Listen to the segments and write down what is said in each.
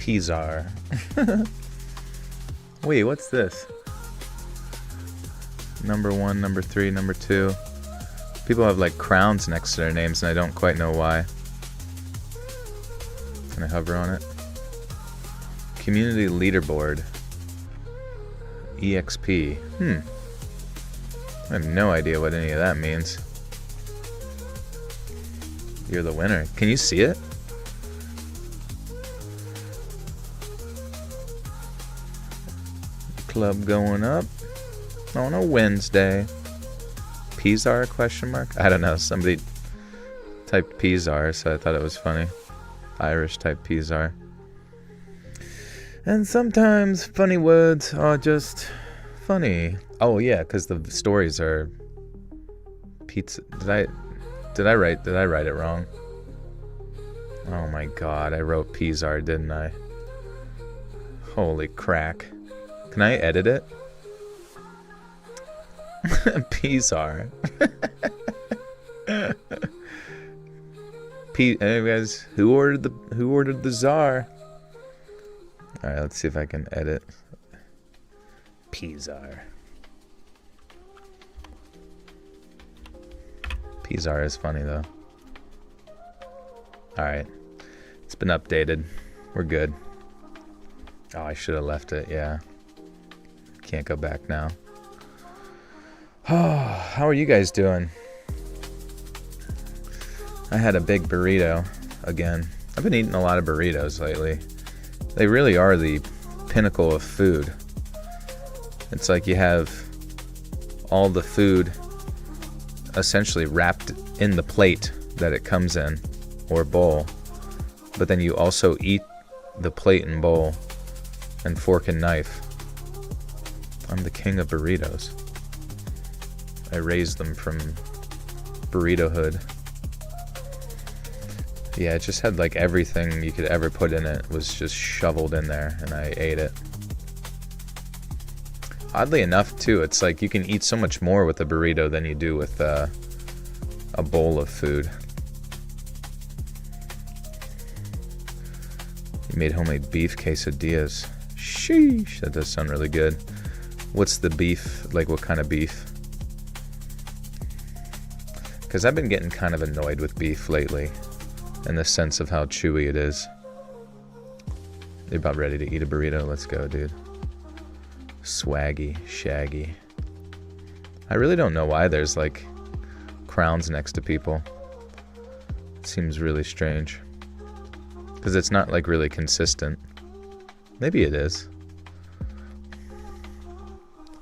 Pizar. Wait, what's this? Number 1, number 3, number 2. People have like crowns next to their names and I don't quite know why. Can I hover on it? Community leaderboard. EXP. I have no idea what any of that means. You're the winner. Can you see it? Club going up on a Wednesday. Pizar question mark? I don't know. Somebody typed Pizar, so I thought it was funny. Irish type Pizar. And sometimes funny words are just funny. Oh yeah, because the stories are pizza. Did I write it wrong? Oh my god, I wrote Pizar, didn't I? Holy crack. Can I edit it? Pizar. Hey guys, who ordered the czar? All right, let's see if I can edit. Pizar. Pizar is funny though. All right, it's been updated. We're good. Oh, I should have left it. Yeah. Can't go back now. Oh, how are you guys doing? I had a big burrito again. I've been eating a lot of burritos lately. They really are the pinnacle of food. It's like you have all the food essentially wrapped in the plate that it comes in, or bowl, but then you also eat the plate and bowl and fork and knife. I'm the king of burritos. I raised them from burrito hood. Yeah, it just had like everything you could ever put in it was just shoveled in there, and I ate it. Oddly enough, too, it's like you can eat so much more with a burrito than you do with a bowl of food. You made homemade beef quesadillas. Sheesh, that does sound really good. What's the beef? Like, what kind of beef? Because I've been getting kind of annoyed with beef lately, in the sense of how chewy it is. You're about ready to eat a burrito? Let's go, dude. Swaggy, shaggy. I really don't know why there's like crowns next to people. It seems really strange. Because it's not like really consistent. Maybe it is.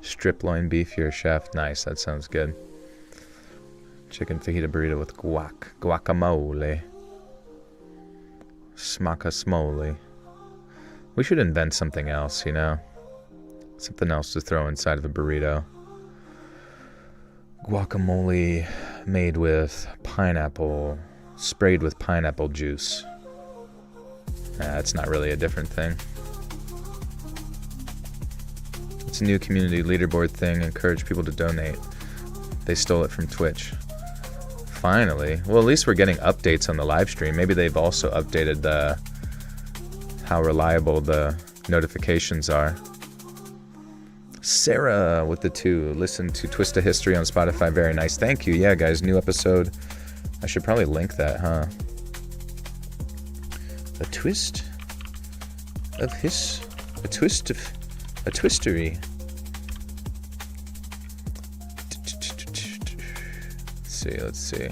Strip loin beef, you're a chef. Nice, that sounds good. Chicken fajita burrito with guacamole. Smokey. We should invent something else, you know? Something else to throw inside of a burrito. Guacamole made with pineapple, sprayed with pineapple juice. It's not really a different thing. It's a new community leaderboard thing. Encourage people to donate. They stole it from Twitch. Finally. Well, at least we're getting updates on the live stream. Maybe they've also updated how reliable the notifications are. Sarah with the 2. Listen to Twist of History on Spotify. Very nice. Thank you. Yeah, guys, new episode. I should probably link that, huh? A twist of a twistery. Let's see.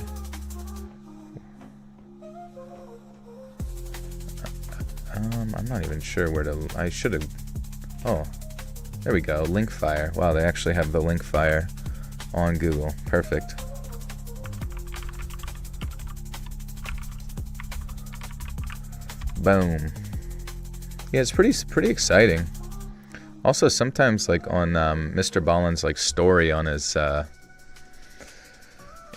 I'm not even sure where to. I should have. Oh, there we go. Linkfire. Wow, they actually have the Linkfire on Google. Perfect. Boom. Yeah, it's pretty exciting. Also, sometimes like on Mr. Ballin's like story on his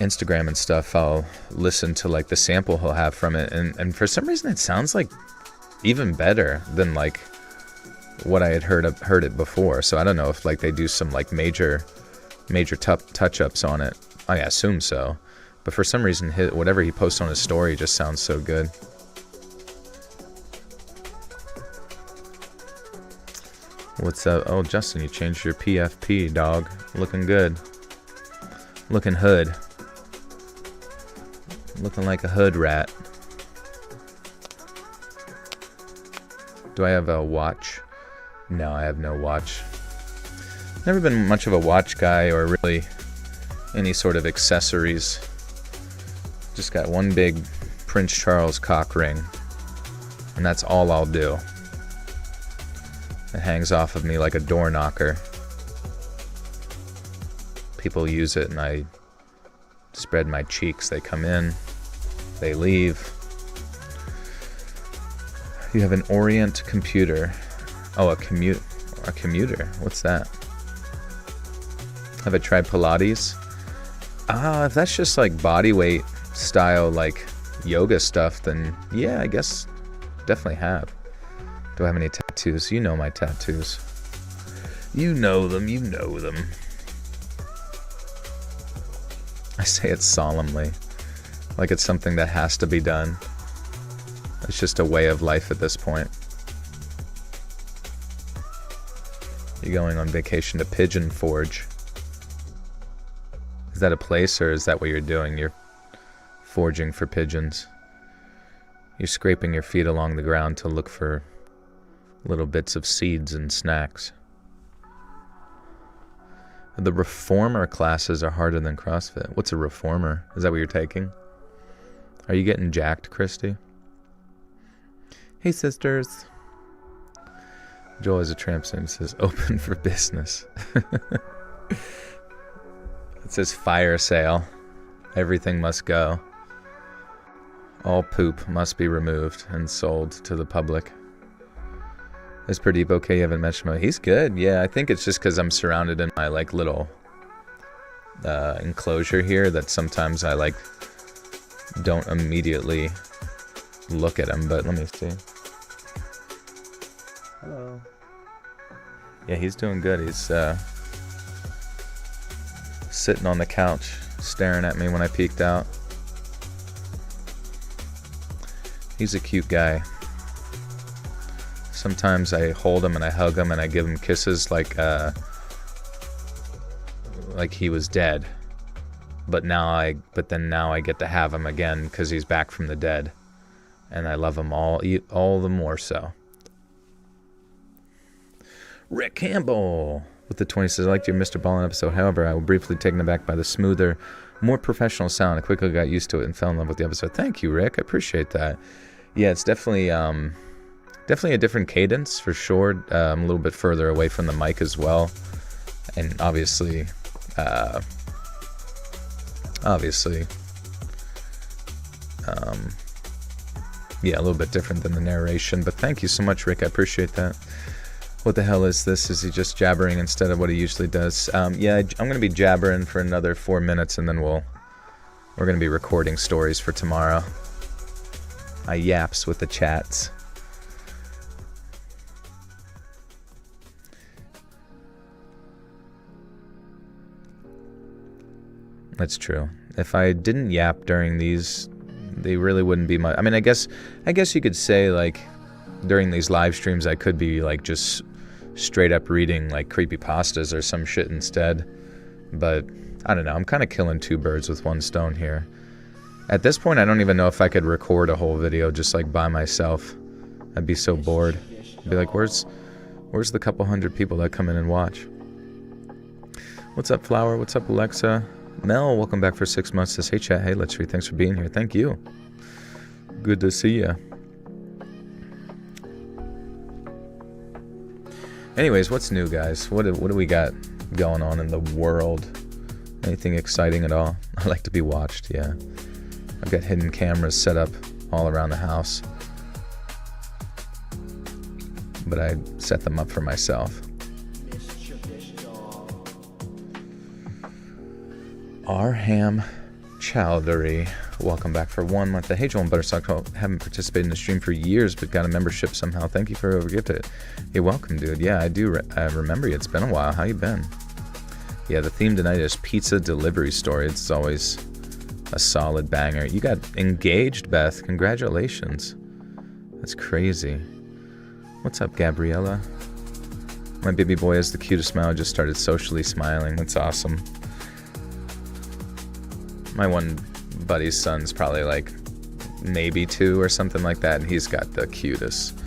Instagram and stuff, I'll listen to like the sample he'll have from it, and for some reason it sounds like even better than like what I had heard it before. So I don't know if like they do some like major touch-ups on it. I assume so, but for some reason whatever he posts on his story just sounds so good. What's up? Oh, Justin, you changed your PFP, dog. Looking good. Looking hood. Looking like a hood rat. Do I have a watch? No, I have no watch. Never been much of a watch guy or really any sort of accessories. Just got one big Prince Charles cock ring. And that's all I'll do. It hangs off of me like a door knocker. People use it and I spread my cheeks. They come in, they leave. You have an Orient computer. Oh, a commuter. What's that? Have I tried Pilates? If that's just like body weight style, like yoga stuff, then yeah, I guess definitely have. Do I have any tattoos? You know my tattoos. You know them. I say it solemnly, like it's something that has to be done. It's just a way of life at this point. You're going on vacation to Pigeon Forge. Is that a place or is that what you're doing? You're foraging for pigeons. You're scraping your feet along the ground to look for little bits of seeds and snacks. The reformer classes are harder than CrossFit. What's a reformer? Is that what you're taking? Are you getting jacked, Christy? Hey, sisters. Joel is a tramp sim, says open for business. It says fire sale. Everything must go. All poop must be removed and sold to the public. Is Pradeep okay? You haven't mentioned him. He's good. Yeah, I think it's just because I'm surrounded in my like little enclosure here that sometimes I like don't immediately look at him. But let me see. Hello. Yeah, he's doing good. He's sitting on the couch, staring at me when I peeked out. He's a cute guy. Sometimes I hold him and I hug him and I give him kisses like he was dead. But then now I get to have him again because he's back from the dead, and I love him all the more so. Rick Campbell with the 20 says, I liked your Mr. Ballin episode. However, I was briefly taken aback by the smoother, more professional sound. I quickly got used to it and fell in love with the episode. Thank you, Rick. I appreciate that. Yeah, it's definitely a different cadence for sure. A little bit further away from the mic as well, and obviously, yeah, a little bit different than the narration. But thank you so much, Rick. I appreciate that. What the hell is this? Is he just jabbering instead of what he usually does? Yeah, I'm going to be jabbering for another 4 minutes, and then we're going to be recording stories for tomorrow. I yaps with the chats. That's true. If I didn't yap during these, they really wouldn't be much. I mean, I guess you could say, like, during these live streams, I could be, like, just straight up reading, like, creepypastas or some shit instead. But, I don't know. I'm kind of killing two birds with one stone here. At this point, I don't even know if I could record a whole video just, like, by myself. I'd be so bored. I'd be like, where's the couple hundred people that come in and watch? What's up, Flower? What's up, Alexa? Mel, welcome back for 6 months. Says, hey, chat. Hey, Let's Read. Thanks for being here. Thank you. Good to see ya. Anyways, what's new, guys? What do we got going on in the world? Anything exciting at all? I like to be watched, yeah. I've got hidden cameras set up all around the house. But I set them up for myself. Arham Chowdhury, welcome back for 1 month. Hey, Joel and Butterstock, haven't participated in the stream for years, but got a membership somehow. Thank you for overgifted. You're welcome, dude. Yeah, I do remember you. It's been a while. How you been? Yeah, the theme tonight is pizza delivery story. It's always a solid banger. You got engaged, Beth. Congratulations. That's crazy. What's up, Gabriella? My baby boy has the cutest smile, just started socially smiling. That's awesome. My one buddy's son's probably like maybe 2 or something like that, and he's got the cutest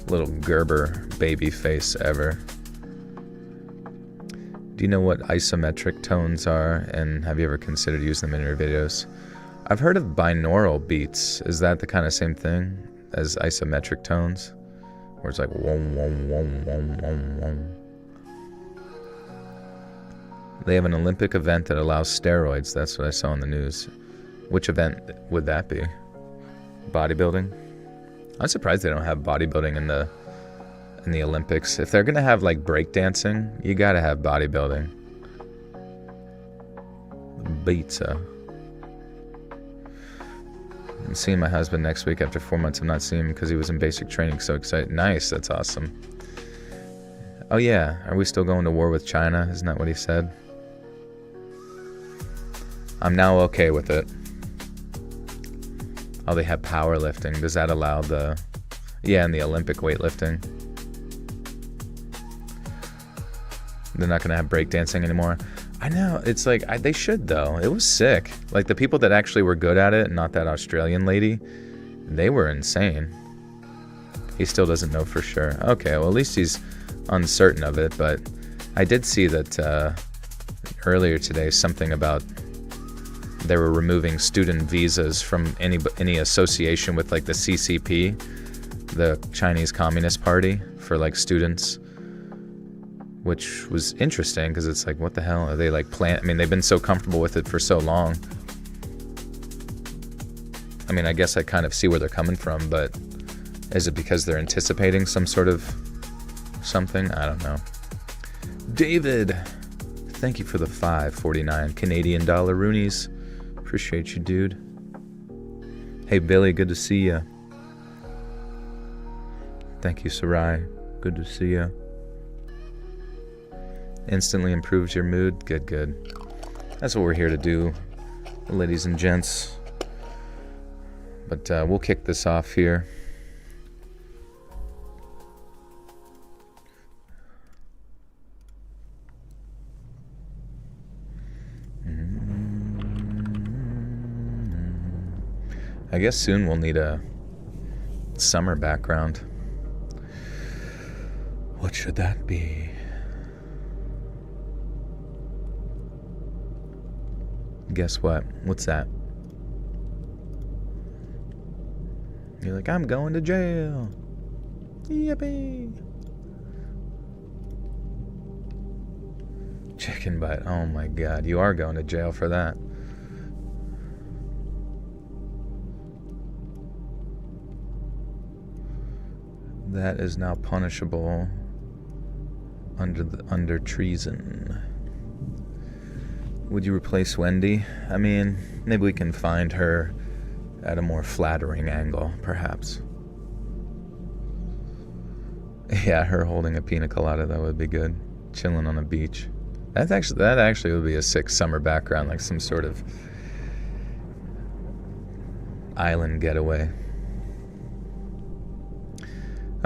little Gerber baby face ever. Do you know what isometric tones are, and have you ever considered using them in your videos? I've heard of binaural beats. Is that the kind of same thing as isometric tones? Where it's like wom, wom, wom, wom, wom, wom. They have an Olympic event that allows steroids. That's what I saw in the news. Which event would that be? Bodybuilding? I'm surprised they don't have bodybuilding in the Olympics. If they're gonna have like breakdancing, you gotta have bodybuilding. Pizza. I'm seeing my husband next week after 4 months of not seeing him because he was in basic training. So excited. Nice, that's awesome. Oh yeah, are we still going to war with China? Isn't that what he said? I'm now okay with it. Oh, they have powerlifting. Does that allow the... Yeah, and the Olympic weightlifting. They're not going to have breakdancing anymore. I know. It's like, they should, though. It was sick. Like, the people that actually were good at it, not that Australian lady, they were insane. He still doesn't know for sure. Okay, well, at least he's uncertain of it, but I did see that earlier today, something about they were removing student visas from any association with, like, the CCP, the Chinese Communist Party, for, like, students, which was interesting because it's like, what the hell are they like I mean, they've been so comfortable with it for so long. I mean, I guess I kind of see where they're coming from, but is it because they're anticipating some sort of something? I don't know. David, thank you for the $5.49 Canadian dollar Roonies. Appreciate you, dude. Hey, Billy, good to see you. Thank you, Sarai. Good to see you. Instantly improves your mood. Good, good. That's what we're here to do, ladies and gents. But we'll kick this off here. I guess soon we'll need a summer background. What should that be? Guess what? What's that? You're like, I'm going to jail. Yippee. Chicken butt. Oh my God. You are going to jail for that. That is now punishable under treason. Would you replace Wendy? I mean, maybe we can find her at a more flattering angle, perhaps. Yeah, her holding a pina colada, that would be good. Chilling on a beach. That actually would be a sick summer background, like some sort of island getaway.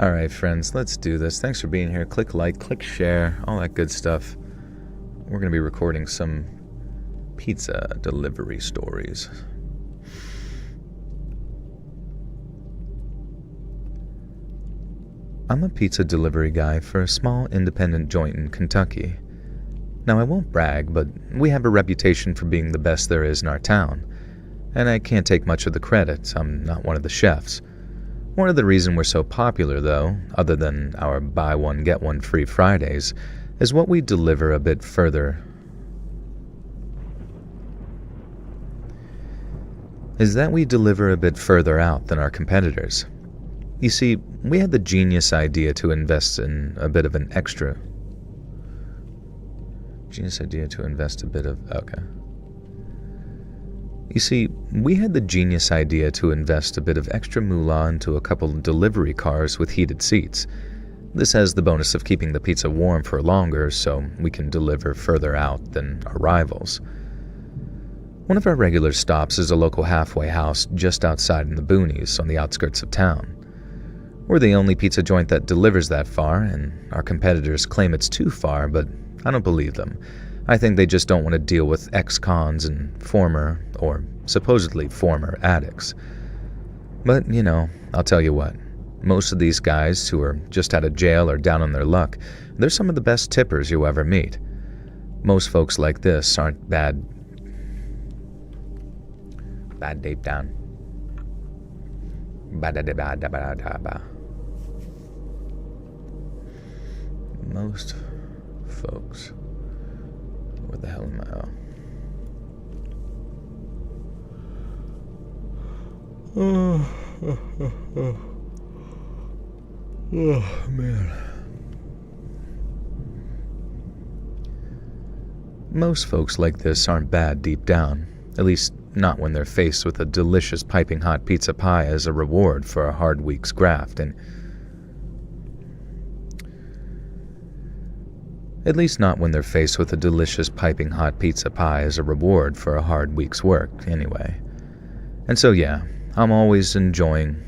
All right, friends, let's do this. Thanks for being here. Click like, click share, all that good stuff. We're going to be recording some pizza delivery stories. I'm a pizza delivery guy for a small independent joint in Kentucky. Now, I won't brag, but we have a reputation for being the best there is in our town. And I can't take much of the credit. I'm not one of the chefs. One of the reasons we're so popular, though, other than our buy one, get one free Fridays, is what we deliver a bit further. Is that we deliver a bit further out than our competitors. You see, we had the genius idea to invest in a bit of an extra. You see, we had the genius idea to invest a bit of extra moolah into a couple of delivery cars with heated seats. This has the bonus of keeping the pizza warm for longer, so we can deliver further out than our rivals. One of our regular stops is a local halfway house just outside in the boonies on the outskirts of town. We're the only pizza joint that delivers that far, and our competitors claim it's too far, but I don't believe them. I think they just don't want to deal with ex-cons and former, or supposedly former, addicts. But, I'll tell you what. Most of these guys who are just out of jail or down on their luck, they're some of the best tippers you'll ever meet. Most folks like this aren't bad deep down. Most folks. Where the hell am I? Oh, man. Most folks like this aren't bad deep down, at least not when they're faced with a delicious piping hot pizza pie as a reward for a hard week's graft, and at least not when they're faced with a delicious piping hot pizza pie as a reward for a hard week's work, anyway. And so yeah, I'm always enjoying...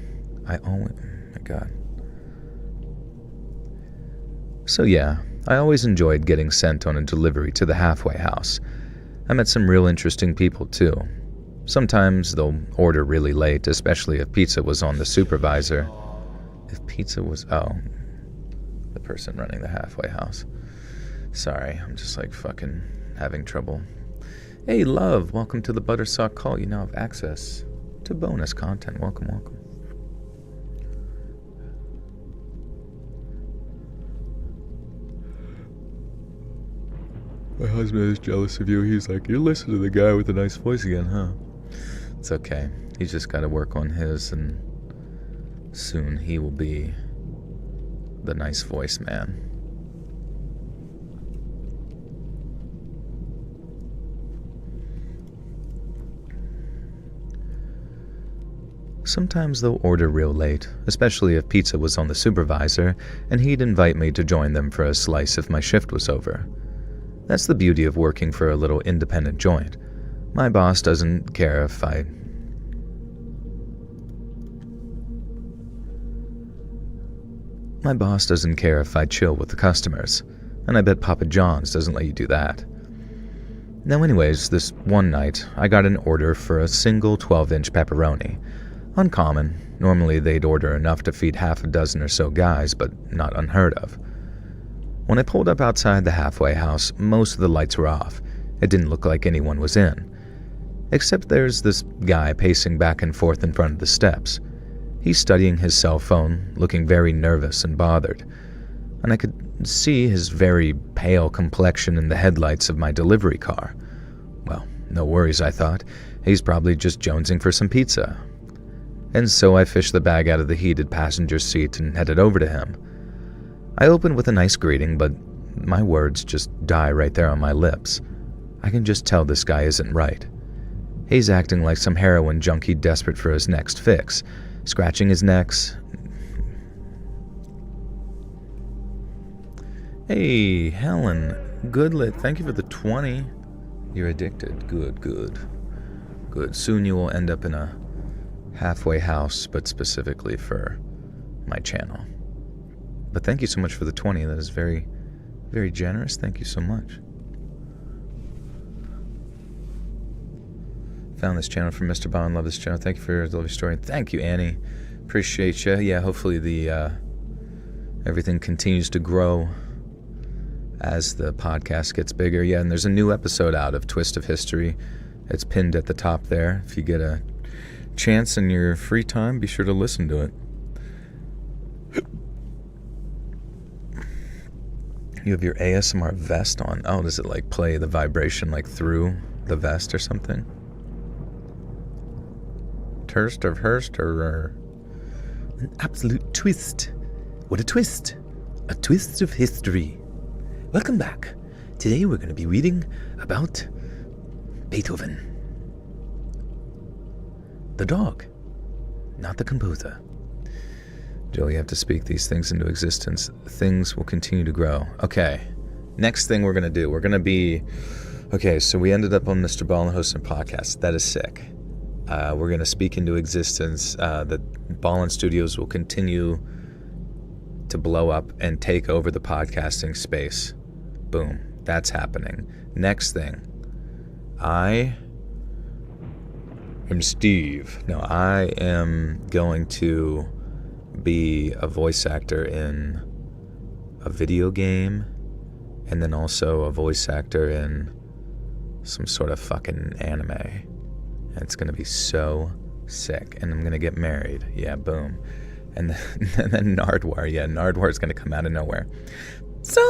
I always enjoyed getting sent on a delivery to the halfway house. I met some real interesting people, too. Sometimes they'll order really late, especially if pizza was on the supervisor. The person running the halfway house. Sorry, I'm just fucking having trouble. Hey, love, welcome to the Buttersock Call. You now have access to bonus content. Welcome. My husband is jealous of you. He's like, you're listening to the guy with the nice voice again, huh? It's okay. He's just got to work on his, and soon he will be the nice voice man. Sometimes they'll order real late, especially if pizza was on the supervisor, and he'd invite me to join them for a slice if my shift was over. That's the beauty of working for a little independent joint. My boss doesn't care if I... chill with the customers, and I bet Papa John's doesn't let you do that. Now anyways, this one night, I got an order for a single 12-inch pepperoni. Uncommon. Normally they'd order enough to feed half a dozen or so guys, but not unheard of. When I pulled up outside the halfway house, most of the lights were off. It didn't look like anyone was in. Except there's this guy pacing back and forth in front of the steps. He's studying his cell phone, looking very nervous and bothered. And I could see his very pale complexion in the headlights of my delivery car. Well, no worries, I thought. He's probably just jonesing for some pizza. And so I fished the bag out of the heated passenger seat and headed over to him. I opened with a nice greeting, but my words just die right there on my lips. I can just tell this guy isn't right. He's acting like some heroin junkie desperate for his next fix, scratching his necks. Hey, Helen, Goodlit, thank you for the 20. You're addicted. Good. Soon you will end up in a halfway house, but specifically for my channel. But thank you so much for the 20. That is very, very generous. Thank you so much. Found this channel from Mr. Bond. Love this channel. Thank you for your lovely story. Thank you, Annie. Appreciate you. Yeah, hopefully the everything continues to grow as the podcast gets bigger. Yeah, and there's a new episode out of Twist of History. It's pinned at the top there. If you get a chance in your free time, be sure to listen to it. You have your ASMR vest on. Oh, does it play the vibration through the vest or something? Turst of Hurst or an absolute twist. What a twist. A twist of history. Welcome back. Today we're going to be reading about Beethoven. The dog, not the composer. Joe, you have to speak these things into existence. Things will continue to grow. Okay, next thing we're going to do. We're going to be... Okay, so we ended up on Mr. Ballin hosting a podcast. That is sick. We're going to speak into existence that Ballin Studios will continue to blow up and take over the podcasting space. Boom. That's happening. Next thing. I am Steve. No, I am going to be a voice actor in a video game, and then also a voice actor in some sort of fucking anime. And it's going to be so sick. And I'm going to get married. Yeah, boom. And then Nardwar. Yeah, Nardwar is going to come out of nowhere. So,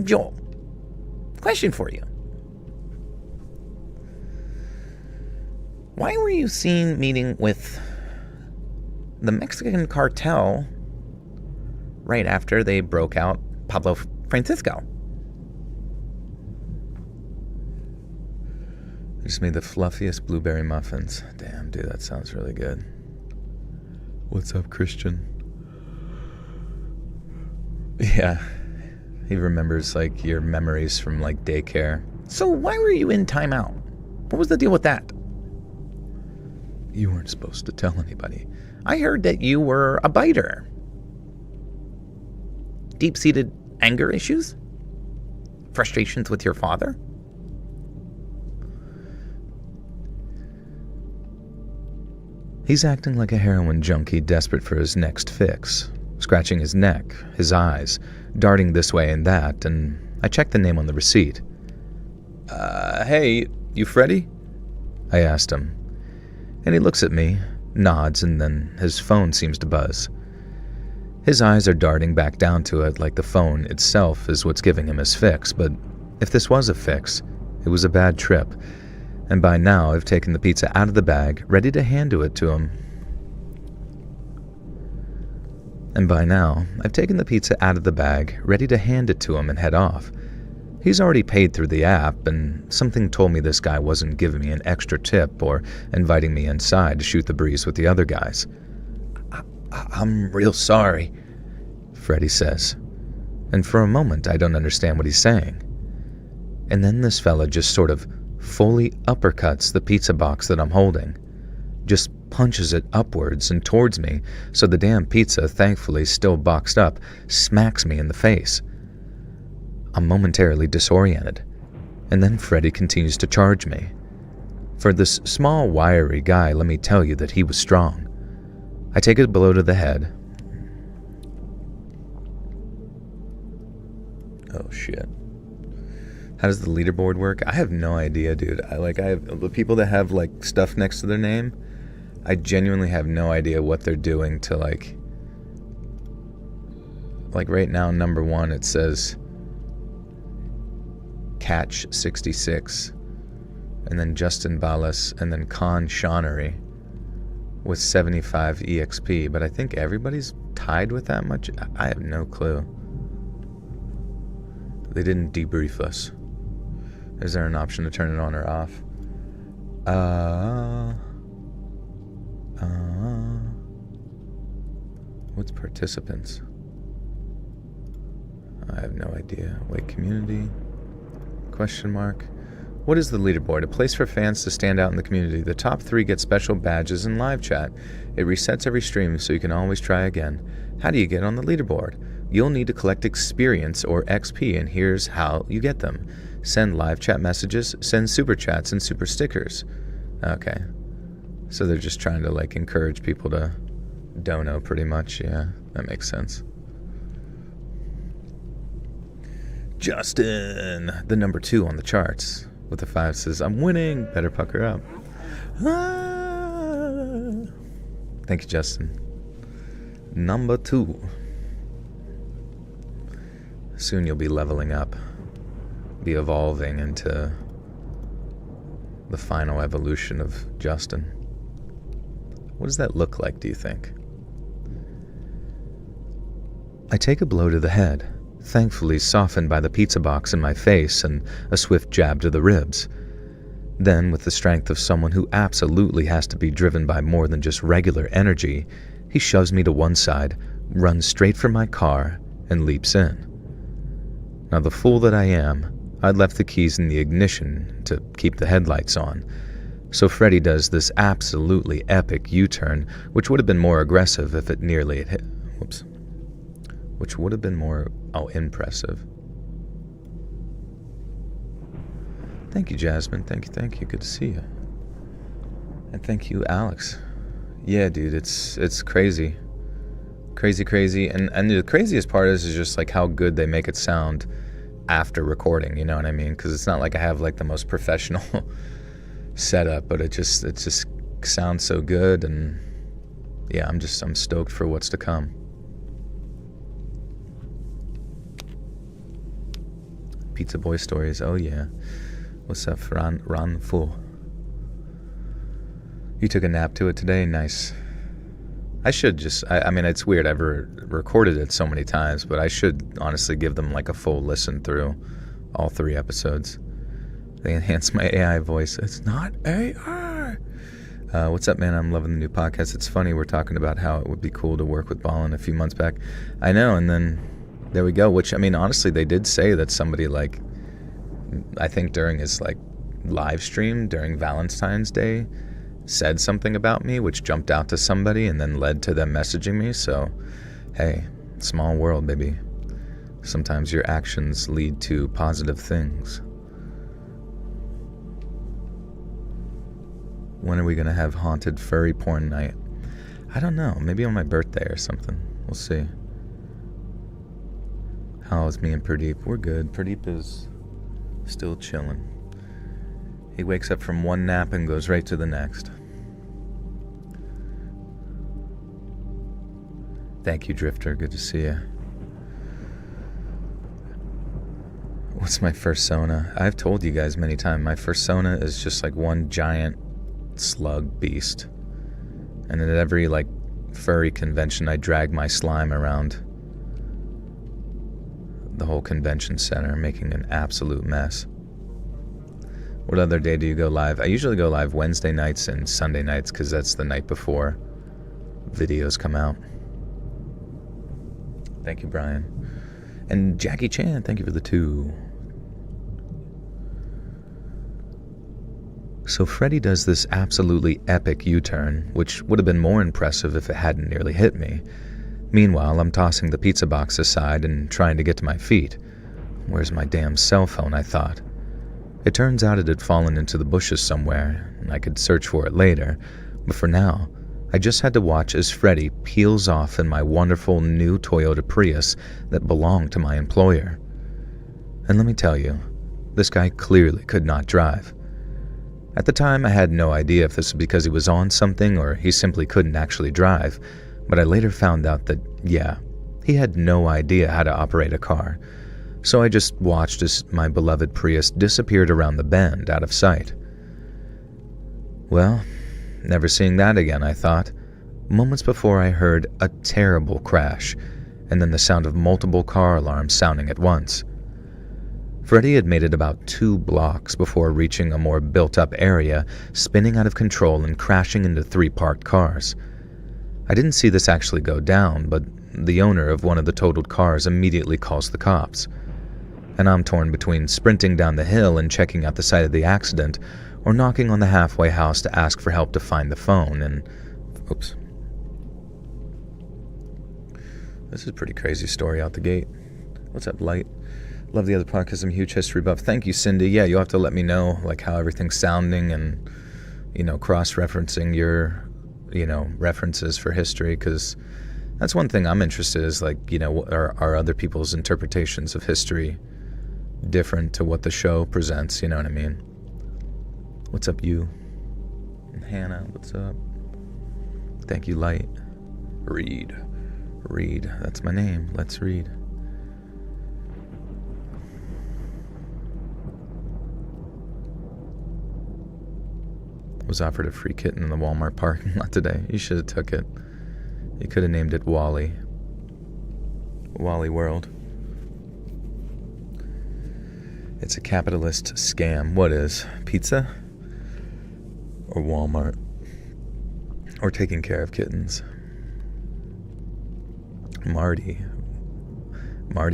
Joel, question for you. Why were you seen meeting with the Mexican cartel right after they broke out Pablo Francisco? I just made the fluffiest blueberry muffins. Damn, dude, that sounds really good. What's up, Christian? Yeah, he remembers, like, your memories from, like, daycare. So why were you in timeout? What was the deal with that? You weren't supposed to tell anybody. I heard that you were a biter. Deep-seated anger issues? Frustrations with your father? He's acting like a heroin junkie desperate for his next fix, scratching his neck, his eyes, darting this way and that, and I checked the name on the receipt. Hey, you Freddy? I asked him. And he looks at me, nods, and then his phone seems to buzz. His eyes are darting back down to it like the phone itself is what's giving him his fix, but if this was a fix, it was a bad trip. And by now, I've taken the pizza out of the bag, ready to hand it to him. And head off. He's already paid through the app, and something told me this guy wasn't giving me an extra tip or inviting me inside to shoot the breeze with the other guys. I'm real sorry, Freddy says. And for a moment, I don't understand what he's saying. And then this fella just sort of fully uppercuts the pizza box that I'm holding. Just punches it upwards and towards me, so the damn pizza, thankfully still boxed up, smacks me in the face. I'm momentarily disoriented, and then Freddy continues to charge me. For this small, wiry guy, let me tell you that he was strong. I take a blow to the head. Oh shit. How does the leaderboard work? I have no idea, dude. I have the people that have like stuff next to their name. I genuinely have no idea what they're doing to like right now, number 1, it says Catch 66, and then Justin Ballas, and then Khan Shawnery with 75 EXP. But I think everybody's tied with that much. I have no clue. They didn't debrief us. Is there an option to turn it on or off? What's participants? I have no idea. Wait, community? Question mark. What is the leaderboard? A place for fans to stand out in the community. The top 3 get special badges and live chat. It resets every stream, so you can always try again. How do you get on the leaderboard? You'll need to collect experience or XP, and here's how you get them. Send live chat messages, send super chats and super stickers. Okay. So they're just trying to like encourage people to dono pretty much. Yeah, that makes sense. Justin, the number 2 on the charts with a 5 says, I'm winning. Better pucker up. Thank you, Justin. Number 2. Soon you'll be leveling up, be evolving into the final evolution of Justin. What does that look like, do you think? I take a blow to the head, thankfully softened by the pizza box in my face and a swift jab to the ribs. Then, with the strength of someone who absolutely has to be driven by more than just regular energy, he shoves me to one side, runs straight for my car, and leaps in. Now, the fool that I am, I'd left the keys in the ignition to keep the headlights on. So Freddy does this absolutely epic U-turn, which would have been more aggressive if it nearly had hit. Whoops. which would have been more impressive. Thank you, Jasmine. Thank you. Good to see you. And thank you, Alex. Yeah, dude, it's crazy. Crazy. And the craziest part is just like how good they make it sound after recording, you know what I mean? Because it's not like I have like the most professional setup, but it just sounds so good, and yeah, I'm stoked for what's to come. Pizza Boy Stories, oh yeah. What's up, Ran Fu? You took a nap to it today? Nice. I should just, I mean, it's weird, I've recorded it so many times, but I should honestly give them like a full listen through all 3 episodes. They enhance my AI voice. It's not AI. What's up, man? I'm loving the new podcast. It's funny, we're talking about how it would be cool to work with Ballin a few months back. I know, and then there we go, which, I mean, honestly, they did say that somebody, like, I think during his, like, live stream during Valentine's Day said something about me, which jumped out to somebody and then led to them messaging me. So, hey, small world, baby. Sometimes your actions lead to positive things. When are we going to have haunted furry porn night? I don't know. Maybe on my birthday or something. We'll see. How's me and Pradeep? We're good. Pradeep is still chilling. He wakes up from one nap and goes right to the next. Thank you, Drifter. Good to see you. What's my fursona? I've told you guys many times, my fursona is just like one giant slug beast. And at every like furry convention, I drag my slime around the whole convention center, making an absolute mess. What other day do you go live? I usually go live Wednesday nights and Sunday nights because that's the night before videos come out. Thank you, Brian. And Jackie Chan, thank you for the 2. So Freddy does this absolutely epic U-turn, which would have been more impressive if it hadn't nearly hit me. Meanwhile, I'm tossing the pizza box aside and trying to get to my feet. Where's my damn cell phone, I thought. It turns out it had fallen into the bushes somewhere, and I could search for it later, but for now, I just had to watch as Freddy peels off in my wonderful new Toyota Prius that belonged to my employer. And let me tell you, this guy clearly could not drive. At the time, I had no idea if this was because he was on something or he simply couldn't actually drive, but I later found out that, yeah, he had no idea how to operate a car. So I just watched as my beloved Prius disappeared around the bend out of sight. Well, never seeing that again, I thought, moments before I heard a terrible crash, and then the sound of multiple car alarms sounding at once. Freddy had made it about 2 blocks before reaching a more built-up area, spinning out of control and crashing into 3 parked cars. I didn't see this actually go down, but the owner of one of the totaled cars immediately calls the cops. And I'm torn between sprinting down the hill and checking out the site of the accident, or knocking on the halfway house to ask for help to find the phone, and... Oops. This is a pretty crazy story out the gate. What's up, Light? Love the other podcast. I'm a huge history buff. Thank you, Cindy. Yeah, you'll have to let me know, like, how everything's sounding and, you know, cross-referencing your, you know, references for history, because that's one thing I'm interested in is, like, you know, are other people's interpretations of history different to what the show presents, you know what I mean? What's up, you? And Hannah, what's up? Thank you, Light. Read. That's my name. Let's read. Was offered a free kitten in the Walmart parking lot today. You should have took it. You could have named it Wally. Wally World. It's a capitalist scam. What is? Pizza? Or Walmart? Or taking care of kittens? Marty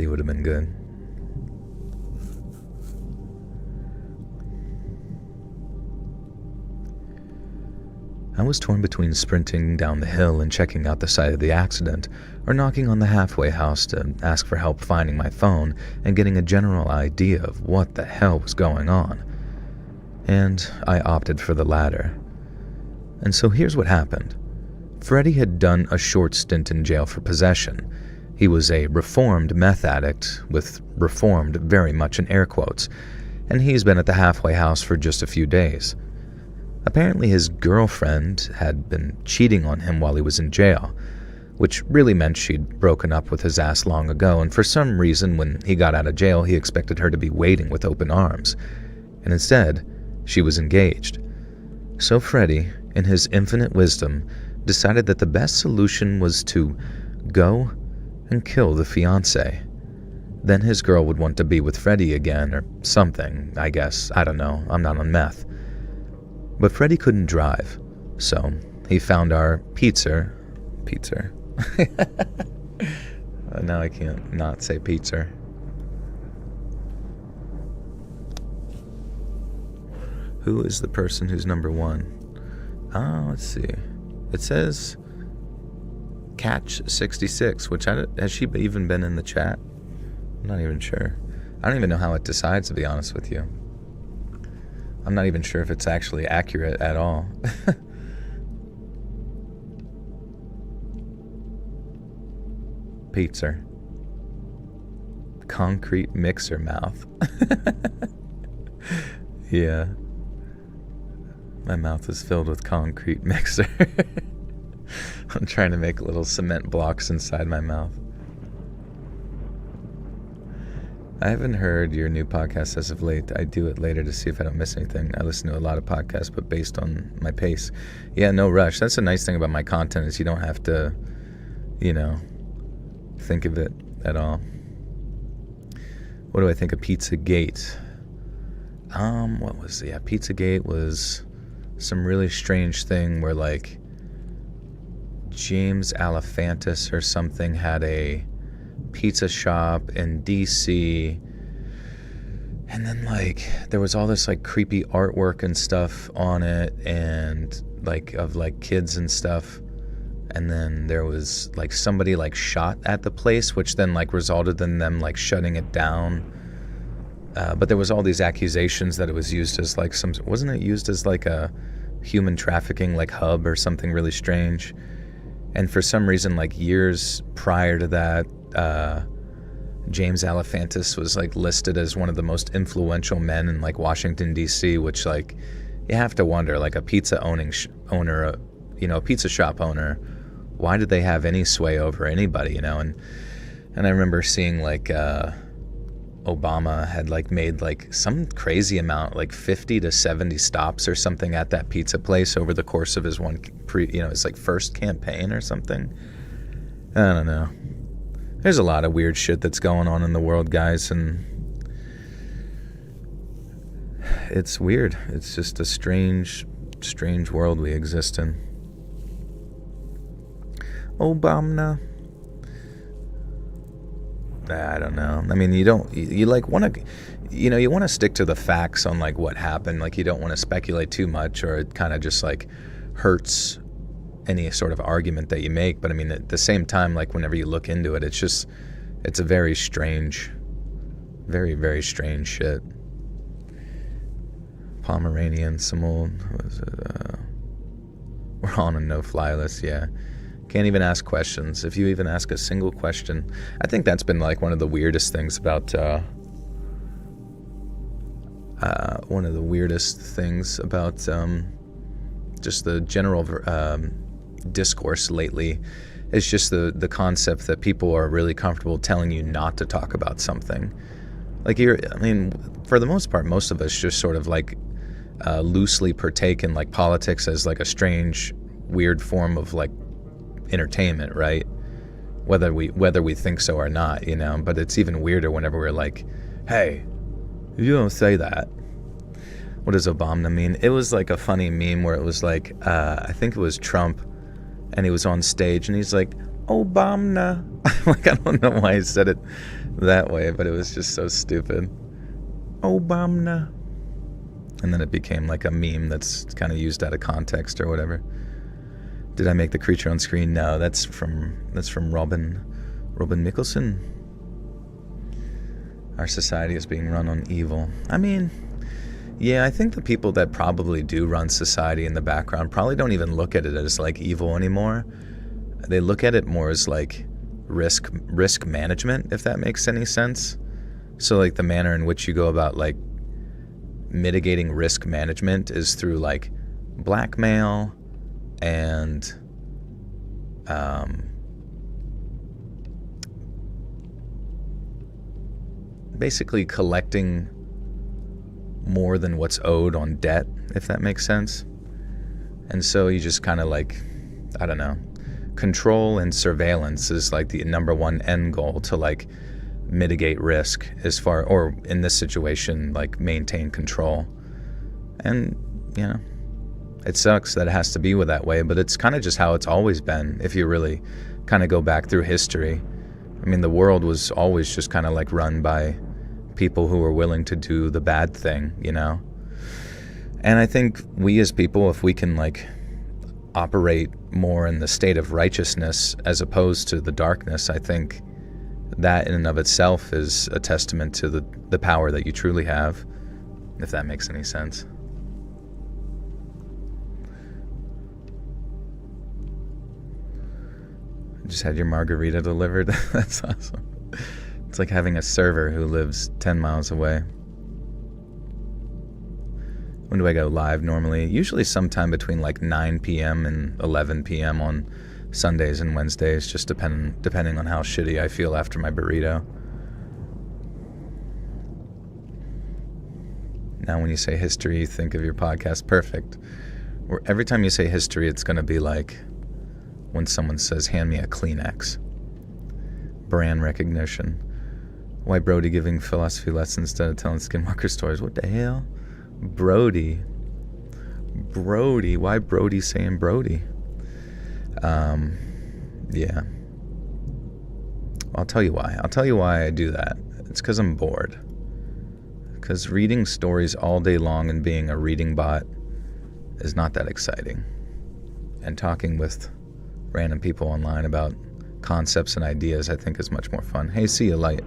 would have been good. I was torn between sprinting down the hill and checking out the site of the accident, or knocking on the halfway house to ask for help finding my phone and getting a general idea of what the hell was going on. And I opted for the latter. And so here's what happened. Freddy had done a short stint in jail for possession. He was a reformed meth addict, with reformed very much in air quotes, and he's been at the halfway house for just a few days. Apparently his girlfriend had been cheating on him while he was in jail, which really meant she'd broken up with his ass long ago, and for some reason when he got out of jail he expected her to be waiting with open arms, and instead she was engaged. So Freddy, in his infinite wisdom, decided that the best solution was to go and kill the fiancé. Then his girl would want to be with Freddy again or something, I guess. I don't know, I'm not on meth. But Freddy couldn't drive, so he found our pizza. Now I can't not say pizza. Who is the person who's number one? Let's see. It says Catch66, which has she even been in the chat? I'm not even sure. I don't even know how it decides, to be honest with you. I'm not even sure if it's actually accurate at all. Pizza. Concrete mixer mouth. Yeah. My mouth is filled with concrete mixer. I'm trying to make little cement blocks inside my mouth. I haven't heard your new podcast as of late. I do it later to see if I don't miss anything. I listen to a lot of podcasts, but based on my pace. Yeah, no rush. That's the nice thing about my content is you don't have to, think of it at all. What do I think of Pizzagate? What was it? Yeah, Pizzagate was some really strange thing where like James Alefantis or something had a pizza shop in DC, and then like there was all this like creepy artwork and stuff on it, and like of like kids and stuff, and then there was like somebody like shot at the place, which then like resulted in them like shutting it down. But there was all these accusations that it was used as like wasn't it used as like a human trafficking like hub or something really strange? And for some reason, like years prior to that, James Alefantis was like listed as one of the most influential men in like Washington D.C., which like you have to wonder, like a pizza owner, a pizza shop owner, why did they have any sway over anybody, And I remember seeing like Obama had like made like some crazy amount, like 50 to 70 stops or something at that pizza place over the course of his his like first campaign or something. I don't know. There's a lot of weird shit that's going on in the world, guys, and it's weird. It's just a strange world we exist in. Obama. I don't know. I mean, you like want to, you want to stick to the facts on like what happened. Like you don't want to speculate too much, or it kind of just like hurts any sort of argument that you make. But I mean, at the same time, like whenever you look into it, it's a very strange, very, very strange shit. Pomeranian, some old, we're on a no-fly list, yeah. Can't even ask questions. If you even ask a single question, I think that's been like one of the weirdest things about just the general discourse lately is just the concept that people are really comfortable telling you not to talk about something. Like for the most part, most of us just sort of like loosely partake in like politics as like a strange, weird form of like entertainment, right? Whether we think so or not, but it's even weirder whenever we're like, hey, you don't say that. What does Obama mean? It was like a funny meme where it was like, I think it was Trump, and he was on stage and he's like, Obama. Like, I don't know why he said it that way, but it was just so stupid. Obama. And then it became like a meme that's kind of used out of context or whatever. Did I make the creature on screen? No, that's from Robin Mikalsen. Our society is being run on evil. I mean, yeah, I think the people that probably do run society in the background probably don't even look at it as like evil anymore. They look at it more as like risk management, if that makes any sense. So like the manner in which you go about like mitigating risk management is through like blackmail and basically collecting more than what's owed on debt, if that makes sense. And so you just kind of like, I don't know, control and surveillance is like the number one end goal to like mitigate risk as far, or in this situation, like maintain control. And, you know, it sucks that it has to be that way, but it's kind of just how it's always been if you really kind of go back through history. I mean, the world was always just kind of like run by people who were willing to do the bad thing, you know? And I think we as people, if we can like operate more in the state of righteousness as opposed to the darkness, I think that in and of itself is a testament to the power that you truly have, if that makes any sense. Just had your margarita delivered. That's awesome. It's like having a server who lives 10 miles away. When do I go live normally? Usually sometime between like 9 p.m. and 11 p.m. on Sundays and Wednesdays, just depending on how shitty I feel after my burrito. Now when you say history, you think of your podcast. Perfect. Or every time you say history, it's going to be like when someone says, hand me a Kleenex. Brand recognition. Why Brody giving philosophy lessons instead of telling skinwalker stories? What the hell? Brody. Why Brody saying Brody? Yeah. I'll tell you why. I'll tell you why I do that. It's because I'm bored. Because reading stories all day long and being a reading bot is not that exciting. And talking with random people online about concepts and ideas I think is much more fun. Hey, see you, Light.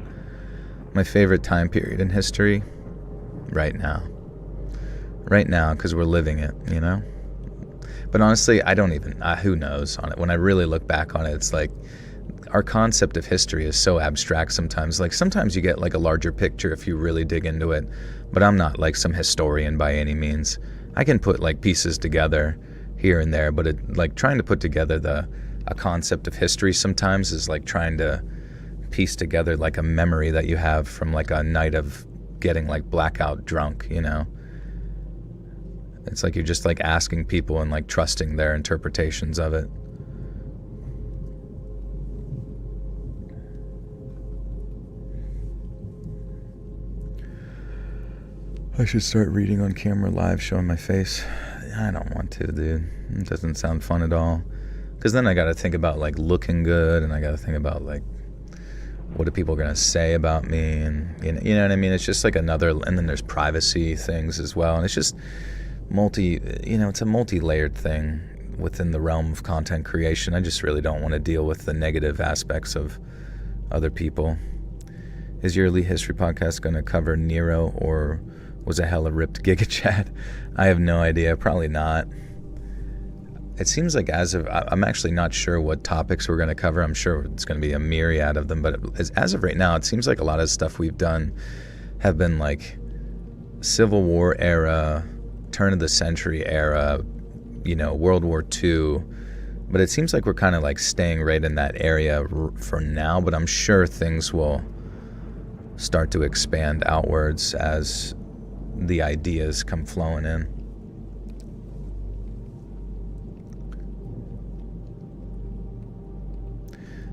My favorite time period in history? Right now. Right now, because we're living it, you know? But honestly, I don't even, who knows on it. When I really look back on it, it's like our concept of history is so abstract sometimes. Like sometimes you get like a larger picture if you really dig into it, but I'm not like some historian by any means. I can put like pieces together here and there, but it, like trying to put together a concept of history sometimes is like trying to piece together like a memory that you have from like a night of getting like blackout drunk, you know? It's like you're just like asking people and like trusting their interpretations of it. I should start reading on camera live, showing my face. I don't want to, dude. It doesn't sound fun at all. Because then I got to think about like looking good, and I got to think about like what are people gonna say about me, and you know what I mean. It's just like another, and then there's privacy things as well, and it's just it's a multi-layered thing within the realm of content creation. I just really don't want to deal with the negative aspects of other people. Is your Elite History podcast going to cover Nero, or was a hella ripped Giga Chat? I have no idea. Probably not. It seems like I'm actually not sure what topics we're going to cover. I'm sure it's going to be a myriad of them, but as of right now, it seems like a lot of stuff we've done have been like Civil War era, turn of the century era, World War II. But it seems like we're kind of like staying right in that area for now, but I'm sure things will start to expand outwards as the ideas come flowing in.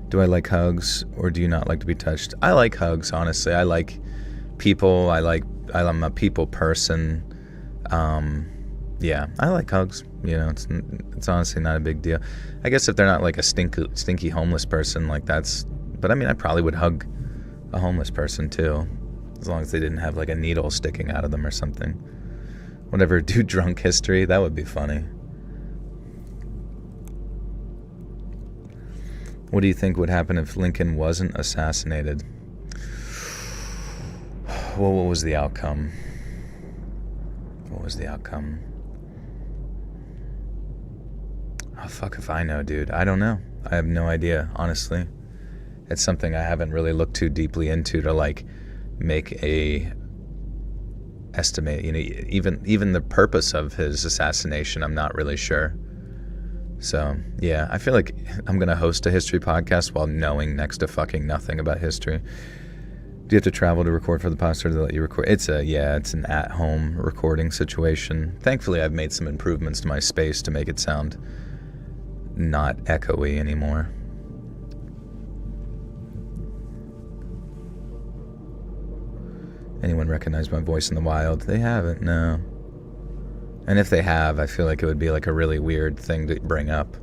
Do I like hugs, or do you not like to be touched? I like hugs, honestly. I like people. I'm a people person. Yeah, I like hugs. It's honestly not a big deal. I guess if they're not like a stinky homeless person, like that's. But I mean, I probably would hug a homeless person too, as long as they didn't have like a needle sticking out of them or something. Whatever. Do drunk history. That would be funny. What do you think would happen if Lincoln wasn't assassinated? Well, what was the outcome? Oh, fuck if I know, dude. I don't know. I have no idea, honestly. It's something I haven't really looked too deeply into to, like, make a estimate. You know, even the purpose of his assassination, I'm not really sure. So, yeah, I feel like I'm going to host a history podcast while knowing next to fucking nothing about history. Do you have to travel to record for the podcast, or do they let you record? It's an at-home recording situation. Thankfully, I've made some improvements to my space to make it sound not echoey anymore. Anyone recognize my voice in the wild? They haven't, no. And if they have, I feel like it would be like a really weird thing to bring up.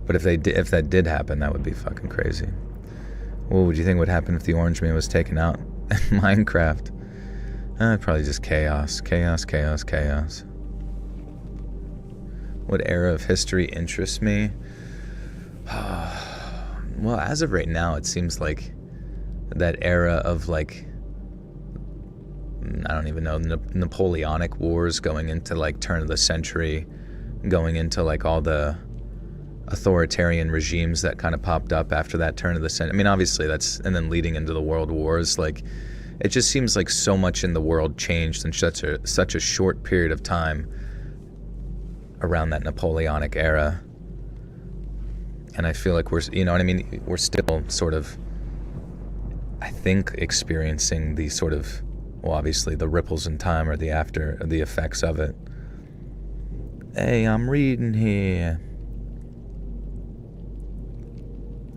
But if that did happen, that would be fucking crazy. What would you think would happen if the Orange Man was taken out in Minecraft? Probably just chaos. What era of history interests me? Well, as of right now, it seems like that era of, like, I don't even know, Napoleonic Wars going into, like, turn of the century, going into, like, all the authoritarian regimes that kind of popped up after that turn of the century. I mean, obviously and then leading into the world wars, like, it just seems like so much in the world changed in such a short period of time around that Napoleonic era. And I feel like we're still sort of, I think, experiencing these sort of, well, obviously the ripples in time or the effects of it. Hey, I'm reading here.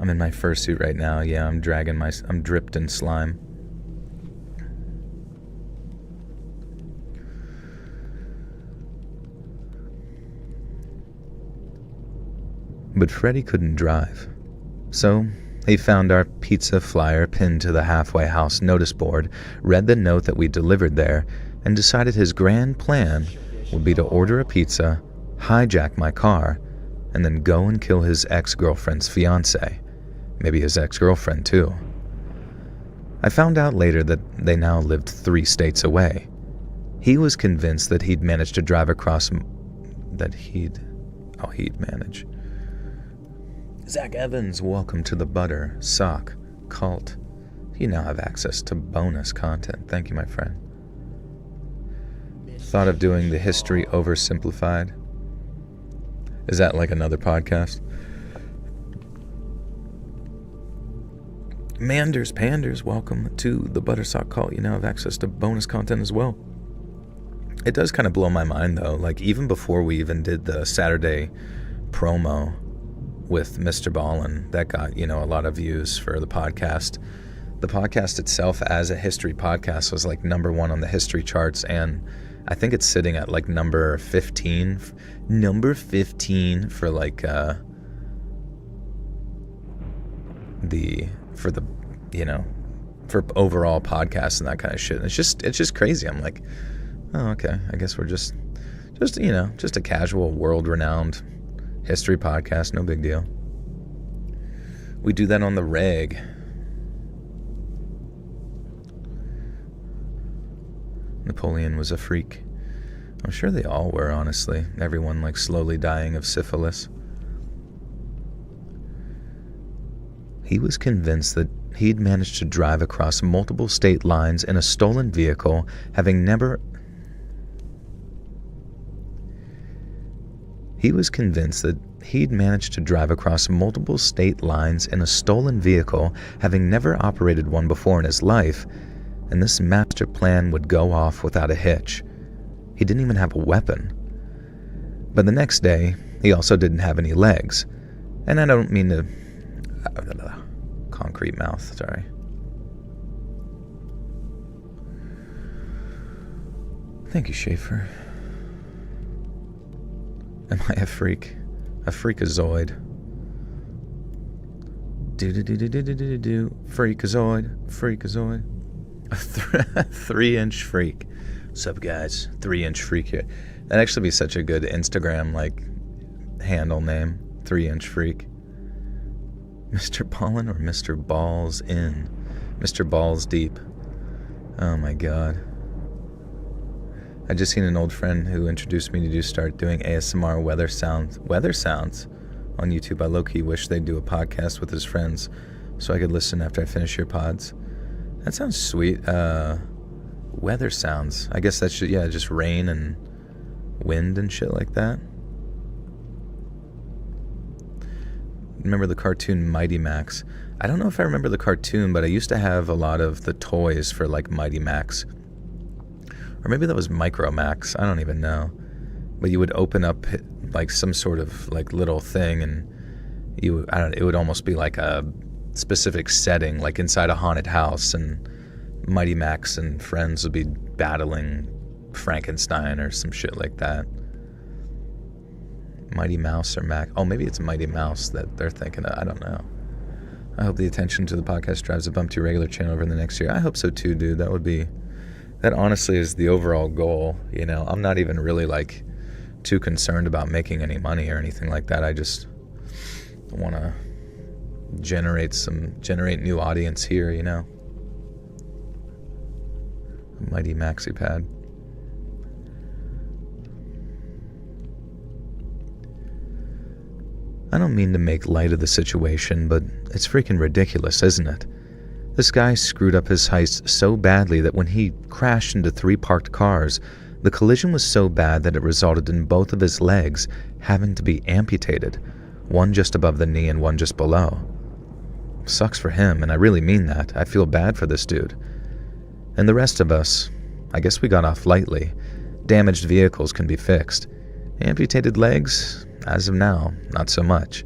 I'm in my fursuit right now. Yeah, I'm dripped in slime. But Freddy couldn't drive. So he found our pizza flyer pinned to the halfway house notice board, read the note that we delivered there, and decided his grand plan would be to order a pizza, hijack my car, and then go and kill his ex-girlfriend's fiancé. Maybe his ex-girlfriend, too. I found out later that they now lived 3 states away. He was convinced that he'd managed to drive across... He'd manage. Zach Evans, welcome to the Butter Sock Cult. You now have access to bonus content. Thank you, my friend. Thought of doing the history oversimplified? Is that like another podcast? Manders Panders, welcome to the Buttersock Cult. You now have access to bonus content as well. It does kind of blow my mind, though. Like, even before we even did the Saturday promo with Mr. Ballin, that got, a lot of views for the podcast. The podcast itself, as a history podcast, was like number 1 on the history charts, and I think it's sitting at like number 15. Number 15 for like for overall podcasts and that kind of shit. And it's just crazy. I'm like, oh, okay. I guess we're just a casual, world-renowned history podcast. No big deal. We do that on the reg. Napoleon was a freak. I'm sure they all were, honestly. Everyone, like, slowly dying of syphilis. He was convinced that he'd managed to drive across multiple state lines in a stolen vehicle, having never operated one before in his life, and this master plan would go off without a hitch. He didn't even have a weapon. But the next day, he also didn't have any legs. And I don't mean to... concrete mouth, sorry. Thank you, Schaefer. Am I a freak? A freakazoid. Do. Freakazoid. A 3-inch freak. What's up, guys? 3-inch freak here. That'd actually be such a good Instagram, like, handle name. 3-inch freak. Mr. Ballin or Mr. Balls in? Mr. Balls deep. Oh my god. I just seen an old friend who introduced me to start doing ASMR weather sounds on YouTube. I low-key wish they'd do a podcast with his friends so I could listen after I finish your pods. That sounds sweet. Weather sounds. I guess that should, just rain and wind and shit like that. Remember the cartoon Mighty Max? I don't know if I remember the cartoon, but I used to have a lot of the toys for like Mighty Max. Or maybe that was Micro Max, I don't even know. But you would open up like some sort of like little thing and it would almost be like a specific setting, like inside a haunted house, and Mighty Max and friends would be battling Frankenstein or some shit like that. Mighty Mouse or Mac. Oh, maybe it's Mighty Mouse that they're thinking of. I don't know. I hope the attention to the podcast drives a bump to your regular channel over the next year. I hope so too, dude. That honestly is the overall goal, you know. I'm not even really like too concerned about making any money or anything like that. I just want to generate new audience here, you know. Mighty Maxi Pad. I don't mean to make light of the situation, but it's freaking ridiculous, isn't it? This guy screwed up his heist so badly that when he crashed into 3 parked cars, the collision was so bad that it resulted in both of his legs having to be amputated, one just above the knee and one just below. Sucks for him, and I really mean that. I feel bad for this dude. And the rest of us, I guess we got off lightly. Damaged vehicles can be fixed. Amputated legs, as of now, not so much.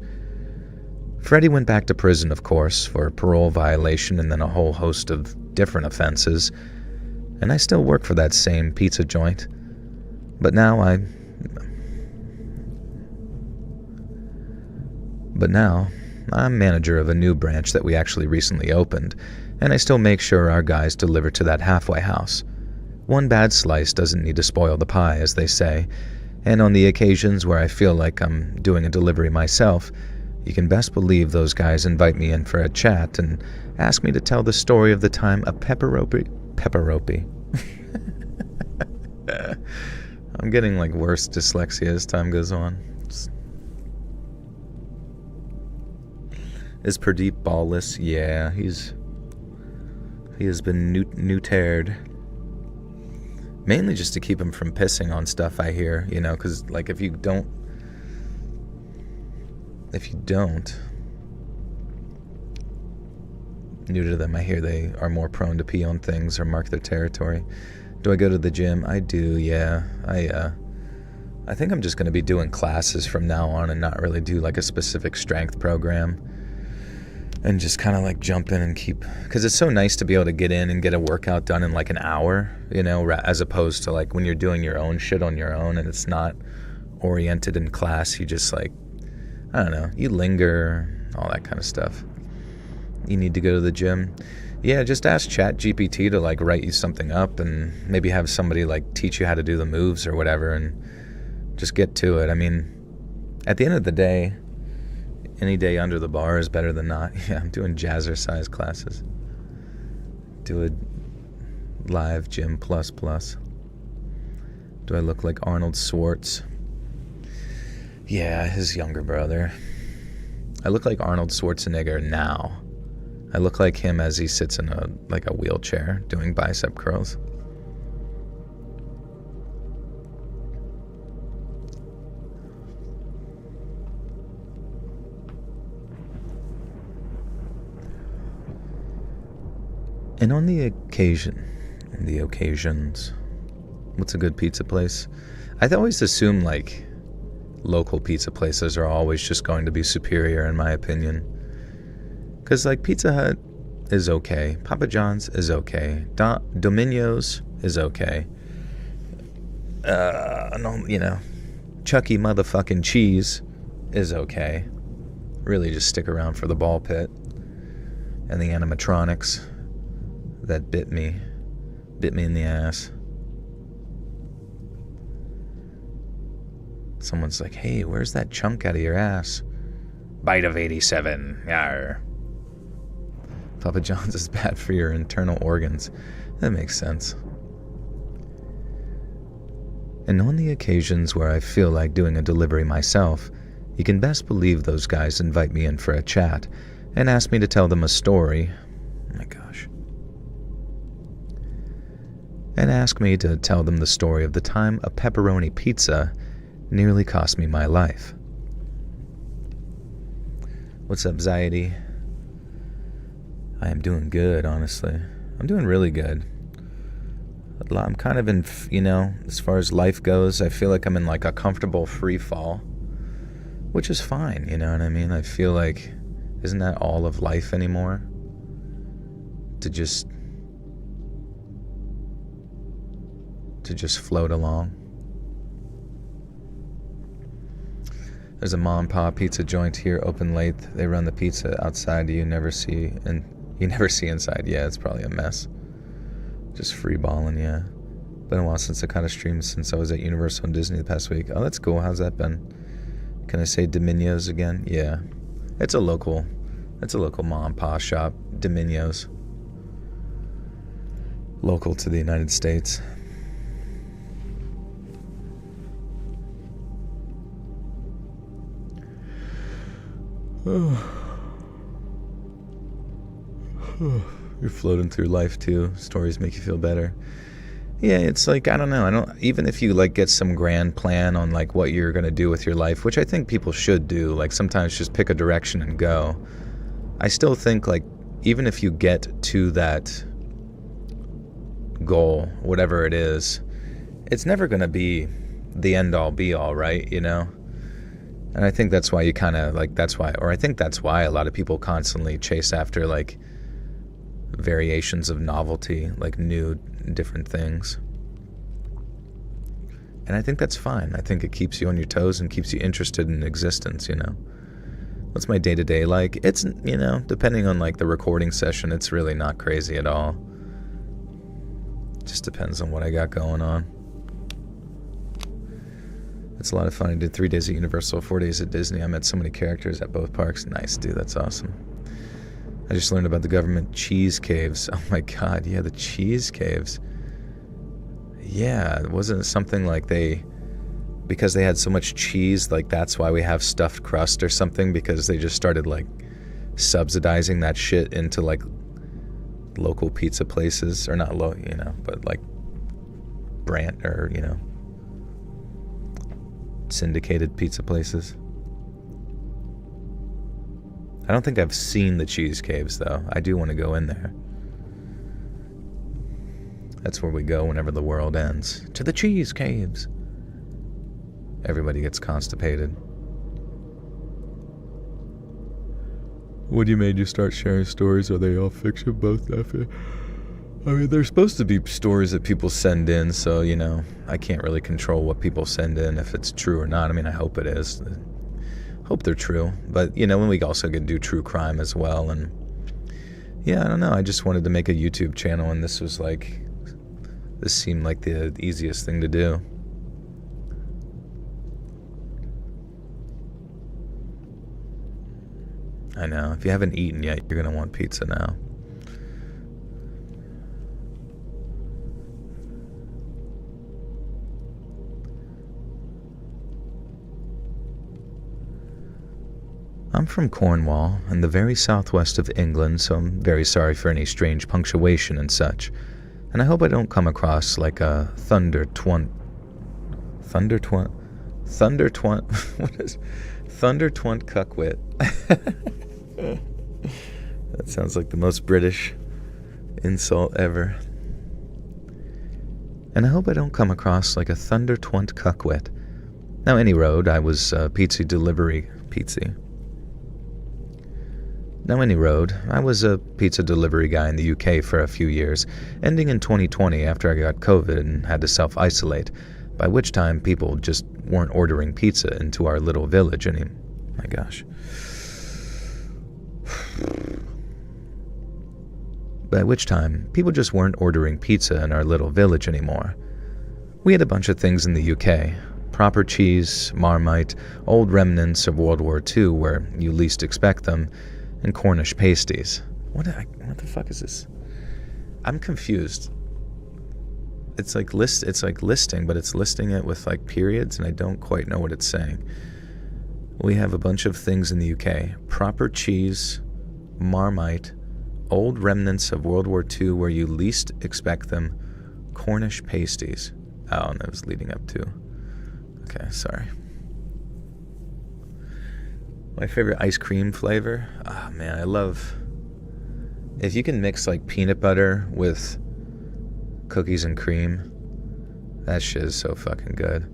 Freddy went back to prison, of course, for parole violation and then a whole host of different offenses, and I still work for that same pizza joint. But now I'm manager of a new branch that we actually recently opened, and I still make sure our guys deliver to that halfway house. One bad slice doesn't need to spoil the pie, as they say, and on the occasions where I feel like I'm doing a delivery myself, you can best believe those guys invite me in for a chat and ask me to tell the story of the time a pepperopi. I'm getting like worse dyslexia as time goes on. Is Pradeep ballless? Yeah, he has been neutered. Mainly just to keep him from pissing on stuff, I hear, you know, because like if you don't, neuter them, I hear they are more prone to pee on things or mark their territory. Do I go to the gym? I do, yeah. I think I'm just going to be doing classes from now on and not really do like a specific strength program. And just kind of like jump in and keep, because it's so nice to be able to get in and get a workout done in like an hour, you know, as opposed to like when you're doing your own shit on your own and it's not oriented in class. You just like, I don't know, you linger, all that kind of stuff. You need to go to the gym. Yeah, just ask ChatGPT to like write you something up and maybe have somebody like teach you how to do the moves or whatever and just get to it. I mean, at the end of the day, any day under the bar is better than not. Yeah, I'm doing jazzercise classes. Do a live gym plus. Do I look like Arnold Schwartz? Yeah, his younger brother. I look like Arnold Schwarzenegger now. I look like him as he sits in a wheelchair doing bicep curls. And on the occasions, what's a good pizza place? I always assume like local pizza places are always just going to be superior in my opinion. Because like Pizza Hut is okay, Papa John's is okay, Domino's is okay. You know, Chucky motherfucking Cheese is okay. Really just stick around for the ball pit and the animatronics that bit me in the ass. Someone's like, hey, where's that chunk out of your ass? Bite of 87. Yarr. Papa John's is bad for your internal organs. That makes sense. And on the occasions where I feel like doing a delivery myself, you can best believe those guys invite me in for a chat and ask me to tell them a story. Oh my gosh. And ask me to tell them the story of the time a pepperoni pizza nearly cost me my life. What's up, Zaidi? I am doing good, honestly. I'm doing really good. I'm kind of in, as far as life goes, I feel like I'm in like a comfortable free fall, which is fine, you know what I mean? I feel like, isn't that all of life anymore? To just float along. There's a mom and pop pizza joint here, open late. They run the pizza outside. You never see inside. Yeah, it's probably a mess. Just free balling, yeah. Been a while since I kind of streamed since I was at Universal and Disney the past week. Oh, that's cool. How's that been? Can I say Dominios again? Yeah. It's a local mom and pop shop, Dominios. Local to the United States. You're floating through life too. Stories make you feel better. Yeah, it's like, I don't know. Even if you like get some grand plan on like what you're going to do with your life, which I think people should do, like sometimes just pick a direction and go. I still think like even if you get to that goal, whatever it is, it's never going to be the end all be all, right? You know? And I think that's why you kind of like, I think that's why a lot of people constantly chase after like variations of novelty, like new, different things. And I think that's fine. I think it keeps you on your toes and keeps you interested in existence, you know. What's my day-to-day like? It's, depending on like the recording session, it's really not crazy at all. Just depends on what I got going on. It's a lot of fun. I did 3 days at Universal, 4 days at Disney. I met so many characters at both parks. Nice, dude. That's awesome. I just learned about the government cheese caves. Oh my god, yeah, the cheese caves. Yeah, wasn't it something like because they had so much cheese, like that's why we have stuffed crust or something, because they just started like subsidizing that shit into like local pizza places, or not but like brand or, syndicated pizza places. I don't think I've seen the cheese caves though. I do want to go in there. That's where we go whenever the world ends. To the cheese caves. Everybody gets constipated. What made you start sharing stories? Are they all fiction? Both? I mean, they're supposed to be stories that people send in, so, I can't really control what people send in, if it's true or not. I mean, I hope it is. Hope they're true. But, when we also can do true crime as well. And, yeah, I don't know. I just wanted to make a YouTube channel, and this seemed like the easiest thing to do. I know. If you haven't eaten yet, you're going to want pizza now. I'm from Cornwall, in the very southwest of England, so I'm very sorry for any strange punctuation and such. And I hope I don't come across like a thundertwunt, what is thundertwunt cuckwit? That sounds like the most British insult ever. And I hope I don't come across like a thundertwunt cuckwit. Now, any road, I was pizza delivery guy in the UK for a few years, ending in 2020 after I got COVID and had to self-isolate, by which time people just weren't ordering pizza into our little village anymore. My gosh. By which time, people just weren't ordering pizza in our little village anymore. We had a bunch of things in the UK. proper cheese, Marmite, old remnants of World War II where you least expect them, and Cornish pasties. What the fuck is this? I'm confused. It's like listing, but it's listing it with like periods, and I don't quite know what it's saying. We have a bunch of things in the UK. Proper cheese, Marmite, old remnants of World War II where you least expect them, Cornish pasties. Oh, and that was leading up to. Okay, sorry. My favorite ice cream flavor? Oh man, I love... If you can mix like peanut butter with cookies and cream, that shit is so fucking good.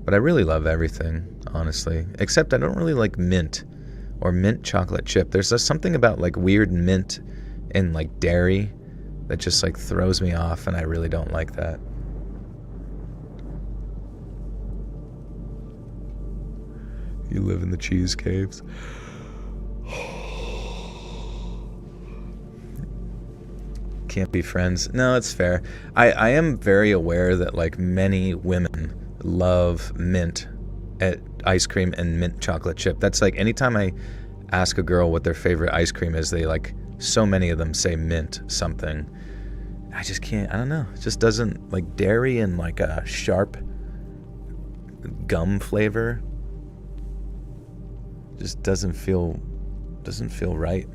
But I really love everything, honestly. Except I don't really like mint or mint chocolate chip. There's just something about like weird mint and like dairy that just like throws me off, and I really don't like that. You live in the cheese caves. Can't be friends. No, it's fair. I am very aware that like many women love mint at ice cream and mint chocolate chip. That's like anytime I ask a girl what their favorite ice cream is, they like, so many of them say mint something. I just can't, I don't know. It just doesn't, like dairy and like a sharp gum flavor just doesn't feel right.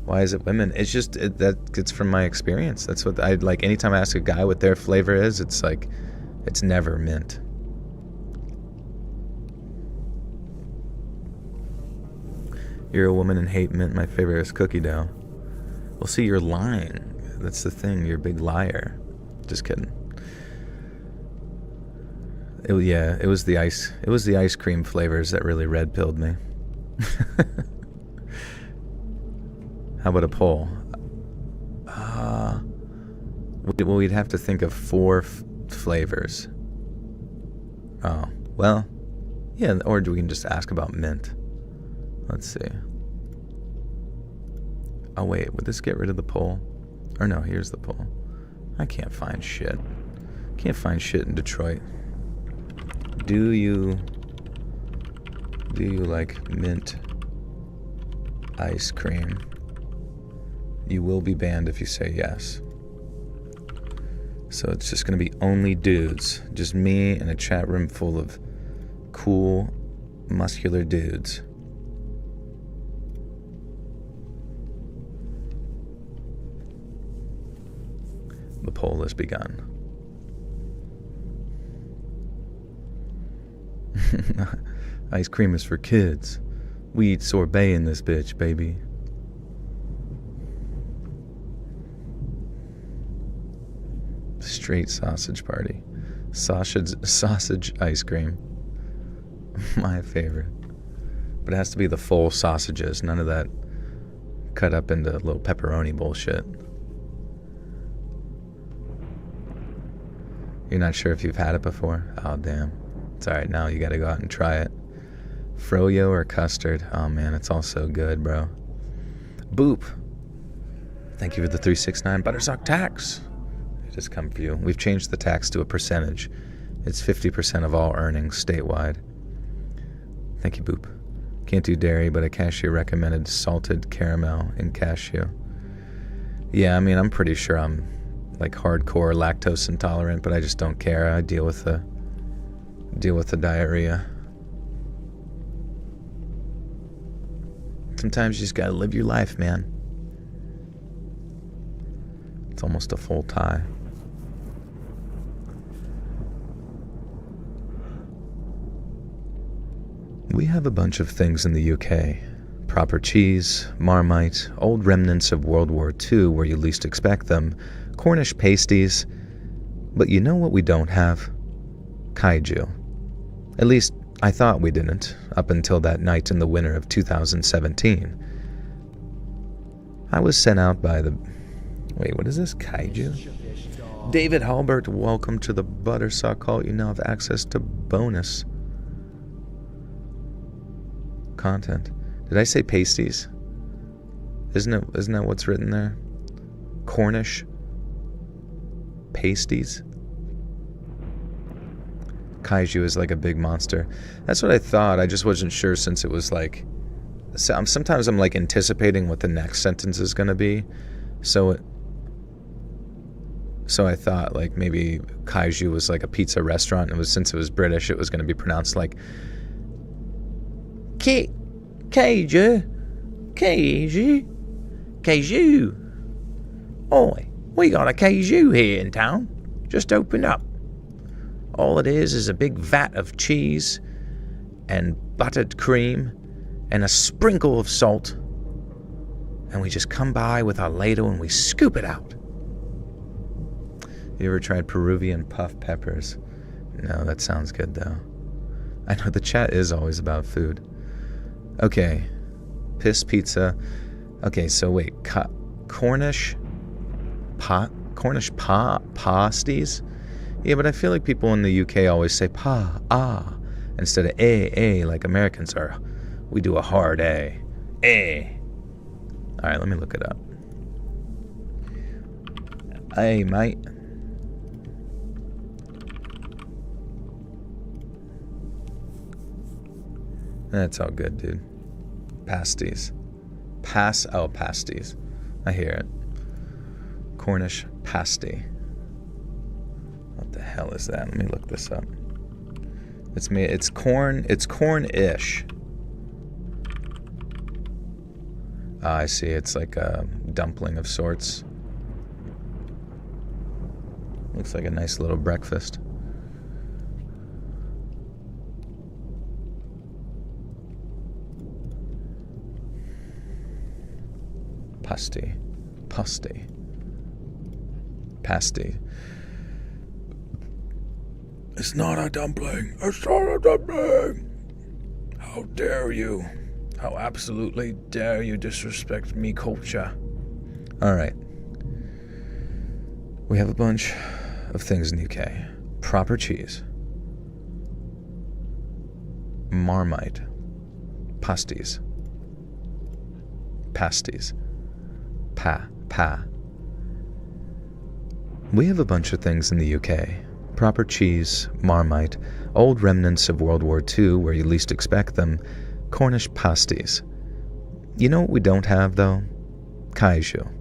Why is it women? It's just it's from my experience. That's what I like. Anytime I ask a guy what their flavor is, it's like it's never mint. You're a woman and hate mint. My favorite is cookie dough. Well, see, you're lying. That's the thing. You're a big liar. Just kidding. It was the ice cream flavors that really red pilled me. How about a poll? Well, we'd have to think of 4 flavors. Oh, well, yeah, or we can just ask about mint. Let's see. Oh, wait, would this get rid of the poll? Or no, here's the poll. I can't find shit. Can't find shit in Detroit. Do you like mint ice cream? You will be banned if you say yes. So it's just going to be only dudes. Just me and a chat room full of cool, muscular dudes. The poll has begun. Ice cream is for kids. We eat sorbet in this bitch, baby. Straight sausage party. Sausage ice cream. My favorite. But it has to be the full sausages. None of that cut up into little pepperoni bullshit. You're not sure if you've had it before? Oh, damn. It's alright, now you gotta go out and try it. Froyo or custard? Oh man, it's all so good, bro. Boop. Thank you for the 369 Buttersock tax. It has come for you. We've changed the tax to a percentage. It's 50% of all earnings statewide. Thank you, Boop. Can't do dairy, but a cashier recommended salted caramel in cashew. Yeah, I mean, I'm pretty sure I'm like hardcore lactose intolerant, but I just don't care. I deal with the diarrhea. Sometimes you just gotta live your life, man. It's almost a full tie. We have a bunch of things in the UK. Proper cheese, Marmite, old remnants of World War II where you least expect them, Cornish pasties, but you know what we don't have? Kaiju. At least, I thought we didn't, up until that night in the winter of 2017. I was sent out by the... Wait, what is this? Kaiju? David Halbert, welcome to the Buttersock Cult. You now have access to bonus content. Did I say pasties? Isn't that what's written there? Cornish pasties? kaiju is like a big monster. That's what I thought. I just wasn't sure since it was like... Sometimes I'm like anticipating what the next sentence is going to be. So I thought like maybe kaiju was like a pizza restaurant. And since it was British, it was going to be pronounced like... Kaiju. Oi, we got a kaiju here in town. Just opened up. All it is a big vat of cheese and buttered cream and a sprinkle of salt. And we just come by with our ladle and we scoop it out. You ever tried Peruvian puff peppers? No, that sounds good though. I know the chat is always about food. Okay, piss pizza. Okay, so wait, Cornish pasties? Yeah, but I feel like people in the UK always say instead of a, like Americans are. We do a hard A. Alright, let me look it up. Hey, mate. That's all good, dude. Pasties. Pasties. I hear it. Cornish pasty. What the hell is that? Let me look this up. It's corn-ish. I see. It's like a dumpling of sorts. Looks like a nice little breakfast. Pasty. It's not a dumpling. It's not a dumpling. How dare you? How absolutely dare you disrespect me culture? Alright. We have a bunch of things in the UK. Proper cheese. Marmite. Pasties. We have a bunch of things in the UK. Proper cheese, Marmite, old remnants of World War II where you least expect them, Cornish pasties. You know what we don't have, though? Kaiju.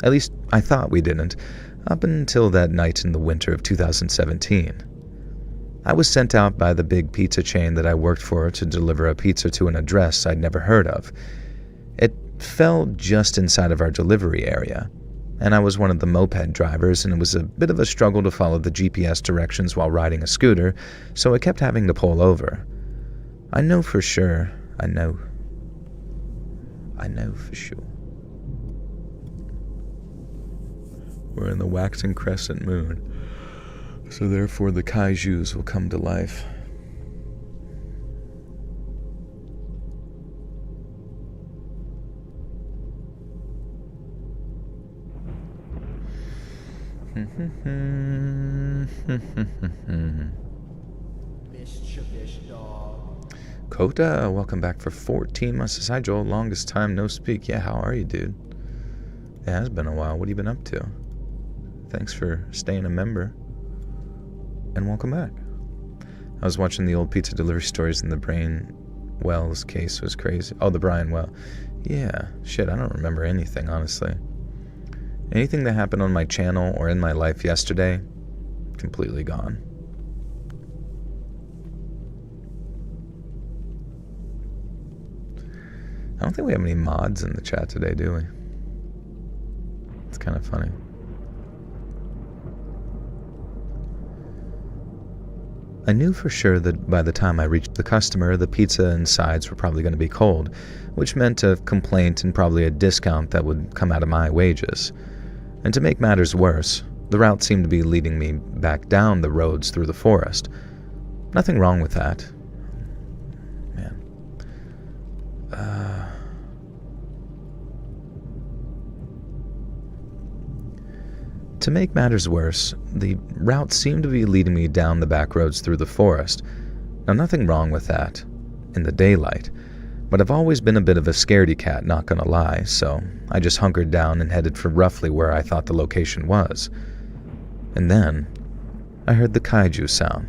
At least, I thought we didn't, up until that night in the winter of 2017. I was sent out by the big pizza chain that I worked for to deliver a pizza to an address I'd never heard of. It fell just inside of our delivery area, and I was one of the moped drivers, and it was a bit of a struggle to follow the GPS directions while riding a scooter, so I kept having to pull over. I know for sure. I know for sure. We're in the waxing crescent moon, so therefore the kaijus will come to life. Kota, welcome back for 14 months. Hi Joel, longest time no speak. Yeah, how are you, dude? It has been a while. What have you been up to? Thanks for staying a member. And welcome back. I was watching the old pizza delivery stories and the Brain Wells case was crazy. Oh, the Brian Well. Yeah, shit, I don't remember anything, honestly. Anything that happened on my channel or in my life yesterday, completely gone. I don't think we have any mods in the chat today, do we? It's kind of funny. I knew for sure that by the time I reached the customer, the pizza and sides were probably going to be cold, which meant a complaint and probably a discount that would come out of my wages. And to make matters worse, the route seemed to be leading me back down the roads through the forest. Nothing wrong with that. Man. To make matters worse, the route seemed to be leading me down the back roads through the forest. Now, nothing wrong with that, in the daylight, but I've always been a bit of a scaredy cat, not gonna lie, so I just hunkered down and headed for roughly where I thought the location was. And then, I heard the kaiju sound.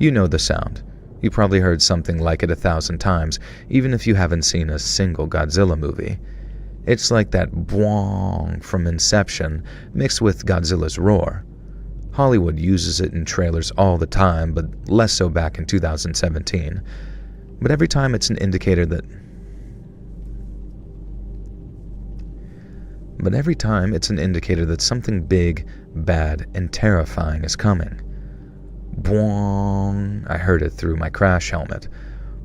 You know the sound. You probably heard something like it 1,000 times, even if you haven't seen a single Godzilla movie. It's like that bwong from Inception mixed with Godzilla's roar. Hollywood uses it in trailers all the time, but less so back in 2017. But every time it's an indicator that something big, bad, and terrifying is coming. Bwong. I heard it through my crash helmet.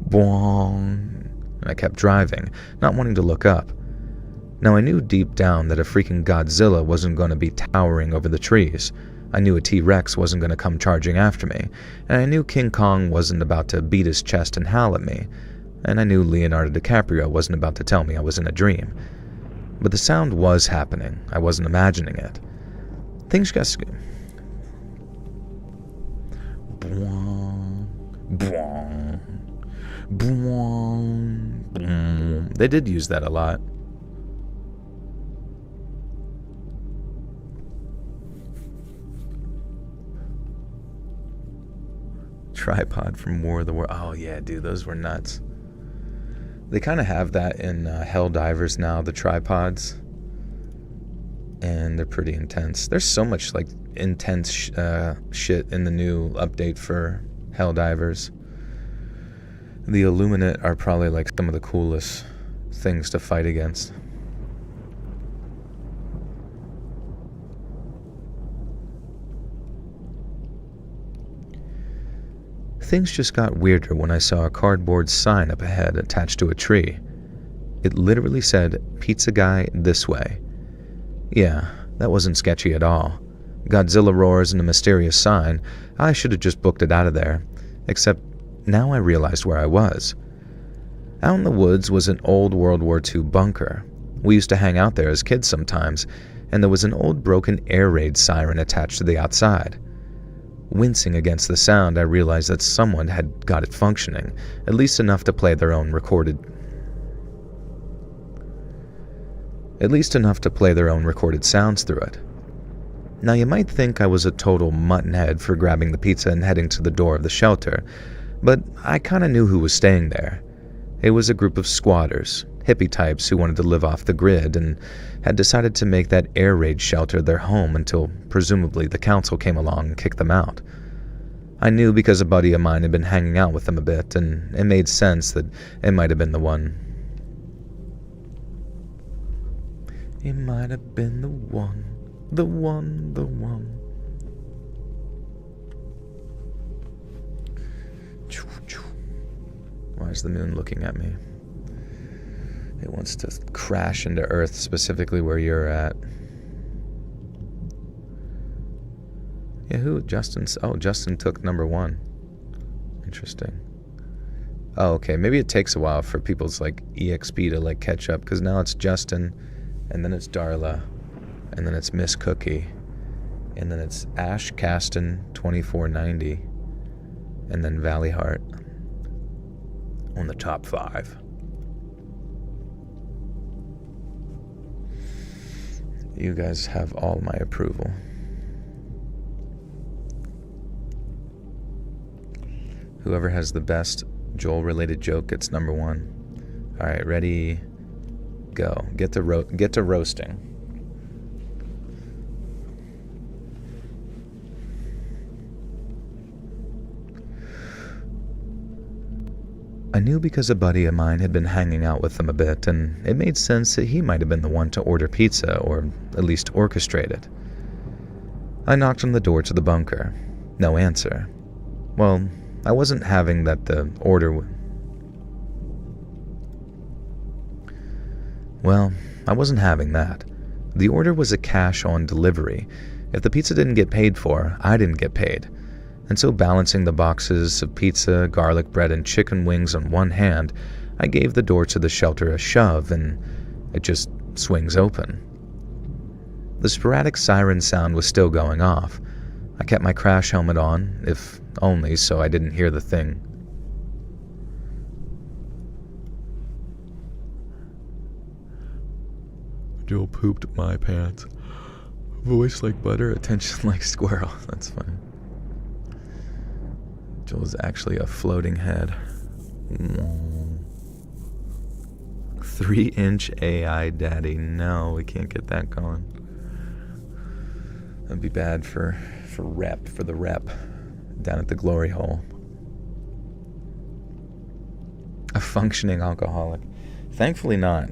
Bwong. And I kept driving, not wanting to look up. Now I knew deep down that a freaking Godzilla wasn't going to be towering over the trees. I knew a T-Rex wasn't going to come charging after me, and I knew King Kong wasn't about to beat his chest and howl at me, and I knew Leonardo DiCaprio wasn't about to tell me I was in a dream. But the sound was happening. I wasn't imagining it. Things got They did use that a lot. Tripod from War of the World. Oh yeah, dude, those were nuts. They kind of have that in Helldivers now, the tripods. And they're pretty intense. There's so much like intense shit in the new update for Helldivers. The Illuminate are probably like some of the coolest things to fight against. Things just got weirder when I saw a cardboard sign up ahead attached to a tree. It literally said, "Pizza Guy this way." Yeah, that wasn't sketchy at all. Godzilla roars and a mysterious sign. I should have just booked it out of there. Except now I realized where I was. Out in the woods was an old World War II bunker. We used to hang out there as kids sometimes, and there was an old broken air raid siren attached to the outside. Wincing against the sound, I realized that someone had got it functioning, at least enough to play their own recorded sounds through it. Now you might think I was a total muttonhead for grabbing the pizza and heading to the door of the shelter, but I kinda knew who was staying there. It was a group of squatters, hippie types who wanted to live off the grid and had decided to make that air raid shelter their home until presumably the council came along and kicked them out. I knew because a buddy of mine had been hanging out with them a bit, and it made sense that it might have been the one. It might have been the one. Why is the moon looking at me? It wants to crash into Earth, specifically where you're at. Yeah, who? Justin's. Oh, Justin took number 1. Interesting. Oh, okay. Maybe it takes a while for people's like EXP to like catch up, because now it's Justin, and then it's Darla, and then it's Miss Cookie, and then it's Ash Caston 2490, and then Valley Heart on the top 5. You guys have all my approval. Whoever has the best Joel-related joke gets number 1. All right, ready, go. Get to roasting. I knew because a buddy of mine had been hanging out with them a bit, and it made sense that he might have been the one to order pizza, or at least orchestrate it. I knocked on the door to the bunker. No answer. Well, I wasn't having that the order I wasn't having that. The order was a cash-on delivery. If the pizza didn't get paid for, I didn't get paid. And so balancing the boxes of pizza, garlic bread, and chicken wings on one hand, I gave the door to the shelter a shove, and it just swings open. The sporadic siren sound was still going off. I kept my crash helmet on, if only so I didn't hear the thing. Joel pooped my pants. Voice like butter, attention like squirrel. That's funny. Joel's actually a floating head. 3-inch AI daddy. No, we can't get that going. That'd be bad for the rep down at the glory hole. A functioning alcoholic. Thankfully not.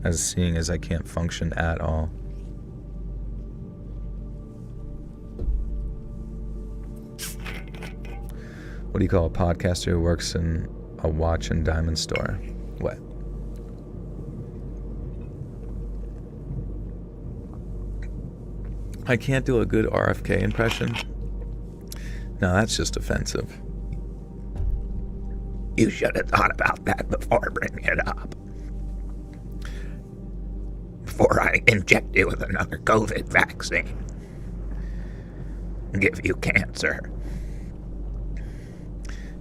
As seeing as I can't function at all. What do you call a podcaster who works in a watch and diamond store? What? I can't do a good RFK impression. No, that's just offensive. You should have thought about that before bringing it up. Before I inject you with another COVID vaccine. And give you cancer.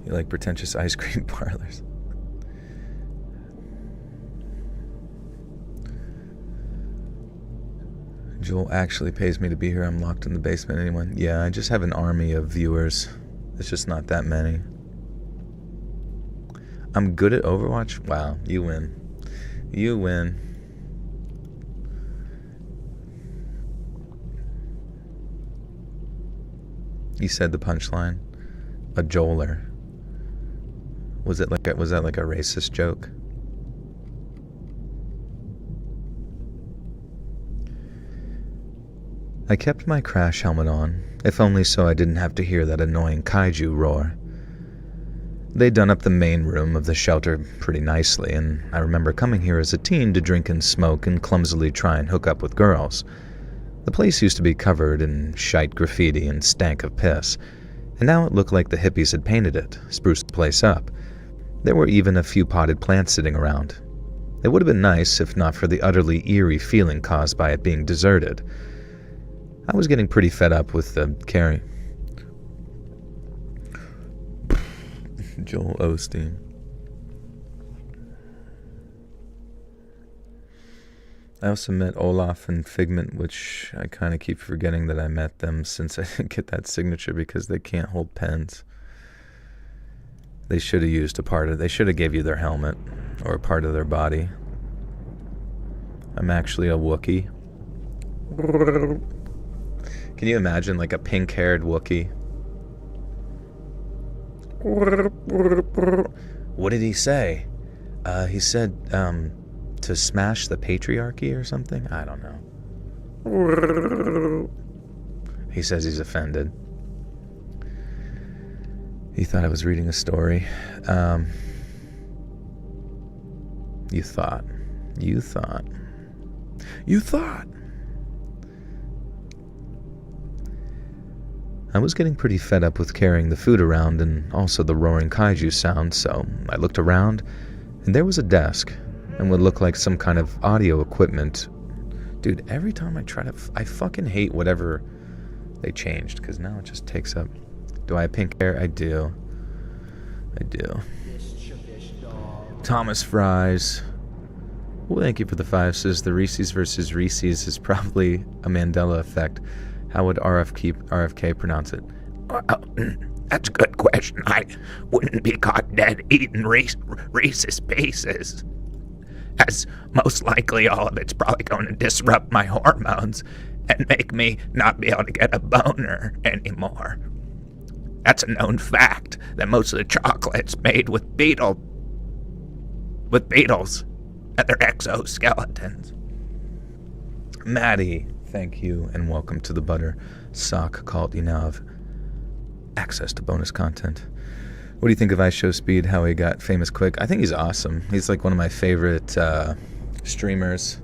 You like pretentious ice cream parlors. Joel actually pays me to be here. I'm locked in the basement. Anyone? Yeah, I just have an army of viewers. It's just not that many. I'm good at Overwatch? Wow, you win. You win. You said the punchline. A Joeler. Was that like a racist joke? I kept my crash helmet on, if only so I didn't have to hear that annoying kaiju roar. They'd done up the main room of the shelter pretty nicely, and I remember coming here as a teen to drink and smoke and clumsily try and hook up with girls. The place used to be covered in shite graffiti and stank of piss, and now it looked like the hippies had painted it, spruced the place up. There were even a few potted plants sitting around. It would have been nice if not for the utterly eerie feeling caused by it being deserted. I was getting pretty fed up with the carry. Joel Osteen. I also met Olaf and Figment, which I kind of keep forgetting that I met them since I didn't get that signature because they can't hold pens. They should have used they should have gave you their helmet or a part of their body. I'm actually a Wookiee. Can you imagine like a pink-haired Wookiee? What did he say? He said, to smash the patriarchy or something? I don't know. He says he's offended. He thought I was reading a story. You thought. I was getting pretty fed up with carrying the food around and also the roaring kaiju sound, so I looked around, and there was a desk, and what looked like some kind of audio equipment. Dude, every time I fucking hate whatever they changed, because now it just takes up. Do I have pink hair? I do. Thomas Fries. Well, thank you for the 5. Says the Reese's versus Reese's is probably a Mandela effect. How would RFK pronounce it? That's a good question. I wouldn't be caught dead eating Reese's Pieces. As most likely all of it's probably going to disrupt my hormones and make me not be able to get a boner anymore. That's a known fact that most of the chocolate's made with beetles and their exoskeletons. Maddie, thank you and welcome to the Butter Sock Cult. You now have access to bonus content. What do you think of iShow Speed, how he got famous quick? I think he's awesome. He's like one of my favorite streamers.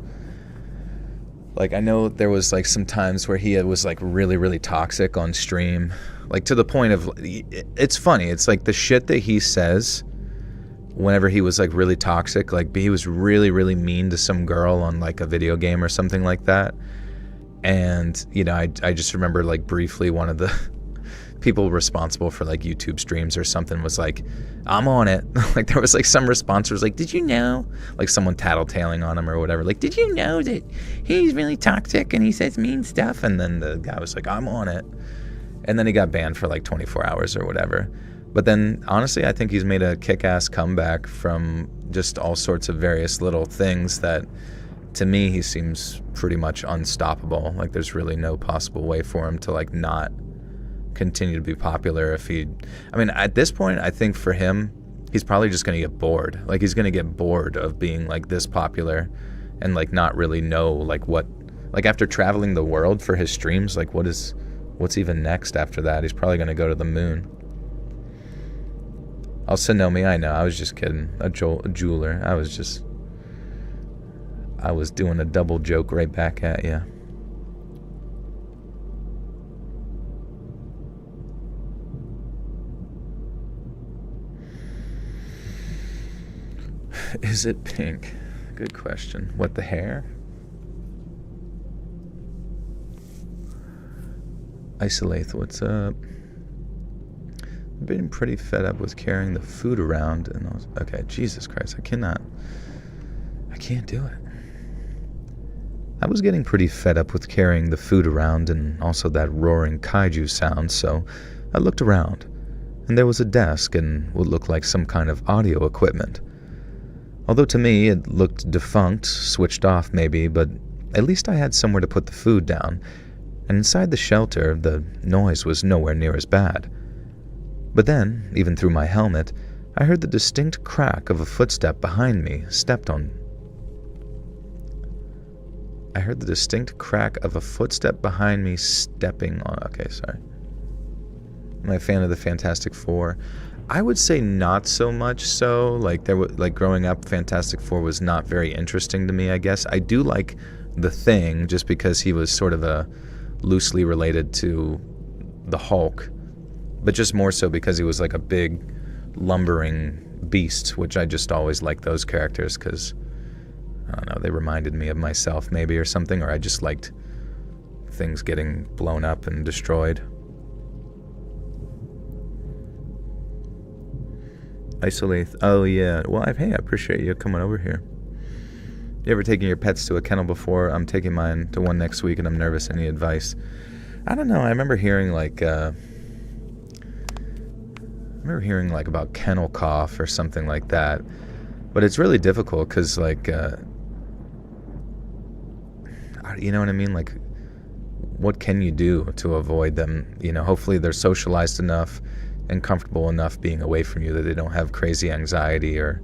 Like, I know there was like some times where he was like really, really toxic on stream. Like to the point of, it's funny. It's like the shit that he says whenever he was like really toxic. Like he was really, really mean to some girl on like a video game or something like that. And, you know, I just remember like briefly one of the people responsible for like YouTube streams or something was like, I'm on it. Like there was like some response was like, did you know? Like someone tattletaling on him or whatever. Like, did you know that he's really toxic and he says mean stuff? And then the guy was like, I'm on it. And then he got banned for like 24 hours or whatever. But then, honestly, I think he's made a kick-ass comeback from just all sorts of various little things that, to me, he seems pretty much unstoppable. Like, there's really no possible way for him to, like, not continue to be popular if he... I mean, at this point, I think for him, he's probably just going to get bored. Like, he's going to get bored of being, like, this popular and, like, not really know, like, what... Like, after traveling the world for his streams, like, what's even next after that? He's probably going to go to the moon. Oh, Sonomi, I know. I was just kidding. A jeweler. I was doing a double joke right back at you. Is it pink? Good question. What, the hair? Isolate, what's up? I've been pretty fed up with carrying the food around, and okay, Jesus Christ, I can't do it. I was getting pretty fed up with carrying the food around and also that roaring kaiju sound, so I looked around, and there was a desk and what looked like some kind of audio equipment. Although to me it looked defunct, switched off maybe, but at least I had somewhere to put the food down, and inside the shelter the noise was nowhere near as bad. But then, even through my helmet, I heard the distinct crack of a footstep behind me stepping on. Okay, sorry. Am I a fan of the Fantastic Four? I would say not so much so. Like, growing up, Fantastic Four was not very interesting to me, I guess. I do like The Thing, just because he was sort of a loosely related to the Hulk. But just more so because he was like a big lumbering beast, which I just always liked those characters because, I don't know, they reminded me of myself maybe or something, or I just liked things getting blown up and destroyed. Isolate. Oh, yeah. Well, I appreciate you coming over here. You ever taken your pets to a kennel before? I'm taking mine to one next week, and I'm nervous. Any advice? I don't know. I remember hearing about kennel cough or something like that, but it's really difficult because, like, you know what I mean? Like, what can you do to avoid them? You know, hopefully they're socialized enough and comfortable enough being away from you that they don't have crazy anxiety or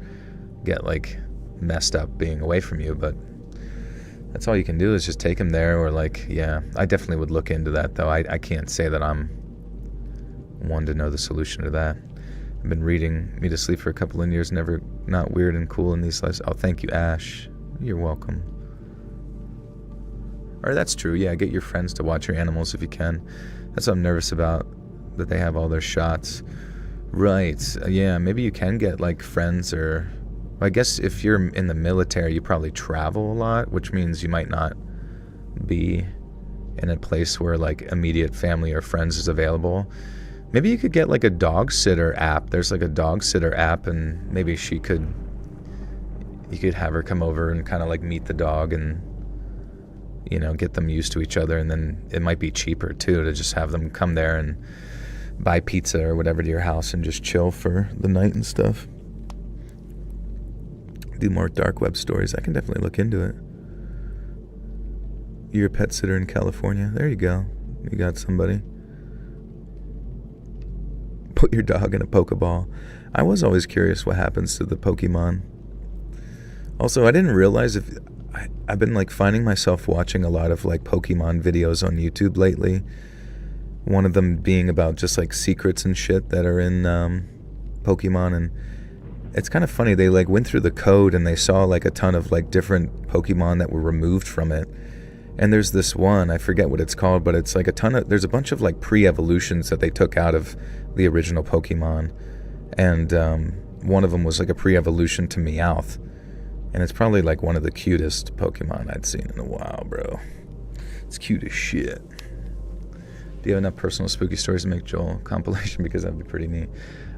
get, like, messed up being away from you, but that's all you can do is just take them there, or, like, yeah, I definitely would look into that, though. I can't say that I'm one to know the solution to that. I've been reading Me to Sleep for a couple of years, not weird and cool in these lives. Oh, thank you, Ash. You're welcome. Or that's true, yeah, get your friends to watch your animals if you can. That's what I'm nervous about, that they have all their shots. Right, yeah, maybe you can get, like, friends or... I guess if you're in the military, you probably travel a lot, which means you might not be in a place where, like, immediate family or friends is available. Maybe you could get, like, a dog sitter app. There's, like, a dog sitter app, and maybe you could have her come over and kind of, like, meet the dog and, you know, get them used to each other. And then it might be cheaper too to just have them come there and buy pizza or whatever to your house and just chill for the night and stuff. Do more dark web stories. I can definitely look into it. You're a pet sitter in California. There you go. You got somebody. Put your dog in a Pokeball. I was always curious what happens to the Pokemon. Also, I didn't realize I've been, like, finding myself watching a lot of, like, Pokemon videos on YouTube lately. One of them being about just, like, secrets and shit that are in Pokemon, and it's kind of funny. They, like, went through the code and they saw, like, a ton of, like, different Pokemon that were removed from it. And there's this one, I forget what it's called, but it's like there's a bunch of, like, pre-evolutions that they took out of the original Pokemon. And one of them was, like, a pre-evolution to Meowth. And it's probably, like, one of the cutest Pokemon I'd seen in a while, bro. It's cute as shit. Do you have enough personal spooky stories to make Joel a compilation? Because that'd be pretty neat.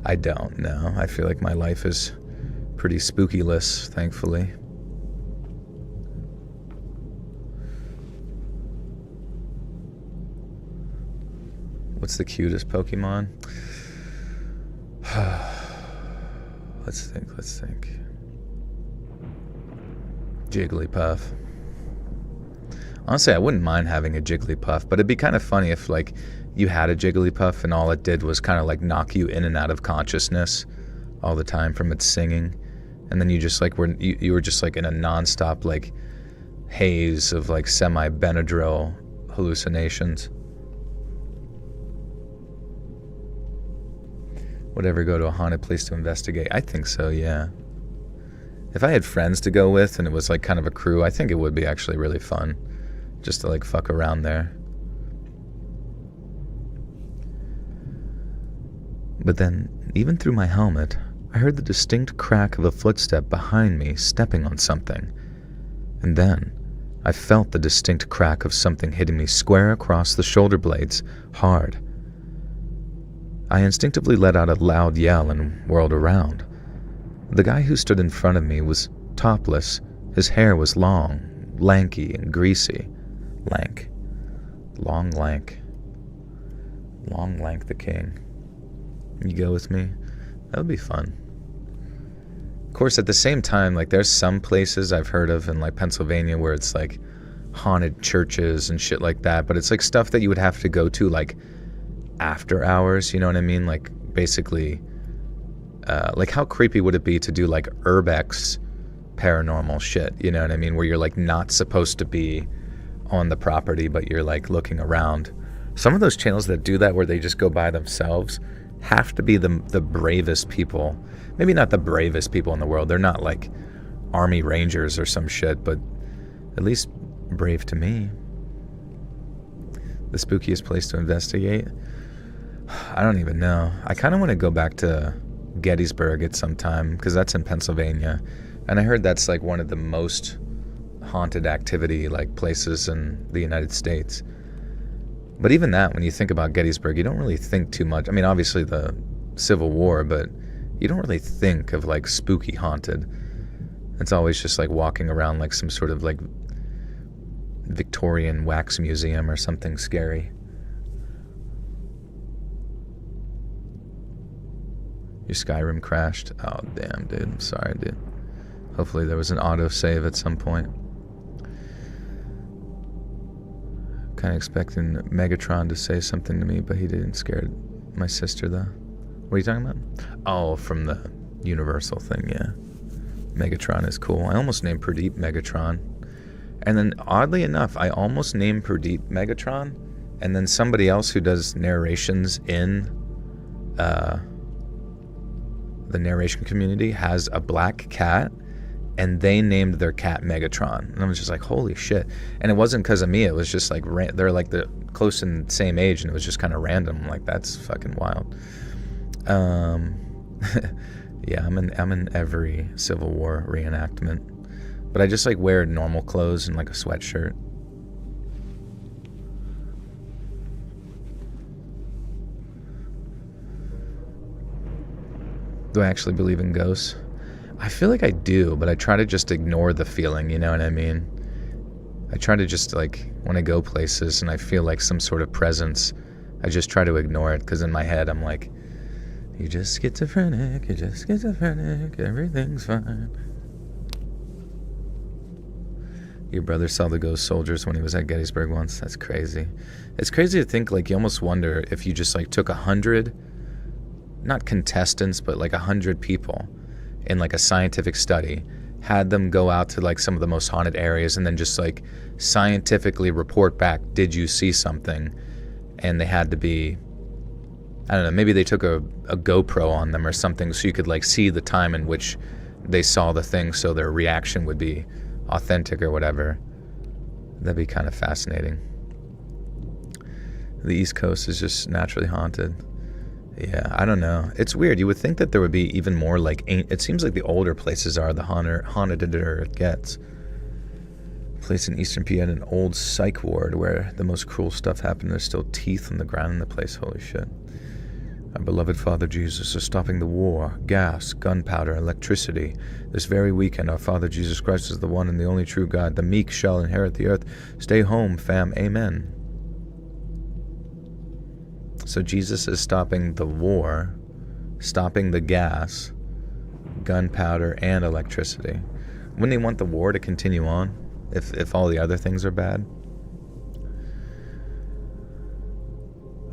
I don't know. I feel like my life is pretty spooky-less, thankfully. What's the cutest Pokemon? Let's think. Jigglypuff. Honestly, I wouldn't mind having a Jigglypuff, but it'd be kind of funny if, like, you had a Jigglypuff and all it did was kind of, like, knock you in and out of consciousness all the time from its singing. And then you just, like, you were just, like, in a nonstop, like, haze of, like, semi-Benadryl hallucinations. Would ever go to a haunted place to investigate? I think so, yeah. If I had friends to go with and it was like kind of a crew, I think it would be actually really fun just to like fuck around there. But then, even through my helmet, I heard the distinct crack of a footstep behind me stepping on something. And then, I felt the distinct crack of something hitting me square across the shoulder blades, hard. I instinctively let out a loud yell and whirled around. The guy who stood in front of me was topless. His hair was long, lanky, and greasy. Lank. Long Lank. Long Lank the King. You go with me? That would be fun. Of course, at the same time, like, there's some places I've heard of in, like, Pennsylvania where it's, like, haunted churches and shit like that, but it's, like, stuff that you would have to go to, like, after hours, you know what I mean? Like, basically, like, how creepy would it be to do, like, urbex paranormal shit, you know what I mean? Where you're, like, not supposed to be on the property, but you're, like, looking around. Some of those channels that do that where they just go by themselves have to be the bravest people. Maybe not the bravest people in the world. They're not, like, Army Rangers or some shit, but at least brave to me. The spookiest place to investigate? I don't even know. I kind of want to go back to Gettysburg at some time, because that's in Pennsylvania. And I heard that's, like, one of the most haunted activity, like, places in the United States. But even that, when you think about Gettysburg, you don't really think too much. I mean, obviously the Civil War, but you don't really think of, like, spooky haunted. It's always just, like, walking around like some sort of, like, Victorian wax museum or something scary. Your Skyrim crashed? Oh, damn, dude. I'm sorry, dude. Hopefully there was an auto-save at some point. Kind of expecting Megatron to say something to me, but he didn't. Scared my sister, though. What are you talking about? Oh, from the Universal thing, yeah. Megatron is cool. I almost named Pradeep Megatron. And then, oddly enough, I almost named Pradeep Megatron, and then somebody else who does narrations in the narration community has a black cat, and they named their cat Megatron. And I was just like, holy shit. And it wasn't because of me. It was just like, they're like the close in the same age, and it was just kind of random. Like, that's fucking wild. Yeah, I'm in every Civil War reenactment. But I just, like, wear normal clothes and, like, a sweatshirt. Do I actually believe in ghosts? I feel like I do, but I try to just ignore the feeling, you know what I mean? I try to just, like, when I go places and I feel like some sort of presence, I just try to ignore it, because in my head I'm like, you're just schizophrenic, everything's fine. Your brother saw the ghost soldiers when he was at Gettysburg once. That's crazy. It's crazy to think, like, you almost wonder if you just, like, took 100, not contestants, but, like, 100 people in, like, a scientific study, had them go out to, like, some of the most haunted areas, and then just, like, scientifically report back, did you see something? And they had to be, I don't know, maybe they took a GoPro on them or something, so you could, like, see the time in which they saw the thing, so their reaction would be authentic or whatever. That'd be kind of fascinating. The East Coast is just naturally haunted. Yeah, I don't know. It's weird. You would think that there would be even more, like, it seems like the older places are, the haunteder it gets. Place in Eastern PA, an old psych ward where the most cruel stuff happened. There's still teeth on the ground in the place. Holy shit. Our beloved Father Jesus is stopping the war, gas, gunpowder, electricity. This very weekend, our Father Jesus Christ is the one and the only true God. The meek shall inherit the earth. Stay home, fam. Amen. So Jesus is stopping the war, stopping the gas, gunpowder, and electricity. Wouldn't he want the war to continue on if all the other things are bad?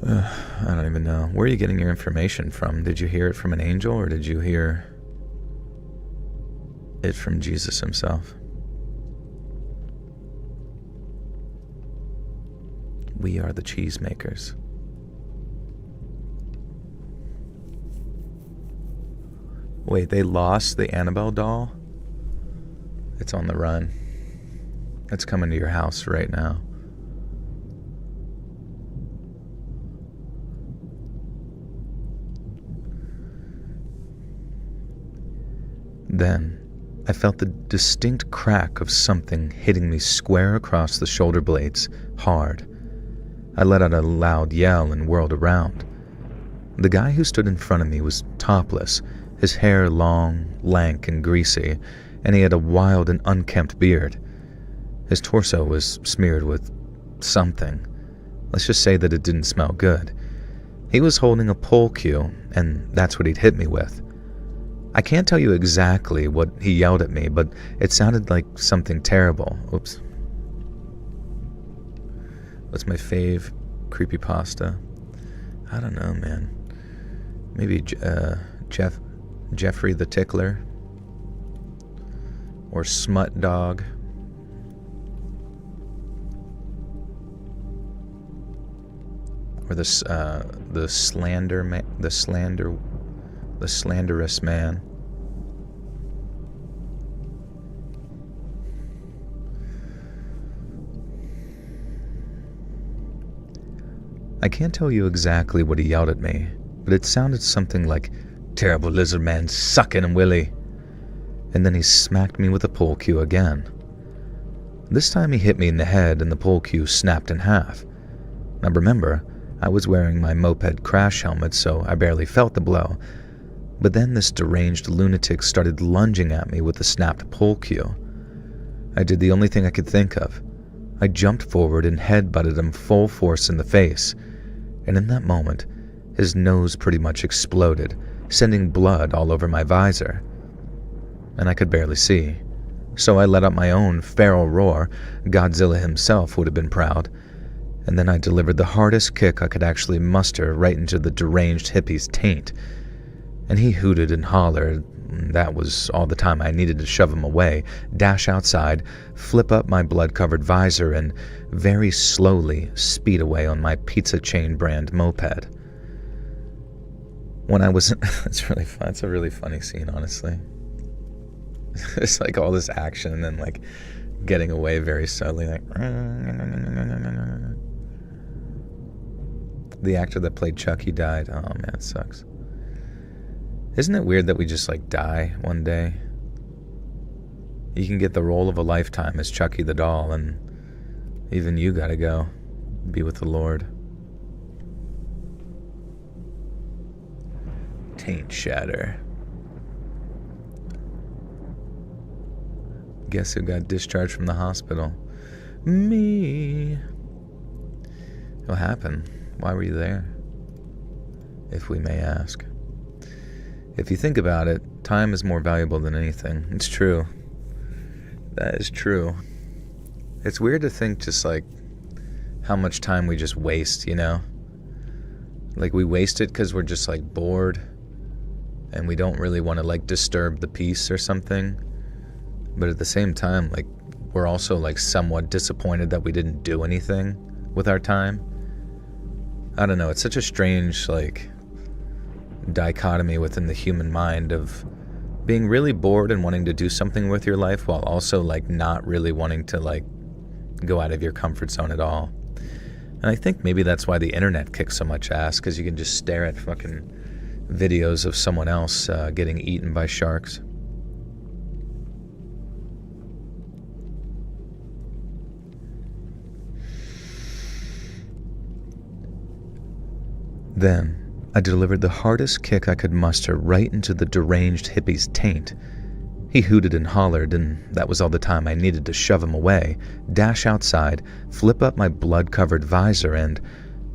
I don't even know. Where are you getting your information from? Did you hear it from an angel, or did you hear it from Jesus himself? We are the cheesemakers. Wait, they lost the Annabelle doll? It's on the run. It's coming to your house right now. Then, I felt the distinct crack of something hitting me square across the shoulder blades, hard. I let out a loud yell and whirled around. The guy who stood in front of me was topless, his hair long, lank, and greasy, and he had a wild and unkempt beard. His torso was smeared with something. Let's just say that it didn't smell good. He was holding a pole cue, and that's what he'd hit me with. I can't tell you exactly what he yelled at me, but it sounded like something terrible. Oops. What's my fave creepypasta? I don't know, man. Maybe Jeffrey the Tickler, or Smut Dog, or the slanderous man. I can't tell you exactly what he yelled at me, but it sounded something like, "Terrible lizard man sucking Willie." And then he smacked me with a pole cue again. This time he hit me in the head and the pole cue snapped in half. Now remember, I was wearing my moped crash helmet, so I barely felt the blow. But then this deranged lunatic started lunging at me with the snapped pole cue. I did the only thing I could think of. I jumped forward and headbutted him full force in the face. And in that moment, his nose pretty much exploded, sending blood all over my visor. And I could barely see. So I let out my own feral roar. Godzilla himself would have been proud. And then I delivered the hardest kick I could actually muster right into the deranged hippie's taint. And he hooted and hollered. That was all the time I needed to shove him away, dash outside, flip up my blood-covered visor, and very slowly speed away on my pizza chain brand moped. When I was... It's really fun. It's a really funny scene, honestly. It's like all this action and then like getting away very slowly, like... The actor that played Chucky died. Oh man, it sucks. Isn't it weird that we just like die one day? You can get the role of a lifetime as Chucky the doll, and even you gotta go be with the Lord. Taint shatter. Guess who got discharged from the hospital? Me. What happened? Why were you there? If we may ask. If you think about it, time is more valuable than anything. It's true. That is true. It's weird to think just like how much time we just waste, you know? Like we waste it because we're just like bored and we don't really want to like disturb the peace or something. But at the same time, like we're also like somewhat disappointed that we didn't do anything with our time. I don't know. It's such a strange like dichotomy within the human mind of being really bored and wanting to do something with your life while also like not really wanting to like go out of your comfort zone at all. And I think maybe that's why the internet kicks so much ass, because you can just stare at fucking videos of someone else getting eaten by sharks. Then I delivered the hardest kick I could muster right into the deranged hippie's taint. He hooted and hollered, and that was all the time I needed to shove him away, dash outside, flip up my blood-covered visor, and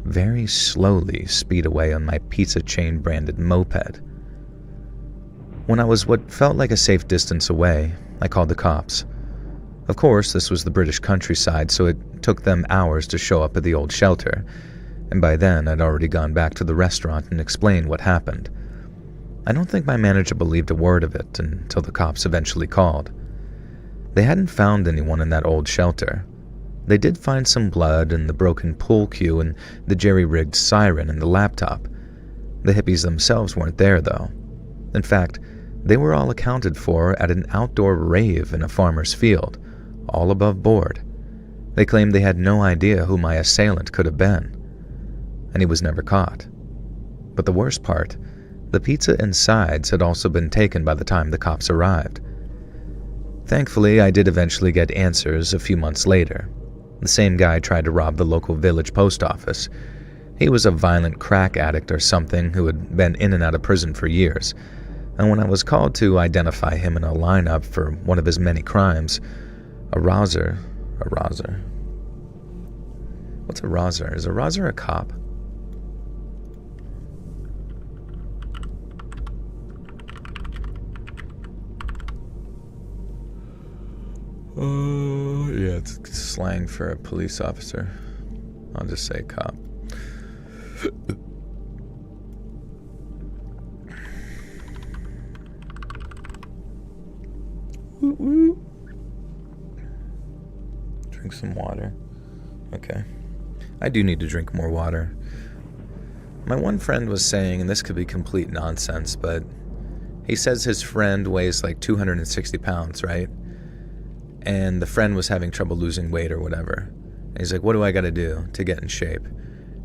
very slowly speed away on my pizza chain branded moped. When I was what felt like a safe distance away, I called the cops. Of course, this was the British countryside, so it took them hours to show up at the old shelter, and by then I'd already gone back to the restaurant and explained what happened. I don't think my manager believed a word of it until the cops eventually called. They hadn't found anyone in that old shelter. They did find some blood and the broken pool cue and the jerry-rigged siren in the laptop. The hippies themselves weren't there, though. In fact, they were all accounted for at an outdoor rave in a farmer's field, all above board. They claimed they had no idea who my assailant could have been, and he was never caught. But the worst part, the pizza and sides had also been taken by the time the cops arrived. Thankfully, I did eventually get answers a few months later. The same guy tried to rob the local village post office. He was a violent crack addict or something who had been in and out of prison for years, and when I was called to identify him in a lineup for one of his many crimes, a rouser. What's a rouser? Is a rouser a cop? Yeah, it's slang for a police officer. I'll just say cop. Drink some water. Okay. I do need to drink more water. My one friend was saying, and this could be complete nonsense, but he says his friend weighs like 260 pounds, right? And the friend was having trouble losing weight or whatever. And he's like, what do I gotta do to get in shape?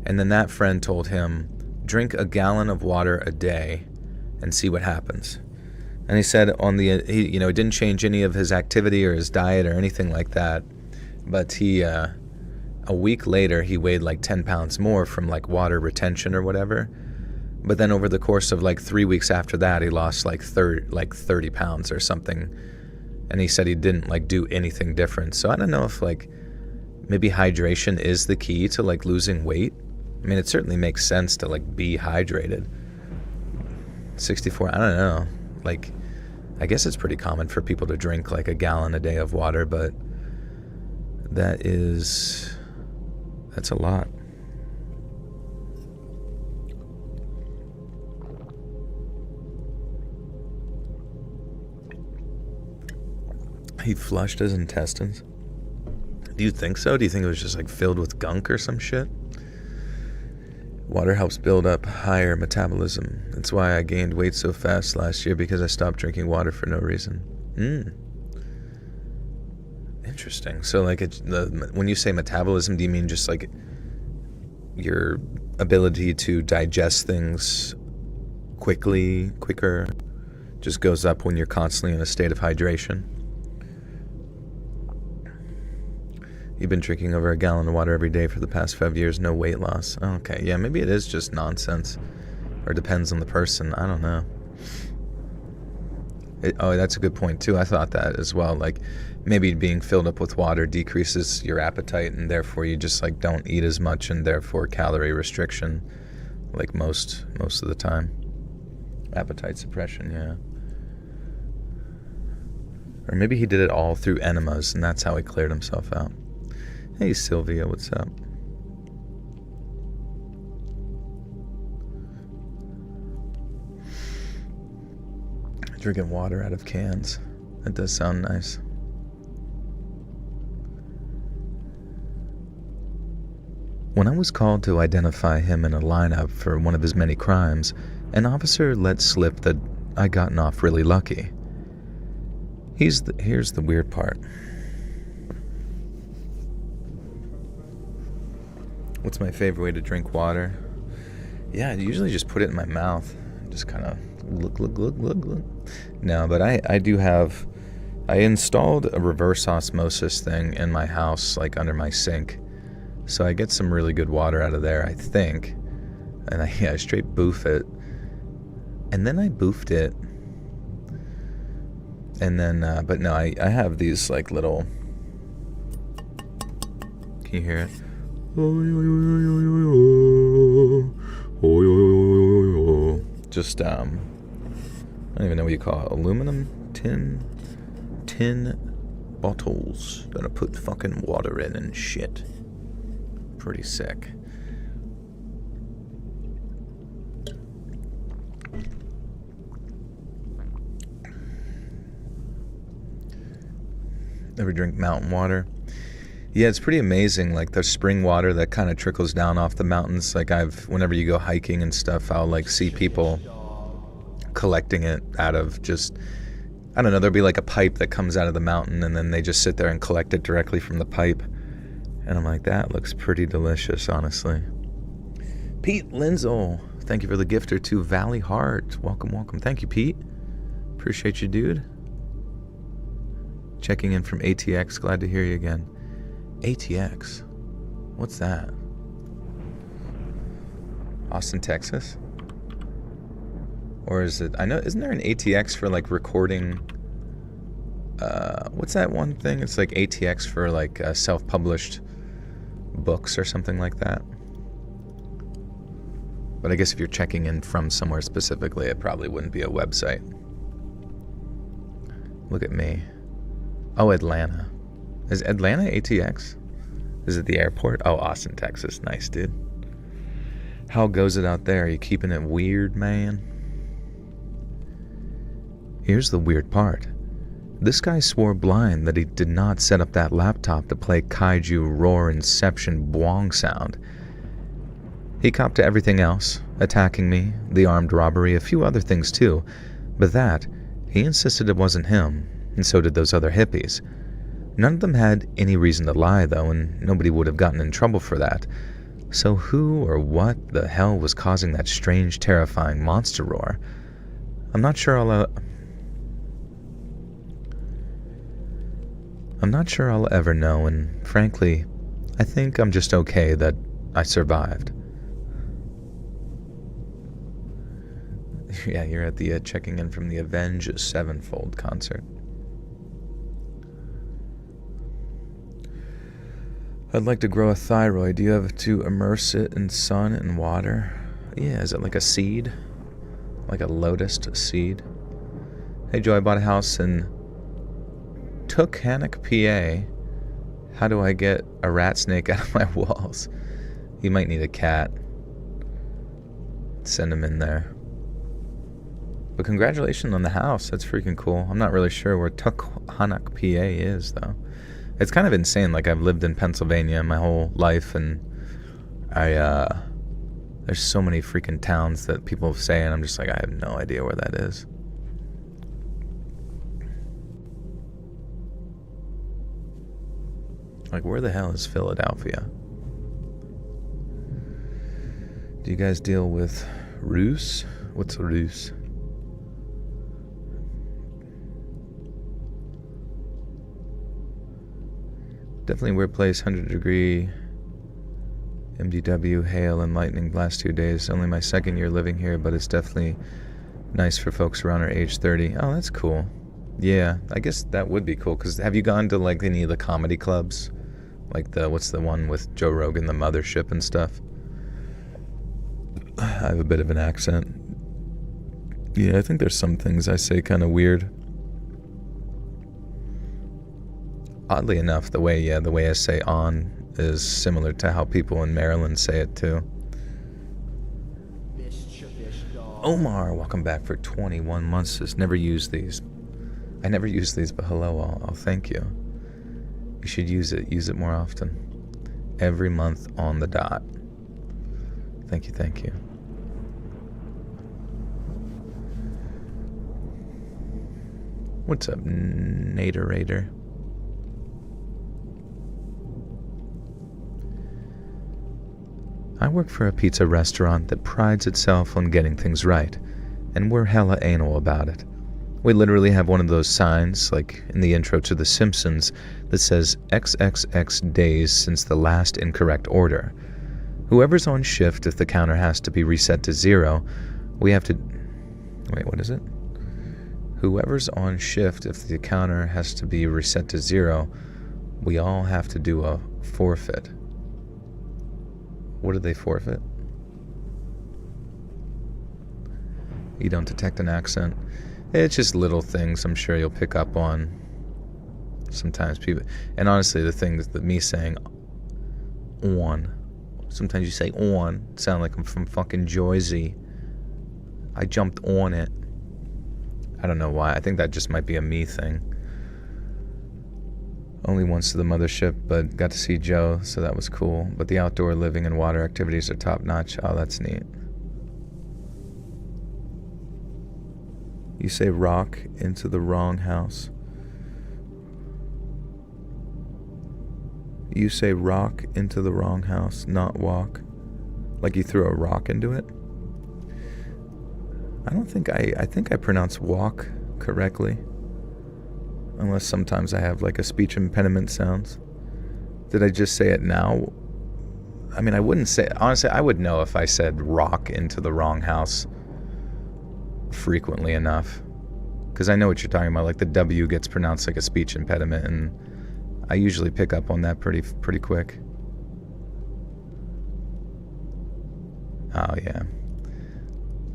And then that friend told him, drink a gallon of water a day and see what happens. And he said he didn't change any of his activity or his diet or anything like that. But a week later, he weighed like 10 pounds more from like water retention or whatever. But then over the course of like 3 weeks after that, he lost like 30 pounds or something. And he said he didn't like do anything different. So I don't know if like maybe hydration is the key to like losing weight. I mean, it certainly makes sense to like be hydrated. 64, I don't know. Like, I guess it's pretty common for people to drink like a gallon a day of water, but that's a lot. He flushed his intestines? Do you think so? Do you think it was just like filled with gunk or some shit? Water helps build up higher metabolism. That's why I gained weight so fast last year, because I stopped drinking water for no reason. Interesting. So like when you say metabolism, do you mean just like your ability to digest things quicker, just goes up when you're constantly in a state of hydration? You've been drinking over a gallon of water every day for the past 5 years, no weight loss. Okay, yeah, maybe it is just nonsense. Or depends on the person, I don't know. That's a good point too, I thought that as well. Like, maybe being filled up with water decreases your appetite, and therefore you just like don't eat as much, and therefore calorie restriction, like most of the time. Appetite suppression, yeah. Or maybe he did it all through enemas, and that's how he cleared himself out. Hey Sylvia, what's up? Drinking water out of cans. That does sound nice. When I was called to identify him in a lineup for one of his many crimes, an officer let slip that I'd gotten off really lucky. Here's the weird part. What's my favorite way to drink water? Yeah, I usually just put it in my mouth. Just kind of look. No, but I installed a reverse osmosis thing in my house, like under my sink. So I get some really good water out of there, I think. And I straight boof it. And then I boofed it. And then, but no, I have these like little, can you hear it? just, I don't even know what you call it. Aluminum tin bottles that I put fucking water in and shit. Pretty sick. Ever drink mountain water? Yeah, it's pretty amazing. Like the spring water that kind of trickles down off the mountains. Like whenever you go hiking and stuff, I'll like see people collecting it out of just, I don't know, there'll be like a pipe that comes out of the mountain and then they just sit there and collect it directly from the pipe. And I'm like, that looks pretty delicious, honestly. Pete Linzel, thank you for the gifter to Valley Heart. Welcome, welcome. Thank you, Pete. Appreciate you, dude. Checking in from ATX. Glad to hear you again. ATX? What's that? Austin, Texas? Or is it... I know... Isn't there an ATX for, like, recording... what's that one thing? It's like ATX for, like, self-published books or something like that. But I guess if you're checking in from somewhere specifically, it probably wouldn't be a website. Look at me. Oh, Atlanta. Is Atlanta ATX? Is it the airport? Oh, Austin, Texas. Nice, dude. How goes it out there? Are you keeping it weird, man? Here's the weird part. This guy swore blind that he did not set up that laptop to play Kaiju Roar Inception Bwong sound. He copped to everything else, attacking me, the armed robbery, a few other things too, but that, he insisted it wasn't him, and so did those other hippies. None of them had any reason to lie, though, and nobody would have gotten in trouble for that. So who or what the hell was causing that strange, terrifying monster roar? I'm not sure I'll ever know, and frankly, I think I'm just okay that I survived. Yeah, you're at the checking in from the Avenged Sevenfold concert. I'd like to grow a thyroid. Do you have to immerse it in sun and water? Yeah, is it like a seed? Like a lotus seed? Hey Joe, I bought a house in Tuckhannock, PA. How do I get a rat snake out of my walls? You might need a cat. Send him in there. But congratulations on the house. That's freaking cool. I'm not really sure where Tuckhannock, PA is, though. It's kind of insane. Like, I've lived in Pennsylvania my whole life, and there's so many freaking towns that people say, and I'm just like, I have no idea where that is. Like, where the hell is Philadelphia? Do you guys deal with ruse? What's a ruse? Definitely weird place, 100-degree MDW, hail, and lightning last 2 days. Only my second year living here, but it's definitely nice for folks around our age 30. Oh, that's cool. Yeah, I guess that would be cool, because have you gone to, like, any of the comedy clubs? Like what's the one with Joe Rogan, the Mothership and stuff? I have a bit of an accent. Yeah, I think there's some things I say kind of weird. Oddly enough, the way I say on is similar to how people in Maryland say it too. Omar, welcome back for 21 months. Says, never use these. I never use these, but hello, I'll thank you. You should use it. Use it more often. Every month on the dot. Thank you, thank you. What's up, Naterator? I work for a pizza restaurant that prides itself on getting things right, and we're hella anal about it. We literally have one of those signs, like in the intro to The Simpsons, that says XXX days since the last incorrect order. Whoever's on shift, if the counter has to be reset to 0, we have to... Wait, what is it? Whoever's on shift, if the counter has to be reset to 0, we all have to do a forfeit. What did they forfeit? You don't detect an accent. It's just little things I'm sure you'll pick up on. Sometimes people, and honestly, the thing that me saying on, sometimes you say on, sound like I'm from fucking Jersey. I jumped on it. I don't know why. I think that just might be a me thing. Only once to the mothership, but got to see Joe, so that was cool. But the outdoor living and water activities are top notch. Oh, that's neat. You say rock into the wrong house. You say rock into the wrong house, not walk. Like you threw a rock into it? I think I pronounce walk correctly. Unless sometimes I have like a speech impediment sounds. Did I just say it now? I mean, I wouldn't say, honestly, I would know if I said rock into the wrong house frequently enough. Because I know what you're talking about, like the W gets pronounced like a speech impediment, and I usually pick up on that pretty quick. Oh yeah.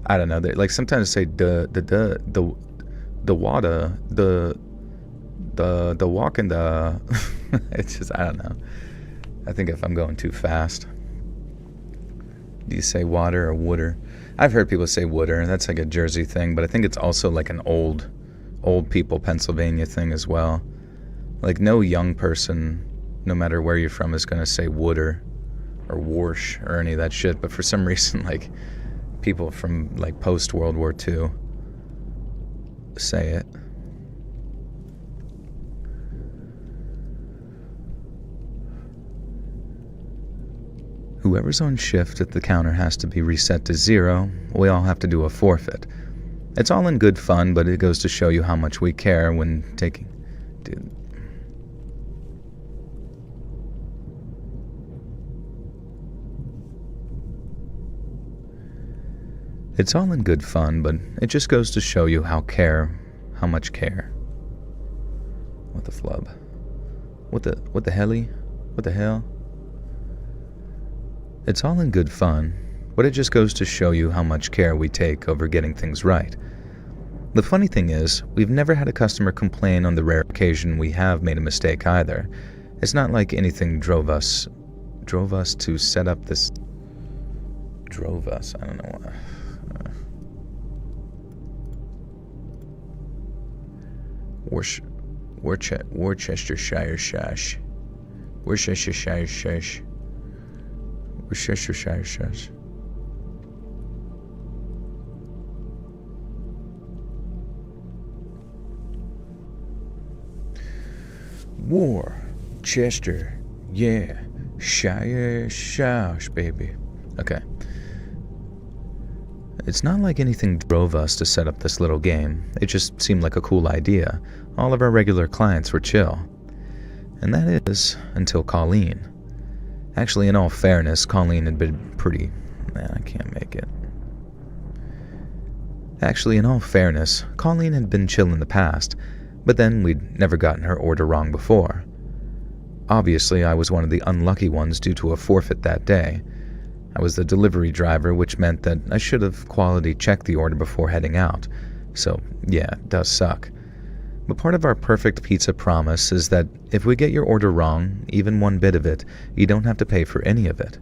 I don't know. Like sometimes say the water, the walk in the it's just, I don't know. I think if I'm going too fast. Do you say water or wooder? I've heard people say wooder, and that's like a Jersey thing, but I think it's also like an old people Pennsylvania thing as well. Like no young person, no matter where you're from, is gonna say wooder or warsh or any of that shit, but for some reason, like people from like post World War II say it. Whoever's on shift at the counter has to be reset to 0. We all have to do a forfeit. It's all in good fun, but it goes to show you how much we care when taking... Dude. It's all in good fun, but it just goes to show you how much care. What the flub? What the helly? What the hell? It's all in good fun, but it just goes to show you how much care we take over getting things right. The funny thing is, we've never had a customer complain on the rare occasion we have made a mistake either. It's not like anything drove us to set up this... Drove us? I don't know what... Worcestershire shash. Worcestershire shash. Worcestershire shash. Worcester, yeah, Shire shash, baby. Okay. It's not like anything drove us to set up this little game. It just seemed like a cool idea. All of our regular clients were chill. And that is until Colleen. Actually, in all fairness, Colleen had been pretty... Man, I can't make it. Actually, in all fairness, Colleen had been chill in the past, but then we'd never gotten her order wrong before. Obviously, I was one of the unlucky ones due to a forfeit that day. I was the delivery driver, which meant that I should have quality checked the order before heading out. So, yeah, it does suck. But part of our perfect pizza promise is that if we get your order wrong, even one bit of it, you don't have to pay for any of it.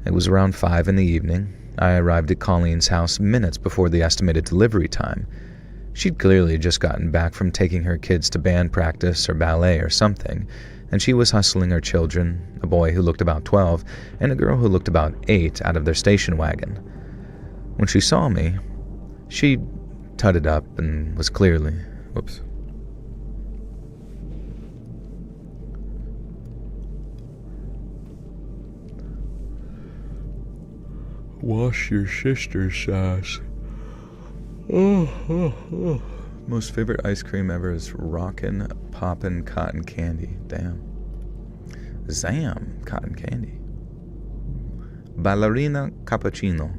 It was around 5 in the evening. I arrived at Colleen's house minutes before the estimated delivery time. She'd clearly just gotten back from taking her kids to band practice or ballet or something, and she was hustling her children, a boy who looked about 12 and a girl who looked about 8, out of their station wagon. When she saw me, she tutted up and was clearly... Whoops. Wash your sister's ass. Oh. Most favorite ice cream ever is Rockin' Poppin' Cotton Candy. Damn. Zam, cotton candy. Ballerina cappuccino.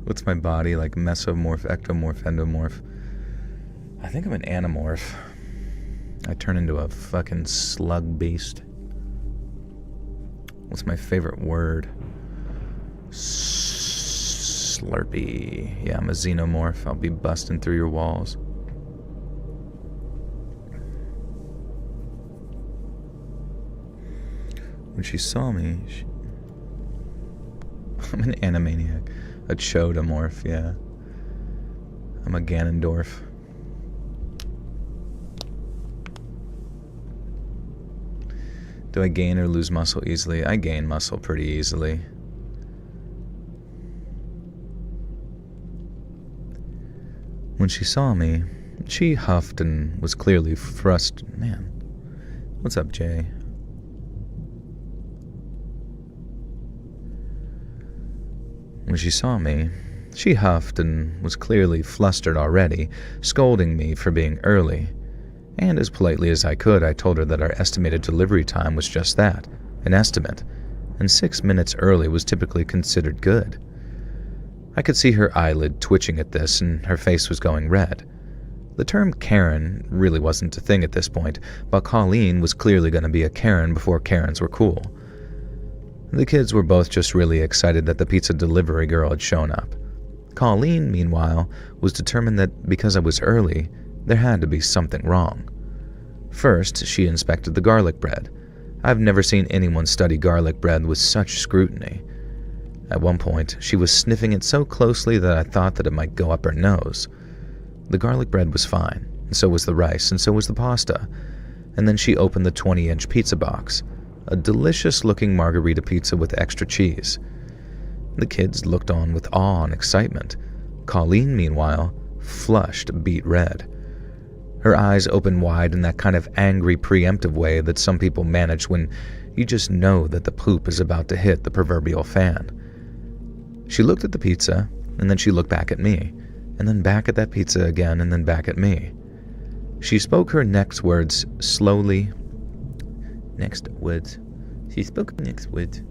What's my body like? Mesomorph, ectomorph, endomorph. I think I'm an anamorph. I turn into a fucking slug beast. What's my favorite word? Slug. Slurpee. Yeah, I'm a xenomorph. I'll be busting through your walls. When she saw me, I'm an Animaniac. A Chodomorph, yeah. I'm a Ganondorf. Do I gain or lose muscle easily? I gain muscle pretty easily. When she saw me, she huffed and was clearly frustrated. Man, what's up, Jay? When she saw me, she huffed and was clearly flustered already, scolding me for being early. And as politely as I could, I told her that our estimated delivery time was just that, an estimate, and 6 minutes early was typically considered good. I could see her eyelid twitching at this, and her face was going red. The term Karen really wasn't a thing at this point, but Colleen was clearly going to be a Karen before Karens were cool. The kids were both just really excited that the pizza delivery girl had shown up. Colleen, meanwhile, was determined that because I was early, there had to be something wrong. First, she inspected the garlic bread. I've never seen anyone study garlic bread with such scrutiny. At one point, she was sniffing it so closely that I thought that it might go up her nose. The garlic bread was fine, and so was the rice, and so was the pasta. And then she opened the 20-inch pizza box, a delicious-looking margarita pizza with extra cheese. The kids looked on with awe and excitement. Colleen, meanwhile, flushed beet red. Her eyes opened wide in that kind of angry, preemptive way that some people manage when you just know that the poop is about to hit the proverbial fan. She looked at the pizza, and then she looked back at me, and then back at that pizza again, and then back at me. She spoke her next words slowly. She spoke next words.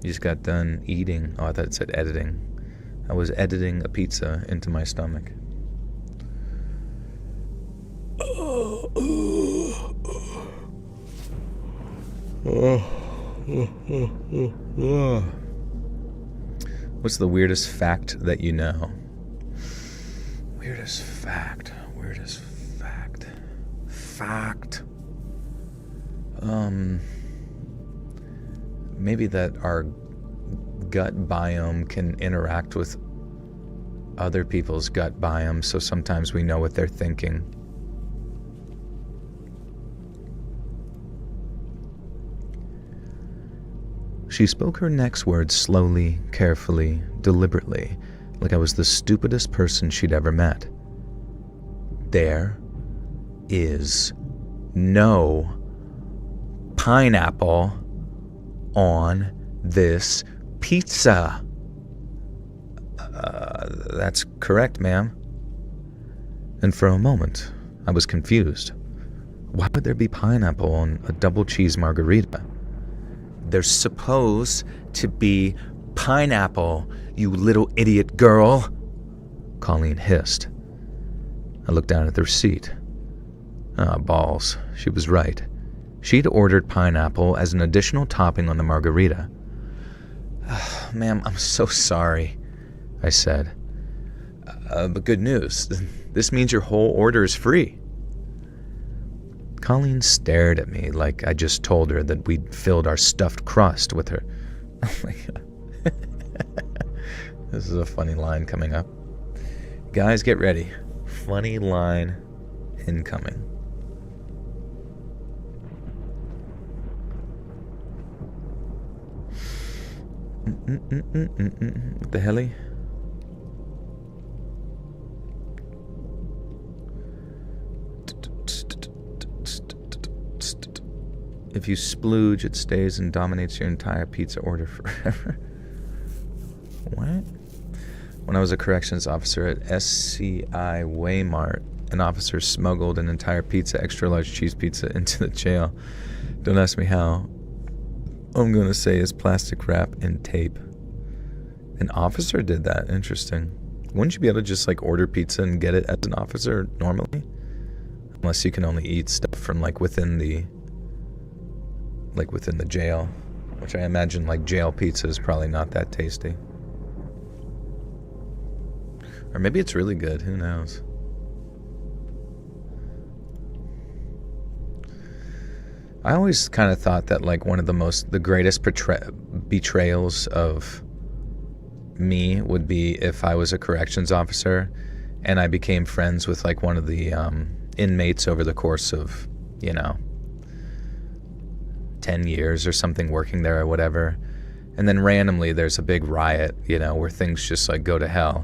You just got done eating. Oh, I thought it said editing. I was editing a pizza into my stomach. What's the weirdest fact that you know? Weirdest fact. Maybe that our gut biome can interact with other people's gut biome, so sometimes we know what they're thinking. She spoke her next words slowly, carefully, deliberately, like I was the stupidest person she'd ever met. There is no pineapple on this pizza. That's correct, ma'am. And for a moment, I was confused. Why would there be pineapple on a double cheese margarita? There's supposed to be pineapple, you little idiot girl, Colleen hissed. I looked down at the receipt. Balls. She was right. She'd ordered pineapple as an additional topping on the margarita. Ma'am, I'm so sorry, I said. But good news. This means your whole order is free. Colleen stared at me like I just told her that we'd filled our stuffed crust with her. Oh my god. This is a funny line coming up. Guys, get ready. Funny line incoming. What the helly? If you splooge, it stays and dominates your entire pizza order forever. What? When I was a corrections officer at SCI Waymart, an officer smuggled an entire pizza, extra large cheese pizza, into the jail. Don't ask me how. All I'm going to say is plastic wrap and tape. An officer did that? Interesting. Wouldn't you be able to just order pizza and get it as an officer normally? Unless you can only eat stuff from within the jail, which I imagine jail pizza is probably not that tasty. Or maybe it's really good, who knows? I always kind of thought that like one of the greatest betrayals of me would be if I was a corrections officer and I became friends with like one of the inmates over the course of, 10 years or something working there or whatever. And then randomly there's a big riot, where things just like go to hell.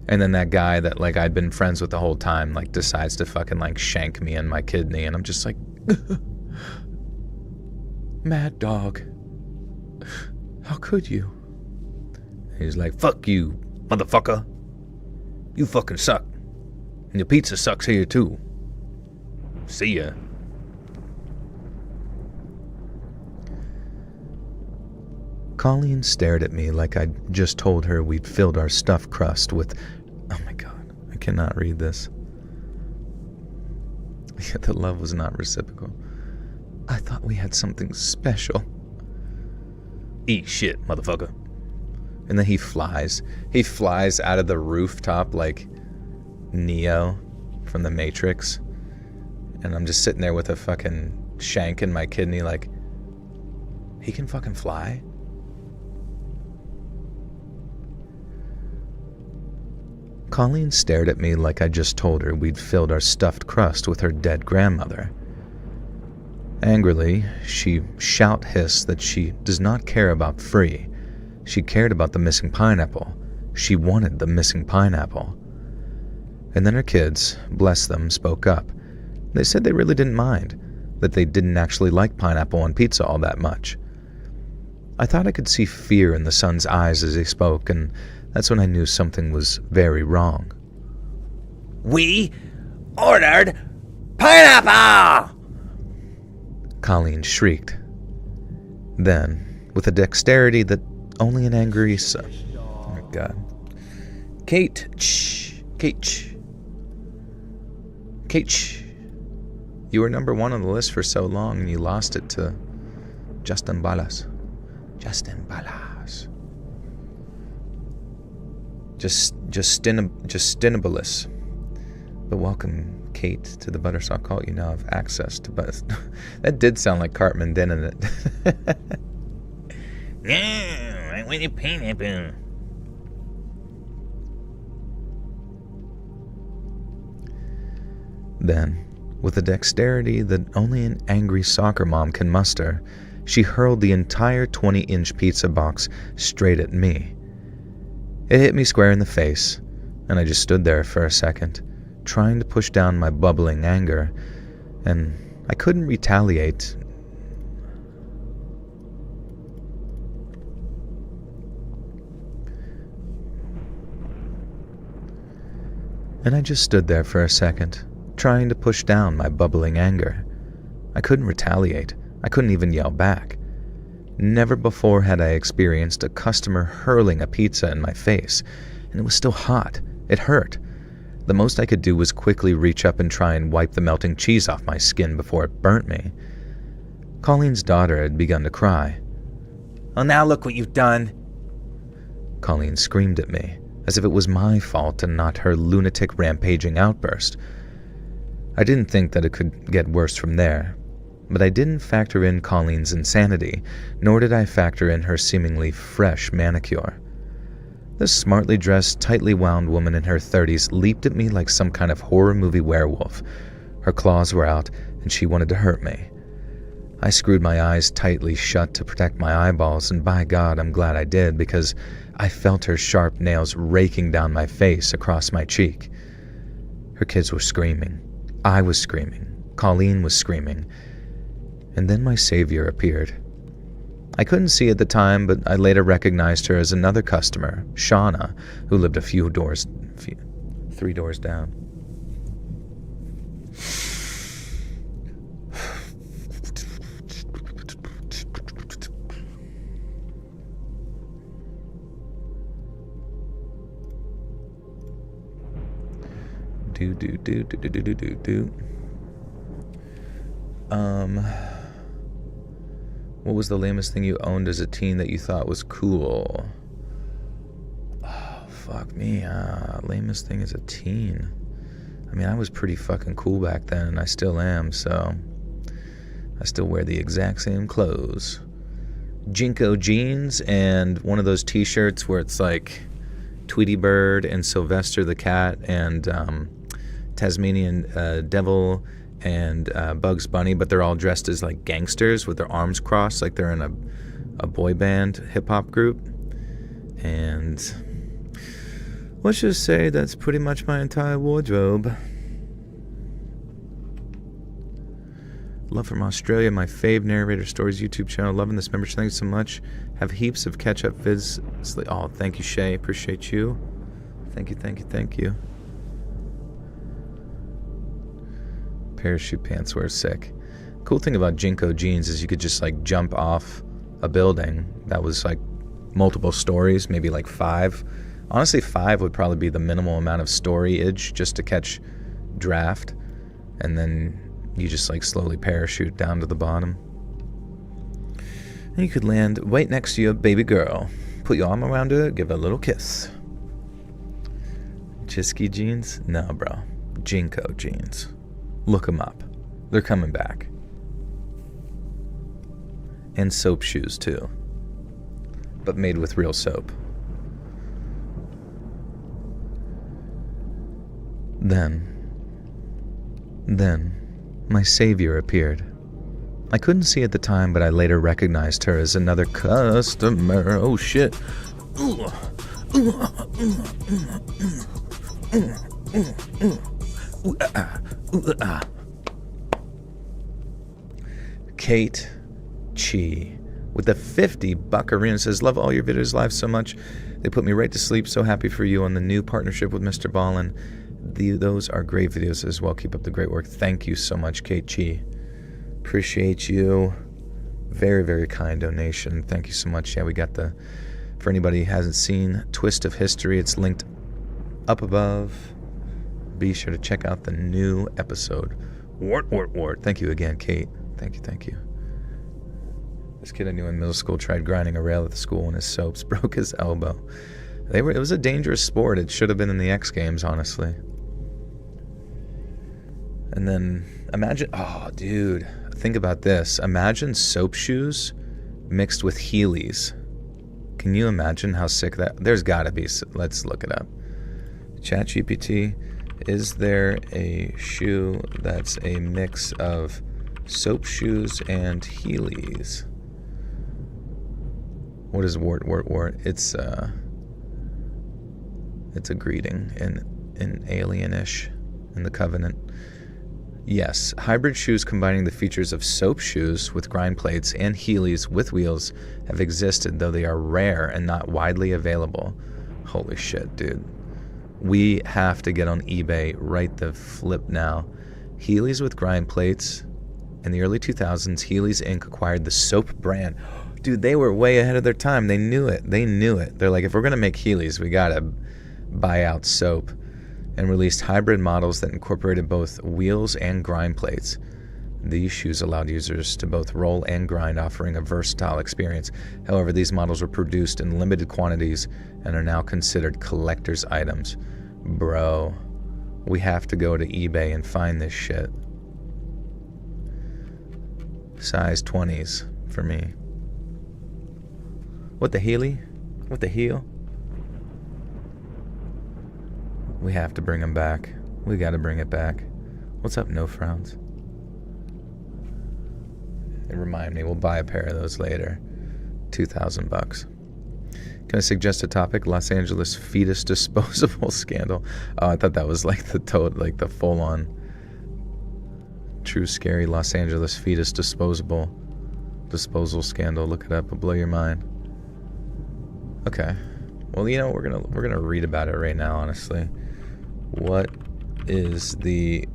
And then that guy that like I'd been friends with the whole time like decides to fucking like shank me in my kidney, and I'm just like, Mad Dog, how could you? And he's like, fuck you, motherfucker. You fucking suck. And your pizza sucks here too. See ya. Colleen stared at me like I'd just told her we'd filled our stuffed crust with... Oh my god, I cannot read this. Yet the love was not reciprocal. I thought we had something special. Eat shit, motherfucker. And then he flies. He flies out of the rooftop like Neo from the Matrix. And I'm just sitting there with a fucking shank in my kidney like, he can fucking fly? Colleen stared at me like I just told her we'd filled our stuffed crust with her dead grandmother. Angrily, she shout-hissed that she does not care about Furry. She cared about the missing pineapple. She wanted the missing pineapple. And then her kids, bless them, spoke up. They said they really didn't mind, that they didn't actually like pineapple on pizza all that much. I thought I could see fear in the son's eyes as he spoke, and that's when I knew something was very wrong. We ordered pineapple! Colleen shrieked. Then, with a dexterity that only an angry son... Oh my god. Kate, shh. Kate, shh. Kate, shh. You were number one on the list for so long, and you lost it to Justin Balas. Justin Balas. Justinabilis. But welcome, Kate, to the Buttersauce cult. You now have access to That did sound like Cartman, didn't it? No, I want a pineapple. Then, with a dexterity that only an angry soccer mom can muster, she hurled the entire 20-inch pizza box straight at me. It hit me square in the face, and I just stood there for a second, trying to push down my bubbling anger, and I couldn't retaliate. And I just stood there for a second, trying to push down my bubbling anger. I couldn't retaliate. I couldn't even yell back. Never before had I experienced a customer hurling a pizza in my face, and it was still hot. It hurt. The most I could do was quickly reach up and try and wipe the melting cheese off my skin before it burnt me. Colleen's daughter had begun to cry. Well, now look what you've done. Colleen screamed at me, as if it was my fault and not her lunatic rampaging outburst. I didn't think that it could get worse from there, but I didn't factor in Colleen's insanity, nor did I factor in her seemingly fresh manicure. This smartly dressed, tightly wound woman in her 30s leaped at me like some kind of horror movie werewolf. Her claws were out, and she wanted to hurt me. I screwed my eyes tightly shut to protect my eyeballs, and by God, I'm glad I did, because I felt her sharp nails raking down my face across my cheek. Her kids were screaming. I was screaming. Colleen was screaming. And then my savior appeared. I couldn't see at the time, but I later recognized her as another customer, Shauna, who lived 3 doors down. What was the lamest thing you owned as a teen that you thought was cool? Oh, fuck me. Lamest thing as a teen. I mean, I was pretty fucking cool back then, and I still am, so I still wear the exact same clothes. Jinko jeans and one of those t-shirts where it's like Tweety Bird and Sylvester the cat and Tasmanian Devil and Bugs Bunny, but they're all dressed as like gangsters with their arms crossed like they're in a boy band hip-hop group. And let's just say that's pretty much my entire wardrobe. Love from Australia, my fave narrator stories YouTube channel. Loving this membership. Thank you so much. Have heaps of catch-up vids. Oh, thank you, Shay. Appreciate you. Thank you. Parachute pants wear sick. Cool thing about Jinko jeans is you could just like jump off a building that was like multiple stories, maybe like 5. Honestly, 5 would probably be the minimal amount of storage just to catch draft, and then you just like slowly parachute down to the bottom. And you could land right next to your baby girl. Put your arm around her, give her a little kiss. Chisky jeans? No, bro. Jinko jeans. Look them up. They're coming back. And soap shoes too. But made with real soap. Then, my savior appeared. I couldn't see at the time, but I later recognized her as another customer. Oh shit. Kate Chi with the 50 buckaroo says, love all your videos live so much. They put me right to sleep. So happy for you on the new partnership with Mr. Ballin. Those are great videos as well. Keep up the great work. Thank you so much, Kate Chi. Appreciate you. Very, very kind donation. Thank you so much. Yeah, we got for anybody who hasn't seen Twist of History, it's linked up above. Be sure to check out the new episode. Wart. Thank you again, Kate. Thank you. This kid I knew in middle school tried grinding a rail at the school and his soaps broke his elbow. It was a dangerous sport. It should have been in the X Games, honestly. And then imagine, oh dude, think about this. Imagine soap shoes mixed with Heelys. Can you imagine how sick that? There's gotta be. Let's look it up. ChatGPT, is there a shoe that's a mix of soap shoes and Heelys? What is wart? It's a greeting in Alienish in the Covenant. Yes, hybrid shoes combining the features of soap shoes with grind plates and Heelys with wheels have existed, though they are rare and not widely available. Holy shit, dude. We have to get on eBay right the flip now. Heelys with grind plates. In the early 2000s, Heelys Inc. acquired the soap brand. Dude, they were way ahead of their time. They knew it. They're like, if we're going to make Heelys, we got to buy out soap. And released hybrid models that incorporated both wheels and grind plates. These shoes allowed users to both roll and grind, offering a versatile experience. However, these models were produced in limited quantities and are now considered collector's items. Bro, we have to go to eBay and find this shit. Size 20s for me. What the Heely? What the heel? We have to bring them back. We got to bring it back. What's up, No Frowns? And remind me, we'll buy a pair of those later. $2,000. Can I suggest a topic? Los Angeles fetus disposable scandal. Oh, I thought that was like the full-on true scary Los Angeles fetus disposal scandal. Look it up. It'll blow your mind. Okay. Well, we're gonna read about it right now, honestly. What is the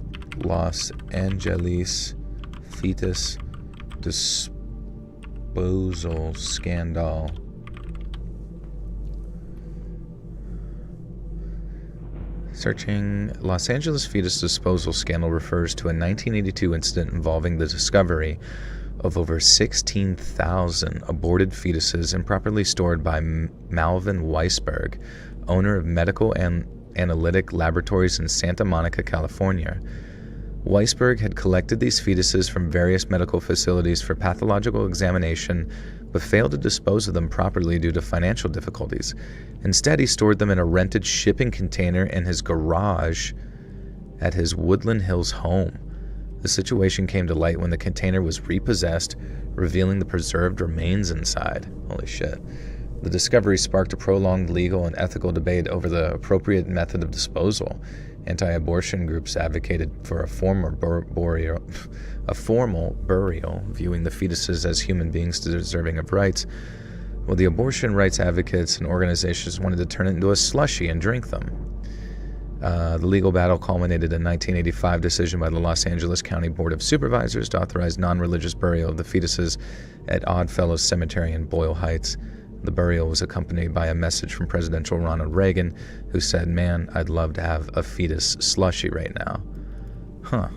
Los Angeles fetus disposal scandal? Searching. Los Angeles fetus disposal scandal refers to a 1982 incident involving the discovery of over 16,000 aborted fetuses improperly stored by Malvin Weisberg, owner of medical and analytic laboratories in Santa Monica, California. Weisberg had collected these fetuses from various medical facilities for pathological examination, but failed to dispose of them properly due to financial difficulties. Instead, he stored them in a rented shipping container in his garage at his Woodland Hills home. The situation came to light when the container was repossessed, revealing the preserved remains inside. Holy shit. The discovery sparked a prolonged legal and ethical debate over the appropriate method of disposal. Anti-abortion groups advocated for a formal burial, viewing the fetuses as human beings deserving of rights, while the abortion rights advocates and organizations wanted to turn it into a slushie and drink them. The legal battle culminated in a 1985 decision by the Los Angeles County Board of Supervisors to authorize non-religious burial of the fetuses at Oddfellows Cemetery in Boyle Heights. The burial was accompanied by a message from Presidential Ronald Reagan, who said, "Man, I'd love to have a fetus slushie right now." Huh.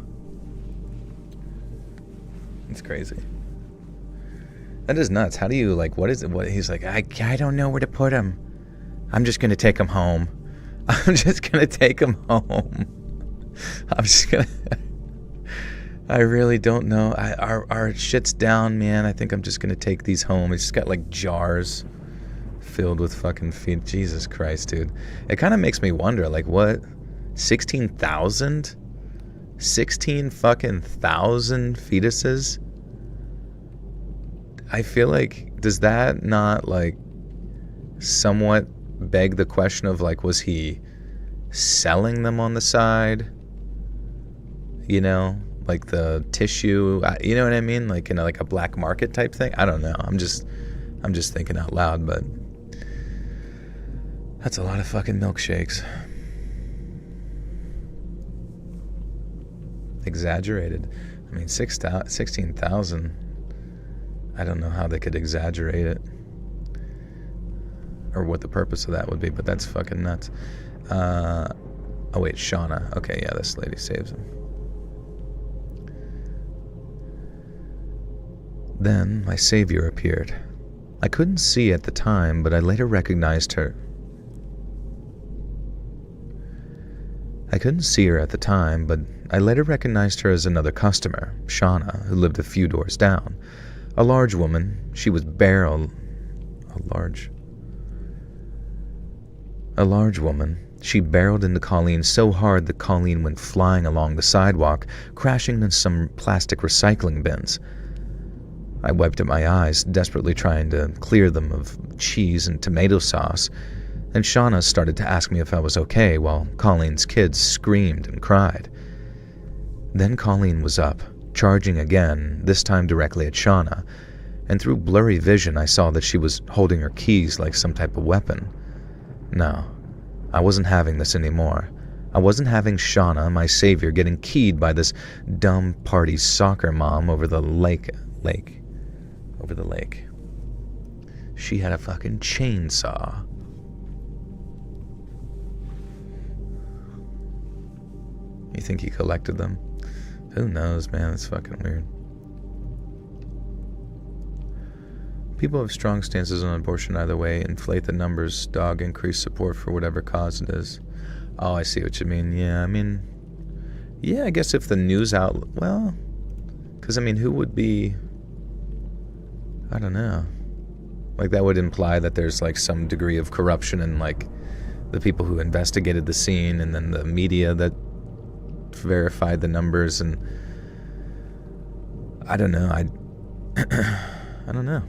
It's crazy. That is nuts. How do you, what is it? He's like, I don't know where to put him. I'm just going to take him home. I'm just going to take him home. I'm just going to... I really don't know. Our shit's down, man. I think I'm just going to take these home. It's just got, jars filled with fucking feet. Jesus Christ, dude. It kind of makes me wonder, what? 16,000? 16 fucking thousand fetuses? I feel like, does that not, somewhat beg the question of, was he selling them on the side? The tissue, you know what I mean? In a black market type thing? I don't know. I'm just thinking out loud, but that's a lot of fucking milkshakes. Exaggerated. I mean, 16,000. I don't know how they could exaggerate it, or what the purpose of that would be, but that's fucking nuts. Oh wait, Shauna. Okay, yeah, this lady saves him. Then my savior appeared. I couldn't see at the time, but I later recognized her. I couldn't see her at the time, but I later recognized her as another customer, Shauna, who lived a few doors down. A large woman. She was A large woman. She barreled into Colleen so hard that Colleen went flying along the sidewalk, crashing into some plastic recycling bins. I wiped at my eyes, desperately trying to clear them of cheese and tomato sauce, and Shauna started to ask me if I was okay while Colleen's kids screamed and cried. Then Colleen was up, charging again, this time directly at Shauna, and through blurry vision I saw that she was holding her keys like some type of weapon. No, I wasn't having this anymore. I wasn't having Shauna, my savior, getting keyed by this dumb party soccer mom over the lake. She had a fucking chainsaw. You think he collected them? Who knows, man? That's fucking weird. People have strong stances on abortion either way. Inflate the numbers, dog, increase support for whatever cause it is. Oh, I see what you mean. Yeah, I guess if the news well, because who would be, I don't know. That would imply that there's some degree of corruption in the people who investigated the scene, and then the media that verified the numbers, and I don't know. I don't know.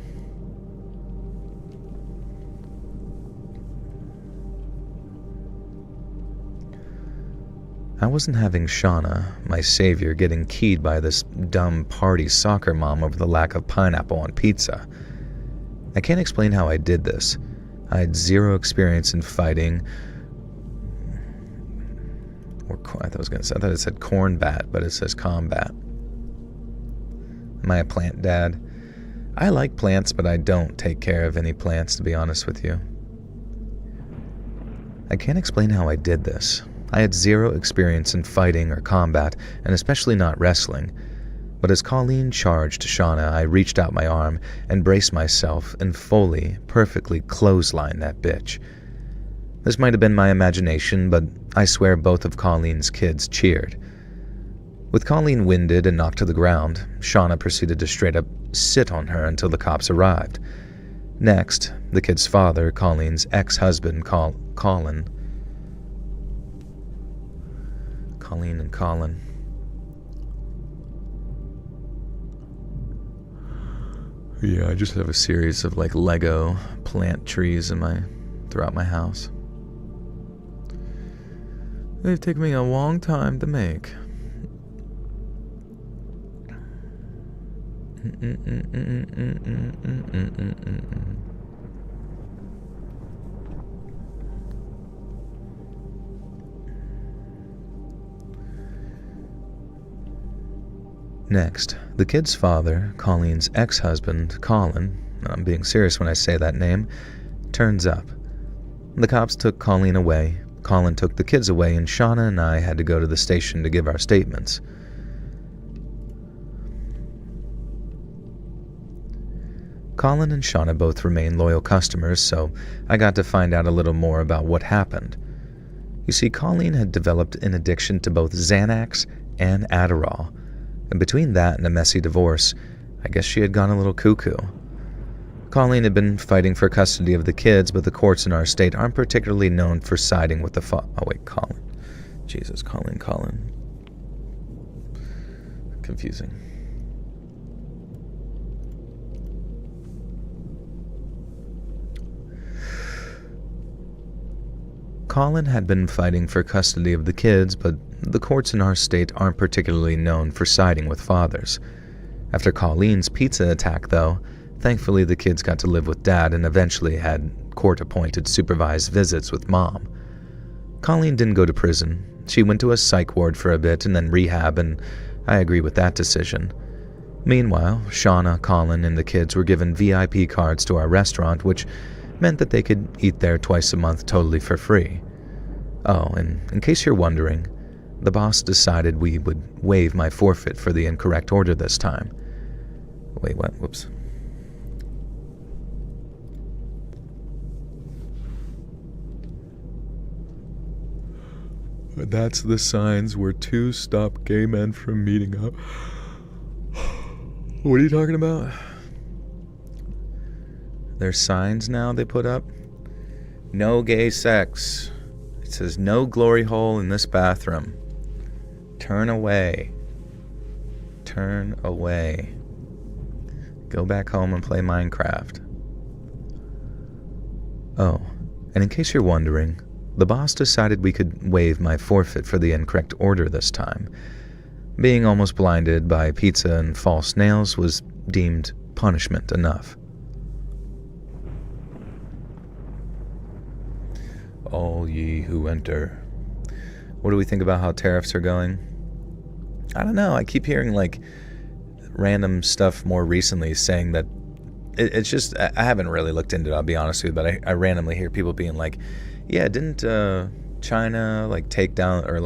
I wasn't having Shauna, my savior, getting keyed by this dumb party soccer mom over the lack of pineapple on pizza. I can't explain how I did this. I had zero experience in fighting, I thought it said cornbat, but it says combat. Am I a plant dad? I like plants, but I don't take care of any plants, to be honest with you. I can't explain how I did this. I had zero experience in fighting or combat, and especially not wrestling. But as Colleen charged Shauna, I reached out my arm and braced myself and fully, perfectly clotheslined that bitch. This might have been my imagination, but I swear both of Colleen's kids cheered. With Colleen winded and knocked to the ground, Shauna proceeded to straight up sit on her until the cops arrived. Next, the kid's father, Colleen's ex-husband, Colin and Colin. Yeah, I just have a series of Lego plant trees throughout my house. They've taken me a long time to make. Next, the kid's father, Colleen's ex-husband, Colin, and I'm being serious when I say that name, turns up. The cops took Colleen away, Colin took the kids away, and Shauna and I had to go to the station to give our statements. Colin and Shauna both remain loyal customers, so I got to find out a little more about what happened. You see, Colleen had developed an addiction to both Xanax and Adderall, and between that and a messy divorce, I guess she had gone a little cuckoo. Colleen had been fighting for custody of the kids, but the courts in our state aren't particularly known for siding with the Colin. Jesus, Colin. Confusing. Colin had been fighting for custody of the kids, but the courts in our state aren't particularly known for siding with fathers. After Colleen's pizza attack, though, thankfully the kids got to live with Dad and eventually had court-appointed supervised visits with Mom. Colleen didn't go to prison. She went to a psych ward for a bit and then rehab, and I agree with that decision. Meanwhile, Shauna, Colin, and the kids were given VIP cards to our restaurant, which meant that they could eat there twice a month totally for free. Oh, and in case you're wondering, the boss decided we would waive my forfeit for the incorrect order this time. Wait, what? Whoops. That's the signs where two stop gay men from meeting up. What are you talking about? There's signs now they put up. No gay sex. It says no glory hole in this bathroom. Turn away. Turn away. Go back home and play Minecraft. Oh, and in case you're wondering, the boss decided we could waive my forfeit for the incorrect order this time. Being almost blinded by pizza and false nails was deemed punishment enough. All ye who enter. What do we think about how tariffs are going? I don't know. I keep hearing random stuff more recently saying that it's just, I haven't really looked into it, I'll be honest with you, but I randomly hear people being like, yeah, didn't China take down or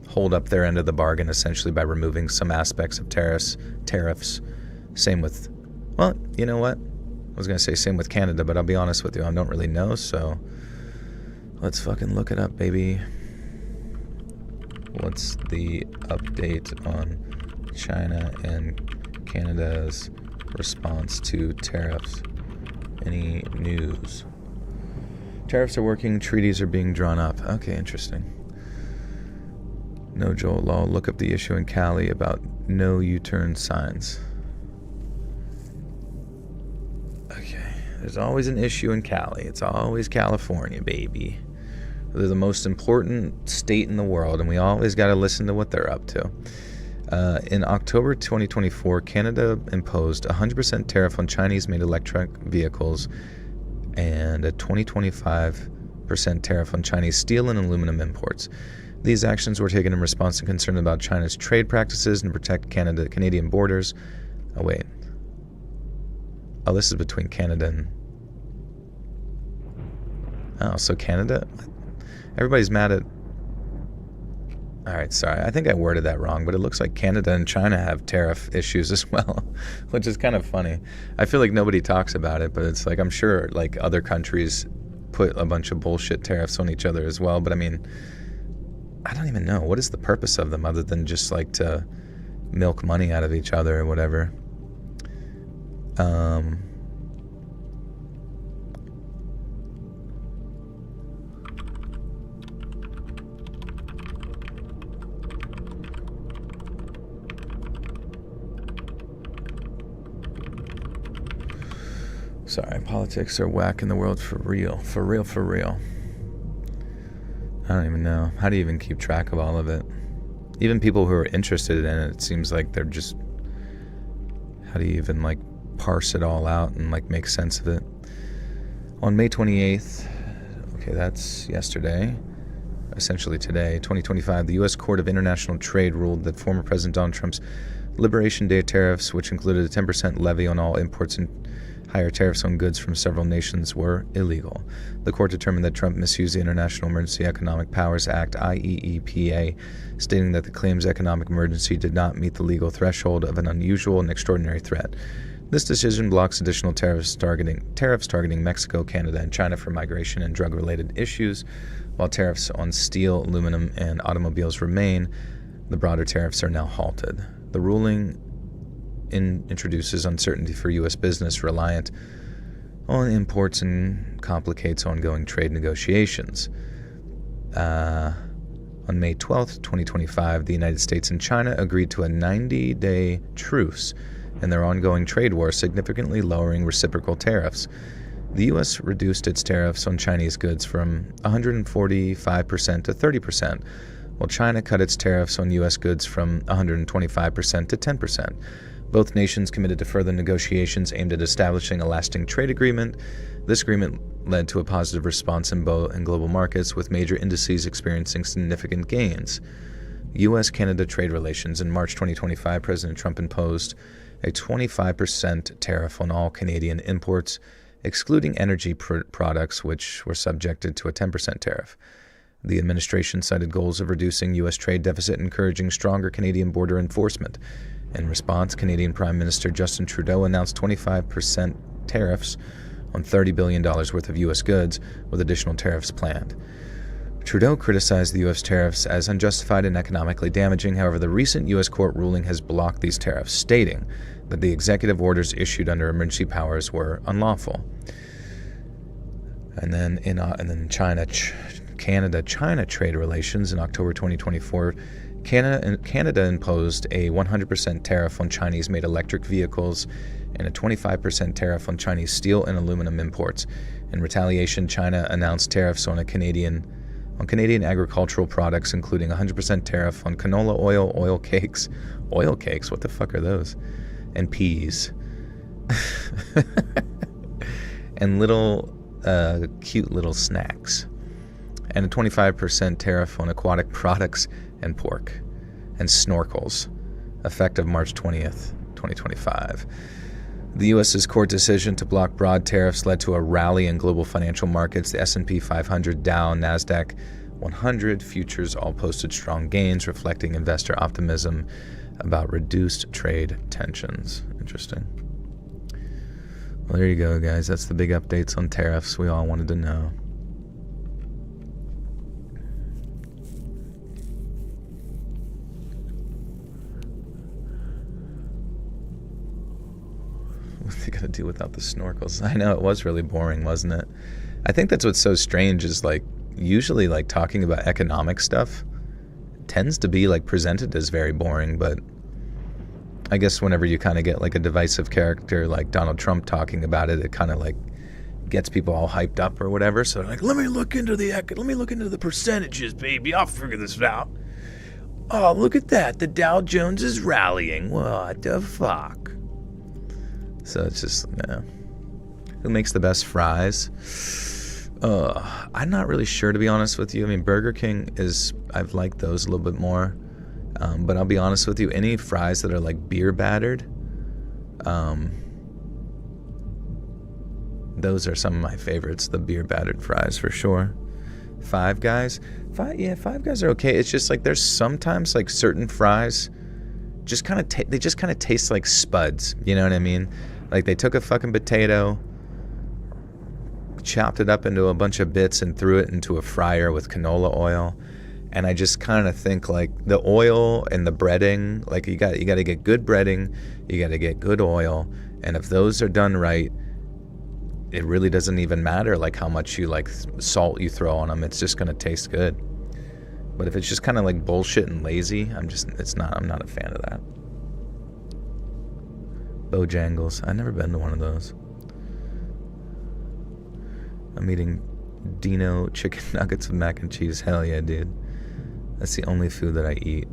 hold up their end of the bargain essentially by removing some aspects of tariffs. Same with, well, you know what? I was going to say same with Canada, but I'll be honest with you, I don't really know, so let's fucking look it up, baby. What's the update on China and Canada's response to tariffs? Any news? Tariffs are working, treaties are being drawn up. Okay, interesting. No Joel Law, look up the issue in Cali about no U-turn signs. Okay, there's always an issue in Cali. It's always California, baby. They're the most important state in the world, and we always got to listen to what they're up to. In October 2024, Canada imposed a 100% tariff on Chinese-made electric vehicles and a 25% tariff on Chinese steel and aluminum imports. These actions were taken in response to concern about China's trade practices and to protect Canadian borders. Oh, wait. Oh, this is between Canada and... Oh, so Canada... Everybody's mad at... Alright, sorry. I think I worded that wrong, but it looks like Canada and China have tariff issues as well, which is kind of funny. I feel like nobody talks about it, but it's I'm sure other countries put a bunch of bullshit tariffs on each other as well. But I mean, I don't even know. What is the purpose of them other than just like to milk money out of each other or whatever? Sorry, politics are whack in the world for real. For real, for real. I don't even know. How do you even keep track of all of it? Even people who are interested in it, it seems like they're just... How do you even, like, parse it all out and, like, make sense of it? On May 28th, okay, that's yesterday, essentially today, 2025, the U.S. Court of International Trade ruled that former President Donald Trump's Liberation Day tariffs, which included a 10% levy on all imports and higher tariffs on goods from several nations, were illegal. The court determined that Trump misused the International Emergency Economic Powers Act, IEEPA, stating that the claims economic emergency did not meet the legal threshold of an unusual and extraordinary threat. This decision blocks additional tariffs targeting Mexico, Canada, and China for migration and drug-related issues. While tariffs on steel, aluminum, and automobiles remain, the broader tariffs are now halted. The ruling introduces uncertainty for U.S. business reliant on imports and complicates ongoing trade negotiations. On May 12th, 2025, the United States and China agreed to a 90-day truce in their ongoing trade war, significantly lowering reciprocal tariffs. The U.S. reduced its tariffs on Chinese goods from 145% to 30%, while China cut its tariffs on U.S. goods from 125% to 10%. Both nations committed to further negotiations aimed at establishing a lasting trade agreement. This agreement led to a positive response in global markets, with major indices experiencing significant gains. U.S.-Canada trade relations. In March 2025, President Trump imposed a 25% tariff on all Canadian imports, excluding energy products, which were subjected to a 10% tariff. The administration cited goals of reducing U.S. trade deficit and encouraging stronger Canadian border enforcement. In response, Canadian Prime Minister Justin Trudeau announced 25% tariffs on $30 billion worth of U.S. goods, with additional tariffs planned. Trudeau criticized the U.S. tariffs as unjustified and economically damaging. However, the recent U.S. court ruling has blocked these tariffs, stating that the executive orders issued under emergency powers were unlawful. And then Canada-China trade relations. In October 2024, Canada imposed a 100% tariff on Chinese-made electric vehicles and a 25% tariff on Chinese steel and aluminum imports. In retaliation, China announced tariffs on Canadian agricultural products, including a 100% tariff on canola oil, oil cakes, what the fuck are those, and peas, and cute little snacks, and a 25% tariff on aquatic products and pork, and snorkels, effective March 20th, 2025. The U.S.'s court decision to block broad tariffs led to a rally in global financial markets. The S&P 500, Dow, NASDAQ 100 futures all posted strong gains, reflecting investor optimism about reduced trade tensions. Interesting. Well, there you go, guys. That's the big updates on tariffs we all wanted to know. What are they gonna do without the snorkels? I know, it was really boring, wasn't it? I think that's what's so strange is, like, usually, like, talking about economic stuff tends to be, like, presented as very boring, but I guess whenever you kind of get, like, a divisive character like Donald Trump talking about it, it kind of, like, gets people all hyped up or whatever. So they're like, let me look into the percentages, baby. I'll figure this out. Oh, look at that. The Dow Jones is rallying. What the fuck? So it's just, who makes the best fries? I'm not really sure, to be honest with you. I mean, Burger King I've liked those a little bit more. But I'll be honest with you, any fries that are like beer battered, those are some of my favorites, the beer battered fries for sure. Five Guys are okay. It's just like there's sometimes like certain fries just kind of taste like spuds, you know what I mean? Like they took a fucking potato, chopped it up into a bunch of bits and threw it into a fryer with canola oil. And I just kind of think like the oil and the breading, like you got to get good breading, you got to get good oil, and if those are done right, it really doesn't even matter like how much you like salt you throw on them. It's just going to taste good. But if it's just kind of like bullshit and lazy, I'm not a fan of that. Bojangles. I've never been to one of those. I'm eating Dino chicken nuggets with mac and cheese. Hell yeah, dude. That's the only food that I eat.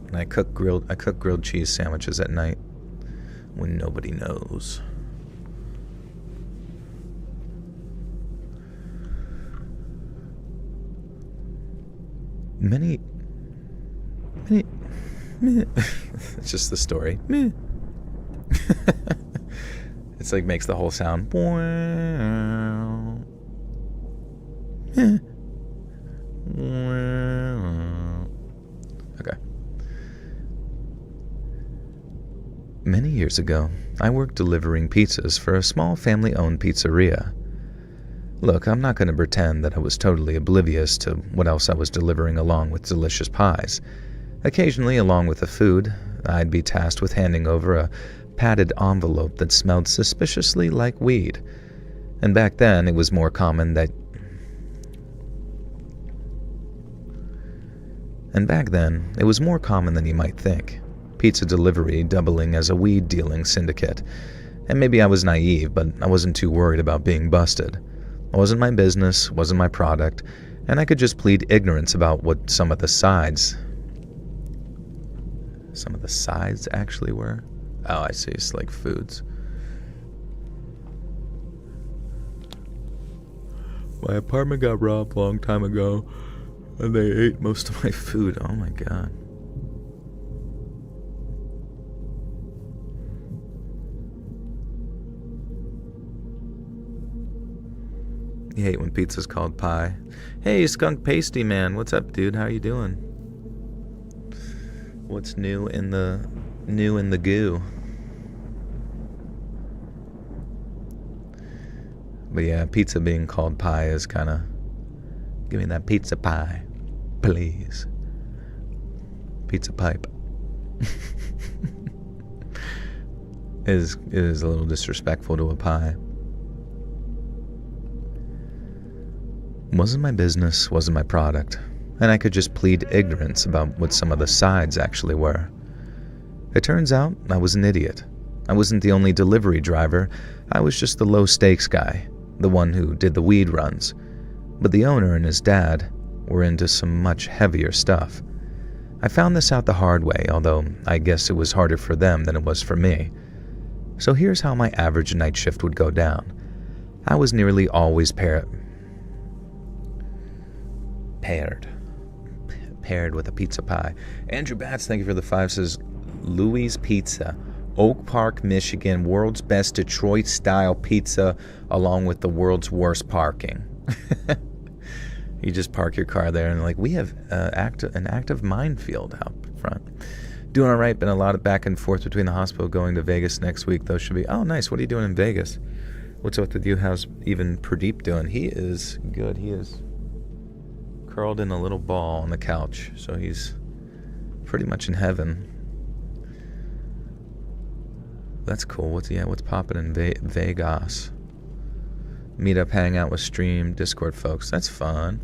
And I cook grilled cheese sandwiches at night when nobody knows. Many it's just the story. It's like makes the whole sound. Okay. Many years ago, I worked delivering pizzas for a small family-owned pizzeria. Look, I'm not going to pretend that I was totally oblivious to what else I was delivering along with delicious pies. Occasionally, along with the food, I'd be tasked with handing over a padded envelope that smelled suspiciously like weed. And back then, it was more common than you might think. Pizza delivery doubling as a weed dealing syndicate. And maybe I was naive, but I wasn't too worried about being busted. It wasn't my business, wasn't my product, and I could just plead ignorance about what some of the sides actually were. Oh, I see. It's like foods. My apartment got robbed a long time ago, and they ate most of my food. Oh my god. You hate when pizza's called pie. Hey, Skunk Pasty Man, what's up, dude? How you doing? What's new in the goo? But yeah, pizza being called pie is kind of... Give me that pizza pie, please. Pizza pipe. It is a little disrespectful to a pie. Wasn't my business, wasn't my product, and I could just plead ignorance about what some of the sides actually were. It turns out I was an idiot. I wasn't the only delivery driver, I was just the low-stakes guy, the one who did the weed runs. But the owner and his dad were into some much heavier stuff. I found this out the hard way, although I guess it was harder for them than it was for me. So here's how my average night shift would go down. I was nearly always paired with a pizza pie. Andrew Batts, thank you for the 5, says Louis Pizza, Oak Park, Michigan, world's best Detroit-style pizza, along with the world's worst parking. You just park your car there, and like, we have an active minefield out front. Doing all right, been a lot of back and forth between the hospital, going to Vegas next week, though. Should be, oh, nice, what are you doing in Vegas? What's up with you? How's even Pradeep doing? He is good. He is curled in a little ball on the couch, so he's pretty much in heaven. That's cool. What's popping in Vegas? Meetup, hang out with stream, Discord folks. That's fun.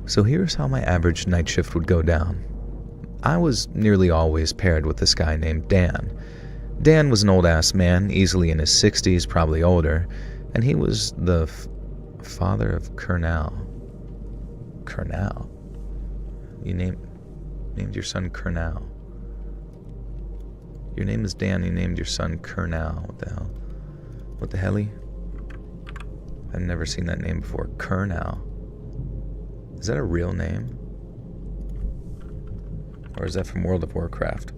So here's how my average night shift would go down. I was nearly always paired with this guy named Dan. Dan was an old-ass man, easily in his 60s, probably older, and he was the father of Kernal. Kernal? You named your son Kernal. Your name is Dan, you named your son Kernal. What the hell? What the helly? I've never seen that name before. Kernal. Is that a real name? Or is that from World of Warcraft?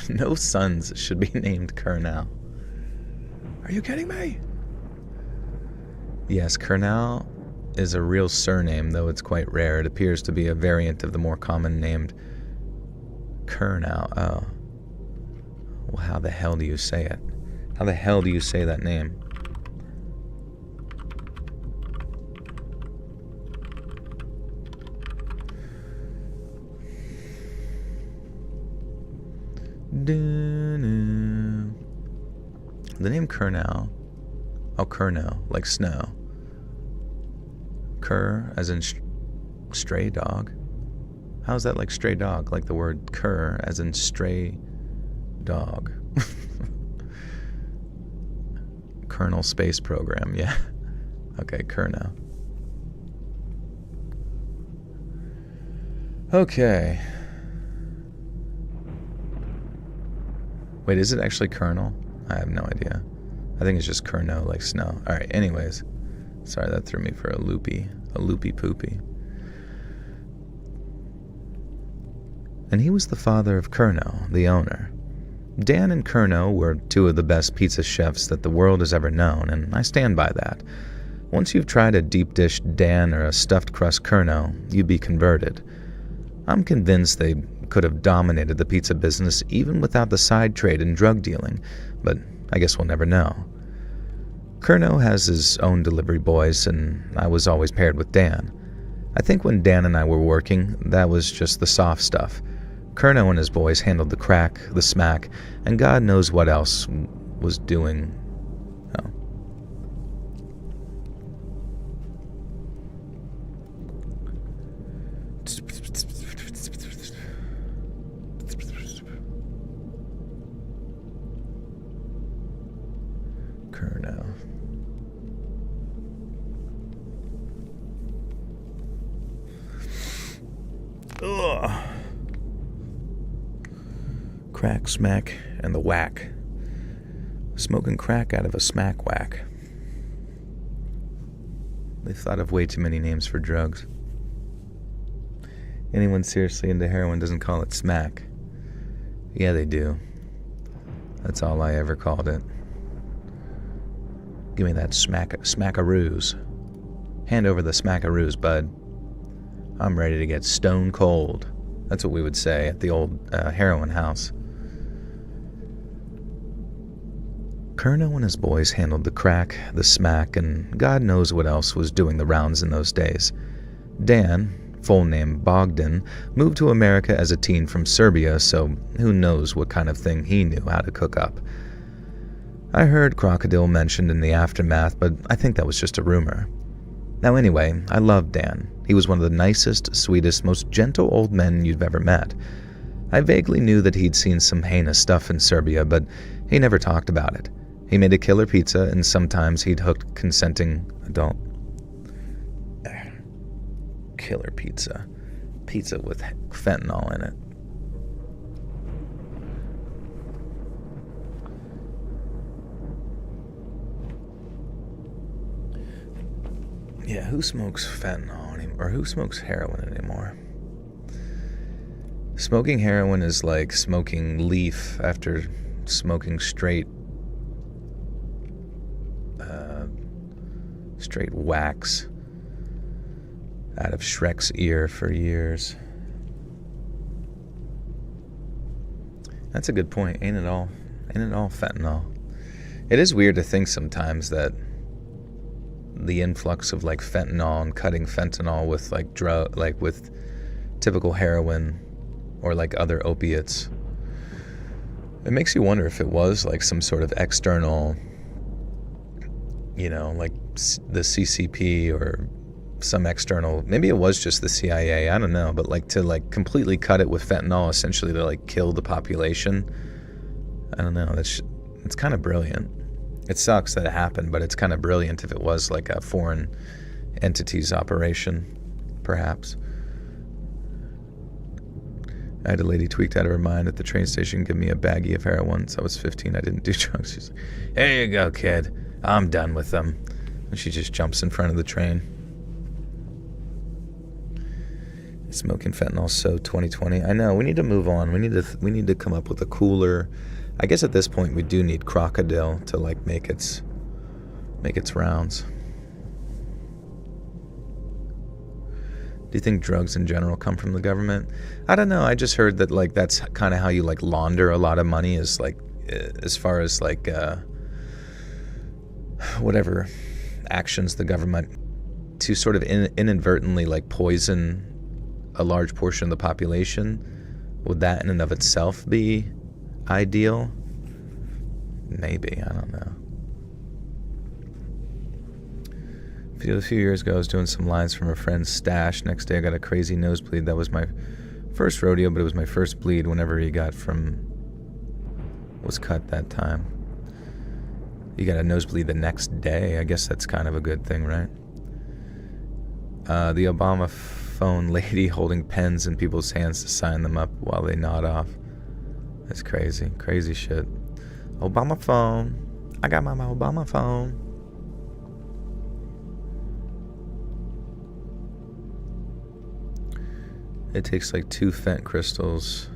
No sons should be named Kernal. Are you kidding me? Yes, Kernal is a real surname, though it's quite rare. It appears to be a variant of the more common named Kurnow. Oh. Well, how the hell do you say it? How the hell do you say that name? The name Kurnow. Oh, Kurnow, like snow. Cur, as in stray dog. How is that like stray dog? Like the word cur, as in stray dog. Kernel Space Program, yeah. Okay, Kurnow. Okay. Wait, is it actually kernel? I have no idea. I think it's just Kurnow, like snow. Alright, anyways. Sorry, that threw me for a loopy poopy. And he was the father of Kurnow, the owner. Dan and Kurnow were two of the best pizza chefs that the world has ever known, and I stand by that. Once you've tried a deep dish Dan or a stuffed crust Kurnow, you'd be converted. I'm convinced they could have dominated the pizza business even without the side trade in drug dealing, but I guess we'll never know. Kurnow has his own delivery boys, and I was always paired with Dan. I think when Dan and I were working, that was just the soft stuff. Kurnow and his boys handled the crack, the smack, and God knows what else was doing. Oh. Kurnow. Ugh. Crack, smack, and the whack. Smoking crack out of a smack whack. They thought of way too many names for drugs. Anyone seriously into heroin doesn't call it smack. Yeah, they do. That's all I ever called it. Give me that smackaroos. Hand over the smackaroos, bud. I'm ready to get stone cold. That's what we would say at the old heroin house. Kurnow and his boys handled the crack, the smack, and God knows what else was doing the rounds in those days. Dan, full name Bogdan, moved to America as a teen from Serbia, so who knows what kind of thing he knew how to cook up. I heard crocodile mentioned in the aftermath, but I think that was just a rumor. Now anyway, I loved Dan. He was one of the nicest, sweetest, most gentle old men you've ever met. I vaguely knew that he'd seen some heinous stuff in Serbia, but he never talked about it. He made a killer pizza, and sometimes he'd hooked consenting adult. Killer pizza. Pizza with fentanyl in it. Yeah, who smokes fentanyl anymore? Or who smokes heroin anymore? Smoking heroin is like smoking leaf after smoking straight wax out of Shrek's ear for years. That's a good point. Ain't it all fentanyl? It is weird to think sometimes that the influx of like fentanyl and cutting fentanyl with like with typical heroin or like other opiates, it makes you wonder if it was like some sort of external, like the CCP or some external, maybe it was just the CIA, I don't know, but like to like completely cut it with fentanyl essentially to like kill the population. I don't know, it's kind of brilliant. It sucks that it happened, but it's kind of brilliant if it was like a foreign entity's operation, perhaps. I had a lady tweaked out of her mind at the train station give me a baggie of heroin. Once I was 15, I didn't do drugs. She's like, "Here you go, kid. I'm done with them." And she just jumps in front of the train. Smoking fentanyl so 2020. I know, we need to move on. We need to come up with a cooler. I guess at this point we do need crocodile to like make its rounds. Do you think drugs in general come from the government? I don't know. I just heard that like that's kind of how you like launder a lot of money, is like as far as like whatever actions the government to sort of inadvertently like poison a large portion of the population. Would that in and of itself be ideal? Maybe, I don't know. A few years ago, I was doing some lines from a friend's stash. Next day, I got a crazy nosebleed. That was my first rodeo, but it was my first bleed whenever he was cut that time. You got a nosebleed the next day. I guess that's kind of a good thing, right? The Obama phone lady holding pens in people's hands to sign them up while they nod off. That's crazy. Crazy shit. Obama phone. I got my Obama phone. It takes like 2 fent crystals.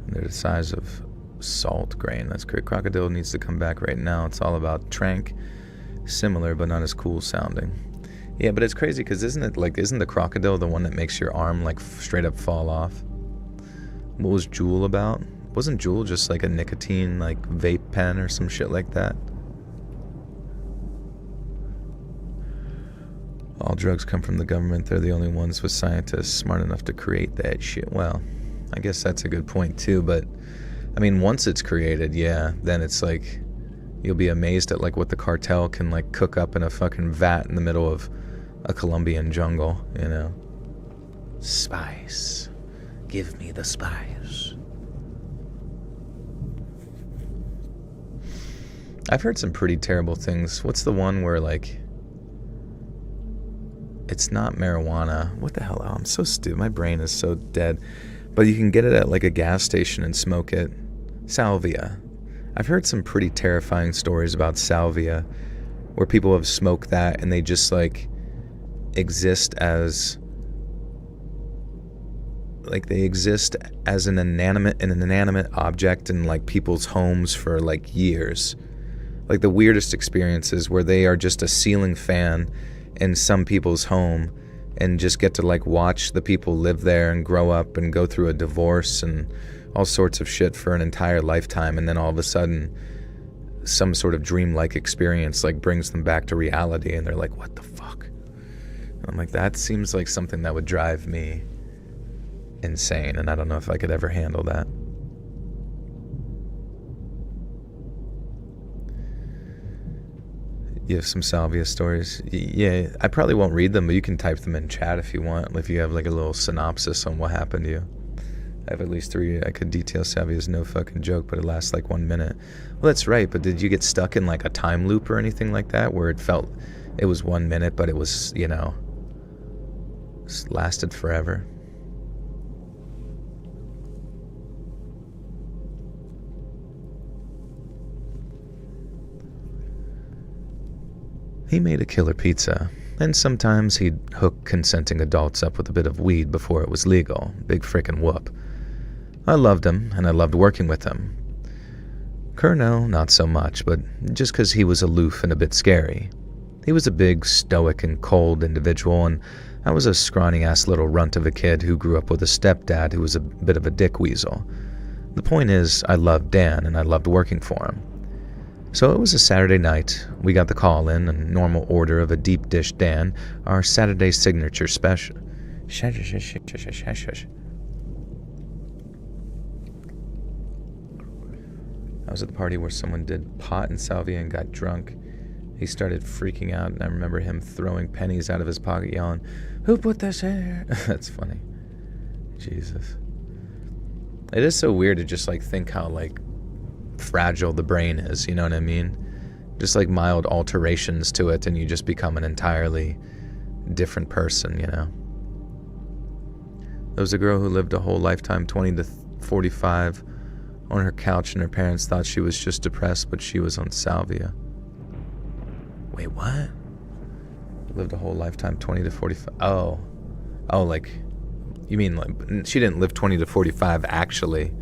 They're the size of salt grain. That's great. Crocodile needs to come back right now. It's all about trank. Similar, but not as cool sounding. Yeah, but it's crazy because isn't the crocodile the one that makes your arm like straight up fall off? What was Juul about? Wasn't Juul just like a nicotine like vape pen or some shit like that? All drugs come from the government. They're the only ones with scientists smart enough to create that shit. Well, I guess that's a good point too, but I mean, once it's created, yeah, then it's like you'll be amazed at like what the cartel can like cook up in a fucking vat in the middle of a Colombian jungle, you know? Spice. Give me the spice. I've heard some pretty terrible things. What's the one where like it's not marijuana? What the hell? Oh, I'm so stupid. My brain is so dead. But you can get it at like a gas station and smoke it. Salvia. I've heard some pretty terrifying stories about salvia where people have smoked that and they just like exist as an inanimate object in like people's homes for like years. Like the weirdest experiences where they are just a ceiling fan in some people's home and just get to like watch the people live there and grow up and go through a divorce and all sorts of shit for an entire lifetime, and then all of a sudden some sort of dreamlike experience like brings them back to reality and they're like, what the fuck? And I'm like, that seems like something that would drive me insane, and I don't know if I could ever handle that. You have some salvia stories? Yeah, I probably won't read them, but you can type them in chat if you want, if you have like a little synopsis on what happened to you. I have at least 3. I could detail salvia's no fucking joke, but it lasts like 1 minute. Well, that's right, but did you get stuck in like a time loop or anything like that where it felt it was 1 minute, but it was, you know, lasted forever? He made a killer pizza, and sometimes he'd hook consenting adults up with a bit of weed before it was legal. Big frickin' whoop. I loved him, and I loved working with him. Curno, not so much, but just 'cause he was aloof and a bit scary. He was a big, stoic, and cold individual, and I was a scrawny-ass little runt of a kid who grew up with a stepdad who was a bit of a dick weasel. The point is, I loved Dan, and I loved working for him. So it was a Saturday night. We got the call in normal order of a deep dish Dan, our Saturday signature special. I was at the party where someone did pot and salvia and got drunk. He started freaking out, and I remember him throwing pennies out of his pocket, yelling, "Who put this here?" That's funny. Jesus. It is so weird to just like think how like fragile the brain is, you know what I mean? Just like mild alterations to it and you just become an entirely different person, you know? There was a girl who lived a whole lifetime, 20 to 45, on her couch, and her parents thought she was just depressed, but she was on salvia. Wait, what? Lived a whole lifetime, 20 to 45. Oh, like, you mean like she didn't live 20 to 45 actually.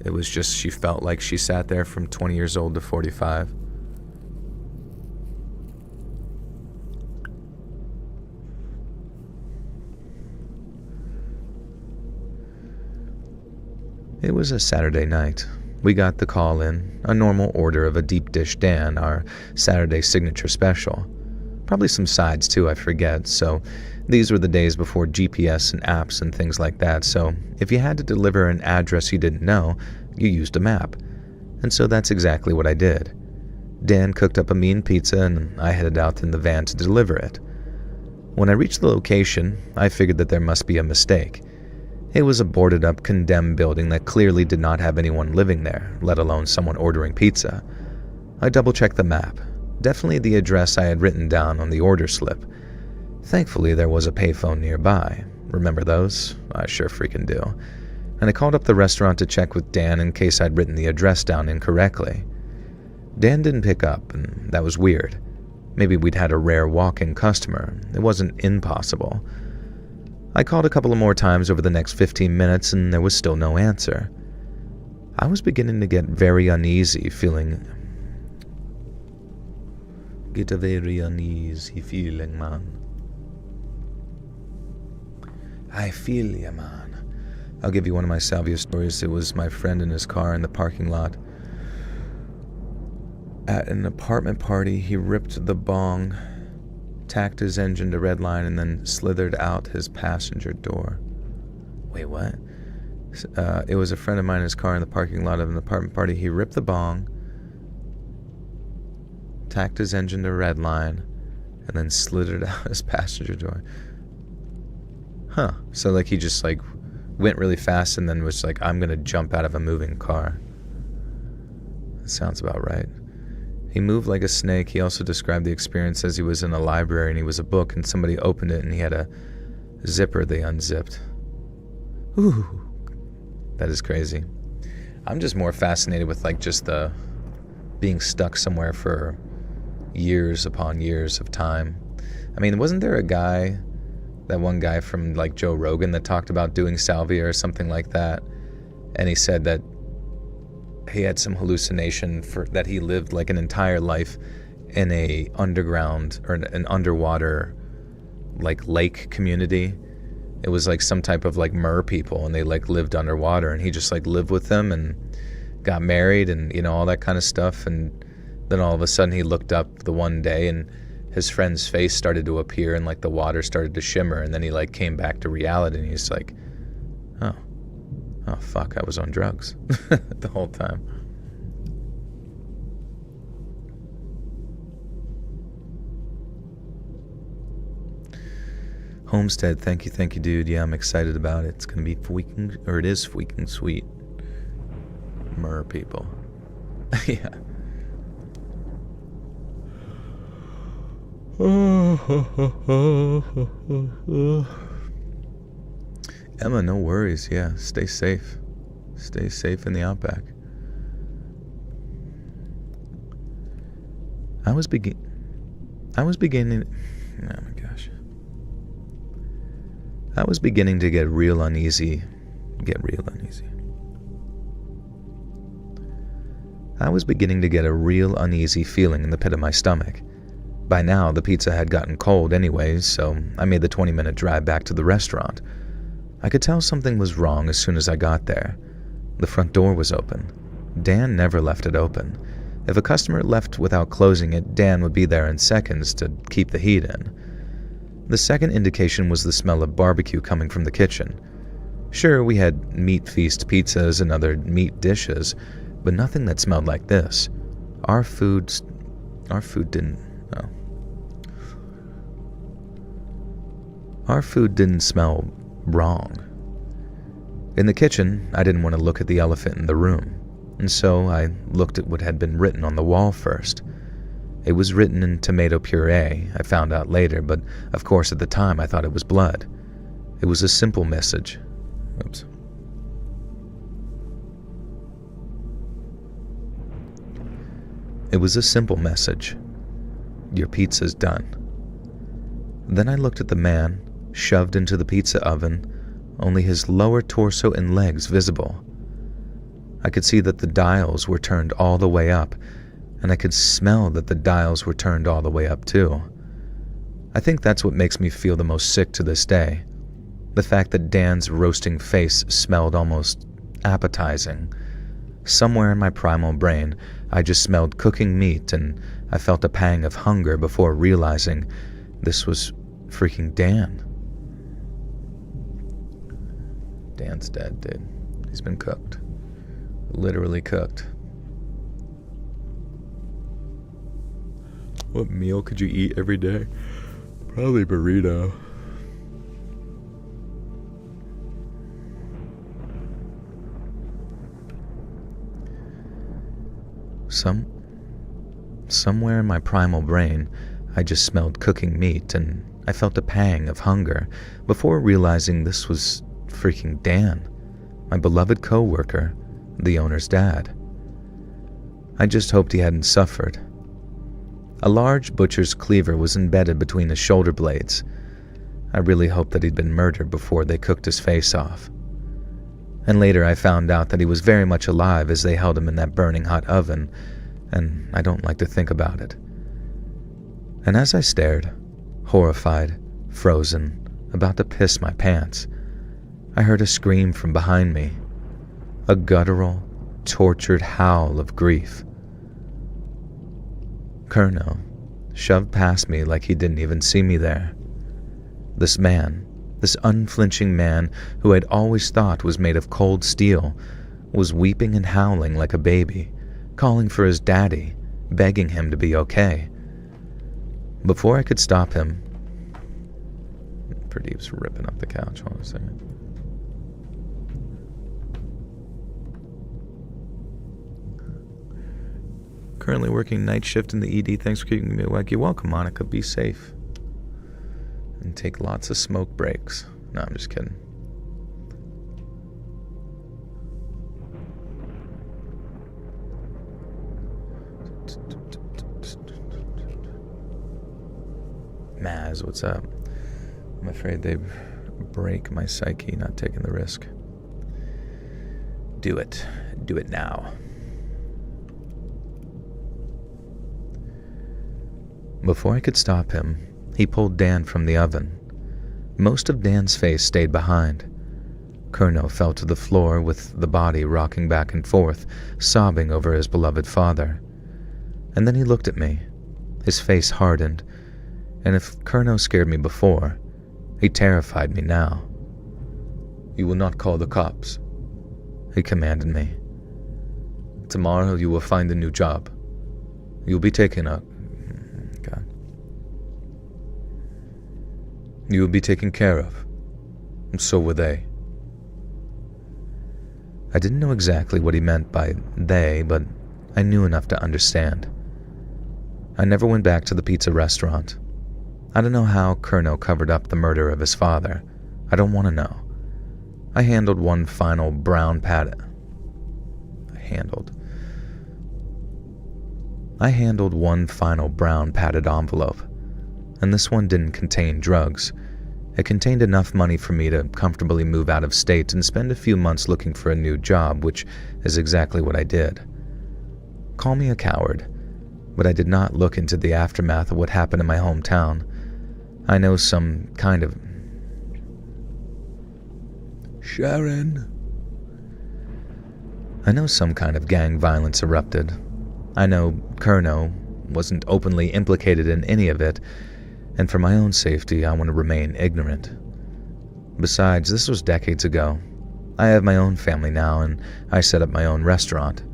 It was just she felt like she sat there from 20 years old to 45. It was a Saturday night. We got the call in, a normal order of a deep dish Dan, our Saturday signature special. Probably some sides too, I forget, so these were the days before GPS and apps and things like that, so if you had to deliver an address you didn't know, you used a map. And so that's exactly what I did. Dan cooked up a mean pizza and I headed out in the van to deliver it. When I reached the location, I figured that there must be a mistake. It was a boarded-up, condemned building that clearly did not have anyone living there, let alone someone ordering pizza. I double-checked the map. Definitely the address I had written down on the order slip. Thankfully, there was a payphone nearby. Remember those? I sure freaking do. And I called up the restaurant to check with Dan in case I'd written the address down incorrectly. Dan didn't pick up, and that was weird. Maybe we'd had a rare walk-in customer. It wasn't impossible. I called a couple of more times over the next 15 minutes, and there was still no answer. I was beginning to get very uneasy, Get a very uneasy feeling, man. I feel ya, man. I'll give you one of my salvia stories. It was my friend in his car in the parking lot. At an apartment party, he ripped the bong, tacked his engine to red line, and then slithered out his passenger door. Wait, what? It was a friend of mine in his car in the parking lot of an apartment party. He ripped the bong, tacked his engine to red line, and then slithered out his passenger door. Huh. So, like, he just, like, went really fast and then was like, I'm gonna jump out of a moving car. That sounds about right. He moved like a snake. He also described the experience as he was in a library and he was a book and somebody opened it and he had a zipper they unzipped. Ooh, that is crazy. I'm just more fascinated with like just the being stuck somewhere for years upon years of time. I mean, wasn't there a guy, that one guy from like Joe Rogan that talked about doing salvia or something like that? And he said that he had some hallucination for that he lived like an entire life in a underground or an underwater like lake community. It was like some type of like mer people and they like lived underwater and he just like lived with them and got married and, you know, all that kind of stuff. And then all of a sudden he looked up the one day and his friend's face started to appear and like the water started to shimmer and then he like came back to reality and he's like, oh fuck, I was on drugs the whole time. Homestead, thank you, dude. Yeah, I'm excited about it. It's gonna be it is freaking sweet. Mer people. Yeah. Emma, no worries. Yeah, stay safe. Stay safe in the outback. I was beginning. Oh my gosh. I was beginning to get real uneasy. I was beginning to get a real uneasy feeling in the pit of my stomach. By now, the pizza had gotten cold anyways, so I made the 20-minute drive back to the restaurant. I could tell something was wrong as soon as I got there. The front door was open. Dan never left it open. If a customer left without closing it, Dan would be there in seconds to keep the heat in. The second indication was the smell of barbecue coming from the kitchen. Sure, we had meat feast pizzas and other meat dishes, but nothing that smelled like this. Our food didn't smell wrong. In the kitchen, I didn't want to look at the elephant in the room, and so I looked at what had been written on the wall first. It was written in tomato puree, I found out later, but of course at the time I thought it was blood. It was a simple message. Oops. It was a simple message. Your pizza's done. Then I looked at the man, shoved into the pizza oven, only his lower torso and legs visible. I could see that the dials were turned all the way up, and I could smell that the dials were turned all the way up too. I think that's what makes me feel the most sick to this day. The fact that Dan's roasting face smelled almost appetizing. Somewhere in my primal brain, I just smelled cooking meat and I felt a pang of hunger before realizing this was freaking Dan. Dan's dead, dude. He's been cooked. Literally cooked. What meal could you eat every day? Probably burrito. Somewhere in my primal brain, I just smelled cooking meat and I felt a pang of hunger before realizing this was freaking Dan, my beloved co-worker, the owner's dad. I just hoped he hadn't suffered. A large butcher's cleaver was embedded between his shoulder blades. I really hoped that he'd been murdered before they cooked his face off. And later I found out that he was very much alive as they held him in that burning hot oven, and I don't like to think about it. And as I stared, horrified, frozen, about to piss my pants, I heard a scream from behind me, a guttural, tortured howl of grief. Curnow shoved past me like he didn't even see me there. This man, this unflinching man who I'd always thought was made of cold steel, was weeping and howling like a baby, calling for his daddy, begging him to be okay. Before I could stop him, Pradeep's ripping up the couch. Hold on a second. Currently working night shift in the ED. Thanks for keeping me awake. You're welcome, Monica. Be safe. And take lots of smoke breaks. No, I'm just kidding. Maz, what's up? I'm afraid they break my psyche not taking the risk. Do it. Do it now. Before I could stop him, he pulled Dan from the oven. Most of Dan's face stayed behind. Curnow fell to the floor with the body rocking back and forth, sobbing over his beloved father. And then he looked at me. His face hardened, and if Curnow scared me before, he terrified me now. "You will not call the cops," he commanded me. "Tomorrow you will find a new job. You'll be taken up. God. You will be taken care of. And so were they." I didn't know exactly what he meant by they, but I knew enough to understand. I never went back to the pizza restaurant. I don't know how Curnow covered up the murder of his father. I don't want to know. I handled one final brown padded envelope, and this one didn't contain drugs. It contained enough money for me to comfortably move out of state and spend a few months looking for a new job, which is exactly what I did. Call me a coward, but I did not look into the aftermath of what happened in my hometown. I know some kind of... Sharon. I know some kind of gang violence erupted. I know Curnow wasn't openly implicated in any of it, and for my own safety, I want to remain ignorant. Besides, this was decades ago. I have my own family now, and I set up my own restaurant.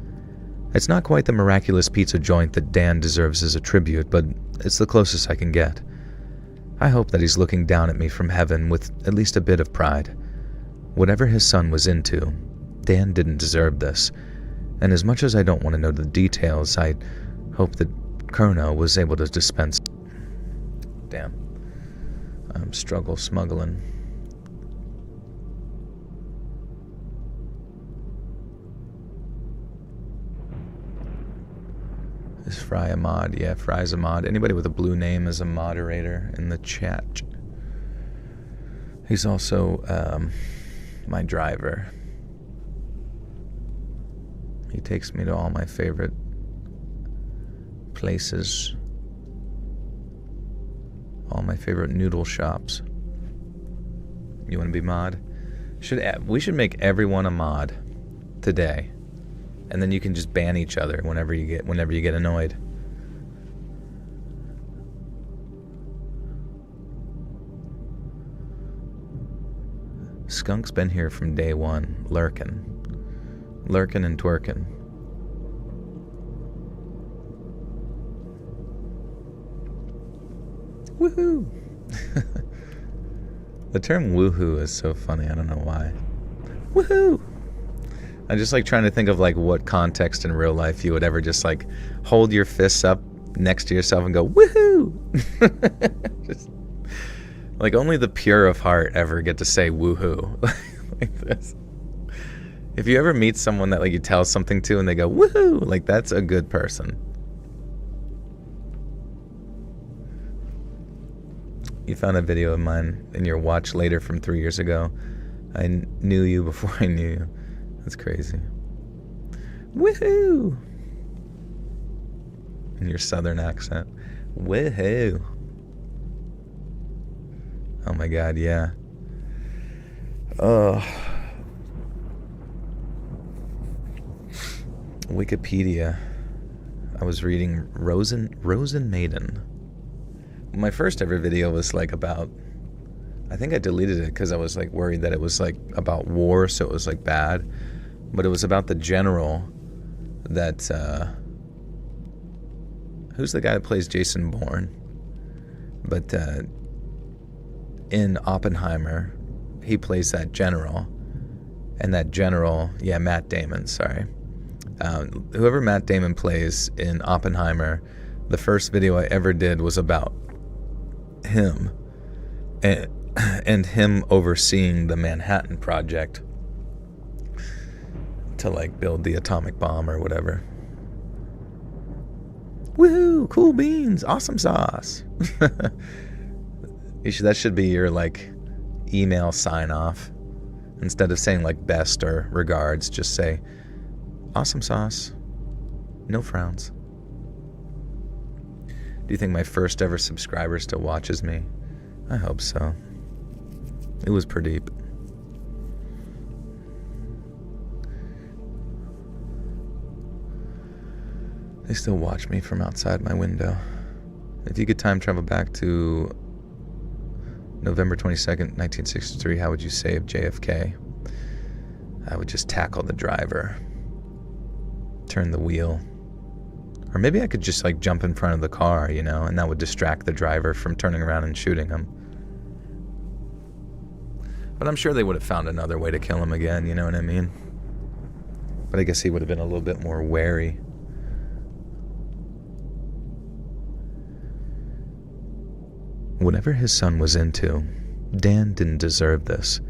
It's not quite the miraculous pizza joint that Dan deserves as a tribute, but it's the closest I can get. I hope that he's looking down at me from heaven with at least a bit of pride. Whatever his son was into, Dan didn't deserve this, and as much as I don't want to know the details, I hope that Curnow was able to dispense... Damn. I'm struggle smuggling. Is Fry a mod? Yeah, Fry's a mod. Anybody with a blue name is a moderator in the chat. He's also my driver. He takes me to all my favorite places. All my favorite noodle shops. You want to be mod? We should make everyone a mod. today. And then you can just ban each other whenever you get annoyed. Skunk's been here from day one, lurking and twerking. Woohoo! The term woohoo is so funny, I don't know why. Woohoo! I'm just like trying to think of like what context in real life you would ever just like hold your fists up next to yourself and go woohoo. Just, like only the pure of heart ever get to say woohoo like this. If you ever meet someone that like you tell something to and they go woohoo, like that's a good person. You found a video of mine in your watch later from 3 years ago. I knew you before I knew you. That's crazy. Woohoo! In your southern accent. Woohoo! Oh my god, yeah. Wikipedia. I was reading Rosen Maiden. My first ever video was like about, I think I deleted it because I was like worried that it was like about war, so it was like bad. But it was about the general that, who's the guy that plays Jason Bourne? But in Oppenheimer, he plays that general. And that general, yeah, Matt Damon, sorry. Whoever Matt Damon plays in Oppenheimer, the first video I ever did was about him and him overseeing the Manhattan Project to like build the atomic bomb or whatever. Woohoo! Cool beans! Awesome sauce! That should be your like email sign off. Instead of saying like best or regards, just say awesome sauce. No frowns. Do you think my first ever subscriber still watches me? I hope so. It was Pradeep. They still watch me from outside my window. If you could time travel back to November 22nd, 1963, how would you save JFK? I would just tackle the driver. Turn the wheel. Or maybe I could just like jump in front of the car, you know, and that would distract the driver from turning around and shooting him. But I'm sure they would have found another way to kill him again, you know what I mean? But I guess he would have been a little bit more wary. Whatever his son was into, Dan didn't deserve this.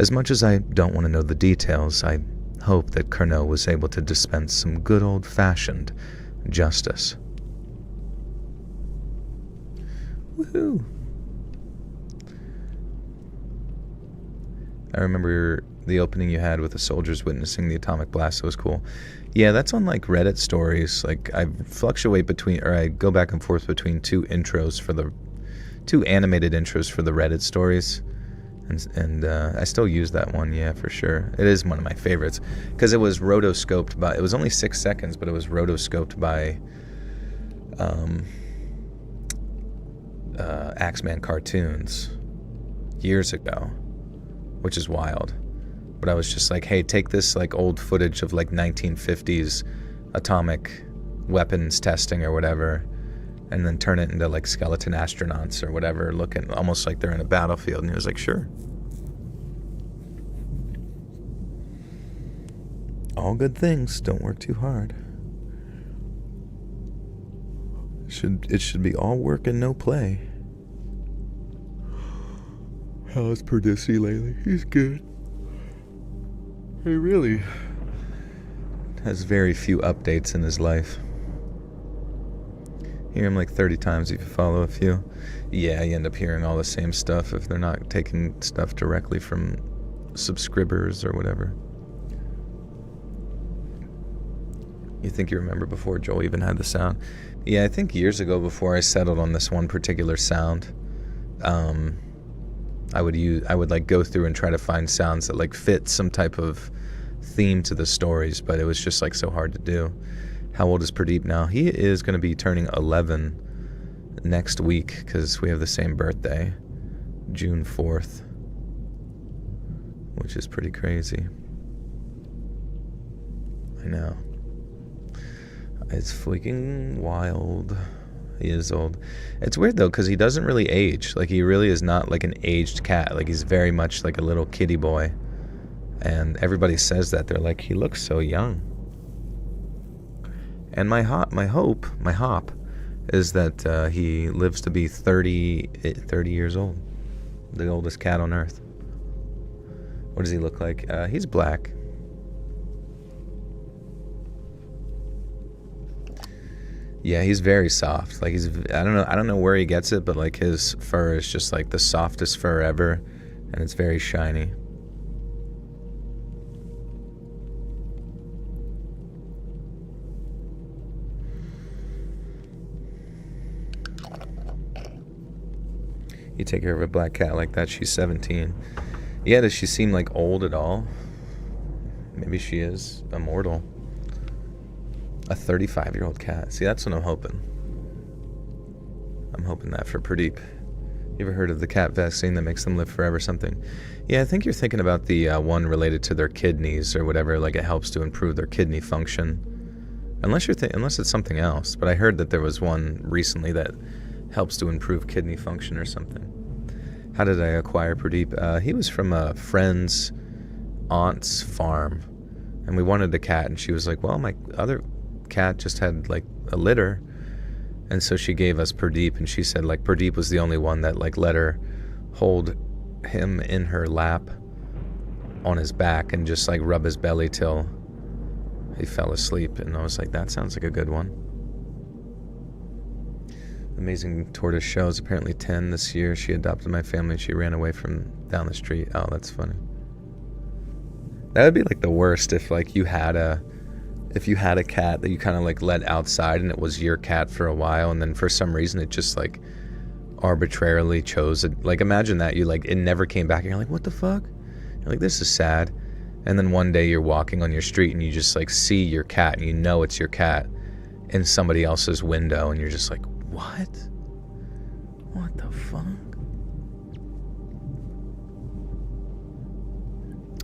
As much as I don't want to know the details, I hope that Carnot was able to dispense some good old-fashioned justice. Woohoo! I remember the opening you had with the soldiers witnessing the atomic blast. That was cool. Yeah, that's on like Reddit stories. Like I fluctuate between, or I go back and forth between two animated intros for the Reddit stories. And I still use that one, yeah, for sure. It is one of my favorites because it was rotoscoped by, it was only 6 seconds, but it was rotoscoped by Axeman Cartoons years ago, which is wild. But I was just like, hey, take this like old footage of like 1950s atomic weapons testing or whatever, and then turn it into like skeleton astronauts or whatever, looking almost like they're in a battlefield. And he was like, sure. All good things, don't work too hard. It should be all work and no play. How's Perdisi lately? He's good. He really has very few updates in his life. Hear him like 30 times if you follow a few. Yeah, you end up hearing all the same stuff if they're not taking stuff directly from subscribers or whatever. You think you remember before Joel even had the sound? Yeah, I think years ago before I settled on this one particular sound, I would like go through and try to find sounds that like fit some type of theme to the stories, but it was just like so hard to do. How old is Pradeep now? He is going to be turning 11 next week because we have the same birthday, June 4th, which is pretty crazy. I know. It's freaking wild. He is old. It's weird though, because he doesn't really age. Like, he really is not like an aged cat. Like, he's very much like a little kitty boy. And everybody says that. They're like, he looks so young. And my hope is that he lives to be 30 years old. The oldest cat on earth. What does he look like? He's black. Yeah, he's very soft. Like, I don't know where he gets it, but like his fur is just like the softest fur ever, and it's very shiny. You take care of a black cat like that, she's 17. Yeah, does she seem like old at all? Maybe she is immortal. A 35-year-old cat. See, that's what I'm hoping. I'm hoping that for Pradeep. You ever heard of the cat vaccine that makes them live forever something? Yeah, I think you're thinking about the one related to their kidneys or whatever, like it helps to improve their kidney function. Unless it's something else. But I heard that there was one recently that helps to improve kidney function or something. How did I acquire Pradeep? He was from a friend's aunt's farm. And we wanted a cat, and she was like, well, my other cat just had like a litter, and so she gave us Pradeep, and she said like Pradeep was the only one that like let her hold him in her lap on his back and just like rub his belly till he fell asleep. And I was like, that sounds like a good one. Amazing tortoise shows, apparently 10 this year. She adopted my family. She ran away from down the street. Oh, that's funny. That would be like the worst if like you had a cat that you kind of like let outside and it was your cat for a while, and then for some reason it just like arbitrarily chose it. Like, imagine that you like it never came back and you're like, what the fuck? You're like, this is sad. And then one day you're walking on your street and you just like see your cat, and you know it's your cat in somebody else's window, and you're just like, what the fuck?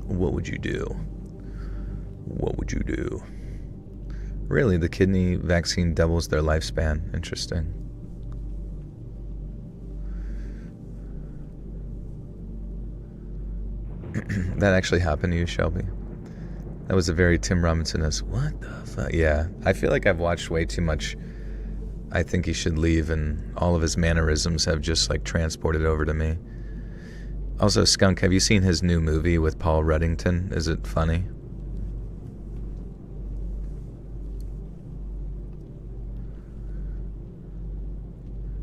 What would you do? What would you do? Really, the kidney vaccine doubles their lifespan. Interesting. That actually happened to you, Shelby. That was a very Tim Robinson-esque. What the fuck? Yeah, I feel like I've watched way too much I Think He Should Leave, and all of his mannerisms have just like transported over to me. Also, Skunk, have you seen his new movie with Paul Reddington? Is it funny?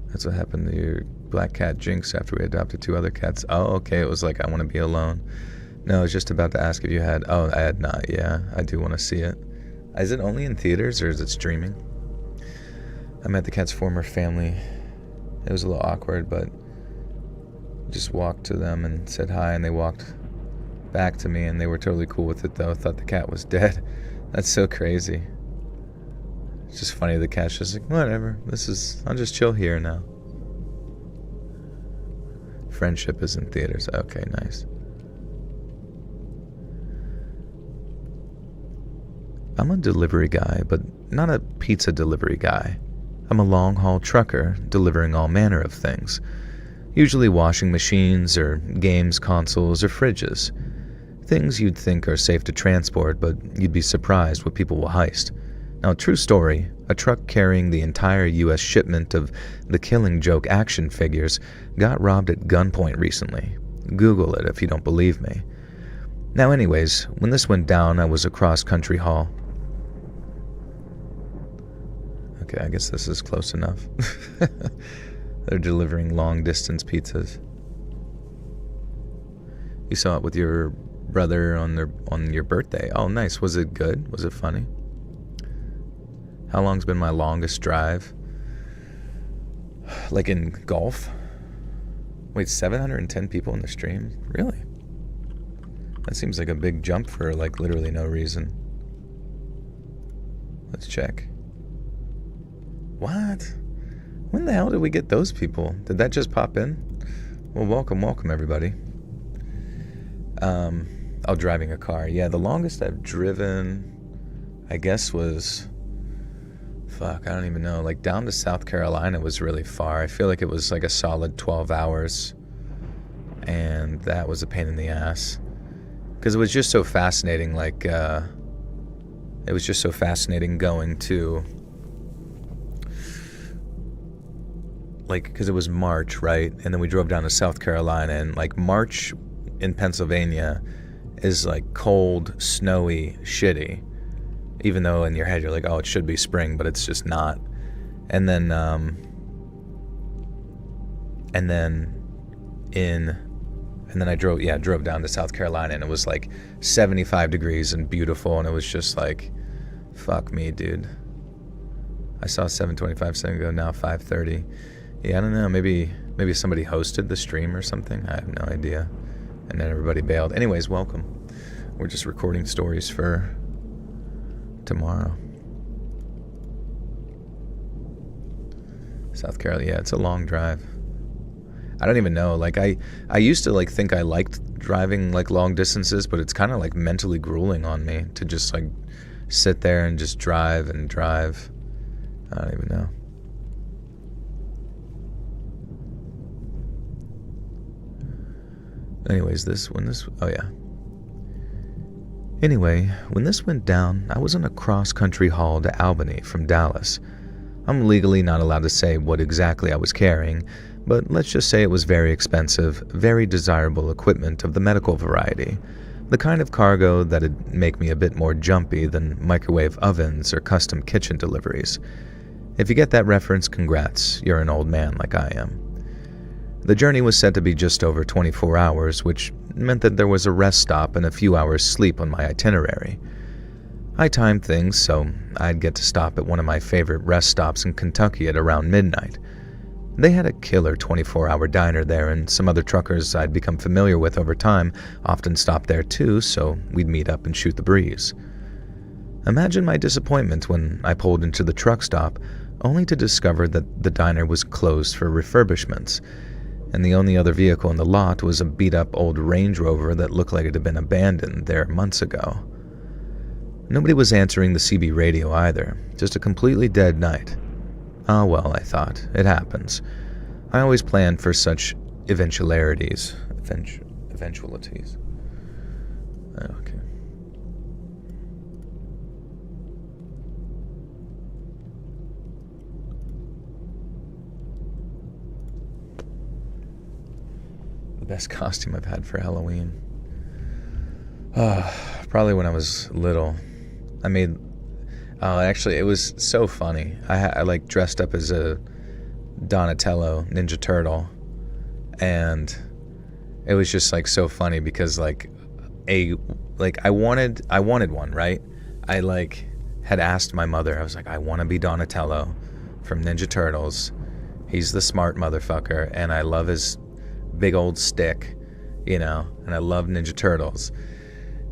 That's what happened to your black cat Jinx after we adopted 2 other cats. Oh, okay, it was like, I want to be alone. No, I was just about to ask if you had. Oh, I had not. Yeah, I do want to see it. Is it only in theaters or is it streaming? I met the cat's former family. It was a little awkward, but just walked to them and said hi, and they walked back to me, and they were totally cool with it, though. Thought the cat was dead. That's so crazy. It's just funny, the cat's just like, whatever, I'll just chill here now. Friendship is in theaters. Okay, nice. I'm a delivery guy, but not a pizza delivery guy. I'm a long-haul trucker, delivering all manner of things. Usually washing machines, or games consoles, or fridges. Things you'd think are safe to transport, but you'd be surprised what people will heist. Now, true story, a truck carrying the entire U.S. shipment of the Killing Joke action figures got robbed at gunpoint recently. Google it if you don't believe me. Now anyways, when this went down, I was across country haul. Okay, I guess this is close enough. They're delivering long-distance pizzas. You saw it with your brother on your birthday. Oh, nice. Was it good? Was it funny? How long's been my longest drive? Like in golf? Wait, 710 people in the stream? Really? That seems like a big jump for like literally no reason. Let's check. What? When the hell did we get those people? Did that just pop in? Well, welcome everybody. Driving a car. Yeah, the longest I've driven, I guess, was... Fuck, I don't even know. Like, down to South Carolina was really far. I feel like it was like a solid 12 hours. And that was a pain in the ass. Because it was just so fascinating, like, it was just so fascinating going to... Like, because it was March, right? And then we drove down to South Carolina, and, like, March in Pennsylvania is, like, cold, snowy, shitty. Even though in your head you're like, oh, it should be spring, but it's just not. And then I drove down to South Carolina, and it was like 75 degrees and beautiful, and it was just like, fuck me, dude. I saw 7:25 second ago, now 5:30. Yeah, I don't know, maybe somebody hosted the stream or something. I have no idea. And then everybody bailed. Anyways, welcome. We're just recording stories for tomorrow. South Carolina, yeah, it's a long drive. I don't even know, like, I used to, like, think I liked driving, like, long distances, but it's kind of, like, mentally grueling on me to just, like, sit there and just drive and drive. I don't even know. Anyways, Anyway, when this went down, I was on a cross-country haul to Albany from Dallas. I'm legally not allowed to say what exactly I was carrying, but let's just say it was very expensive, very desirable equipment of the medical variety, the kind of cargo that'd make me a bit more jumpy than microwave ovens or custom kitchen deliveries. If you get that reference, congrats, you're an old man like I am. The journey was said to be just over 24 hours, which meant that there was a rest stop and a few hours sleep on my itinerary. I timed things so I'd get to stop at one of my favorite rest stops in Kentucky at around midnight. They had a killer 24-hour diner there, and some other truckers I'd become familiar with over time often stopped there too, so we'd meet up and shoot the breeze. Imagine my disappointment when I pulled into the truck stop, only to discover that the diner was closed for refurbishments, and the only other vehicle in the lot was a beat-up old Range Rover that looked like it had been abandoned there months ago. Nobody was answering the CB radio either, just a completely dead night. Oh well, I thought, it happens. I always plan for such eventualities. Eventualities. Okay. Best costume I've had for Halloween. Probably when I was little. Actually, it was so funny. I like dressed up as a Donatello Ninja Turtle, and it was just like so funny because I wanted one, right? I like had asked my mother. I was like, I want to be Donatello from Ninja Turtles. He's the smart motherfucker, and I love his big old stick, and I love Ninja Turtles.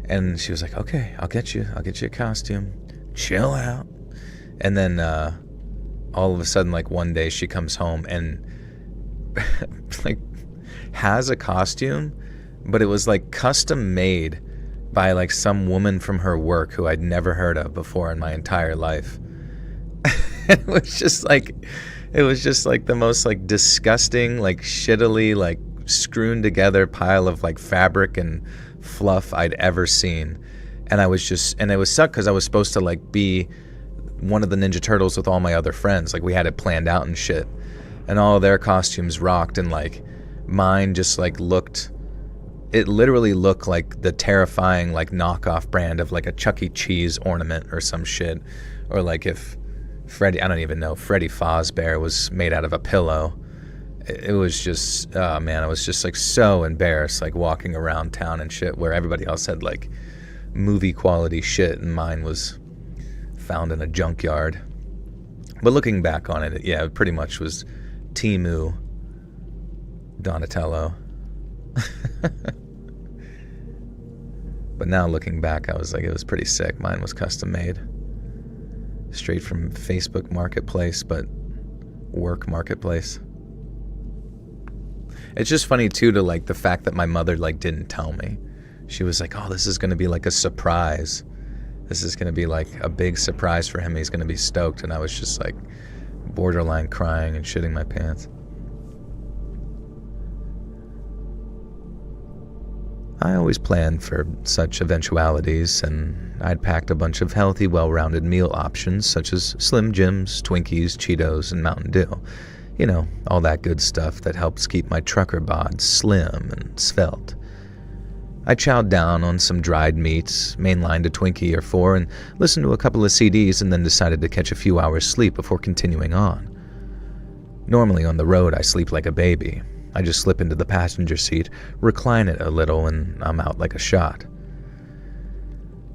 And she was like, okay, I'll get you a costume. Chill out. And then all of a sudden, like, one day she comes home and like has a costume, but it was like custom made by like some woman from her work who I'd never heard of before in my entire life. It was just like the most like disgusting, like shittily, like screwed together pile of like fabric and fluff I'd ever seen. And it was sucked because I was supposed to like be one of the Ninja Turtles with all my other friends. Like, we had it planned out and shit, and all their costumes rocked, and like mine just like it literally looked like the terrifying like knockoff brand of like a Chuck E. Cheese ornament or some shit. Or like if Freddy Fazbear was made out of a pillow. It was just, oh man, I was just like so embarrassed, like walking around town and shit, where everybody else had like movie quality shit and mine was found in a junkyard. But looking back on it, it pretty much was Temu Donatello. But now looking back, I was like, it was pretty sick. Mine was custom made. Straight from Facebook Marketplace, but work marketplace. It's just funny too, to like the fact that my mother like didn't tell me. She was like, oh, this is going to be like a surprise. This is going to be like a big surprise for him. He's going to be stoked. And I was just like borderline crying and shitting my pants. I always planned for such eventualities, and I'd packed a bunch of healthy, well-rounded meal options such as Slim Jims, Twinkies, Cheetos, and Mountain Dew. You know, all that good stuff that helps keep my trucker bod slim and svelte. I chowed down on some dried meats, mainlined a Twinkie or four, and listened to a couple of CDs, and then decided to catch a few hours sleep before continuing on. Normally on the road, I sleep like a baby. I just slip into the passenger seat, recline it a little, and I'm out like a shot.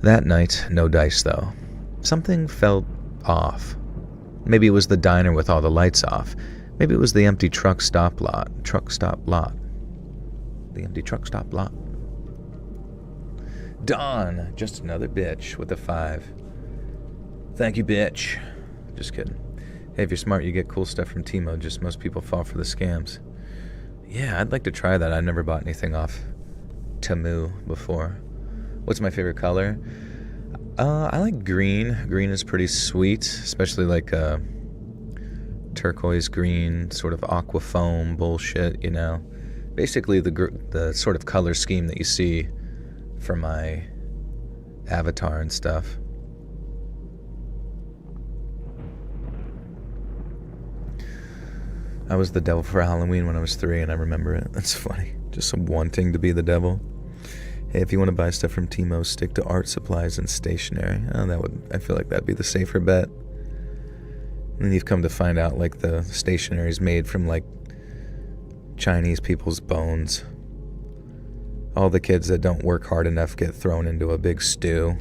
That night, no dice though. Something felt off. Maybe it was the diner with all the lights off. Maybe it was the empty truck stop lot. The empty truck stop lot. Dawn, just another bitch with a 5. Thank you, bitch. Just kidding. Hey, if you're smart, you get cool stuff from Timo. Just most people fall for the scams. Yeah, I'd like to try that. I've never bought anything off Temu before. What's my favorite color? I like green. Green is pretty sweet, especially like turquoise green, sort of aqua foam bullshit, you know. Basically the sort of color scheme that you see for my avatar and stuff. I was the devil for Halloween when I was 3, and I remember it. That's funny. Just wanting to be the devil. Hey, if you want to buy stuff from Timo, stick to art supplies and stationery. I feel like that'd be the safer bet. And then you've come to find out, like, the stationery is made from, like, Chinese people's bones. All the kids that don't work hard enough get thrown into a big stew,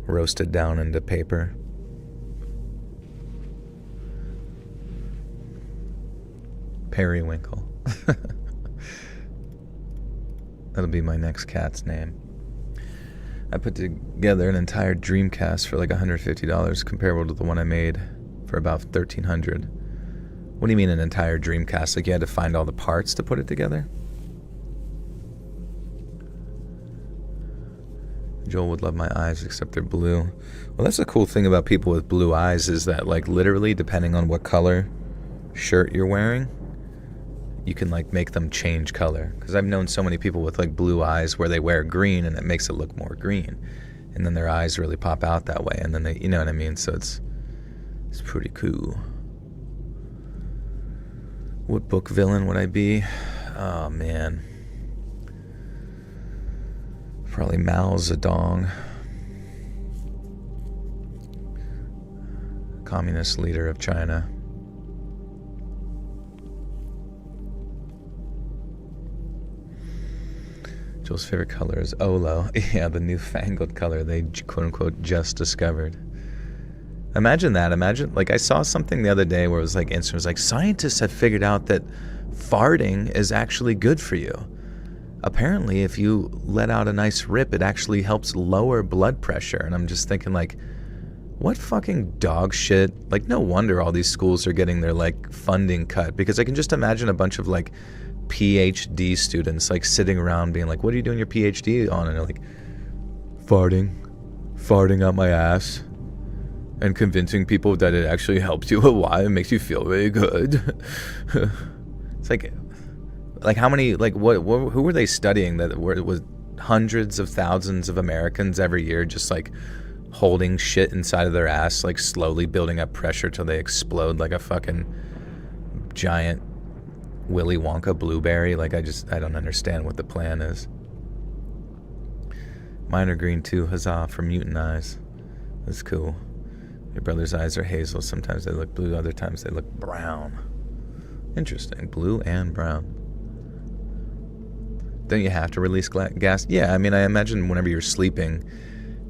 roasted down into paper. Periwinkle. That'll be my next cat's name. I put together an entire Dreamcast for like $150, comparable to the one I made for about $1,300. What do you mean an entire Dreamcast? Like you had to find all the parts to put it together? Joel would love my eyes, except they're blue. Well, that's the cool thing about people with blue eyes, is that, like, literally, depending on what color shirt you're wearing, you can, like, make them change color. Because I've known so many people with, like, blue eyes where they wear green and it makes it look more green. And then their eyes really pop out that way. And then they, you know what I mean? So it's pretty cool. What book villain would I be? Oh, man. Probably Mao Zedong. Communist leader of China. Joel's favorite color is Olo. Yeah, the newfangled color they quote-unquote just discovered. Imagine that. Imagine, like, I saw something the other day where it was like, it was like, scientists have figured out that farting is actually good for you. Apparently, if you let out a nice rip, it actually helps lower blood pressure. And I'm just thinking, like, what fucking dog shit? Like, no wonder all these schools are getting their, like, funding cut. Because I can just imagine a bunch of, like, PhD students, like, sitting around being like, what are you doing your PhD on? And they're like, farting out my ass. And convincing people that it actually helps you a lot and makes you feel really good. It's like how many, like, who were they studying that was hundreds of thousands of Americans every year just, like, holding shit inside of their ass, like, slowly building up pressure till they explode like a fucking giant Willy Wonka blueberry? Like, I don't understand what the plan is. Mine are green too, huzzah, for mutant eyes. That's cool. Your brother's eyes are hazel. Sometimes they look blue, other times they look brown. Interesting. Blue and brown. Don't you have to release gas? Yeah, I mean, I imagine whenever you're sleeping,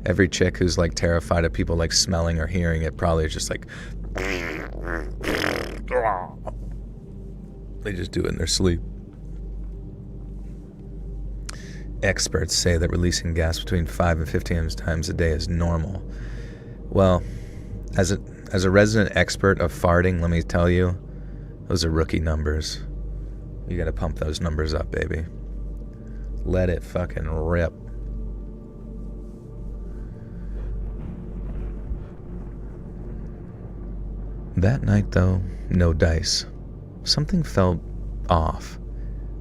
every chick who's, like, terrified of people, like, smelling or hearing it probably is just like... They just do it in their sleep. experts say that releasing gas between 5 and 15 times a day is normal. Well, as a resident expert of farting, let me tell you, those are rookie numbers. You gotta pump those numbers up, baby. Let it fucking rip. That night, though, no dice. Something felt off.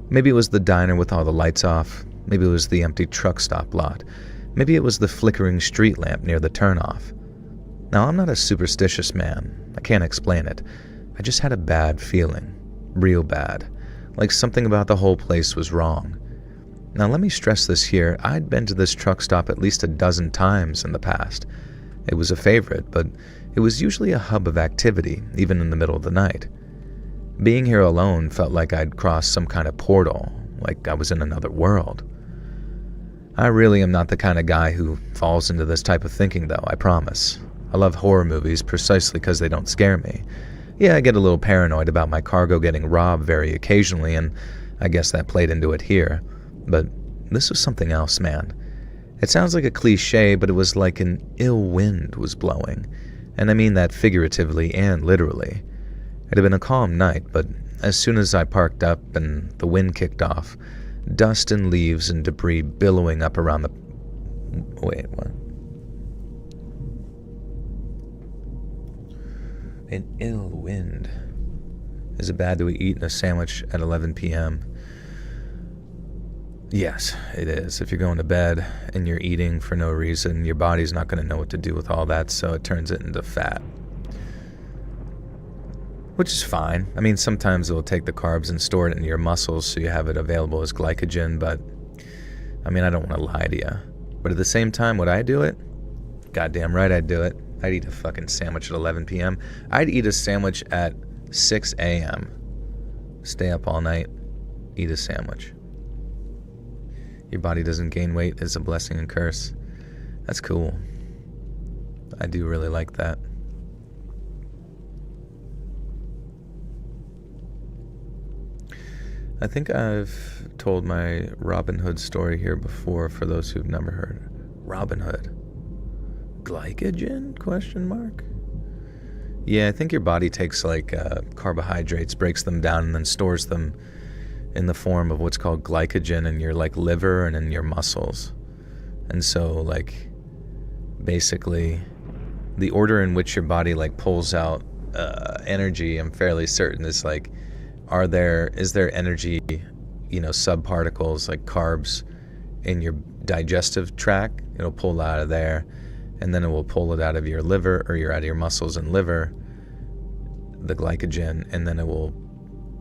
Maybe it was the diner with all the lights off. Maybe it was the empty truck stop lot. Maybe it was the flickering street lamp near the turnoff. Now, I'm not a superstitious man. I can't explain it. I just had a bad feeling. Real bad. Like something about the whole place was wrong. Now, let me stress this here. I'd been to this truck stop at least a dozen times in the past. It was a favorite, but it was usually a hub of activity, even in the middle of the night. Being here alone felt like I'd crossed some kind of portal, like I was in another world. I really am not the kind of guy who falls into this type of thinking, though, I promise. I love horror movies precisely because they don't scare me. Yeah, I get a little paranoid about my cargo getting robbed very occasionally, and I guess that played into it here. But this was something else, man. It sounds like a cliche, but it was like an ill wind was blowing. And I mean that figuratively and literally. It had been a calm night, but as soon as I parked up and the wind kicked off, dust and leaves and debris billowing up around the... Wait, what? An ill wind. Is it bad to eat a sandwich at 11 p.m.? Yes, it is. If you're going to bed and you're eating for no reason, your body's not going to know what to do with all that, so it turns it into fat. Which is fine. I mean, sometimes it will take the carbs and store it in your muscles so you have it available as glycogen, but I mean, I don't want to lie to you. But at the same time, would I do it? Goddamn right I'd do it. I'd eat a fucking sandwich at 11 p.m. I'd eat a sandwich at 6 a.m. Stay up all night, eat a sandwich. Your body doesn't gain weight is a blessing and curse. That's cool. I do really like that. I think I've told my Robin Hood story here before for those who've never heard. Robin Hood. Glycogen? Question mark? Yeah, I think your body takes like carbohydrates, breaks them down, and then stores them in the form of what's called glycogen in your like liver and in your muscles. And so like basically the order in which your body like pulls out energy, I'm fairly certain is like, is there energy, subparticles like carbs in your digestive tract? It'll pull out of there, and then it will pull it out of your liver, or out of your muscles and liver, the glycogen, and then it will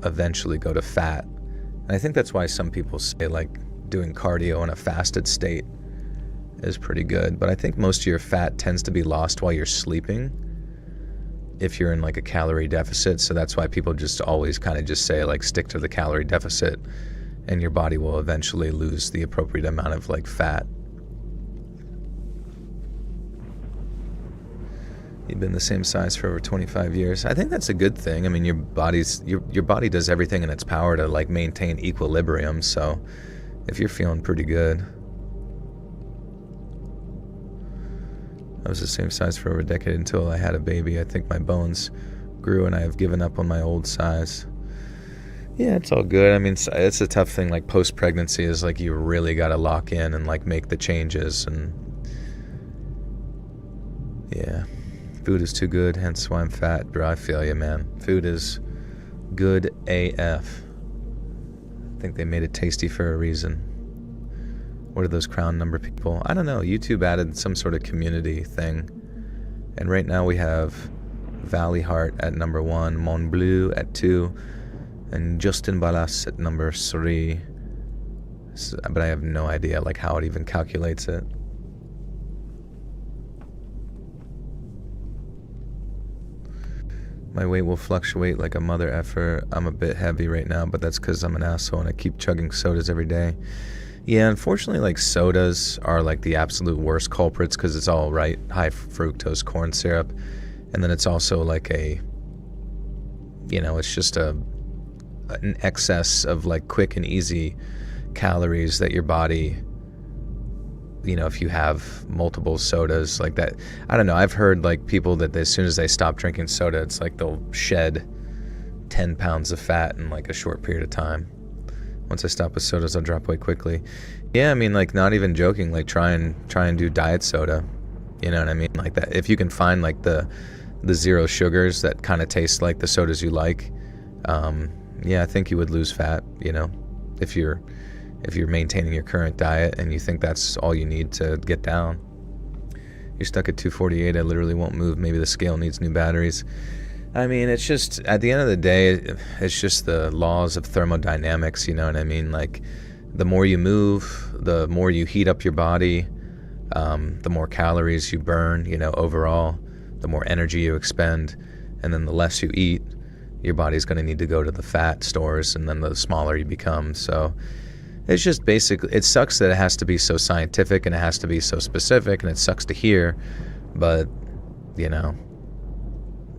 eventually go to fat. And I think that's why some people say like doing cardio in a fasted state is pretty good. But I think most of your fat tends to be lost while you're sleeping if you're in like a calorie deficit. So that's why people just always kind of just say like stick to the calorie deficit, and your body will eventually lose the appropriate amount of like fat. You've been the same size for over 25 years. I think that's a good thing. I mean, your body does everything in its power to like maintain equilibrium. So if you're feeling pretty good. I was the same size for over a decade until I had a baby. I think my bones grew and I have given up on my old size. Yeah, it's all good. I mean, it's a tough thing. Like post-pregnancy is like you really got to lock in and like make the changes. And yeah. Food is too good, hence why I'm fat, bro. I feel you, man. Food is good AF. I think they made it tasty for a reason. What are those crown number people? I don't know. YouTube added some sort of community thing. And right now we have Valley Heart at number 1, Mon Bleu at 2, and Justin Balas at number 3. But I have no idea like how it even calculates it. My weight will fluctuate like a mother effer. I'm a bit heavy right now, but that's because I'm an asshole and I keep chugging sodas every day. Yeah, unfortunately, like sodas are like the absolute worst culprits because it's all high fructose corn syrup. And then it's also like it's just an excess of like quick and easy calories that your body if you have multiple sodas like that. I don't know. I've heard like people that as soon as they stop drinking soda, it's like they'll shed 10 pounds of fat in like a short period of time. Once I stop with sodas, I'll drop weight quickly. Yeah, I mean, like, not even joking, like try and do diet soda. You know what I mean? Like that. If you can find like the zero sugars that kind of taste like the sodas you like, yeah, I think you would lose fat, if you're maintaining your current diet and you think that's all you need to get down. You're stuck at 248. I literally won't move. Maybe the scale needs new batteries. I mean, it's just, at the end of the day, it's just the laws of thermodynamics, you know what I mean? Like, the more you move, the more you heat up your body, the more calories you burn, overall, the more energy you expend, and then the less you eat, your body's going to need to go to the fat stores, and then the smaller you become. So it's just basically, it sucks that it has to be so scientific and it has to be so specific, and it sucks to hear, but,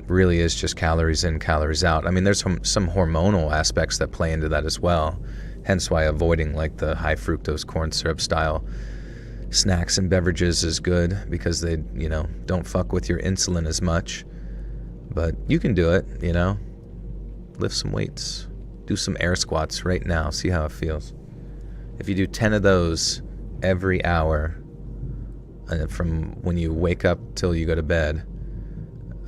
really is just calories in, calories out. I mean, there's some hormonal aspects that play into that as well, hence why avoiding like the high fructose corn syrup style snacks and beverages is good, because they, don't fuck with your insulin as much. But you can do it, lift some weights, do some air squats right now, see how it feels. If you do 10 of those every hour, from when you wake up till you go to bed,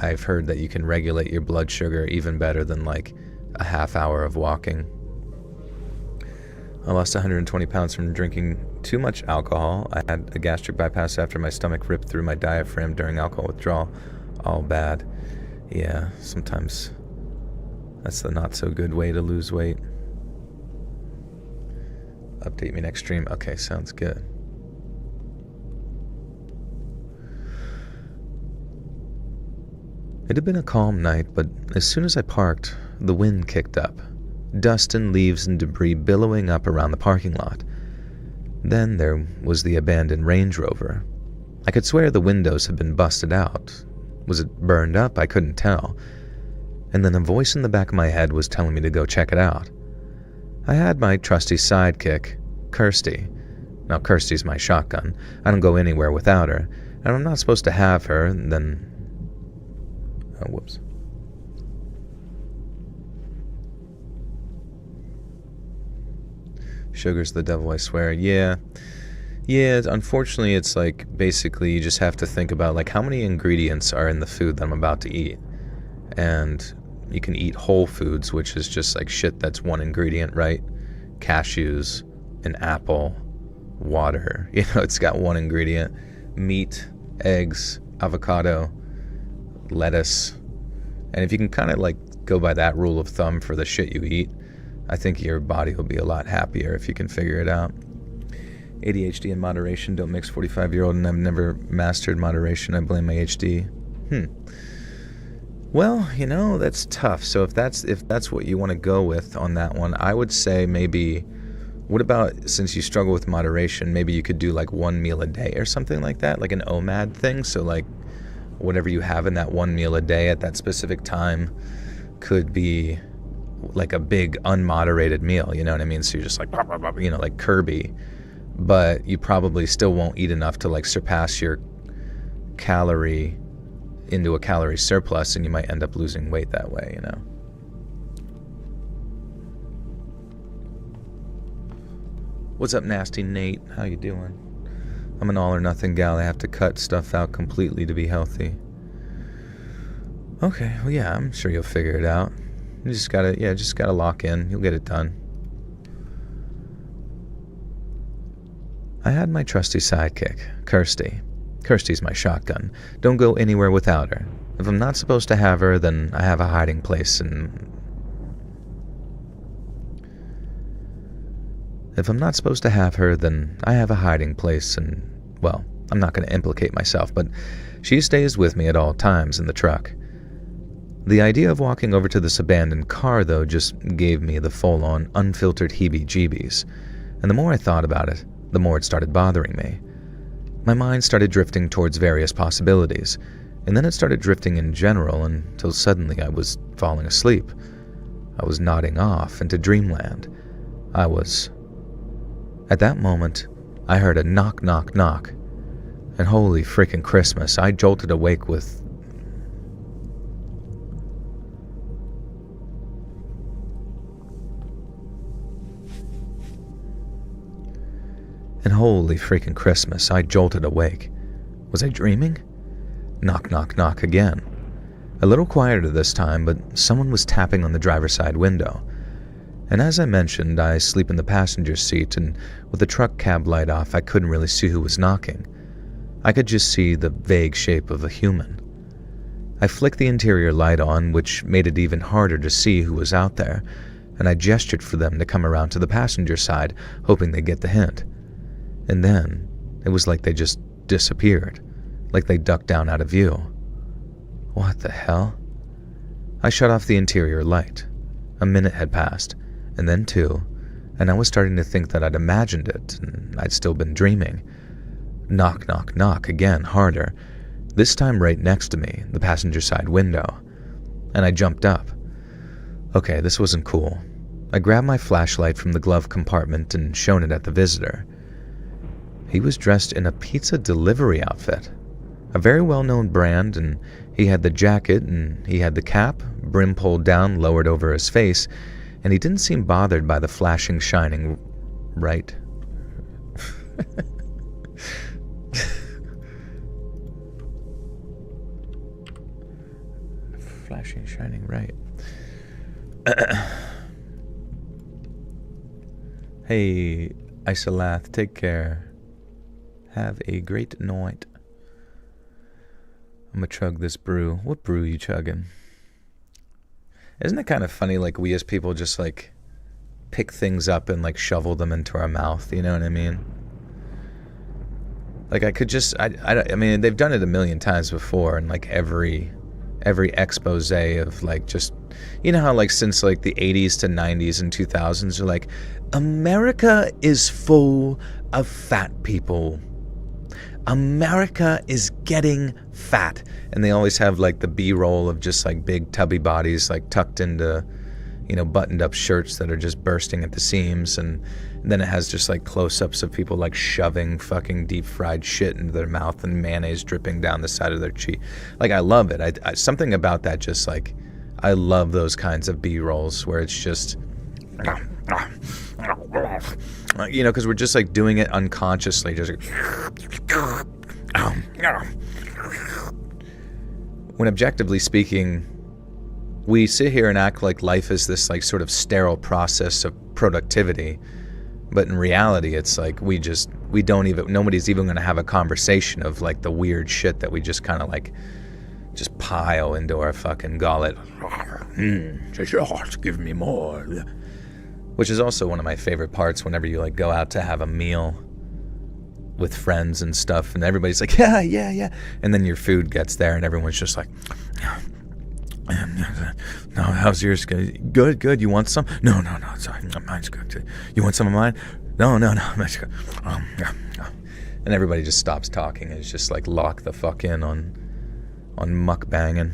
I've heard that you can regulate your blood sugar even better than like a half hour of walking. I lost 120 pounds from drinking too much alcohol. I had a gastric bypass after my stomach ripped through my diaphragm during alcohol withdrawal. All bad. Yeah, sometimes that's the not so good way to lose weight. Update me next stream. Okay, sounds good. It had been a calm night, but as soon as I parked, the wind kicked up, dust and leaves and debris billowing up around the parking lot. Then there was the abandoned Range Rover. I could swear the windows had been busted out. Was it burned up? I couldn't tell. And then a voice in the back of my head was telling me to go check it out. I had my trusty sidekick, Kirsty. Now, Kirsty's my shotgun. I don't go anywhere without her, and I'm not supposed to have her, then... Oh, whoops. Sugar's the devil, I swear. Yeah, unfortunately, it's like, basically, you just have to think about, like, how many ingredients are in the food that I'm about to eat. And you can eat whole foods, which is just, like, shit that's one ingredient, right? Cashews, an apple, water. It's got one ingredient. Meat, eggs, avocado, lettuce. And if you can kind of like go by that rule of thumb for the shit you eat, I think your body will be a lot happier if you can figure it out. ADHD and moderation don't mix. 45-year-old, and I've never mastered moderation. I blame my HD. Well, that's tough. So if that's what you want to go with on that one, I would say maybe, what about, since you struggle with moderation, maybe you could do like one meal a day or something like that, like an OMAD thing. So like whatever you have in that one meal a day at that specific time could be like a big unmoderated meal, you know what I mean? So you're just like, like Kirby, but you probably still won't eat enough to like surpass your calorie into a calorie surplus, and you might end up losing weight that way, What's up, Nasty Nate? How you doing? I'm an all or nothing gal. I have to cut stuff out completely to be healthy. Okay, well, yeah, I'm sure you'll figure it out. You just gotta lock in. You'll get it done. I had my trusty sidekick, Kirsty. Kirsty's my shotgun. Don't go anywhere without her. If I'm not supposed to have her, then I have a hiding place and... If I'm not supposed to have her, then I have a hiding place and, well, I'm not going to implicate myself, but she stays with me at all times in the truck. The idea of walking over to this abandoned car, though, just gave me the full-on, unfiltered heebie-jeebies, and the more I thought about it, the more it started bothering me. My mind started drifting towards various possibilities, and then it started drifting in general until suddenly I was falling asleep. I was nodding off into dreamland. At that moment, I heard a knock, knock, knock. And holy freaking Christmas, I jolted awake with... And holy freaking Christmas, I jolted awake. Was I dreaming? Knock, knock, knock again. A little quieter this time, but someone was tapping on the driver's side window. And as I mentioned, I sleep in the passenger seat, and with the truck cab light off, I couldn't really see who was knocking. I could just see the vague shape of a human. I flicked the interior light on, which made it even harder to see who was out there, and I gestured for them to come around to the passenger side, hoping they'd get the hint. And then, it was like they just disappeared, like they ducked down out of view. What the hell? I shut off the interior light. A minute had passed, and then 2, and I was starting to think that I'd imagined it, and I'd still been dreaming. Knock, knock, knock again, harder. This time right next to me, the passenger side window. And I jumped up. Okay, this wasn't cool. I grabbed my flashlight from the glove compartment and shone it at the visitor. He was dressed in a pizza delivery outfit. A very well-known brand, and he had the jacket, and he had the cap, brim pulled down, lowered over his face, and he didn't seem bothered by the flashing, shining right. Flashing, shining right. Hey, Isolath, take care. Have a great night. I'm gonna chug this brew. What brew are you chugging? Isn't it kind of funny, like, we as people just, like, pick things up and, like, shovel them into our mouth, you know what I mean? Like, I could just, I mean, they've done it a million times before, and, like, every expose of, like, just, you know how, like, since, like, the 80s to 90s and 2000s are like, America is full of fat people. America is getting fat. And they always have, like, the B-roll of just, like, big tubby bodies, like, tucked into, you know, buttoned up shirts that are just bursting at the seams. And then it has just, like, close-ups of people, like, shoving fucking deep-fried shit into their mouth and mayonnaise dripping down the side of their cheek. Like, I love it. I something about that just, like, I love those kinds of B-rolls where it's just... You know, because we're just, like, doing it unconsciously. Just like... When objectively speaking, we sit here and act like life is this, like, sort of sterile process of productivity. But in reality, it's like nobody's even going to have a conversation of, like, the weird shit that we just kind of, like, just pile into our fucking gullet. Just give me more. Which is also one of my favorite parts whenever you, like, go out to have a meal with friends and stuff, and everybody's like, yeah. And then your food gets there, and everyone's just like, no, how's yours? Good. You want some? No, sorry, mine's good too. You want some of mine? No, mine's good. And everybody just stops talking and it's just like lock the fuck in on mukbanging.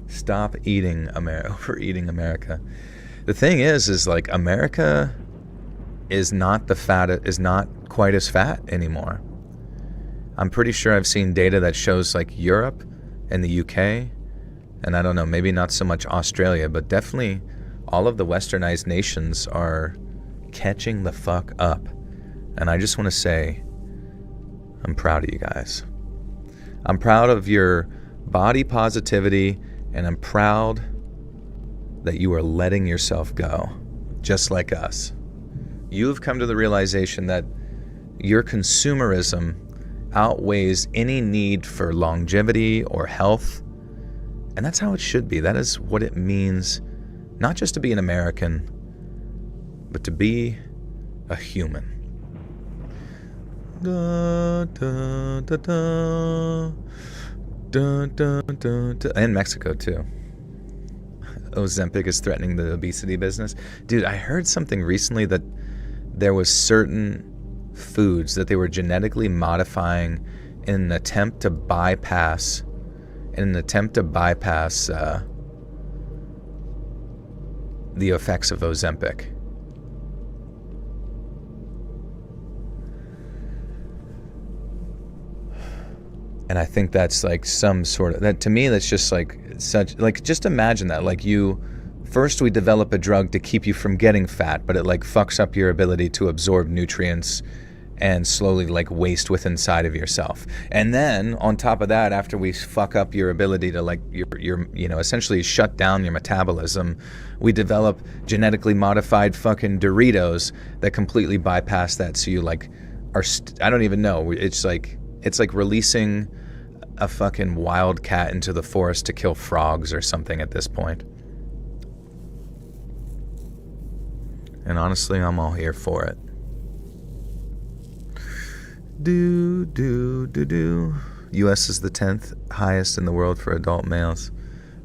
Stop eating overeating America. The thing is like America is not quite as fat anymore. I'm pretty sure I've seen data that shows like Europe and the UK, and I don't know, maybe not so much Australia, but definitely all of the westernized nations are catching the fuck up. And I just want to say, I'm proud of you guys. I'm proud of your body positivity, and I'm proud that you are letting yourself go, just like us. You've come to the realization that your consumerism outweighs any need for longevity or health, and that's how it should be. That is what it means, not just to be an American, but to be a human. Da, da, da, da. Da, da, da, da. And Mexico too. Ozempic is threatening the obesity business. Dude, I heard something recently that there was certain foods that they were genetically modifying in an attempt to bypass the effects of Ozempic. And I think that's like some sort of, that to me, that's just like such, like, just imagine that. Like first we develop a drug to keep you from getting fat, but it like fucks up your ability to absorb nutrients and slowly like waste within inside of yourself. And then on top of that, after we fuck up your ability to like your essentially shut down your metabolism, we develop genetically modified fucking Doritos that completely bypass that. So you like I don't even know. It's like releasing a fucking wildcat into the forest to kill frogs or something at this point. And honestly, I'm all here for it. U.S. is the 10th highest in the world for adult males.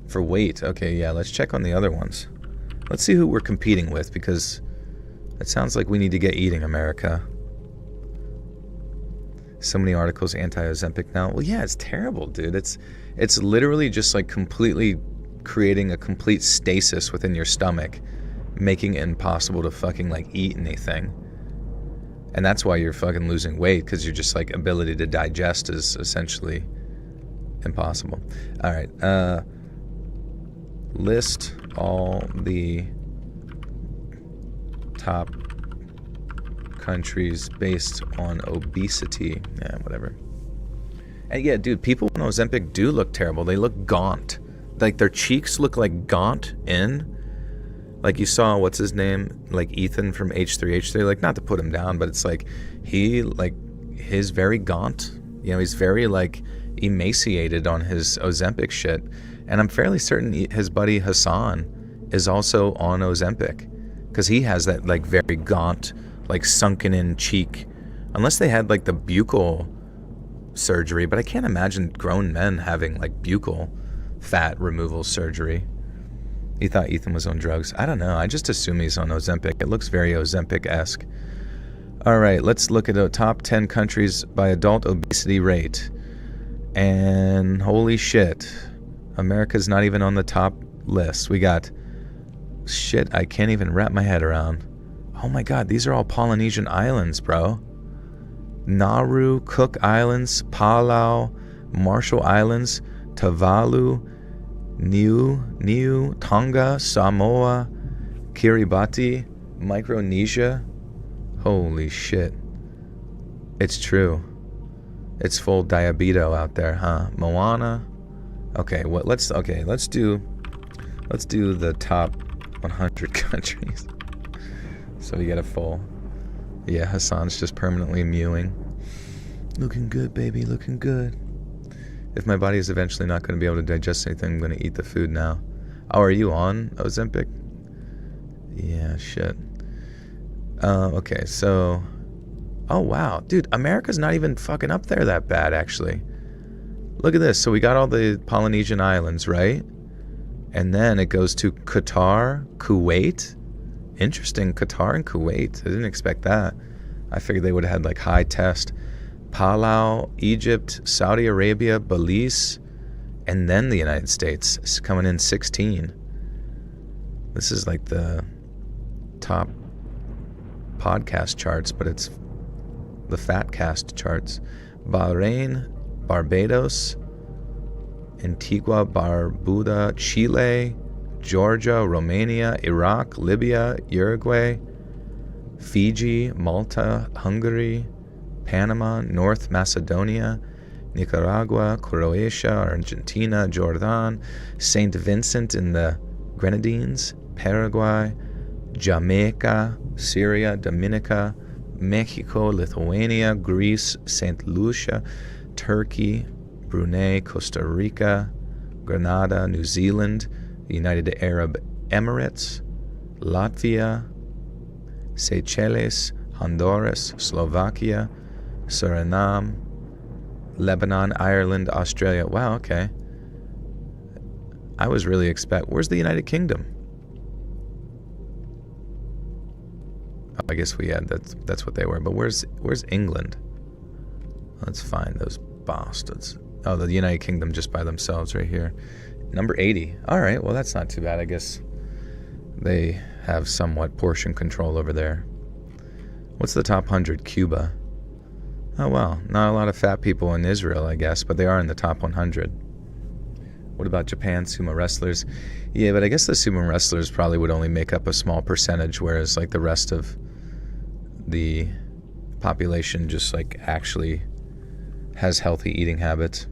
For weight, okay, yeah, let's check on the other ones. Let's see who we're competing with, because it sounds like we need to get eating, America. So many articles anti-Ozempic now. Well, yeah, it's terrible, dude. It's literally just like completely creating a complete stasis within your stomach, making it impossible to fucking like eat anything. And that's why you're fucking losing weight, because you're just like ability to digest is essentially impossible. All right. List all the top countries based on obesity. Yeah, whatever. And yeah, dude, people on Ozempic do look terrible. They look gaunt. Like their cheeks look like gaunt in. Like you saw, what's his name? Like Ethan from H3H3. Like, not to put him down, but it's like he's very gaunt. You know, he's very like emaciated on his Ozempic shit. And I'm fairly certain his buddy Hassan is also on Ozempic, because he has that like very gaunt, like sunken in cheek. Unless they had like the buccal surgery, but I can't imagine grown men having like buccal fat removal surgery. He thought Ethan was on drugs. I don't know. I just assume he's on Ozempic. It looks very Ozempic-esque. All right, let's look at the top 10 countries by adult obesity rate. And holy shit, America's not even on the top list. We got shit I can't even wrap my head around. Oh my god, these are all Polynesian islands, bro. Nauru, Cook Islands, Palau, Marshall Islands, Tuvalu, Niue, Tonga, Samoa, Kiribati, Micronesia. Holy shit. It's true. It's full diabeto out there, huh? Moana. Okay, let's do the top 100 countries. So we get a full. Yeah, Hassan's just permanently mewing. Looking good, baby, looking good. If my body is eventually not going to be able to digest anything, I'm going to eat the food now. Oh, are you on Ozempic? Yeah, shit. Okay, so... Oh, wow. Dude, America's not even fucking up there that bad, actually. Look at this. So we got all the Polynesian islands, right? And then it goes to Qatar, Kuwait. Interesting, Qatar and Kuwait. I didn't expect that. I figured they would have had, like, high test. Palau, Egypt, Saudi Arabia, Belize, and then the United States is coming in 16. This is like the top podcast charts, but it's the Fatcast charts. Bahrain, Barbados, Antigua, Barbuda, Chile, Georgia, Romania, Iraq, Libya, Uruguay, Fiji, Malta, Hungary, Panama, North Macedonia, Nicaragua, Croatia, Argentina, Jordan, St. Vincent in the Grenadines, Paraguay, Jamaica, Syria, Dominica, Mexico, Lithuania, Greece, St. Lucia, Turkey, Brunei, Costa Rica, Grenada, New Zealand, the United Arab Emirates, Latvia, Seychelles, Honduras, Slovakia, Suriname, Lebanon, Ireland, Australia. Wow, okay. I was really where's the United Kingdom? Oh, I guess we had that's what they were. But where's England? Let's find those bastards. Oh, the United Kingdom just by themselves right here. Number 80. All right, well that's not too bad. I guess they have somewhat portion control over there. What's the top 100? Cuba. Oh, well, not a lot of fat people in Israel, I guess, but they are in the top 100. What about Japan sumo wrestlers? Yeah, but I guess the sumo wrestlers probably would only make up a small percentage, whereas like the rest of the population just like actually has healthy eating habits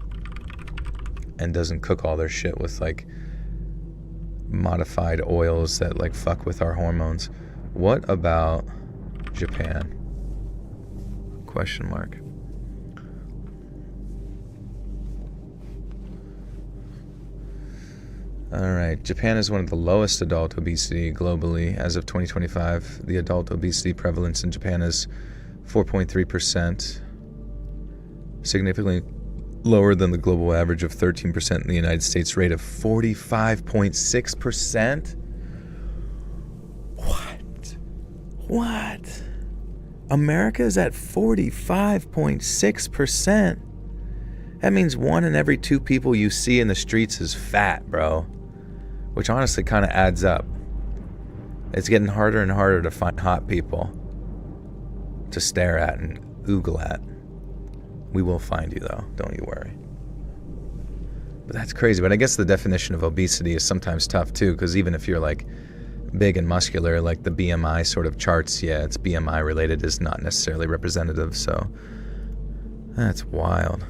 and doesn't cook all their shit with like modified oils that like fuck with our hormones. What about Japan? Question mark. Alright, Japan is one of the lowest adult obesity globally. As of 2025, the adult obesity prevalence in Japan is 4.3%, significantly lower than the global average of 13% and the United States rate of 45.6%. What? America is at 45.6%. That means 1 in every 2 people you see in the streets is fat, bro. Which honestly kind of adds up. It's getting harder and harder to find hot people to stare at and oogle at. We will find you, though. Don't you worry. But that's crazy. But I guess the definition of obesity is sometimes tough, too, because even if you're, like, big and muscular, like the BMI sort of charts, yeah, it's BMI related, is not necessarily representative, so that's wild.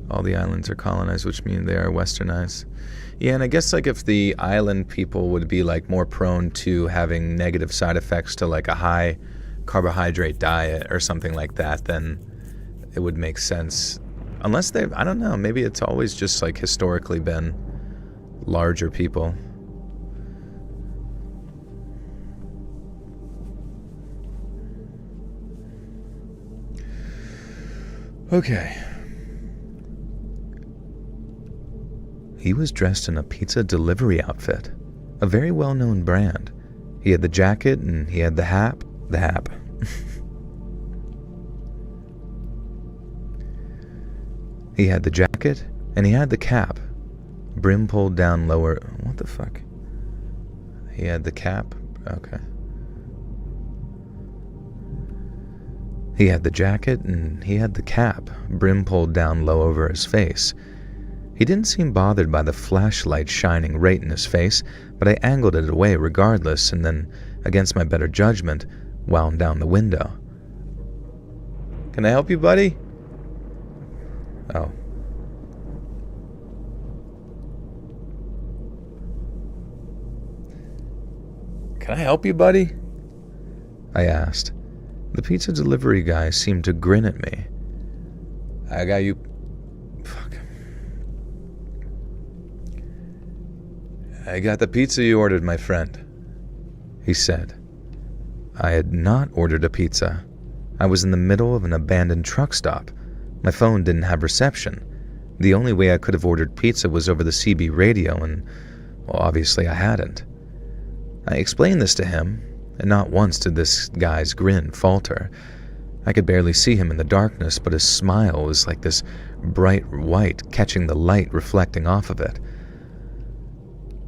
All the islands are colonized, which means they are westernized. Yeah, and I guess like if the island people would be like more prone to having negative side effects to like a high carbohydrate diet or something like that, then it would make sense. Unless they've, I don't know, maybe it's always just like historically been larger people. Okay. He was dressed in a pizza delivery outfit, a very well-known brand. He had the jacket and he had the hat. He had the jacket and he had the cap, brim pulled down lower. What the fuck? He had the cap? Okay. He had the jacket and he had the cap, brim pulled down low over his face. He didn't seem bothered by the flashlight shining right in his face, but I angled it away regardless and then, against my better judgment, wound down the window. Can I help you, buddy? Oh. Can I help you, buddy? I asked. The pizza delivery guy seemed to grin at me. I got you... Fuck. I got the pizza you ordered, my friend, he said. I had not ordered a pizza. I was in the middle of an abandoned truck stop. My phone didn't have reception. The only way I could have ordered pizza was over the CB radio, and, well, obviously I hadn't. I explained this to him, and not once did this guy's grin falter. I could barely see him in the darkness, but his smile was like this bright white catching the light reflecting off of it.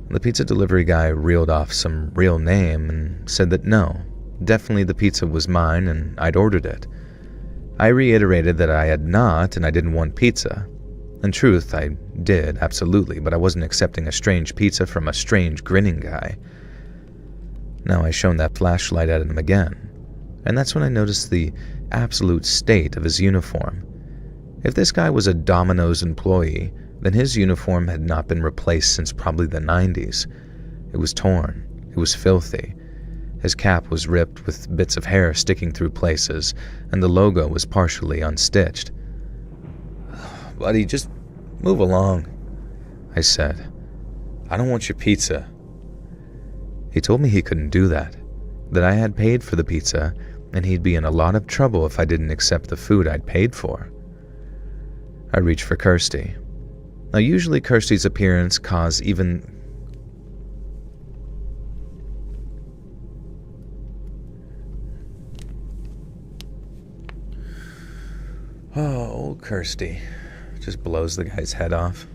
The pizza delivery guy reeled off some real name and said that no, definitely the pizza was mine and I'd ordered it. I reiterated that I had not and I didn't want pizza. In truth, I did, absolutely, but I wasn't accepting a strange pizza from a strange grinning guy. Now I shone that flashlight at him again, and that's when I noticed the absolute state of his uniform. If this guy was a Domino's employee, then his uniform had not been replaced since probably the 90s. It was torn. It was filthy. His cap was ripped with bits of hair sticking through places, and the logo was partially unstitched. Buddy, just move along, I said. I don't want your pizza. He told me he couldn't do that I had paid for the pizza, and he'd be in a lot of trouble if I didn't accept the food I'd paid for. I reached for Kirsty. Now, usually Kirsty's appearance caused even... Oh, old Kirsty. Just blows the guy's head off.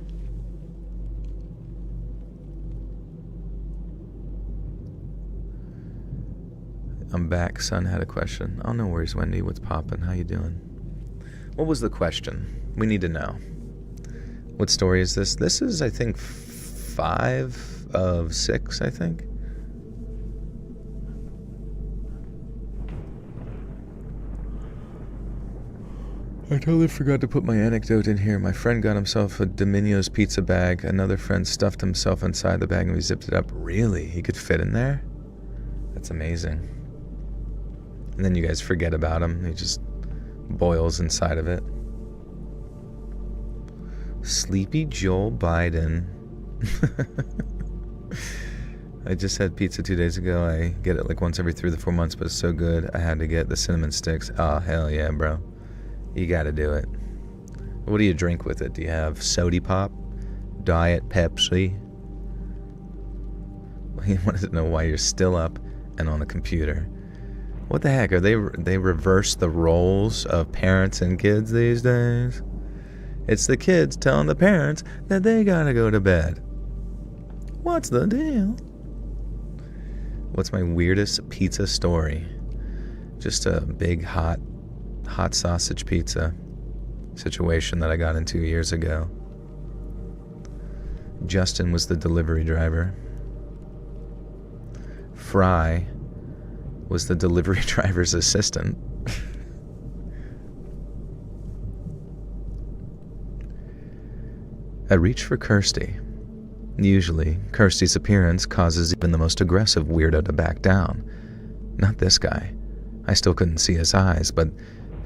back. Son had a question. Oh, no worries, Wendy. What's poppin'? How you doing? What was the question? We need to know. What story is this? This is, I think, 5 of 6, I think. I totally forgot to put my anecdote in here. My friend got himself a Domino's pizza bag. Another friend stuffed himself inside the bag and we zipped it up. Really? He could fit in there? That's amazing. And then you guys forget about him. He just boils inside of it. Sleepy Joel Biden. I just had pizza 2 days ago. I get it like once every 3 to 4 months, but it's so good. I had to get the cinnamon sticks. Oh, hell yeah, bro. You gotta do it. What do you drink with it? Do you have Sody Pop? Diet Pepsi? He wanted to know why you're still up and on the computer. What the heck? Are they reverse the roles of parents and kids these days? It's the kids telling the parents that they gotta go to bed. What's the deal? What's my weirdest pizza story? Just a big hot sausage pizza situation that I got in 2 years ago. Justin was the delivery driver. Fry was the delivery driver's assistant. I reached for Kirsty. Usually, Kirsty's appearance causes even the most aggressive weirdo to back down. Not this guy. I still couldn't see his eyes, but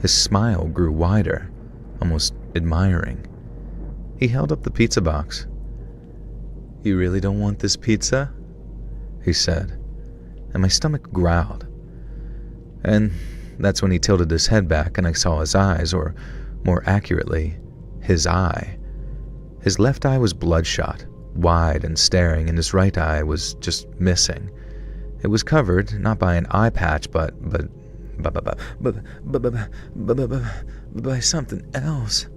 his smile grew wider, almost admiring. He held up the pizza box. "You really don't want this pizza?" he said, and my stomach growled. And that's when he tilted his head back and I saw his eyes, or more accurately, his eye. His left eye was bloodshot, wide and staring, and his right eye was just missing. It was covered, not by an eye patch, but by something else.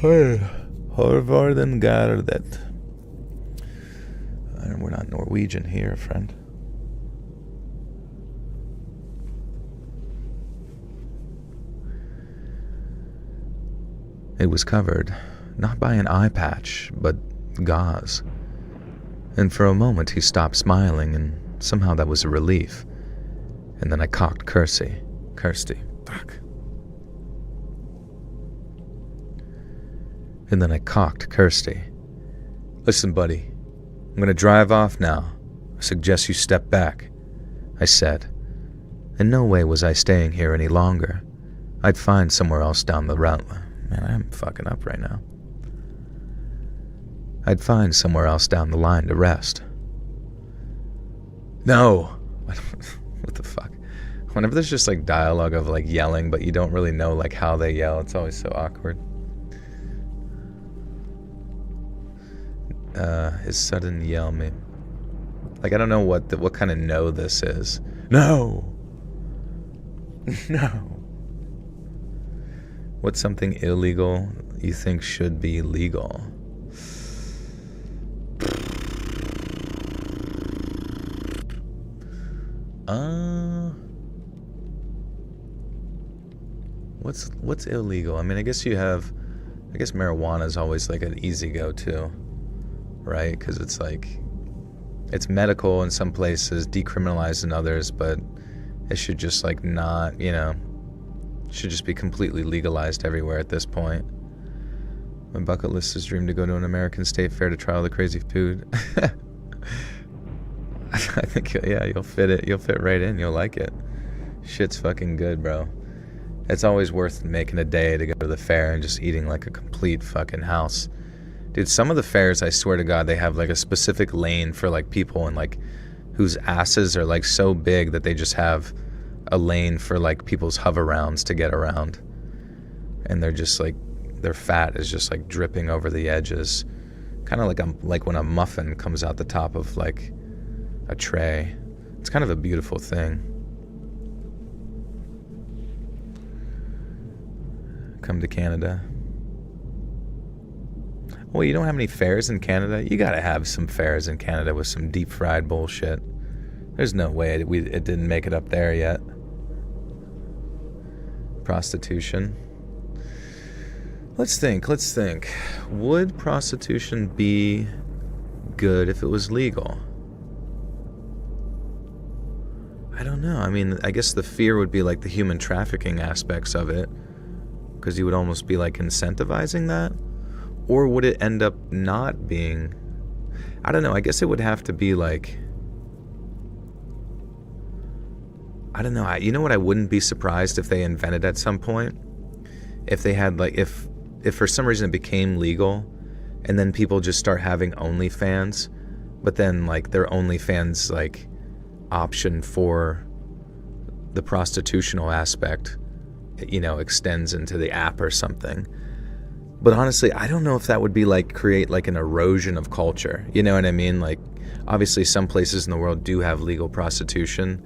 Harvarden Gardet. We're not Norwegian here, friend. It was covered, not by an eye patch, but gauze. And for a moment he stopped smiling, and somehow that was a relief. And then I cocked Kirsty. Fuck. And then I cocked Kirsty. "Listen, buddy, I'm gonna drive off now. I suggest you step back," I said. In no way was I staying here any longer. I'd find somewhere else down the route. Man, I'm fucking up right now. I'd find somewhere else down the line to rest. No! What the fuck? Whenever there's just like dialogue of like yelling, but you don't really know like how they yell, it's always so awkward. His sudden yell me. Like I don't know what kind of no this is. No! No! What's something illegal you think should be legal? What's illegal? I mean, I guess marijuana is always like an easy go to, right? Because it's like, it's medical in some places, decriminalized in others, but it should just like not, should just be completely legalized everywhere at this point. My bucket list is dream to go to an American state fair to try all the crazy food. I think, yeah, you'll fit right in, you'll like it. Shit's fucking good, bro. It's always worth making a day to go to the fair and just eating like a complete fucking house. Dude, some of the fairs, I swear to God, they have like a specific lane for like people and like whose asses are like so big that they just have a lane for like people's hover-rounds to get around. And they're just like, their fat is just like dripping over the edges. Kind of like when a muffin comes out the top of like a tray. It's kind of a beautiful thing. Come to Canada. Well, you don't have any fairs in Canada? You gotta have some fairs in Canada with some deep fried bullshit. There's no way it didn't make it up there yet. Prostitution. Let's think. Would prostitution be good if it was legal? I don't know. I mean, I guess the fear would be like the human trafficking aspects of it, because you would almost be like incentivizing that. Or would it end up not being? I don't know. I guess it would have to be like, I don't know. You know what? I wouldn't be surprised if they invented at some point. If they had like, if for some reason it became legal, and then people just start having OnlyFans, but then like their OnlyFans like option for the prostitutional aspect, you know, extends into the app or something. But honestly, I don't know if that would be like create like an erosion of culture. You know what I mean? Like, obviously some places in the world do have legal prostitution,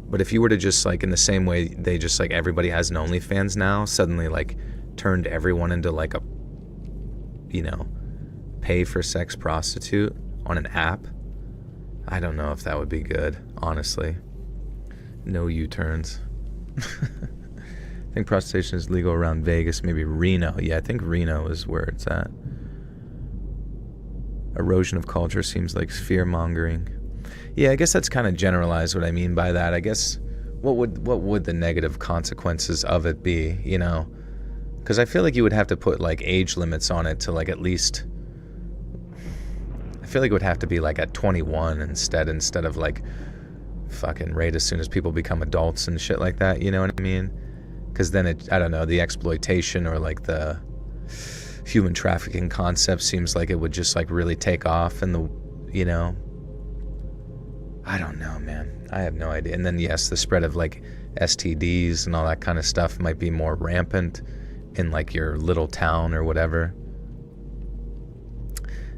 but if you were to just like, in the same way they just like everybody has an OnlyFans now, suddenly like turned everyone into like a, you know, pay for sex prostitute on an app, I don't know if that would be good, honestly. No U-turns. I think prostitution is legal around Vegas, maybe Reno. Yeah, I think Reno is where it's at. Erosion of culture seems like fear-mongering. Yeah, I guess that's kind of generalized what I mean by that. I guess what would the negative consequences of it be, you know? Because I feel like you would have to put like age limits on it to like at least, I feel like it would have to be like at 21 instead of like fucking right as soon as people become adults and shit like that, you know what I mean? Because then I don't know, the exploitation or like the human trafficking concept seems like it would just like really take off, and the, you know, I don't know, man. I have no idea. And then yes, the spread of like STDs and all that kind of stuff might be more rampant in like your little town or whatever.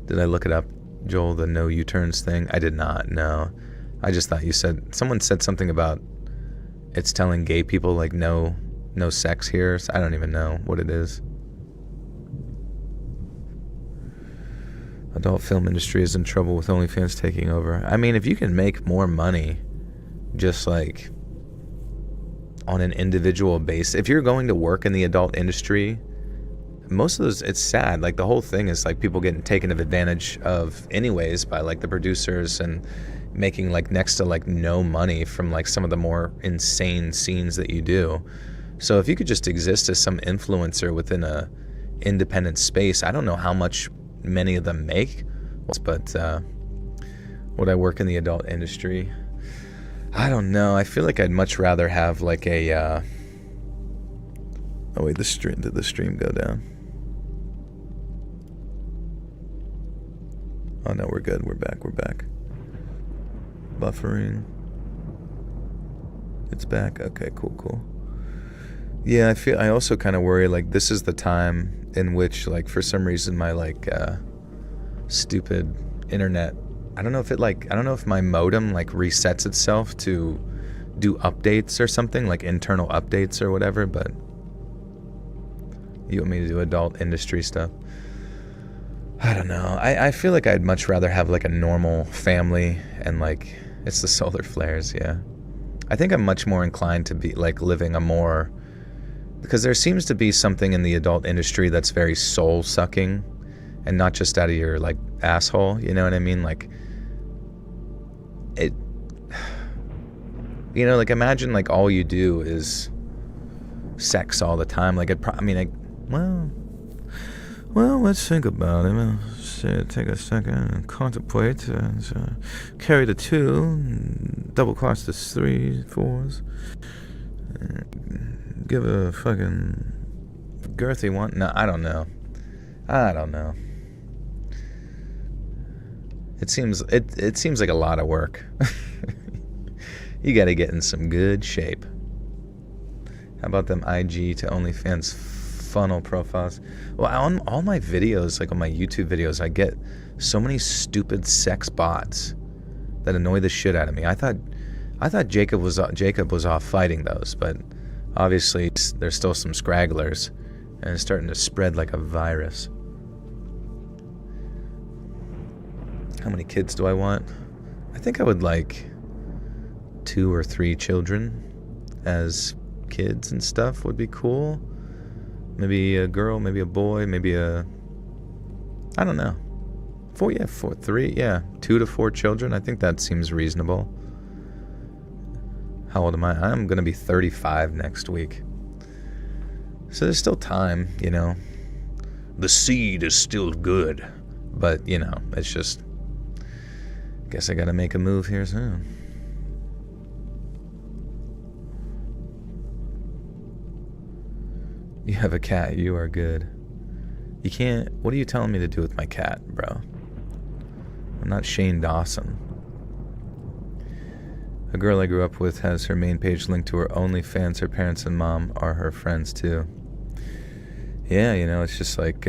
Did I look it up, Joel, the no U-turns thing? I did not, no. I just thought someone said something about it's telling gay people like no sex here. So I don't even know what it is. Adult film industry is in trouble with OnlyFans taking over. I mean, if you can make more money just like on an individual basis, if you're going to work in the adult industry, most of those, it's sad. Like the whole thing is like people getting taken advantage of anyways by like the producers and making like next to like no money from like some of the more insane scenes that you do. So if you could just exist as some influencer within a independent space, I don't know how much many of them make, but would I work in the adult industry? I don't know. I feel like I'd much rather have like a oh wait, did the stream go down? Oh no, we're good. We're back. Buffering. It's back. Okay, cool. Yeah, I also kind of worry like this is the time in which like for some reason my like stupid internet, I don't know if my modem like resets itself to do updates or something, like internal updates or whatever, but you want me to do adult industry stuff? I don't know. I feel like I'd much rather have like a normal family and like, it's the solar flares, yeah. I think I'm much more inclined to be like living a more, because there seems to be something in the adult industry that's very soul sucking and not just out of your like asshole, you know what I mean? Like it, you know, like imagine like all you do is sex all the time. Like well, let's think about it. Let's take a second and contemplate. Carry the 2, double cross the 3, 4s. Give a fucking girthy one. No, I don't know. It seems like a lot of work. You got to get in some good shape. How about them IG to OnlyFans funnel profiles? Well, on all my videos, like on my YouTube videos, I get so many stupid sex bots that annoy the shit out of me. I thought Jacob was off fighting those, but obviously there's still some scragglers, and it's starting to spread like a virus. How many kids do I want? I think I would like 2 or 3 children as kids and stuff would be cool. Maybe a girl, maybe a boy, maybe I don't know. 3, 2 to 4 children. I think that seems reasonable. How old am I? I'm going to be 35 next week. So there's still time, The seed is still good. But, it's just, guess I got to make a move here soon. You have a cat. You are good. You can't... What are you telling me to do with my cat, bro? I'm not Shane Dawson. A girl I grew up with has her main page linked to her OnlyFans. Her parents and mom are her friends, too. Yeah, it's just like...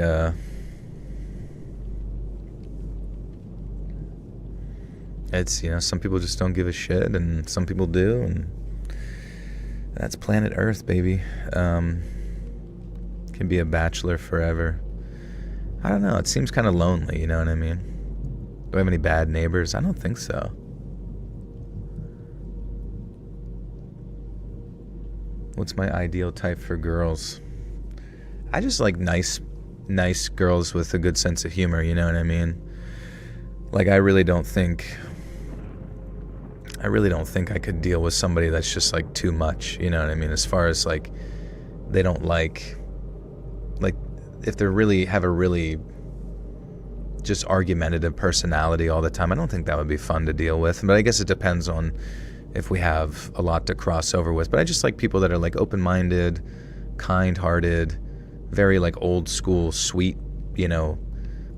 It's, some people just don't give a shit, and some people do, and that's planet Earth, baby. Can be a bachelor forever. I don't know, it seems kind of lonely, you know what I mean? Do I have any bad neighbors? I don't think so. What's my ideal type for girls? I just like nice girls with a good sense of humor, you know what I mean? Like, I really don't think I could deal with somebody that's just like too much, you know what I mean? As far as like, they don't like if they really have a really just argumentative personality all the time, I don't think that would be fun to deal with. But I guess it depends on if we have a lot to cross over with. But I just like people that are like open-minded, kind-hearted, very like old school, sweet,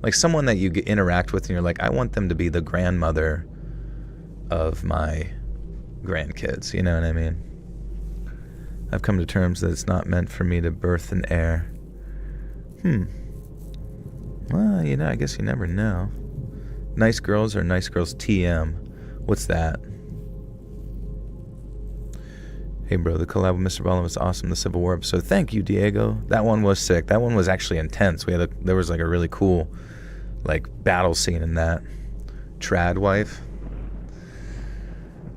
like someone that you interact with and you're like, I want them to be the grandmother of my grandkids, you know what I mean? I've come to terms that it's not meant for me to birth an heir. Well, I guess you never know. Nice girls or nice girls TM? What's that? Hey bro, the collab with Mr. Ballin was awesome, the Civil War episode. Thank you, Diego. That one was sick. That one was actually intense. There was like a really cool like battle scene in that. Trad wife.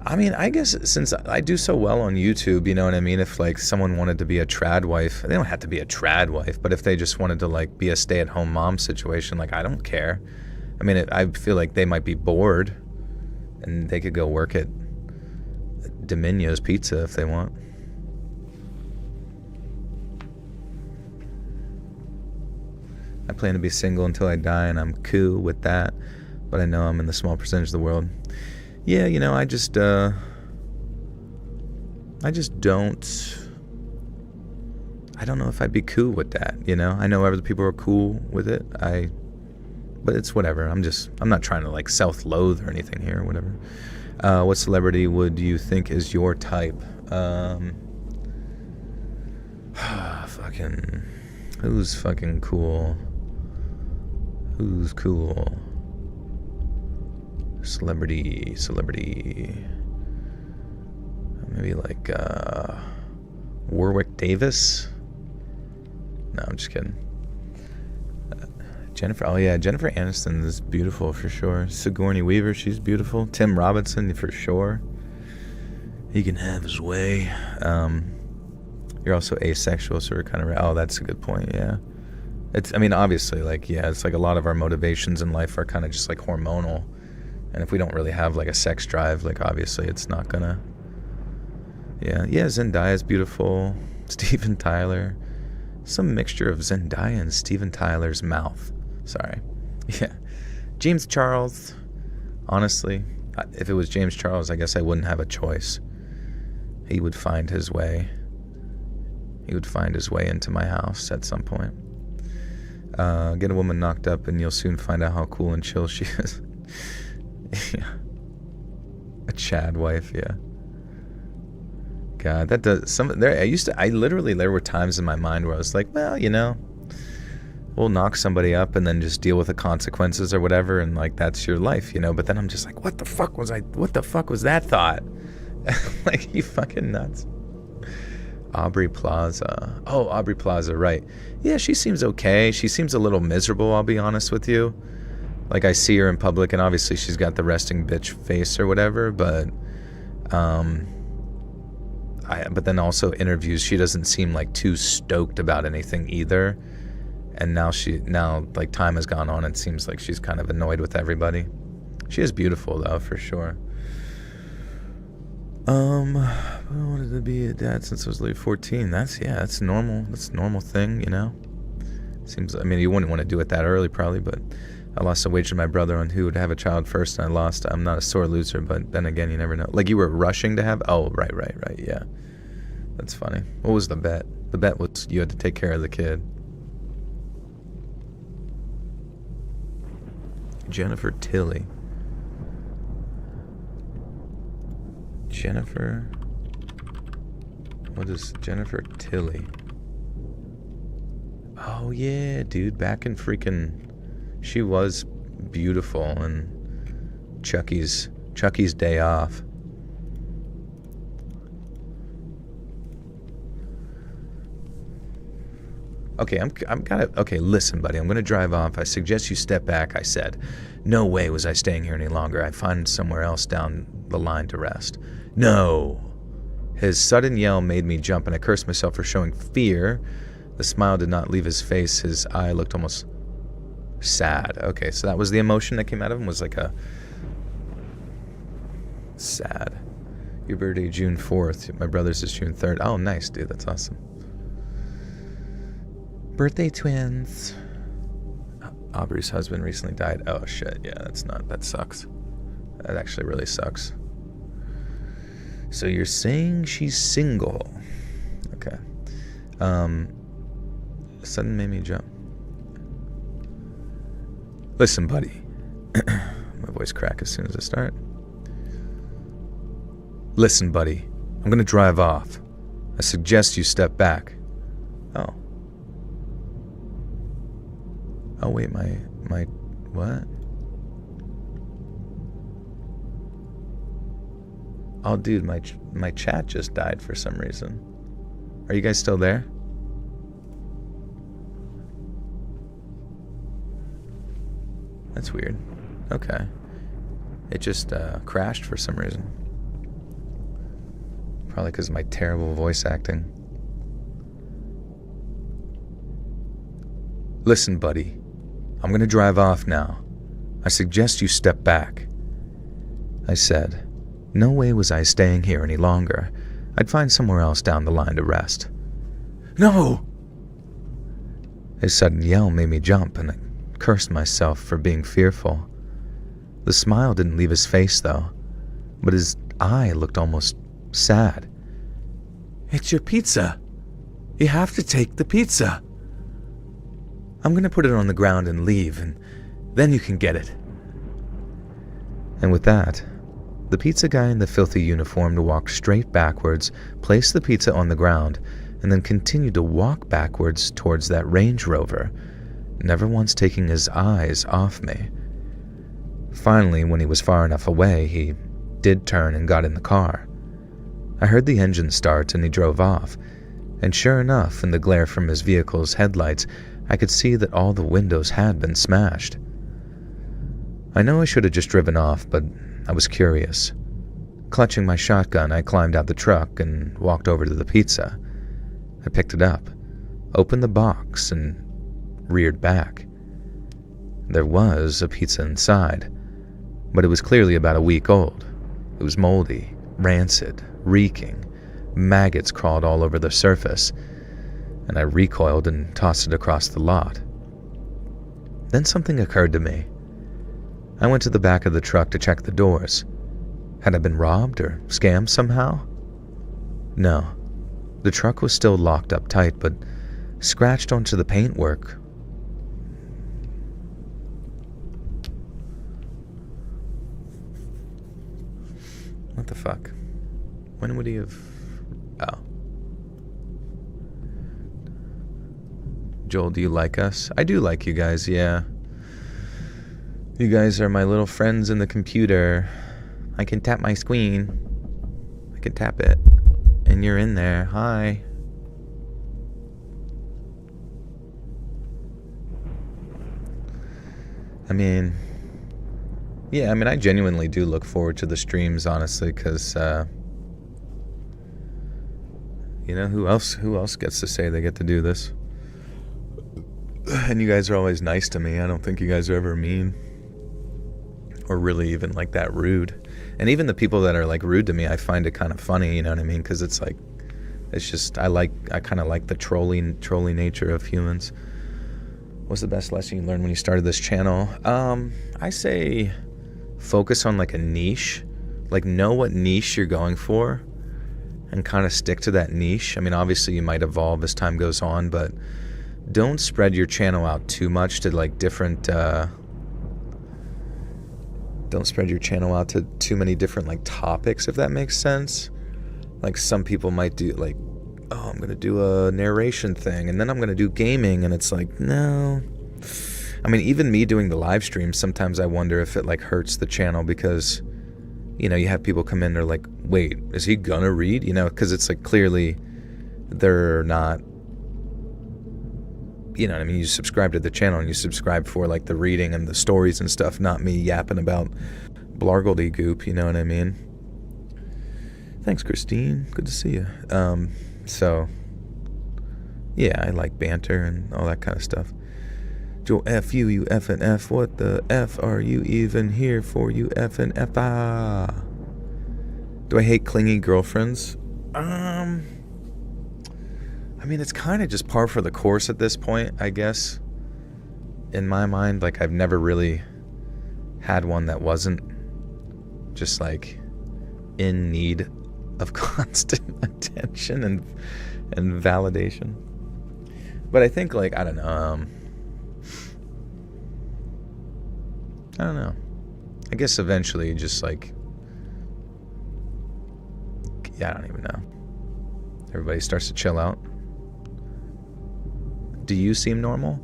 I mean, I guess since I do so well on YouTube, you know what I mean? If like someone wanted to be a trad wife, they don't have to be a trad wife, but if they just wanted to like be a stay-at-home mom situation, like I don't care. I mean, I feel like they might be bored and they could go work at Domino's Pizza if they want. I plan to be single until I die, and I'm cool with that, but I know I'm in the small percentage of the world. Yeah, I just don't, I don't know if I'd be cool with that, I know other people are cool with it, but it's whatever. I'm not trying to like self-loathe or anything here or whatever. What celebrity would you think is your type? Who's fucking cool? Who's cool? Celebrity. Maybe like Warwick Davis? No, I'm just kidding. Jennifer Aniston is beautiful for sure. Sigourney Weaver, she's beautiful. Tim Robinson for sure. He can have his way. You're also asexual, so we're kind of... Oh, that's a good point, yeah. Obviously, it's like a lot of our motivations in life are kind of just like hormonal. And if we don't really have like a sex drive, like obviously it's not gonna... Yeah, Zendaya's beautiful. Steven Tyler. Some mixture of Zendaya and Steven Tyler's mouth. Sorry. Yeah. James Charles. Honestly, if it was James Charles, I guess I wouldn't have a choice. He would find his way. He would find his way into my house at some point. Get a woman knocked up and you'll soon find out how cool and chill she is. Yeah. A Chad wife, yeah. God, that does some there. There were times in my mind where I was like, well, we'll knock somebody up and then just deal with the consequences or whatever, and like that's your life, But then I'm just like, what the fuck was that thought? Like, you fucking nuts. Aubrey Plaza. Oh, Aubrey Plaza, right. Yeah, she seems okay. She seems a little miserable, I'll be honest with you. Like, I see her in public, and obviously she's got the resting bitch face or whatever, but but then also interviews, she doesn't seem like too stoked about anything either. And now like time has gone on, it seems like she's kind of annoyed with everybody. She is beautiful though, for sure. I wanted to be a dad since I was late 14. That's normal. That's a normal thing, you know. Seems, I mean, you wouldn't want to do it that early probably, but I lost a wager to my brother on who would have a child first, and I lost. I'm not a sore loser, but then again, you never know. Like, you were rushing to have, oh, right, yeah. That's funny. What was the bet? The bet was you had to take care of the kid. Jennifer Tilly. Jennifer. What is Jennifer Tilly? Oh yeah, dude. Back in freaking. She was beautiful in Chucky's Day Off. Okay, okay, listen, buddy, I'm gonna drive off. I suggest you step back, I said. No way was I staying here any longer. I'd find somewhere else down the line to rest. No. His sudden yell made me jump, and I cursed myself for showing fear. The smile did not leave his face. His eye looked almost sad. Okay, so that was the emotion that came out of him, was like a sad. Your birthday, June 4th. My brother's is June 3rd. Oh, nice, dude. That's awesome. Birthday twins. Aubrey's husband recently died. Oh shit, yeah, that sucks. That actually really sucks. So you're saying she's single. Okay. Sudden made me jump. Listen, buddy. My voice crack as soon as I start. Listen, buddy. I'm gonna drive off. I suggest you step back. Oh. Oh wait, my what? Oh dude, my chat just died for some reason. Are you guys still there? That's weird. Okay. It just crashed for some reason. Probably because of my terrible voice acting. Listen, buddy. I'm gonna drive off now. I suggest you step back. I said. No way was I staying here any longer. I'd find somewhere else down the line to rest. No! His sudden yell made me jump, and I cursed myself for being fearful. The smile didn't leave his face, though, but his eye looked almost sad. It's your pizza. You have to take the pizza. I'm gonna put it on the ground and leave, and then you can get it. And with that, the pizza guy in the filthy uniform walked straight backwards, placed the pizza on the ground, and then continued to walk backwards towards that Range Rover, never once taking his eyes off me. Finally, when he was far enough away, he did turn and got in the car. I heard the engine start and he drove off, and sure enough, in the glare from his vehicle's headlights, I could see that all the windows had been smashed. I know I should have just driven off, but I was curious. Clutching my shotgun, I climbed out the truck and walked over to the pizza. I picked it up, opened the box, and reared back. There was a pizza inside, but it was clearly about a week old. It was moldy, rancid, reeking. Maggots crawled all over the surface, and I recoiled and tossed it across the lot. Then something occurred to me. I went to the back of the truck to check the doors. Had I been robbed or scammed somehow? No. The truck was still locked up tight, but scratched onto the paintwork. What the fuck? When would he have... Oh. Joel, do you like us? I do like you guys, yeah. You guys are my little friends in the computer. I can tap my screen. I can tap it. And you're in there. Hi. I mean, Yeah, I mean, I genuinely do look forward to the streams, honestly, because, you know, who else gets to say they get to do this? And you guys are always nice to me. I don't think you guys are ever mean. Or really even, like, that rude. And even the people that are, like, rude to me, I find it kind of funny, you know what I mean? Because it's, like, it's just, I kind of like the trolly nature of humans. What's the best lesson you learned when you started this channel? I say focus on, like, a niche. Like, know what niche you're going for and kind of stick to that niche. I mean, obviously you might evolve as time goes on, but don't spread your channel out too much to, like, different, don't spread your channel out to too many different, like, topics, if that makes sense. Like, some people might do, like, oh, I'm going to do a narration thing, and then I'm going to do gaming, and it's like, no. I mean, even me doing the live stream, sometimes I wonder if it, like, hurts the channel because, you know, you have people come in, they're like, wait, is he going to read? You know, because it's, like, clearly they're not, you know what I mean? You subscribe to the channel, and you subscribe for, like, the reading and the stories and stuff, not me yapping about blargledy goop, you know what I mean? Thanks, Christine. Good to see you. So, yeah, I like banter and all that kind of stuff. Joe, F you, you F and F. What the F are you even here for, you F and F? Ah. Do I hate clingy girlfriends? I mean, it's kind of just par for the course at this point, I guess. In my mind, like, I've never really had one that wasn't just, like, in need of constant attention and validation. But I think, like, I don't know. I guess eventually just, like, yeah, I don't even know. Everybody starts to chill out. Do you seem normal?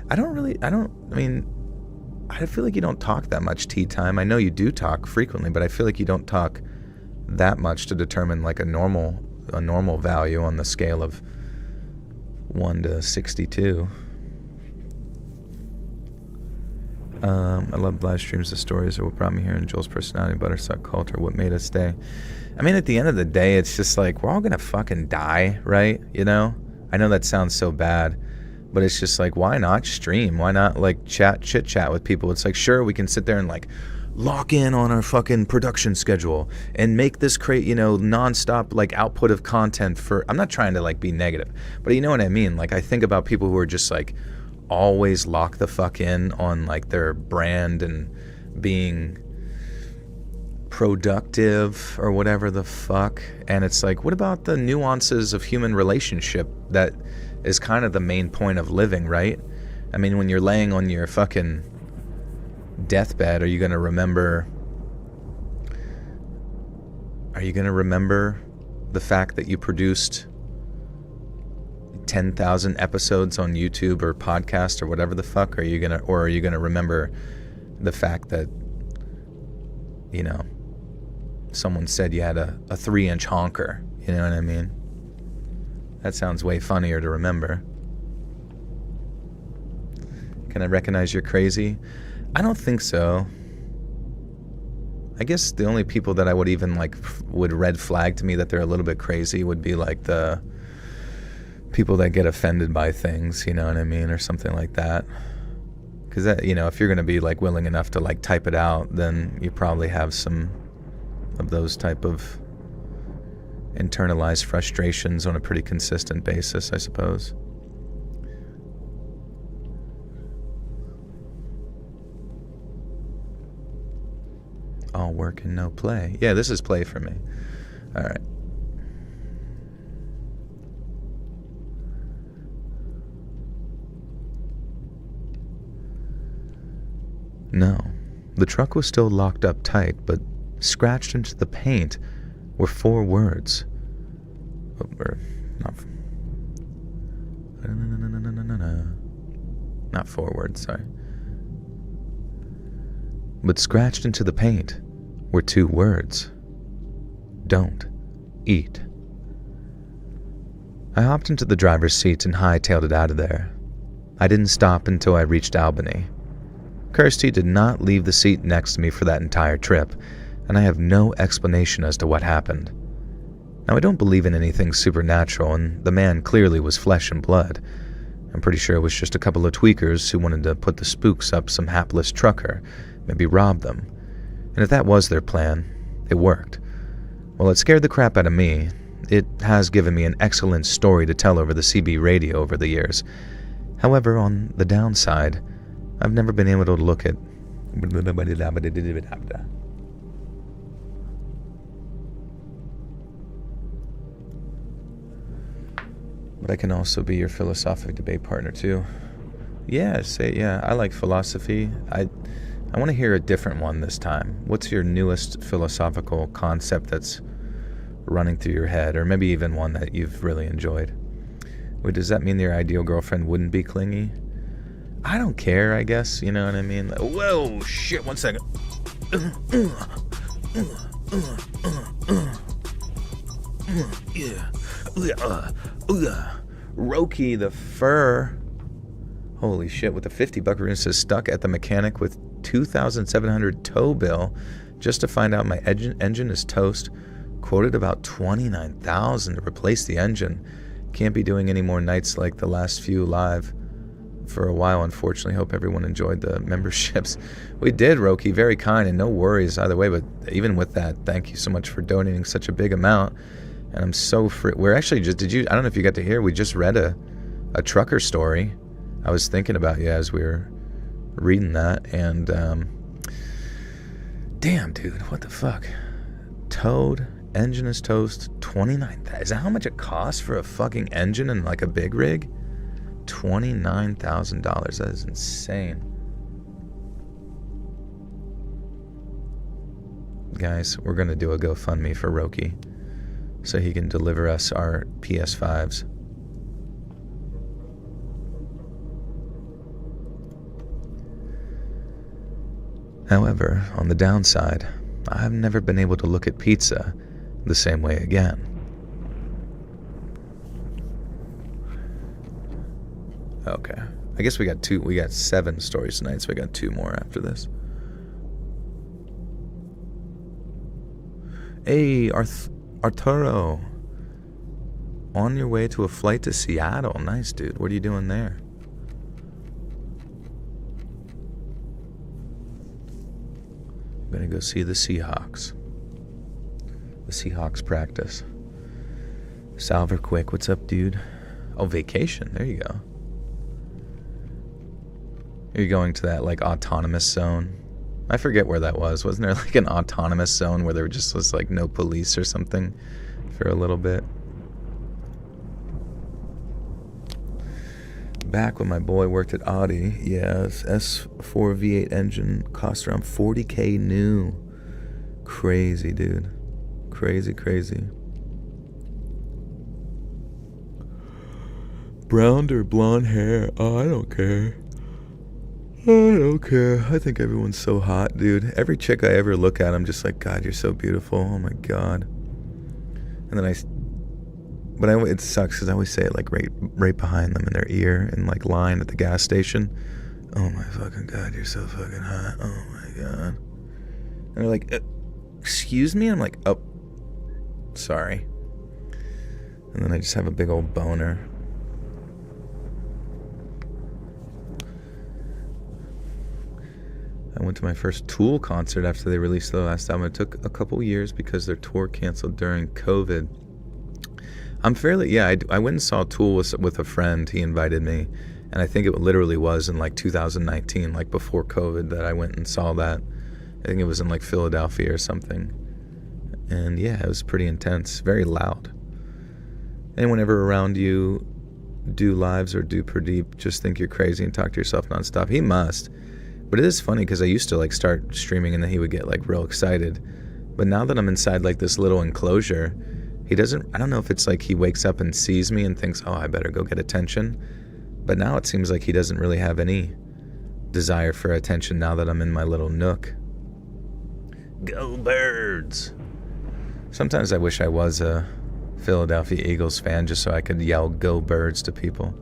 I mean, I feel like you don't talk that much tea time. I know you do talk frequently, but I feel like you don't talk that much to determine, like, a normal value on the scale of 1 to 62. I love live streams. The stories are what brought me here, and Joel's personality, Buttersuck culture, what made us stay. I mean, at the end of the day, it's just like, we're all gonna fucking die, right? You know? I know that sounds so bad, but it's just like, why not stream? Why not, like, chit chat with people? It's like, sure, we can sit there and, like, lock in on our fucking production schedule and make this nonstop, like, output of content for, I'm not trying to, like, be negative, but you know what I mean? Like, I think about people who are just, like, always lock the fuck in on, like, their brand and being productive or whatever the fuck. And it's like, what about the nuances of human relationship that is kind of the main point of living, right? I mean, when you're laying on your fucking deathbed, are you going to remember the fact that you produced 10,000 episodes on YouTube or podcast or whatever the fuck? Or are you gonna remember the fact that, you know, someone said you had a 3-inch honker? You know what I mean? That sounds way funnier to remember. Can I recognize you're crazy? I don't think so. I guess the only people that I would even, like, would red flag to me that they're a little bit crazy would be, like, the people that get offended by things, you know what I mean, or something like that. Because that, you know, if you're going to be, like, willing enough to, like, type it out, then you probably have some of those type of internalized frustrations on a pretty consistent basis, I suppose. All work and no play. Yeah, this is play for me. All right. No, the truck was still locked up tight, but scratched into the paint were 4 words. Not 4 words, sorry. But scratched into the paint were 2 words. Don't eat. I hopped into the driver's seat and hightailed it out of there. I didn't stop until I reached Albany. Kirsty did not leave the seat next to me for that entire trip, and I have no explanation as to what happened. Now, I don't believe in anything supernatural, and the man clearly was flesh and blood. I'm pretty sure it was just a couple of tweakers who wanted to put the spooks up some hapless trucker, maybe rob them. And if that was their plan, it worked. While it scared the crap out of me, it has given me an excellent story to tell over the CB radio over the years. However, on the downside, I've never been able to look at... But I can also be your philosophic debate partner too. Yeah, I like philosophy. I want to hear a different one this time. What's your newest philosophical concept that's running through your head, or maybe even one that you've really enjoyed? Wait, does that mean your ideal girlfriend wouldn't be clingy? I don't care, I guess, you know what I mean? Whoa, shit, 1 second. Roki the fur. Holy shit, with a $50 room says stuck at the mechanic with $2,700 tow bill just to find out my engine is toast. Quoted about $29,000 to replace the engine. Can't be doing any more nights like the last few live for a while, unfortunately. Hope everyone enjoyed the memberships. We did, Roki, very kind, and no worries either way, but even with that, thank you so much for donating such a big amount. And I'm so free. We're actually just, I don't know if you got to hear, we just read a trucker story. I was thinking about you as we were reading that, and damn, dude, what the fuck? Towed, engine is toast, $29,000. Is that how much it costs for a fucking engine in like a big rig? $29,000. That is insane. Guys, we're gonna do a GoFundMe for Roki so he can deliver us our PS5s. However, on the downside, I've never been able to look at pizza the same way again. Okay. I guess we got 7 stories tonight, so we got 2 more after this. Hey, Arturo. On your way to a flight to Seattle. Nice, dude. What are you doing there? I'm gonna go see the Seahawks. The Seahawks practice. Salver Quick, what's up, dude? Oh, vacation. There you go. Are you going to that, like, autonomous zone? I forget where that was. Wasn't there, like, an autonomous zone where there just was, like, no police or something for a little bit? Back when my boy worked at Audi, yeah, S4 V8 engine cost around $40K new. Crazy, dude. Crazy, crazy. Brown or blonde hair? Oh, I don't care. I don't care. I think everyone's so hot, dude. Every chick I ever look at, I'm just like, God, you're so beautiful. Oh my God. And then it sucks because I always say it like right behind them in their ear and like line at the gas station. Oh my fucking God, you're so fucking hot. Oh my God. And they're like, excuse me? I'm like, oh, sorry. And then I just have a big old boner. I went to my first Tool concert after they released the last album. It took a couple years because their tour canceled during COVID. I went and saw Tool with a friend. He invited me, and I think it literally was in like 2019, like before COVID, that I went and saw that. I think it was in like Philadelphia or something. And yeah, it was pretty intense, very loud. Anyone ever around you do lives or do Pradeep just think you're crazy and talk to yourself nonstop? He must. But it is funny because I used to like start streaming and then he would get like real excited. But now that I'm inside like this little enclosure, I don't know if it's like he wakes up and sees me and thinks, oh, I better go get attention. But now it seems like he doesn't really have any desire for attention now that I'm in my little nook. Go Birds! Sometimes I wish I was a Philadelphia Eagles fan just so I could yell Go Birds to people.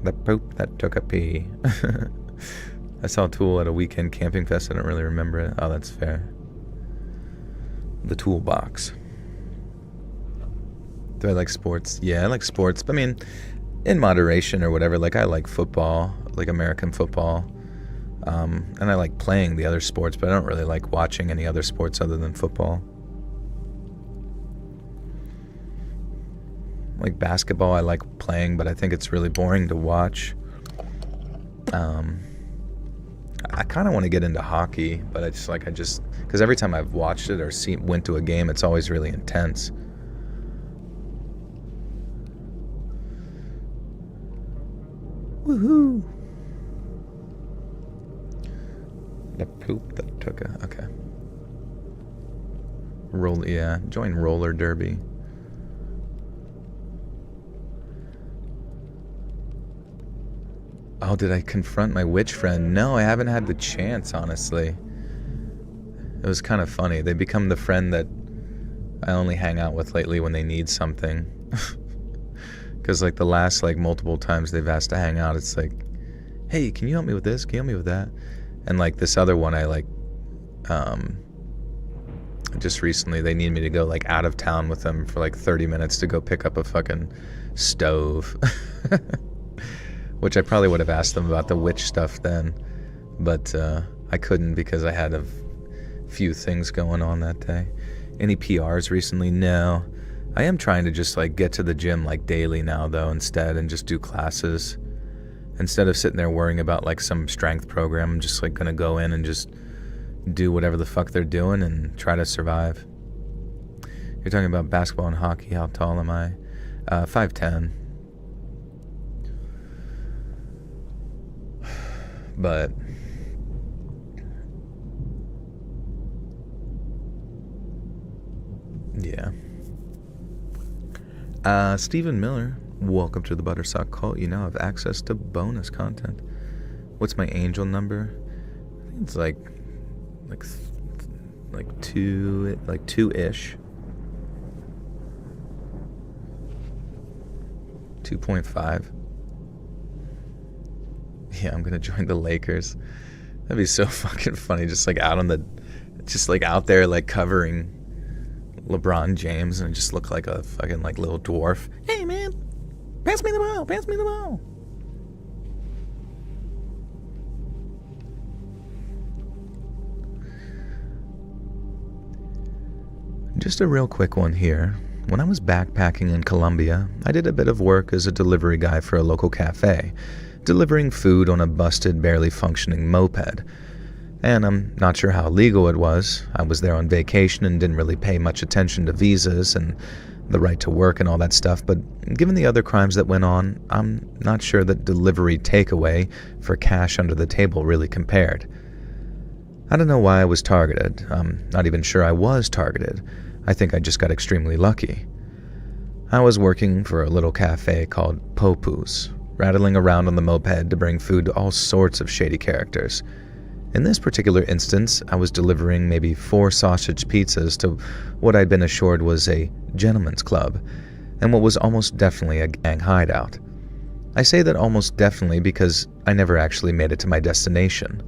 The poop that took a pee. I saw Tool at a weekend camping fest. I don't really remember it. Oh, that's fair. The Toolbox. Do I like sports? Yeah, I like sports. But I mean, in moderation or whatever. Like, I like football, like American football. And I like playing the other sports, but I don't really like watching any other sports other than football. Like basketball, I like playing, but I think it's really boring to watch. I kind of want to get into hockey, but because every time I've watched it or went to a game, it's always really intense. Woohoo! The poop that took a... Okay. Join roller derby. Oh, did I confront my witch friend? No, I haven't had the chance, honestly. It was kind of funny. They become the friend that I only hang out with lately when they need something. Because, like, the last, like, multiple times they've asked to hang out, it's like, hey, can you help me with this? Can you help me with that? And, like, this other one, I, like, just recently, they need me to go, like, out of town with them for, like, 30 minutes to go pick up a fucking stove. Which I probably would have asked them about the witch stuff then, but I couldn't because I had a few things going on that day. Any PRs recently? No. I am trying to just like get to the gym like daily now though instead, and just do classes. Instead of sitting there worrying about like some strength program, I'm just like gonna go in and just do whatever the fuck they're doing and try to survive. You're talking about basketball and hockey. How tall am I? 5'10". But yeah. Stephen Miller, welcome to the Buttersock Cult. You now have access to bonus content. What's my angel number? I think it's like two-ish. 2.5. Yeah, I'm gonna join the Lakers. That'd be so fucking funny. Just like out there like covering LeBron James and just look like a fucking like little dwarf. Hey man, pass me the ball. Pass me the ball. Just a real quick one here. When I was backpacking in Colombia, I did a bit of work as a delivery guy for a local cafe, delivering food on a busted, barely functioning moped. And I'm not sure how legal it was. I was there on vacation and didn't really pay much attention to visas and the right to work and all that stuff, but given the other crimes that went on, I'm not sure that delivery takeaway for cash under the table really compared. I don't know why I was targeted. I'm not even sure I was targeted. I think I just got extremely lucky. I was working for a little cafe called Popu's, rattling around on the moped to bring food to all sorts of shady characters. In this particular instance, I was delivering maybe 4 sausage pizzas to what I'd been assured was a gentleman's club, and what was almost definitely a gang hideout. I say that almost definitely because I never actually made it to my destination.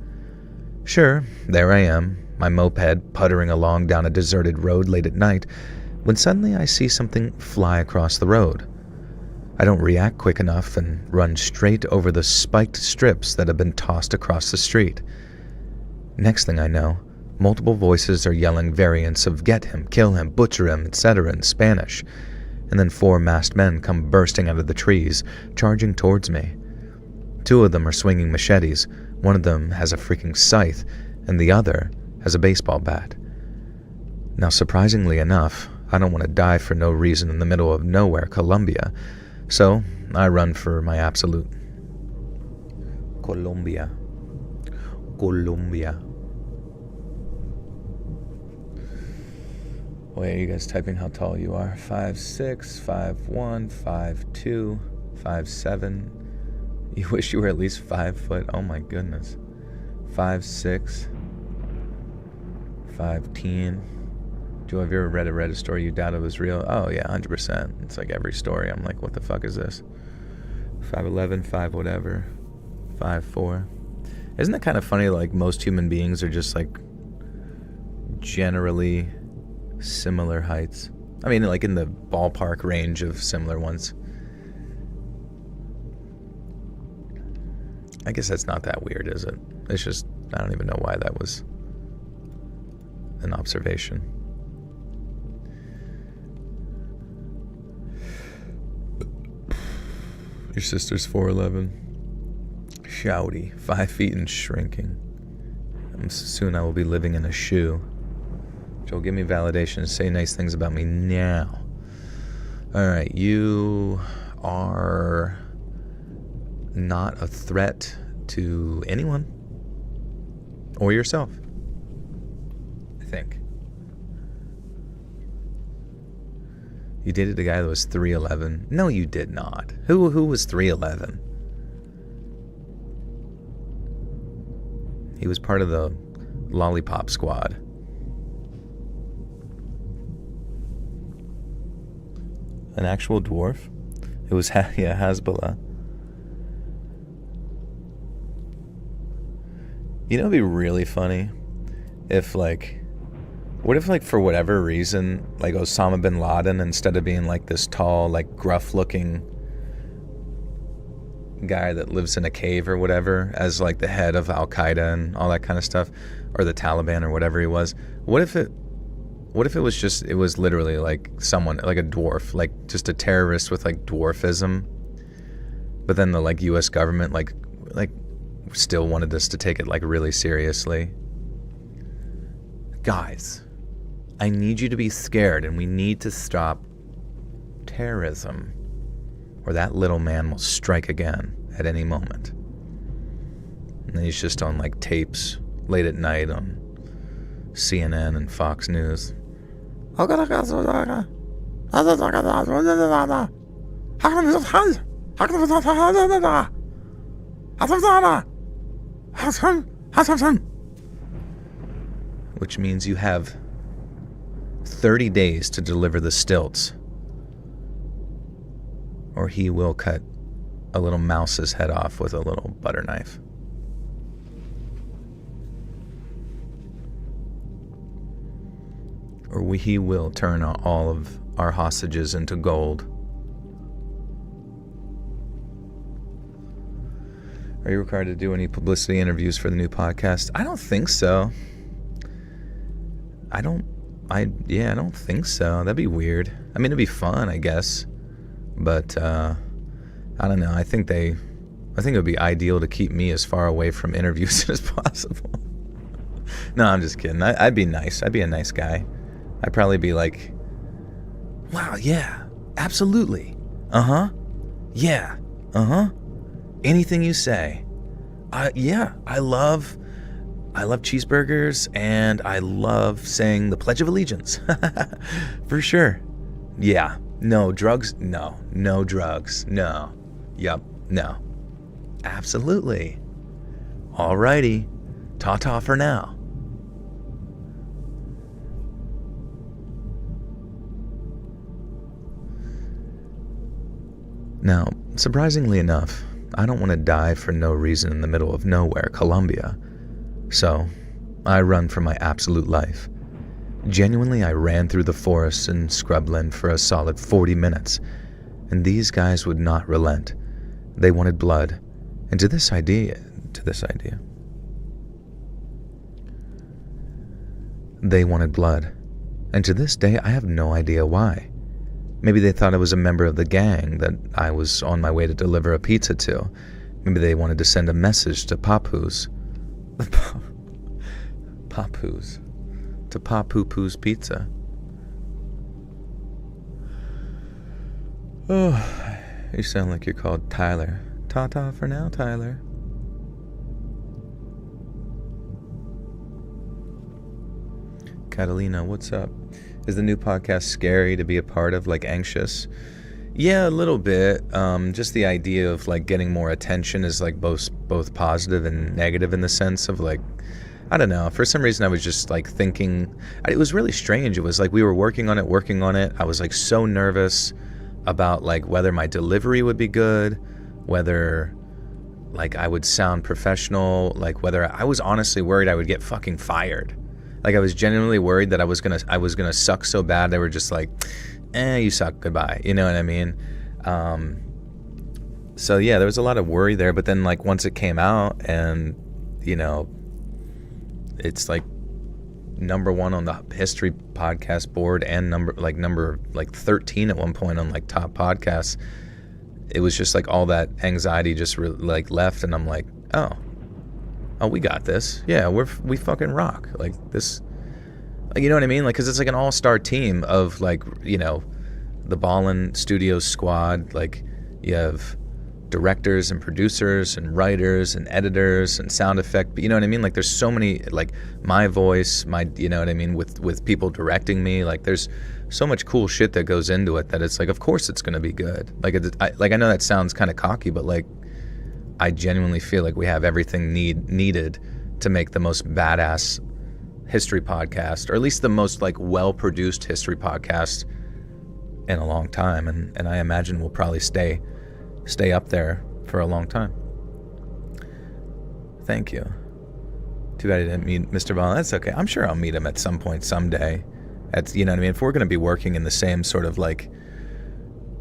Sure, there I am, my moped puttering along down a deserted road late at night, when suddenly I see something fly across the road. I don't react quick enough and run straight over the spiked strips that have been tossed across the street. Next thing I know, multiple voices are yelling variants of "get him, kill him, butcher him," etc. in Spanish, and then 4 masked men come bursting out of the trees, charging towards me. 2 of them are swinging machetes, one of them has a freaking scythe, and the other has a baseball bat. Now, surprisingly enough, I don't want to die for no reason in the middle of nowhere, Colombia, so I run for my absolute. Colombia. Wait, are you guys typing how tall you are? 5'6", 5'1", 5'2", 5'7". You wish you were at least 5 foot? Oh my goodness. 5'6", 5'10". Joe, have you ever read a Reddit story you doubt it was real? Oh yeah, 100%. It's like every story. I'm like, what the fuck is this? 5'11", 5 whatever, 5'4". Isn't it kind of funny, like, most human beings are just, like, generally similar heights? I mean, like, in the ballpark range of similar ones. I guess that's not that weird, is it? It's just, I don't even know why that was an observation. Your sister's 4'11". Shouty, 5 feet and shrinking. Soon I will be living in a shoe. Joel, give me validation and say nice things about me now. Alright, you are not a threat to anyone. Or yourself. I think. You dated a guy that was 3'11". No, you did not. Who was 3'11"? He was part of the Lollipop Squad. An actual dwarf? It was, Hasbullah. You know, it'd be really funny if, like, what if, like, for whatever reason, like, Osama bin Laden, instead of being, like, this tall, like, gruff-looking guy that lives in a cave or whatever, as, like, the head of Al-Qaeda and all that kind of stuff, or the Taliban or whatever he was, what if it was just, it was literally, like, someone, like a dwarf, like, just a terrorist with, like, dwarfism, but then the, like, U.S. government, like, still wanted us to take it, like, really seriously. Guys, I need you to be scared, and we need to stop terrorism, or that little man will strike again at any moment. And he's just on, like, tapes late at night on CNN and Fox News. Which means you have 30 days to deliver the stilts, or he will cut a little mouse's head off with a little butter knife. Or he will turn all of our hostages into gold. Are you required to do any publicity interviews for the new podcast? I don't think so. I don't think so. That'd be weird. I mean, it'd be fun, I guess. But, I don't know. I think it would be ideal to keep me as far away from interviews as possible. No, I'm just kidding. I'd be nice. I'd be a nice guy. I'd probably be like, wow, yeah, absolutely. Uh-huh. Yeah. Uh-huh. Anything you say. Yeah, I love cheeseburgers, and I love saying the Pledge of Allegiance. For sure. Yeah. No drugs? No. No drugs. No. Yup. No. Absolutely. Alrighty. Ta-ta for now. Now, surprisingly enough, I don't want to die for no reason in the middle of nowhere, Colombia. So, I run for my absolute life. Genuinely, I ran through the forests and scrubland for a solid 40 minutes, and these guys would not relent. They wanted blood, and to this idea, they wanted blood, and to this day, I have no idea why. Maybe they thought I was a member of the gang that I was on my way to deliver a pizza to. Maybe they wanted to send a message to Papoose. Papoose. To Papoopoo's Pizza. Oh, you sound like you're called Tyler. Ta-ta for now, Tyler. Catalina, what's up? Is the new podcast scary to be a part of, like anxious? Yeah, a little bit. Just the idea of like getting more attention is like both positive and negative in the sense of like, I don't know. For some reason I was just like thinking, it was really strange. It was like we were working on it. I was like so nervous about like whether my delivery would be good whether like I would sound professional, like whether I was honestly worried I would get fucking fired. Like I was genuinely worried that I was gonna suck so bad they were just like, you suck, goodbye. You know what I mean? So yeah, there was a lot of worry there, but then like once it came out and, you know, it's like number 1 on the history podcast board and number 13 at one point on like top podcasts, it was just like all that anxiety just like left, and I'm like, oh, we got this. Yeah, we fucking rock. Like this, like, you know what I mean? Like, cause it's like an all-star team of like, you know, the Ballin Studios squad. Like you have directors and producers and writers and editors and sound effect, but you know what I mean? Like there's so many, like my voice, you know what I mean, with people directing me, like there's so much cool shit that goes into it that it's like, of course it's gonna be good. Like I know that sounds kind of cocky, but like I genuinely feel like we have everything needed to make the most badass history podcast, or at least the most like well-produced history podcast in a long time, and I imagine we'll probably stay up there for a long time. Thank you. Too bad I didn't meet Mr. Ballin. That's okay. I'm sure I'll meet him at some point someday. You know what I mean? If we're going to be working in the same sort of like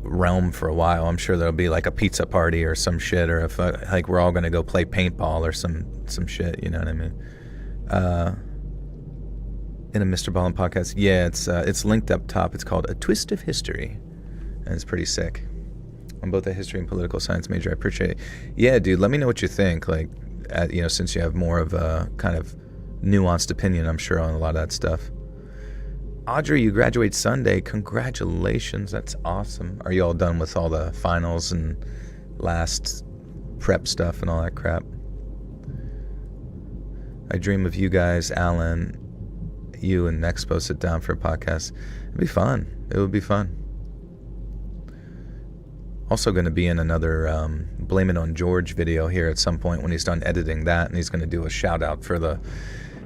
realm for a while, I'm sure there'll be like a pizza party or some shit, or if like we're all going to go play paintball or some shit, you know what I mean? In a Mr. Ballin podcast. Yeah, it's linked up top. It's called A Twist of History, and it's pretty sick. I'm both a history and political science major. I appreciate it. Yeah, dude, let me know what you think. Like, you know, since you have more of a kind of nuanced opinion, I'm sure, on a lot of that stuff. Audrey, you graduate Sunday. Congratulations. That's awesome. Are you all done with all the finals and last prep stuff and all that crap? I dream of you guys, Alan, you and Nexpo sit down for a podcast. It'd be fun. It would be fun. Also going to be in another Blame It on George video here at some point when he's done editing that, and he's going to do a shout out for the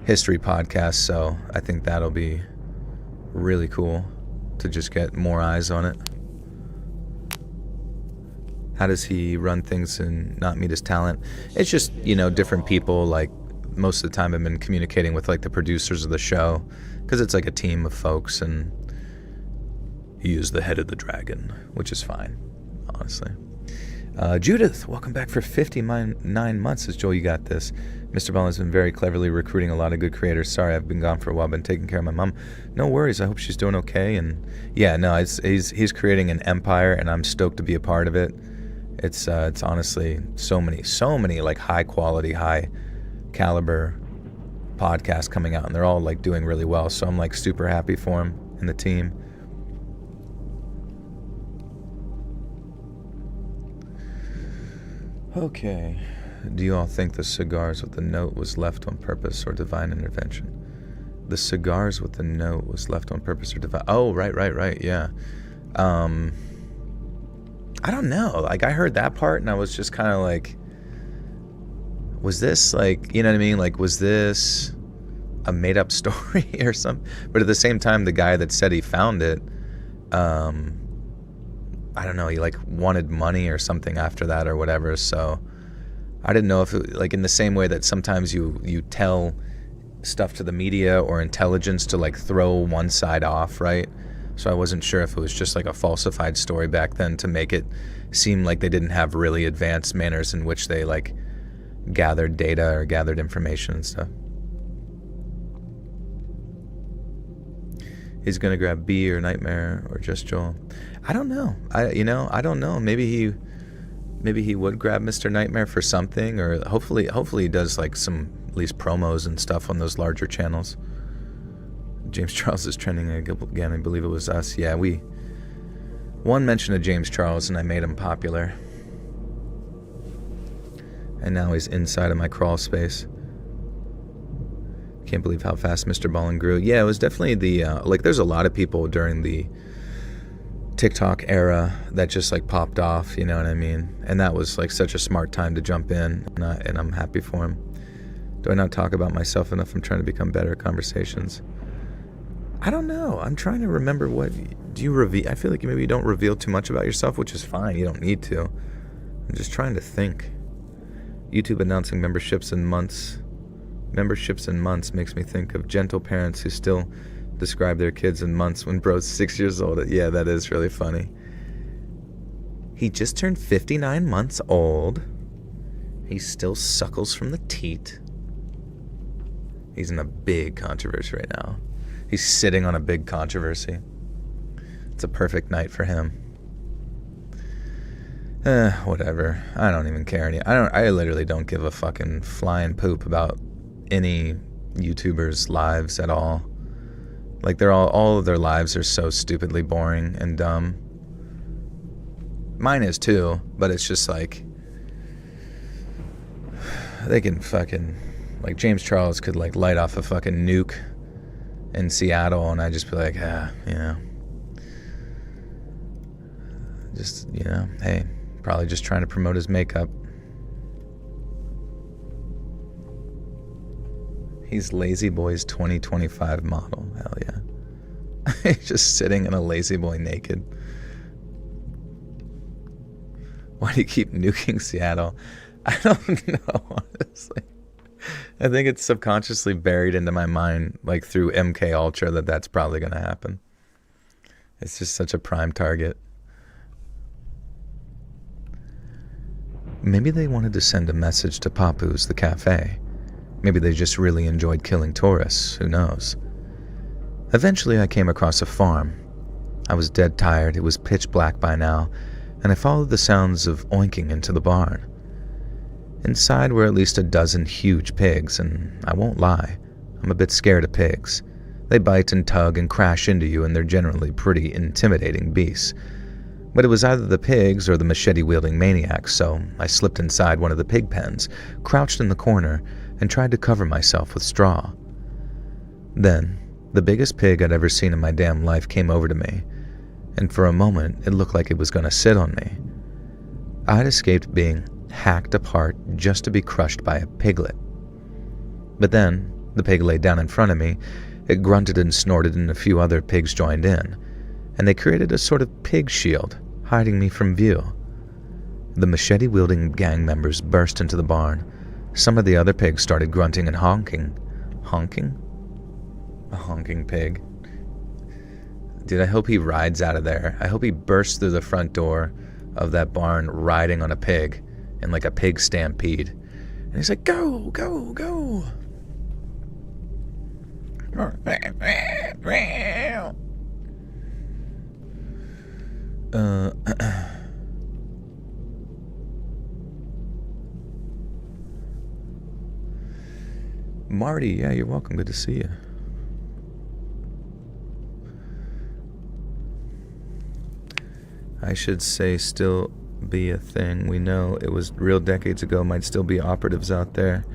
history podcast, so I think that'll be really cool to just get more eyes on it. How does he run things and not meet his talent? It's just, you know, different people. Like most of the time I've been communicating with like the producers of the show, because it's like a team of folks, and he is the head of the dragon, which is fine, honestly. Judith, welcome back for 59 months. Says Joel, you got this. Mr. Ballin has been very cleverly recruiting a lot of good creators. Sorry, I've been gone for a while. Been taking care of my mom. No worries. I hope she's doing okay. And yeah, no, he's creating an empire, and I'm stoked to be a part of it. It's honestly so many like high quality, high caliber podcasts coming out, and they're all like doing really well. So I'm like super happy for him and the team. Okay. Do you all think the cigars with the note was left on purpose or divine intervention? The cigars with the note was left on purpose or divine... Oh, right, yeah. I don't know. Like, I heard that part, and I was just kind of like... Was this, like... You know what I mean? Like, was this a made-up story or something? But at the same time, the guy that said he found it... I don't know, he like wanted money or something after that or whatever, so I didn't know if it, like in the same way that sometimes you tell stuff to the media or intelligence to like throw one side off, right? So I wasn't sure if it was just like a falsified story back then to make it seem like they didn't have really advanced manners in which they like gathered data or gathered information and stuff. He's gonna grab B or Nightmare or just Joel. I don't know. I don't know. Maybe he would grab Mr. Nightmare for something, or hopefully he does like some at least promos and stuff on those larger channels. James Charles is trending again. I believe it was us. Yeah, one mention of James Charles and I made him popular, and now he's inside of my crawl space. Can't believe how fast Mr. Ballin grew. Yeah, it was definitely the like there's a lot of people during the TikTok era that just like popped off, you know what I mean? And that was like such a smart time to jump in, and I'm happy for him. Do I not talk about myself enough? I'm trying to become better at conversations. I don't know. I'm trying to remember what do you reveal. I feel like maybe you don't reveal too much about yourself, which is fine. You don't need to. I'm just trying to think. YouTube announcing memberships in months. Memberships in months makes me think of gentle parents who still describe their kids in months when bro's 6 years old. Yeah, that is really funny. He just turned 59 months old. He still suckles from the teat. He's in a big controversy right now. He's sitting on a big controversy. It's a perfect night for him. Whatever. I don't even care. I literally don't give a fucking flying poop about any YouTubers' lives at all. Like, all of their lives are so stupidly boring and dumb. Mine is too, but it's just like, they can fucking, like, James Charles could like light off a fucking nuke in Seattle and I'd just be like, just, hey, probably just trying to promote his makeup. He's Lazy Boy's 2025 model. Hell yeah. He's just sitting in a Lazy Boy naked. Why do you keep nuking Seattle? I don't know, honestly. I think it's subconsciously buried into my mind, like through MK Ultra, that's probably going to happen. It's just such a prime target. Maybe they wanted to send a message to Papu's, the cafe. Maybe they just really enjoyed killing tourists, who knows. Eventually I came across a farm. I was dead tired, it was pitch black by now, and I followed the sounds of oinking into the barn. Inside were at least a dozen huge pigs, and I won't lie, I'm a bit scared of pigs. They bite and tug and crash into you, and they're generally pretty intimidating beasts. But it was either the pigs or the machete-wielding maniacs, so I slipped inside one of the pig pens, crouched in the corner, and tried to cover myself with straw. Then, the biggest pig I'd ever seen in my damn life came over to me, and for a moment it looked like it was going to sit on me. I'd escaped being hacked apart just to be crushed by a piglet. But then, the pig laid down in front of me, it grunted and snorted, and a few other pigs joined in, and they created a sort of pig shield, hiding me from view. The machete-wielding gang members burst into the barn. Some of the other pigs started grunting and honking. Honking? A honking pig. Dude, I hope he rides out of there. I hope he bursts through the front door of that barn riding on a pig in like a pig stampede. And he's like, go, go, go. Marty, yeah, you're welcome. Good to see you. I should say still be a thing. We know it was real decades ago, might still be operatives out there.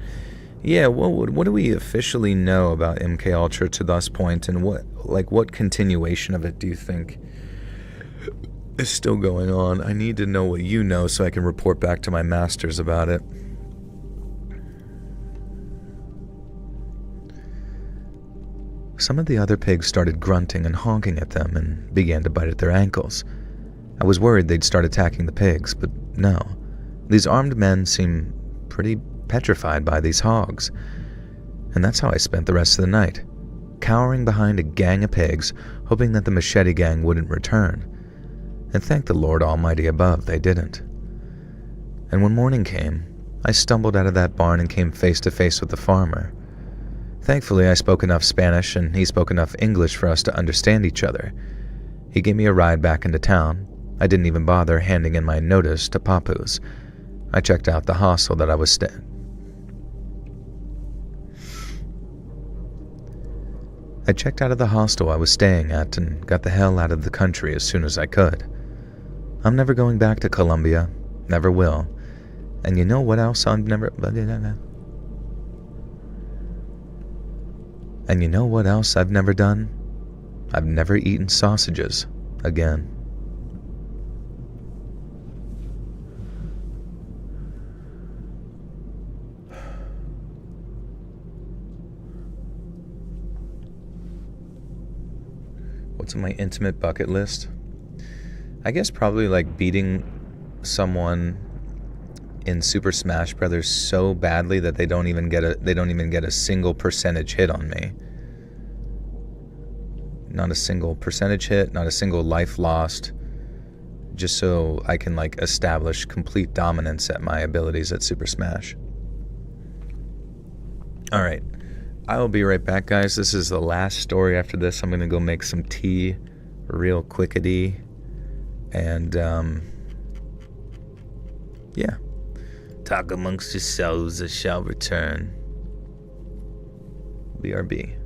Yeah, what do we officially know about MK Ultra to this point, and what continuation of it do you think is still going on? I need to know what you know so I can report back to my masters about it. Some of the other pigs started grunting and honking at them and began to bite at their ankles. I was worried they'd start attacking the pigs, but no. These armed men seemed pretty petrified by these hogs. And that's how I spent the rest of the night, cowering behind a gang of pigs, hoping that the machete gang wouldn't return. And thank the Lord Almighty above, they didn't. And when morning came, I stumbled out of that barn and came face to face with the farmer. Thankfully, I spoke enough Spanish and he spoke enough English for us to understand each other. He gave me a ride back into town. I didn't even bother handing in my notice to Papu's. I checked out the hostel that I was staying. I checked out of the hostel I was staying at and got the hell out of the country as soon as I could. I'm never going back to Colombia. Never will. And you know what else I've never... And you know what else I've never done? I've never eaten sausages again. What's on my intimate bucket list? I guess probably like beating someone in Super Smash Brothers so badly that they don't even get a single percentage hit on me. Not a single percentage hit, not a single life lost, just so I can like establish complete dominance at my abilities at Super Smash. All right, I will be right back, guys. This is the last story. After this, I'm gonna go make some tea real quickity, and yeah, talk amongst yourselves. I shall return. BRB.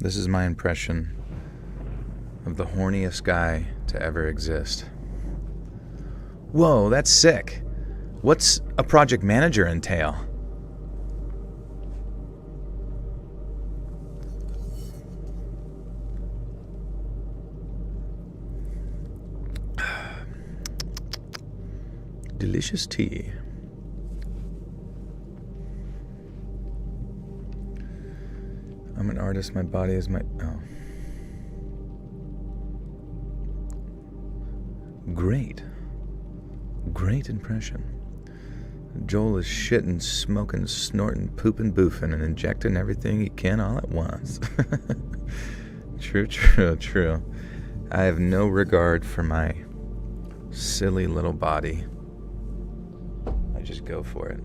This is my impression of the horniest guy to ever exist. Whoa, that's sick. What's a project manager entail? Delicious tea. I'm an artist, my body is my... Oh. Great. Great impression. Joel is shitting, smoking, snorting, pooping, boofing, and injecting everything he can all at once. True. I have no regard for my silly little body. I just go for it.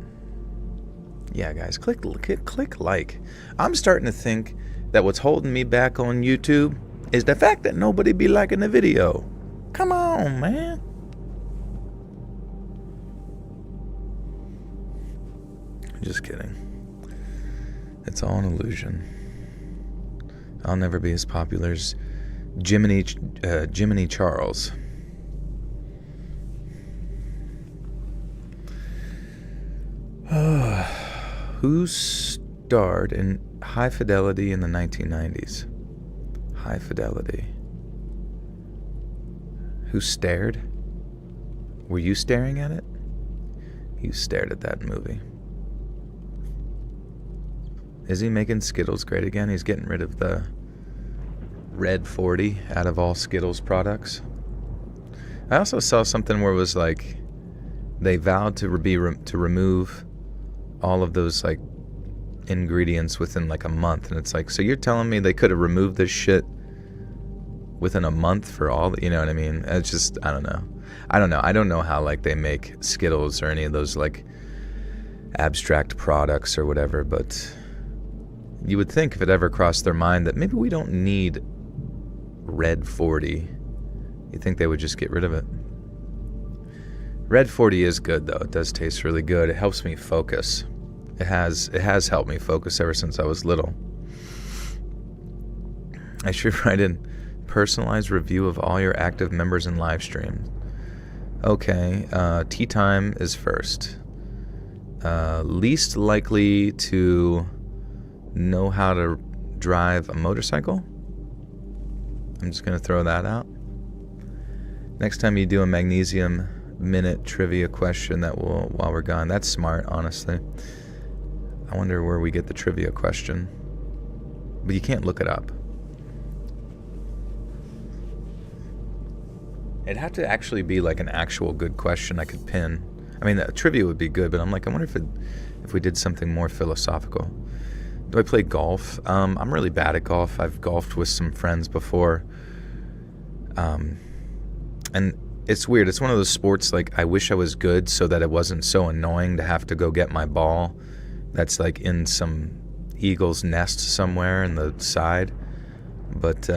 Yeah, guys, click like. I'm starting to think that what's holding me back on YouTube is the fact that nobody be liking the video. Come on, man. Just kidding. It's all an illusion. I'll never be as popular as Jiminy Charles. Who starred in High Fidelity in the 1990s? High Fidelity. Who stared? Were you staring at it? You stared at that movie. Is he making Skittles great again? He's getting rid of the red 40 out of all Skittles products. I also saw something where it was like they vowed to remove all of those like ingredients within like a month, and it's like, so you're telling me they could have removed this shit within a month for all the, you know what I mean? It's just, I don't know. I don't know how like they make Skittles or any of those like abstract products or whatever, but you would think if it ever crossed their mind that maybe we don't need red 40, you think they would just get rid of it. Red 40 is good though. It does taste really good. It helps me focus. It has helped me focus ever since I was little. I should write in personalized review of all your active members in live stream. Okay, tea time is first. Least likely to know how to drive a motorcycle. I'm just going to throw that out. Next time you do a magnesium minute trivia question, that will, while we're gone. That's smart, honestly. I wonder where we get the trivia question. But you can't look it up. It'd have to actually be like an actual good question I could pin. I mean, the trivia would be good, but I'm like, I wonder if we did something more philosophical. Do I play golf? I'm really bad at golf. I've golfed with some friends before. And it's weird. It's one of those sports, like, I wish I was good so that it wasn't so annoying to have to go get my ball that's, like, in some eagle's nest somewhere in the side. But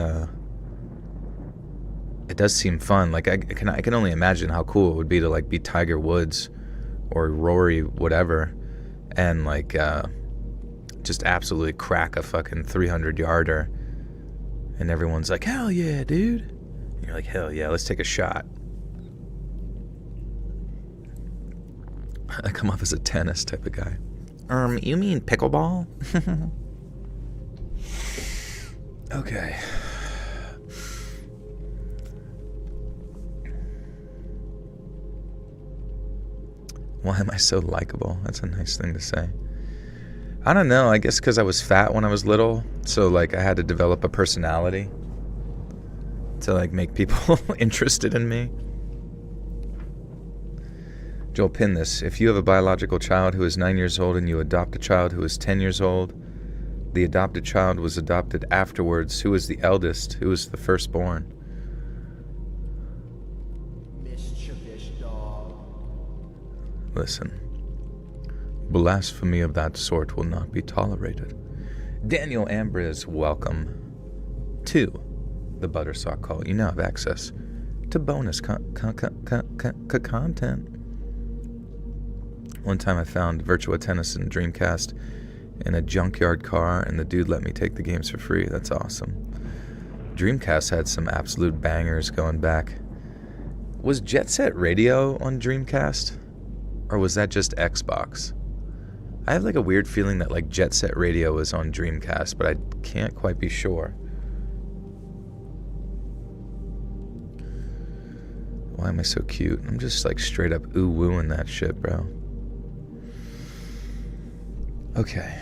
it does seem fun. Like, I can only imagine how cool it would be to, like, be Tiger Woods or Rory whatever and, like, just absolutely crack a fucking 300-yarder. And everyone's like, hell yeah, dude. And you're like, hell yeah, let's take a shot. I come off as a tennis type of guy. You mean pickleball? Okay. Why am I so likable? That's a nice thing to say. I don't know. I guess because I was fat when I was little. So, like, I had to develop a personality to, like, make people interested in me. Joel, pin this. If you have a biological child who is 9 years old and you adopt a child who is 10 years old, the adopted child was adopted afterwards. Who is the eldest? Who is the firstborn? Listen. Blasphemy of that sort will not be tolerated. Daniel Ambrose, welcome to the Buttersock Call. You now have access to bonus content. One time I found Virtua Tennis and Dreamcast in a junkyard car, and the dude let me take the games for free. That's awesome. Dreamcast had some absolute bangers going back. Was Jet Set Radio on Dreamcast? Or was that just Xbox? I have like a weird feeling that like Jet Set Radio was on Dreamcast, but I can't quite be sure. Why am I so cute? I'm just like straight up ooh-wooing that shit, bro. Okay.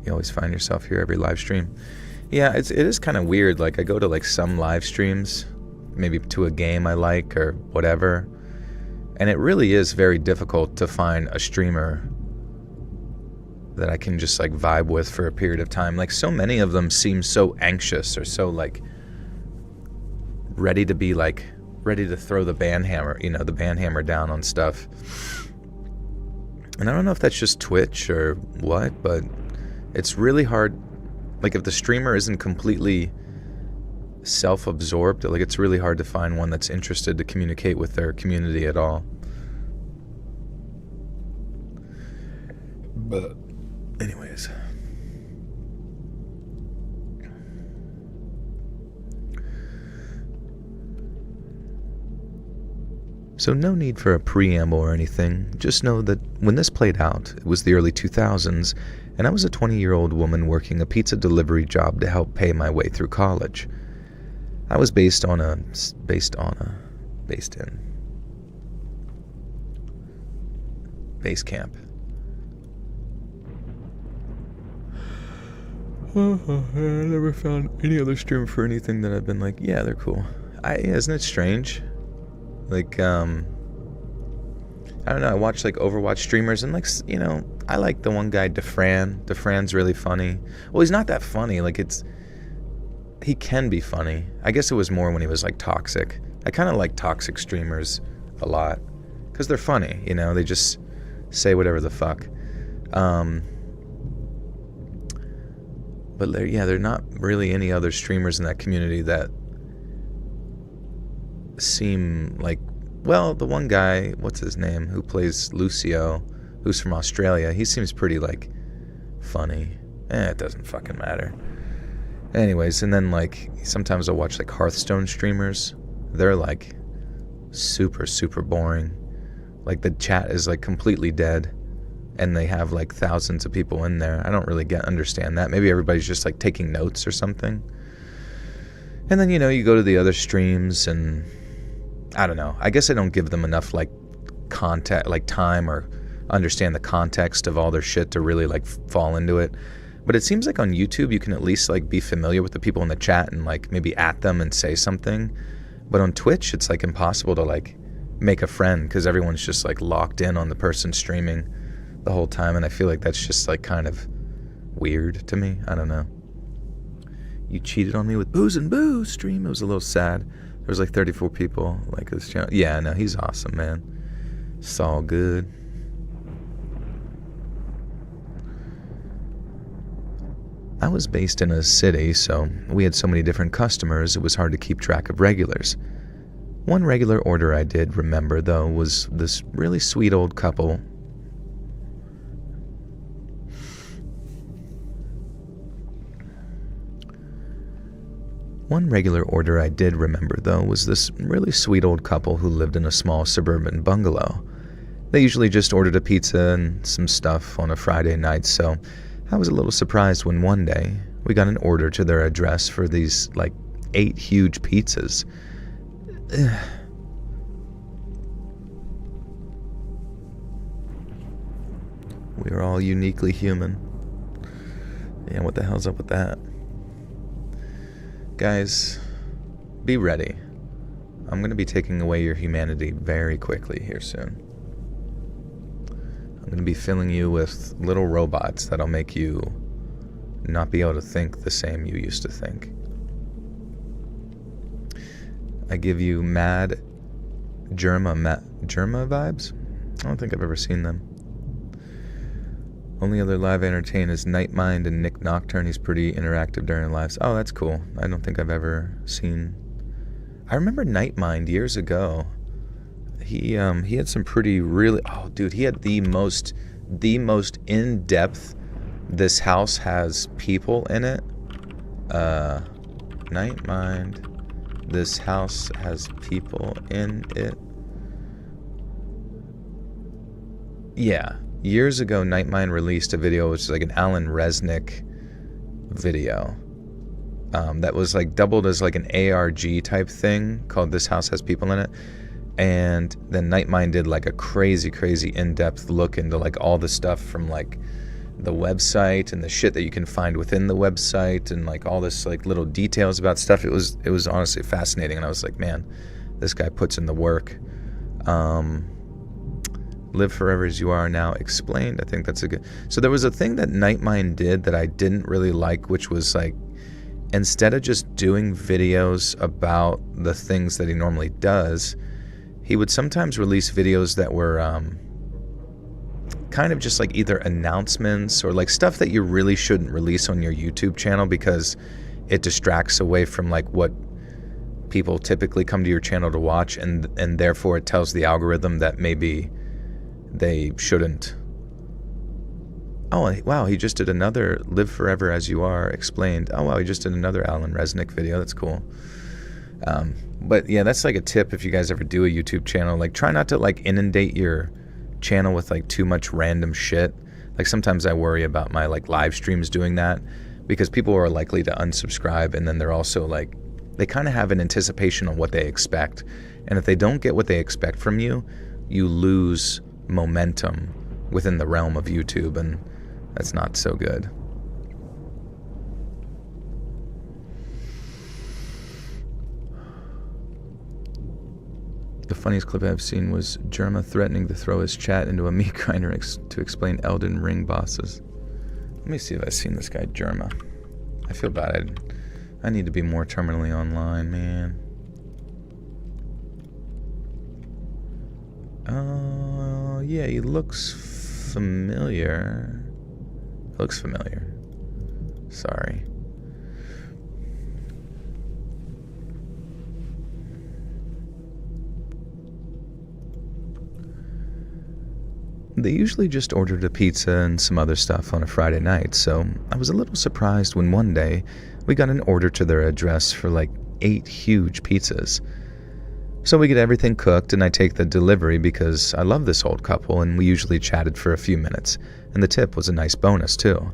You always find yourself here every live stream. Yeah, it is kind of weird. Like I go to like some live streams, maybe to a game I like or whatever, and it really is very difficult to find a streamer that I can just like vibe with for a period of time. Like so many of them seem so anxious or so like ready to throw the band hammer down on stuff. And I don't know if that's just Twitch or what, but it's really hard. Like if the streamer isn't completely self-absorbed, like it's really hard to find one that's interested to communicate with their community at all. But anyways, so no need for a preamble or anything. Just know that when this played out, it was the early 2000s, and I was a 20-year-old woman working a pizza delivery job to help pay my way through college. I was based in base camp. I never found any other streamer for anything that I've been like, yeah, they're cool. Isn't it strange? Like, I don't know, I watch like Overwatch streamers and like, you know, I like the one guy, Defran. Defran's really funny. Well, he's not that funny. Like he can be funny. I guess it was more when he was like toxic. I kind of like toxic streamers a lot because they're funny, you know, they just say whatever the fuck. But there are not really any other streamers in that community that seem like, well, the one guy, what's his name, who plays Lucio, who's from Australia, he seems pretty like funny. It doesn't fucking matter. Anyways, and then like sometimes I'll watch like Hearthstone streamers. They're like super, super boring. Like the chat is like completely dead. And they have like thousands of people in there. I don't really understand that. Maybe everybody's just like taking notes or something. And then, you know, you go to the other streams and I don't know. I guess I don't give them enough like context, like time or understand the context of all their shit to really like fall into it. But it seems like on YouTube you can at least like be familiar with the people in the chat and like maybe at them and say something. But on Twitch it's like impossible to like make a friend because everyone's just like locked in on the person streaming the whole time, and I feel like that's just like kind of weird to me. I don't know. You cheated on me with Booze and Booze stream. It was a little sad. There was like 34 people like this channel. Yeah, no, he's awesome, man. It's all good. I was based in a city, so we had so many different customers, it was hard to keep track of regulars. One regular order I did remember, though, was this really sweet old couple. One regular order I did remember, though, was this really sweet old couple who lived in a small suburban bungalow. They usually just ordered a pizza and some stuff on a Friday night, so I was a little surprised when one day we got an order to their address for these, like, 8 huge pizzas. We are all uniquely human. Yeah, what the hell's up with that? Guys, be ready. I'm going to be taking away your humanity very quickly here soon. I'm going to be filling you with little robots that'll make you not be able to think the same you used to think. I give you mad Germa vibes? I don't think I've ever seen them. Only other live entertain is Nightmind and Nick Nocturne. He's pretty interactive during lives. Oh, that's cool. I don't think I've ever seen... I remember Nightmind years ago. He had some pretty really, oh dude, he had the most in-depth, this house has people in it. Night Mind, this house has people in it. Yeah, years ago, Night Mind released a video, which is like an Alan Resnick video. That was like doubled as like an ARG type thing called This House Has People in It. And then Night Mind did like a crazy in-depth look into like all the stuff from like the website and the shit that you can find within the website and like all this like little details about stuff. It was honestly fascinating, and I was like, man, this guy puts in the work. Live Forever As You Are Now Explained. I think that's a good. So there was a thing that Night Mind did that I didn't really like, which was like, instead of just doing videos about the things that he normally does, he would sometimes release videos that were kind of just like either announcements or like stuff that you really shouldn't release on your YouTube channel because it distracts away from like what people typically come to your channel to watch, and therefore it tells the algorithm that maybe they shouldn't. Oh wow, he just did another Live Forever As You Are Explained. Oh wow, he just did another Alan Resnick video. That's cool. But yeah, that's like a tip if you guys ever do a YouTube channel. Like, try not to like inundate your channel with like too much random shit. Like, sometimes I worry about my like live streams doing that because people are likely to unsubscribe, and then they're also like, they kind of have an anticipation on what they expect, and if they don't get what they expect from you, you lose momentum within the realm of YouTube, and that's not so good. The funniest clip I've seen was Jerma threatening to throw his chat into a meat grinder to explain Elden Ring bosses. Let me see if I've seen this guy Jerma. I feel bad. I need to be more terminally online, man. Oh, yeah, he looks familiar. Looks familiar. Sorry. They usually just ordered a pizza and some other stuff on a Friday night, so I was a little surprised when one day we got an order to their address for like 8 huge pizzas. So we get everything cooked, and I take the delivery because I love this old couple, and we usually chatted for a few minutes, and the tip was a nice bonus too.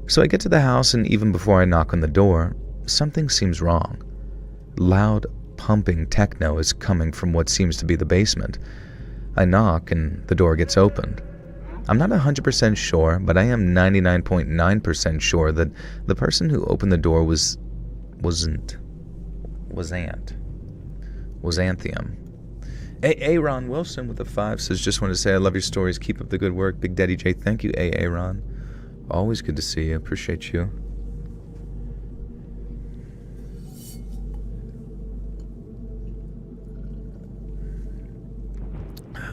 So I get to the house, and even before I knock on the door, something seems wrong. Loud, pumping techno is coming from what seems to be the basement. I knock, and the door gets opened. I'm not 100% sure, but I am 99.9% sure that the person who opened the door was Anthium. Aaron Wilson with a 5 says, just want to say I love your stories. Keep up the good work. Big Daddy J, thank you, Aaron. Always good to see you. Appreciate you.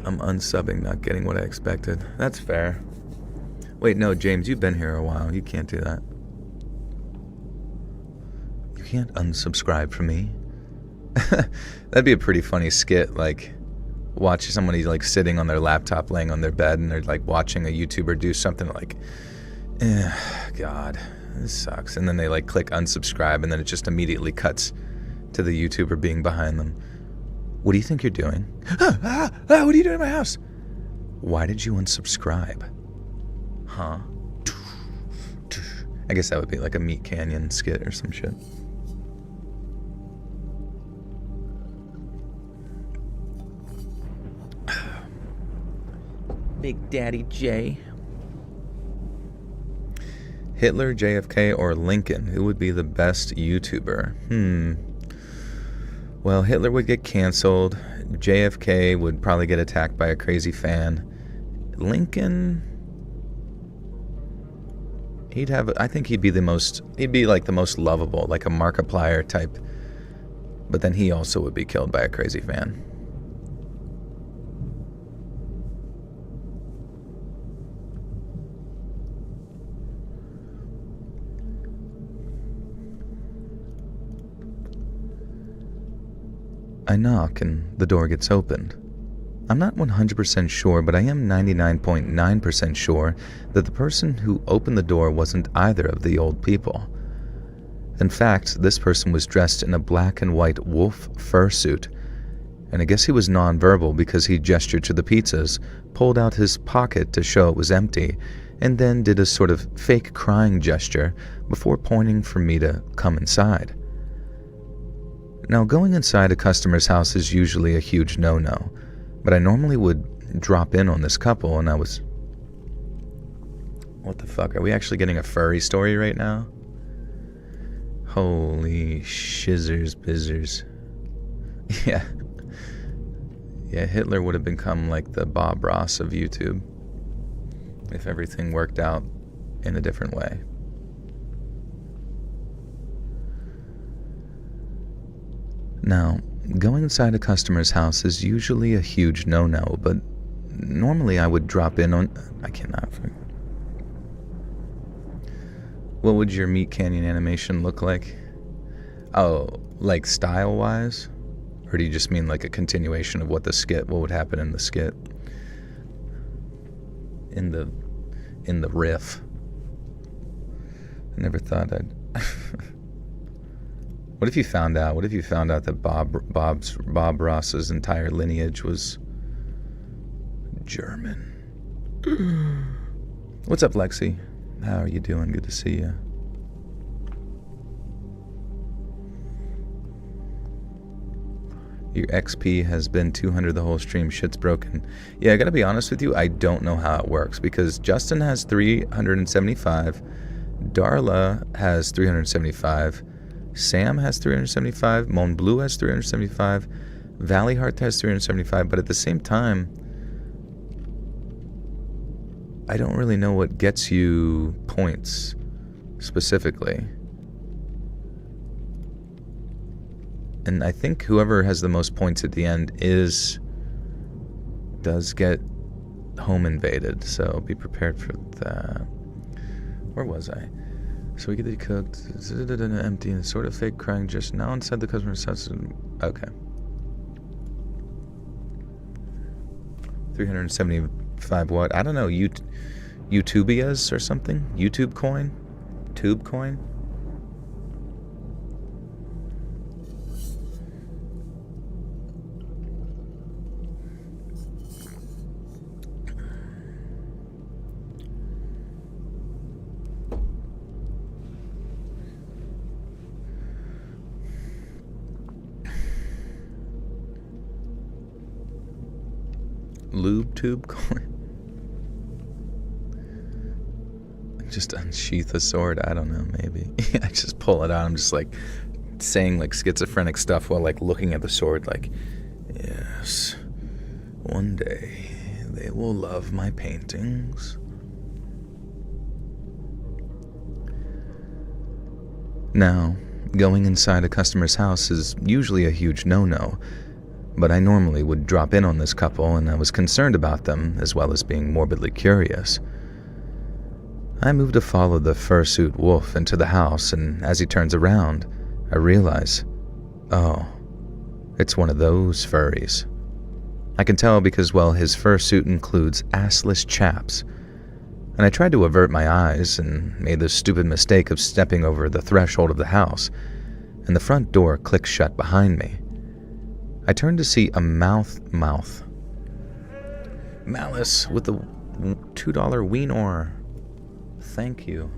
I'm unsubbing, not getting what I expected. That's fair. Wait, no, James, you've been here a while. You can't do that. You can't unsubscribe from me. That'd be a pretty funny skit, like watch somebody like sitting on their laptop laying on their bed and they're like watching a YouTuber do something like, God, this sucks, and then they like click unsubscribe, and then it just immediately cuts to the YouTuber being behind them. What do you think you're doing? What are you doing in my house? Why did you unsubscribe? Huh? I guess that would be like a Meat Canyon skit or some shit. Big Daddy J. Hitler, JFK, or Lincoln? Who would be the best YouTuber? Well, Hitler would get canceled. JFK would probably get attacked by a crazy fan. Lincoln, I think he'd be like the most lovable, like a Markiplier type. But then he also would be killed by a crazy fan. I knock and the door gets opened. I'm not 100% sure, but I am 99.9% sure that the person who opened the door wasn't either of the old people. In fact, this person was dressed in a black and white wolf fursuit, and I guess he was nonverbal because he gestured to the pizzas, pulled out his pocket to show it was empty, and then did a sort of fake crying gesture before pointing for me to come inside. Now, going inside a customer's house is usually a huge no-no, but I normally would drop in on this couple, and I was... What the fuck? Are we actually getting a furry story right now? Holy shizzers bizzers. Yeah. Yeah, Hitler would have become like the Bob Ross of YouTube if everything worked out in a different way. Now, going inside a customer's house is usually a huge no-no, but normally I would drop in on... I cannot... What would your Meat Canyon animation look like? Oh, like style-wise? Or do you just mean like a continuation of what would happen in the skit? In the riff. I never thought I'd... What if you found out that Bob Ross's entire lineage was German? What's up, Lexi? How are you doing? Good to see you. Your XP has been 200 the whole stream. Shit's broken. Yeah, I gotta be honest with you, I don't know how it works because Justin has 375, Darla has 375, Sam has 375, Mon Bleu has 375, Valley Heart has 375, but at the same time, I don't really know what gets you points specifically. And I think whoever has the most points at the end does get home invaded, so be prepared for that. Where was I? So we get it cooked, empty, and sort of fake crying just now inside the customer's house. Okay. 375 what? I don't know, YouTubias or something? YouTube coin? Tube coin? Lube tube coin? Just unsheath a sword? I don't know, maybe. I just pull it out. I'm just like saying like schizophrenic stuff while like looking at the sword like, yes, one day they will love my paintings. Now, going inside a customer's house is usually a huge no-no, but I normally would drop in on this couple and I was concerned about them as well as being morbidly curious. I move to follow the fursuit wolf into the house, and as he turns around, I realize, oh, it's one of those furries. I can tell because, well, his fursuit includes assless chaps, and I tried to avert my eyes and made the stupid mistake of stepping over the threshold of the house, and the front door clicked shut behind me. I turned to see a mouth. Malice with the $2 wiener. Thank you.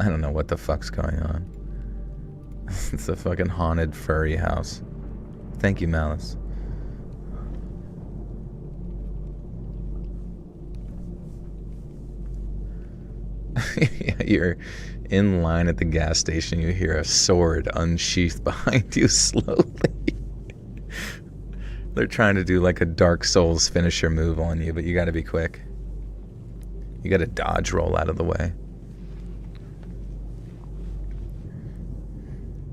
I don't know what the fuck's going on. It's a fucking haunted furry house. Thank you, Malice. You're in line at the gas station. You hear a sword unsheathed behind you slowly. They're trying to do like a Dark Souls finisher move on you, but you gotta be quick. You gotta dodge roll out of the way.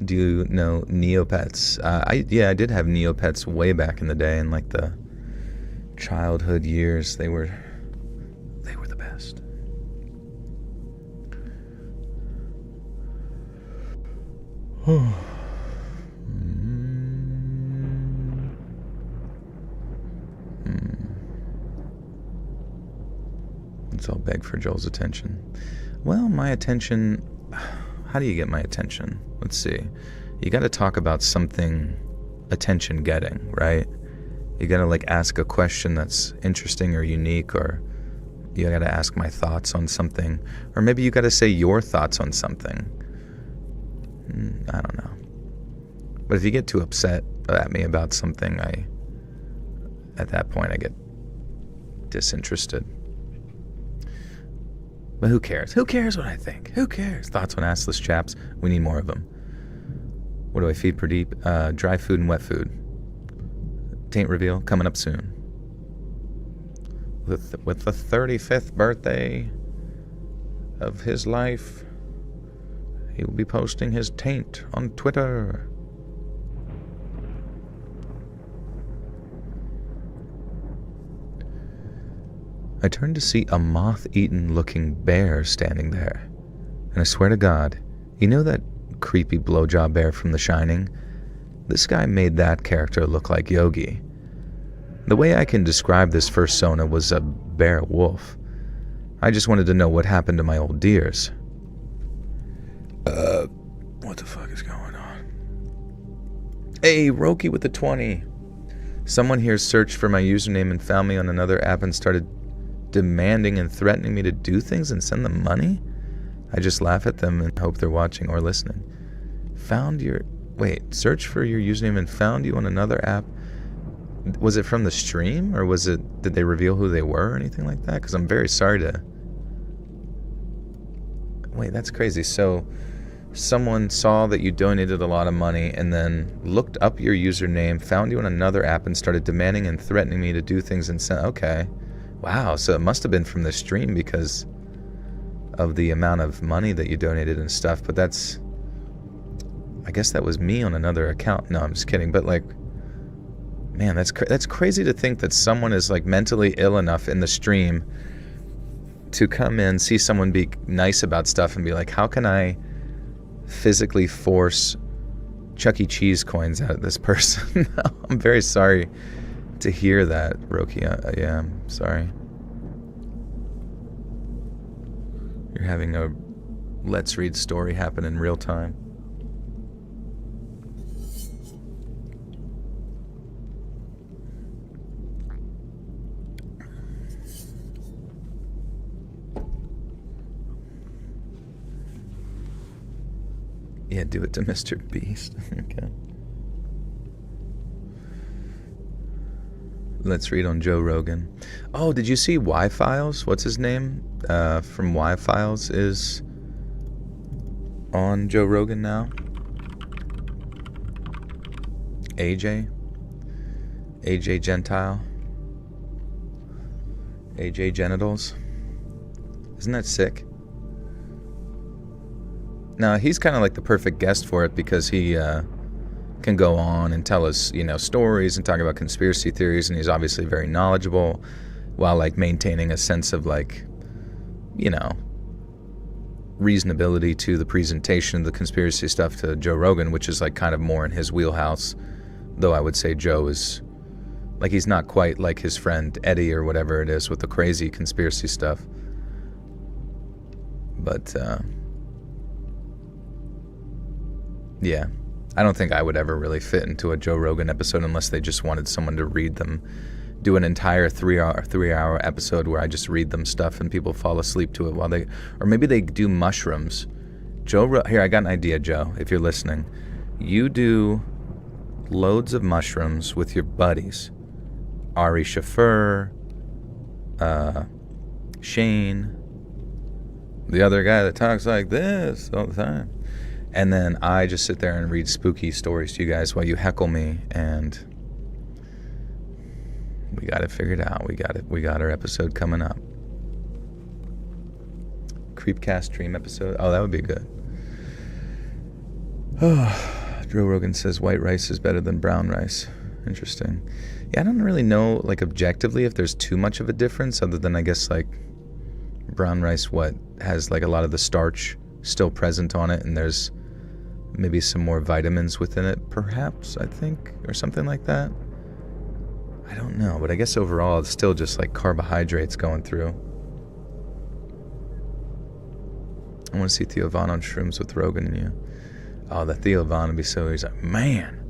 Do you know Neopets? I did have Neopets way back in the day, in like the childhood years. They were the best. Let's all beg for Joel's attention. Well, my attention... How do you get my attention? Let's see. You gotta talk about something attention-getting, right? You gotta, like, ask a question that's interesting or unique, or you gotta ask my thoughts on something. Or maybe you gotta say your thoughts on something. I don't know. But if you get too upset at me about something, at that point I get disinterested. But who cares? Who cares what I think? Who cares? Thoughts on assless chaps? We need more of them. What do I feed per deep? Dry food and wet food. Taint reveal coming up soon. With the 35th birthday of his life, he will be posting his taint on Twitter. I turned to see a moth-eaten looking bear standing there. And I swear to God, you know that creepy blowjob bear from The Shining? This guy made that character look like Yogi. The way I can describe this fursona was a bear wolf. I just wanted to know what happened to my old deers. What the fuck is going on? Hey, Roki with the 20. Someone here searched for my username and found me on another app and started demanding and threatening me to do things and send them money? I just laugh at them and hope they're watching or listening. Search for your username and found you on another app. Was it from the stream, or did they reveal who they were or anything like that? Because I'm very sorry to... Wait, that's crazy. So someone saw that you donated a lot of money and then looked up your username, found you on another app, and started demanding and threatening me to do things and send... Okay. Wow, so it must have been from the stream because of the amount of money that you donated and stuff, but that's... I guess that was me on another account. No, I'm just kidding, but like... Man, that's crazy to think that someone is like mentally ill enough in the stream to come in, see someone be nice about stuff and be like, how can I physically force Chuck E. Cheese coins out of this person? I'm very sorry to hear that, Roki. Yeah, I'm sorry. You're having a Let's Read story happen in real time. Yeah, do it to Mr. Beast. Okay. Let's read on Joe Rogan. Oh, did you see Y-Files? What's his name? From Y-Files is on Joe Rogan now. AJ Gentile. AJ Genitals. Isn't that sick? Now, he's kind of like the perfect guest for it because he can go on and tell us, stories and talk about conspiracy theories, and he's obviously very knowledgeable while, like, maintaining a sense of, like, reasonability to the presentation of the conspiracy stuff to Joe Rogan, which is, like, kind of more in his wheelhouse, though I would say Joe is, like, he's not quite like his friend Eddie or whatever it is with the crazy conspiracy stuff. But, yeah, I don't think I would ever really fit into a Joe Rogan episode unless they just wanted someone to read them, do an entire three-hour episode where I just read them stuff and people fall asleep to it or maybe they do mushrooms. Here, I got an idea, Joe, if you're listening. You do loads of mushrooms with your buddies, Ari Shafir, Shane, the other guy that talks like this all the time. And then I just sit there and read spooky stories to you guys while you heckle me, and we got it figured out. We got our episode coming up. Creepcast dream episode. Oh, that would be good. Oh, Joe Rogan says white rice is better than brown rice. Interesting. Yeah, I don't really know, like, objectively if there's too much of a difference, other than I guess like brown rice has like a lot of the starch still present on it, and there's maybe some more vitamins within it, perhaps, I think, or something like that. I don't know, but I guess overall it's still just like carbohydrates going through. I want to see Theo Von on shrooms with Rogan and you. Oh, the Theo Von would be so, he's like, man,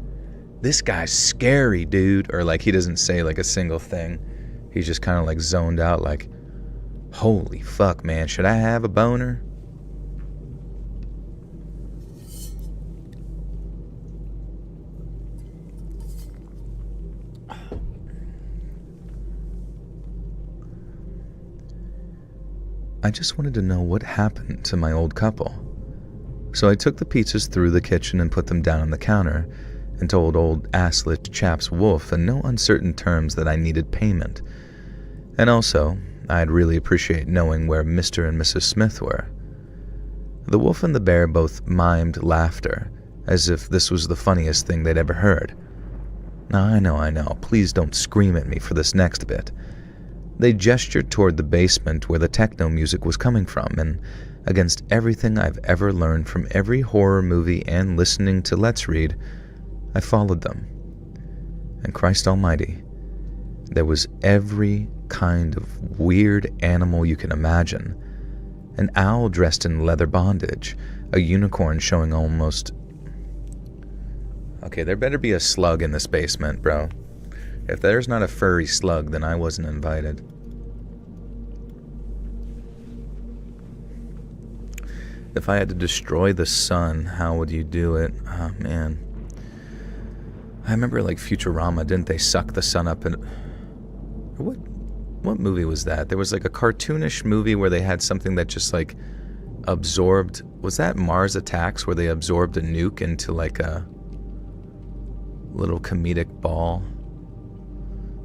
this guy's scary, dude. Or like he doesn't say like a single thing. He's just kind of like zoned out like, holy fuck, man, should I have a boner? I just wanted to know what happened to my old couple. So I took the pizzas through the kitchen and put them down on the counter and told old asslet chaps Wolf in no uncertain terms that I needed payment. And also, I'd really appreciate knowing where Mr. and Mrs. Smith were. The wolf and the bear both mimed laughter, as if this was the funniest thing they'd ever heard. Now, I know, please don't scream at me for this next bit. They gestured toward the basement where the techno music was coming from, and against everything I've ever learned from every horror movie and listening to Let's Read, I followed them. And Christ almighty, there was every kind of weird animal you can imagine. An owl dressed in leather bondage, a unicorn showing almost... Okay, there better be a slug in this basement, bro. If there's not a furry slug, then I wasn't invited. If I had to destroy the sun, how would you do it? Oh, man. I remember, like, Futurama, didn't they suck the sun up and... What movie was that? There was, like, a cartoonish movie where they had something that just, like, absorbed... Was that Mars Attacks, where they absorbed a nuke into, like, a little comedic ball?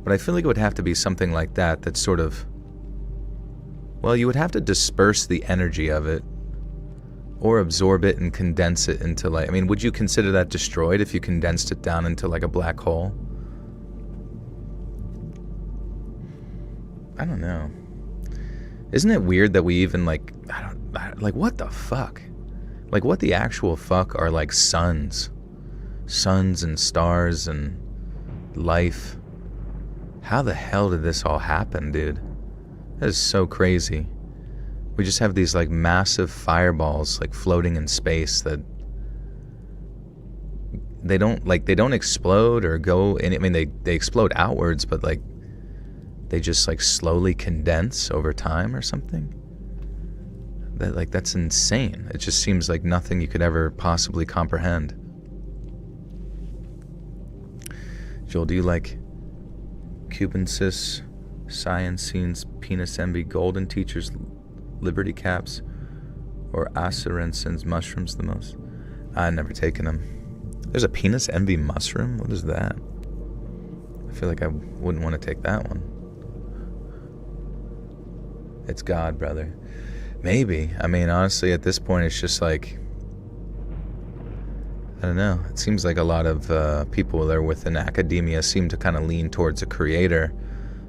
But I feel like it would have to be something like that that's sort of... Well, you would have to disperse the energy of it, or absorb it and condense it into, like... I mean, would you consider that destroyed if you condensed it down into, like, a black hole? I don't know. Isn't it weird that we even, like... like, what the fuck? Like, what the actual fuck are, like, suns? Suns and stars and life... How the hell did this all happen, dude? That is so crazy. We just have these, like, massive fireballs, like, floating in space that... They don't explode or go... I mean, they explode outwards, but, like, they just, like, slowly condense over time or something? That's insane. It just seems like nothing you could ever possibly comprehend. Joel, do you like... Cuban cis, science scenes, penis envy, golden teachers, liberty caps, or Acerenson's mushrooms the most? I've never taken them. There's a penis envy mushroom? What is that? I feel like I wouldn't want to take that one. It's God, brother. Maybe. I mean, honestly, at this point, it's just like... I don't know. It seems like a lot of people that are within academia seem to kind of lean towards a creator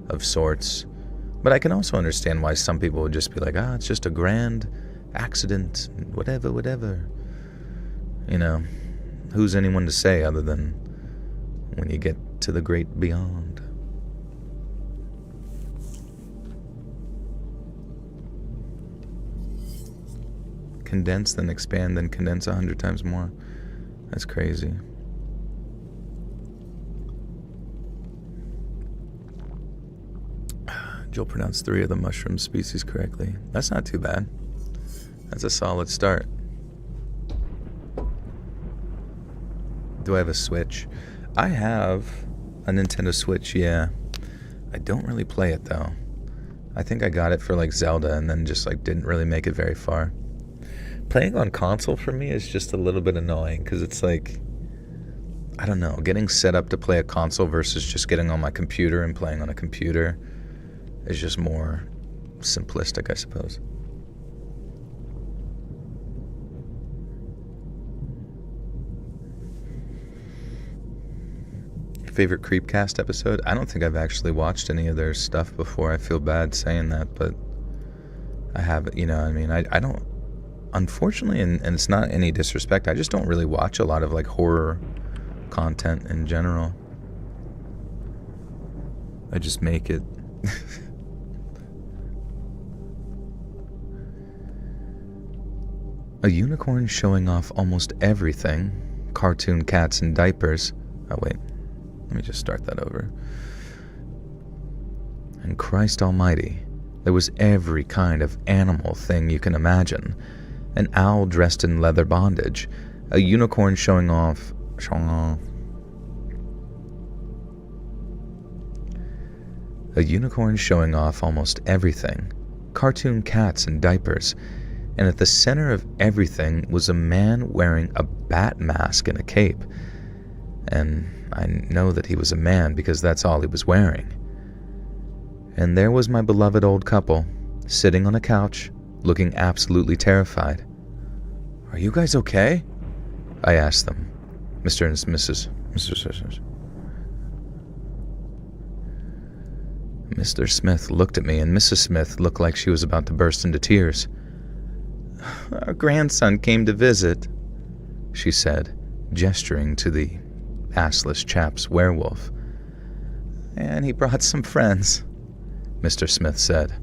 of sorts. But I can also understand why some people would just be like, it's just a grand accident, whatever. You know, who's anyone to say other than when you get to the great beyond? Condense, then expand, then condense 100 times more. That's crazy. Joel pronounced 3 of the mushroom species correctly. That's not too bad. That's a solid start. Do I have a Switch? I have a Nintendo Switch, yeah. I don't really play it, though. I think I got it for, like, Zelda and then just, like, didn't really make it very far. Playing on console for me is just a little bit annoying because it's like, I don't know, getting set up to play a console versus just getting on my computer and playing on a computer is just more simplistic, I suppose. Favorite Creepcast episode? I don't think I've actually watched any of their stuff before. I feel bad saying that, but I haven't, you know what I mean? unfortunately, and it's not any disrespect, I just don't really watch a lot of like horror content in general. I just make it. A unicorn showing off almost everything. Cartoon cats in diapers. Oh wait, let me just start that over. And Christ almighty, there was every kind of animal thing you can imagine. An owl dressed in leather bondage. A unicorn showing off. A unicorn showing off almost everything. Cartoon cats in diapers. And at the center of everything was a man wearing a bat mask and a cape. And I know that he was a man because that's all he was wearing. And there was my beloved old couple, sitting on a couch, looking absolutely terrified. "Are you guys okay?" I asked them. Mr. and Mrs. Mr. Smith looked at me, and Mrs. Smith looked like she was about to burst into tears. "Our grandson came to visit," she said, gesturing to the assless chap's werewolf. "And he brought some friends," Mr. Smith said.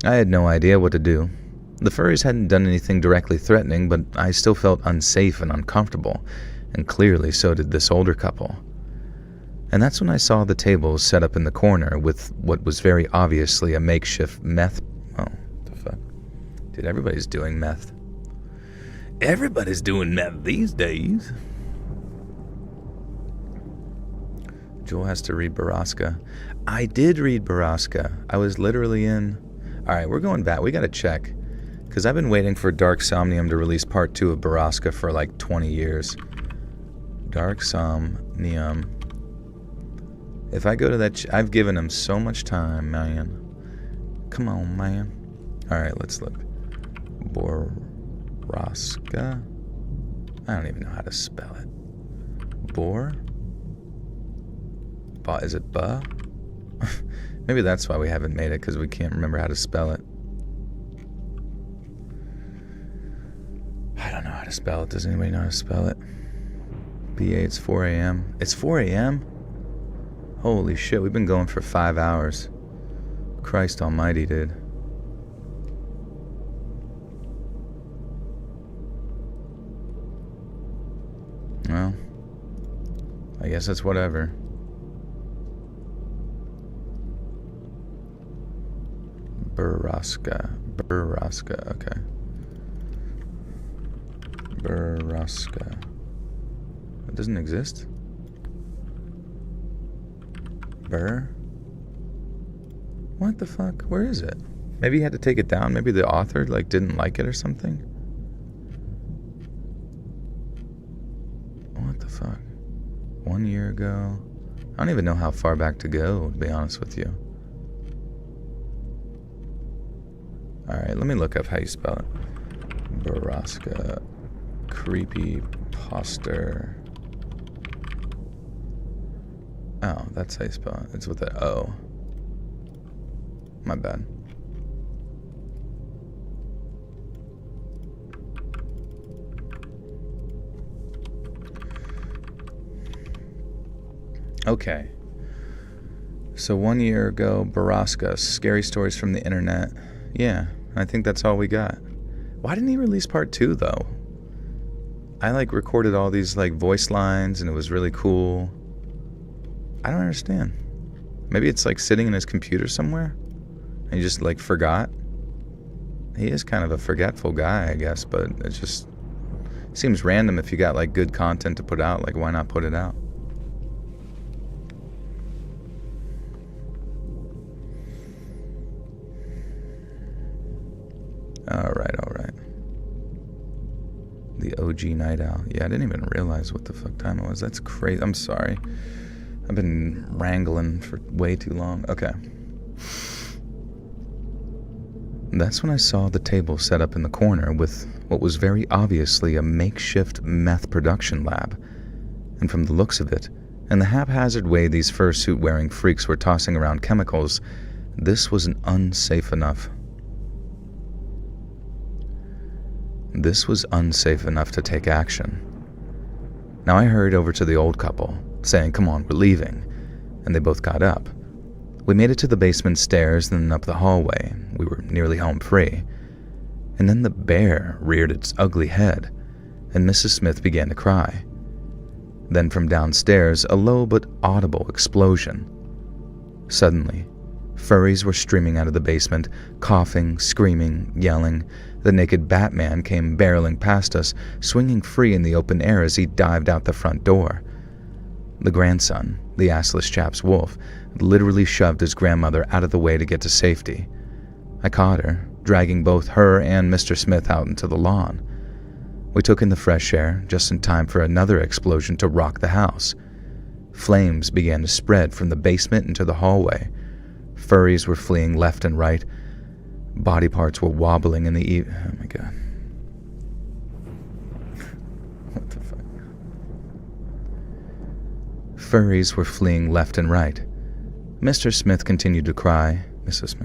I had no idea what to do. The furries hadn't done anything directly threatening, but I still felt unsafe and uncomfortable, and clearly so did this older couple. And that's when I saw the table set up in the corner with what was very obviously a makeshift meth. Oh, what the fuck? Dude, everybody's doing meth. Everybody's doing meth these days. Joel has to read Baraska. I did read Baraska. I was literally in... Alright, we're going back. We gotta check. Because I've been waiting for Dark Somnium to release part 2 of Baraska for like 20 years. Dark Somnium. If I go to that... I've given him so much time, man. Come on, man. Alright, let's look. Baraska? I don't even know how to spell it. Is it ba? Maybe that's why we haven't made it, because we can't remember how to spell it. I don't know how to spell it. Does anybody know how to spell it? BA, it's 4 a.m. It's 4 a.m.? Holy shit, we've been going for 5 hours. Christ almighty, dude. Well, I guess that's whatever. Baraska, okay. Baraska. It doesn't exist? What the fuck? Where is it? Maybe you had to take it down. Maybe the author didn't like it or something. What the fuck? 1 year ago. I don't even know how far back to go, to be honest with you. Alright, let me look up how you spell it. Baraska. Creepy poster. Oh, that's how you spell it. It's with an O. My bad. Okay. So 1 year ago, Baraska, scary stories from the internet. Yeah, I think that's all we got. Why didn't he release part 2 though? I recorded all these voice lines and it was really cool. I don't understand. Maybe it's sitting in his computer somewhere and he just forgot. He is kind of a forgetful guy, I guess, but it just seems random. If you got good content to put out, why not put it out? Alright. The OG Night Owl. Yeah, I didn't even realize what the fuck time it was. That's crazy. I'm sorry. I've been wrangling for way too long. Okay. That's when I saw the table set up in the corner with what was very obviously a makeshift meth production lab. And from the looks of it, and the haphazard way these fursuit-wearing freaks were tossing around chemicals, this was an unsafe enough. This was unsafe enough to take action. Now I hurried over to the old couple, saying, "Come on, we're leaving," and they both got up. We made it to the basement stairs and then up the hallway. We were nearly home free. And then the bear reared its ugly head, and Mrs. Smith began to cry. Then from downstairs, a low but audible explosion. Suddenly, furries were streaming out of the basement, coughing, screaming, yelling. The naked Batman came barreling past us, swinging free in the open air as he dived out the front door. The grandson, the assless chap's wolf, literally shoved his grandmother out of the way to get to safety. I caught her, dragging both her and Mr. Smith out into the lawn. We took in the fresh air, just in time for another explosion to rock the house. Flames began to spread from the basement into the hallway. Furries were fleeing left and right. Body parts were wobbling in the oh my god. What the fuck? Furries were fleeing left and right. Mr. Smith continued to cry. Mrs.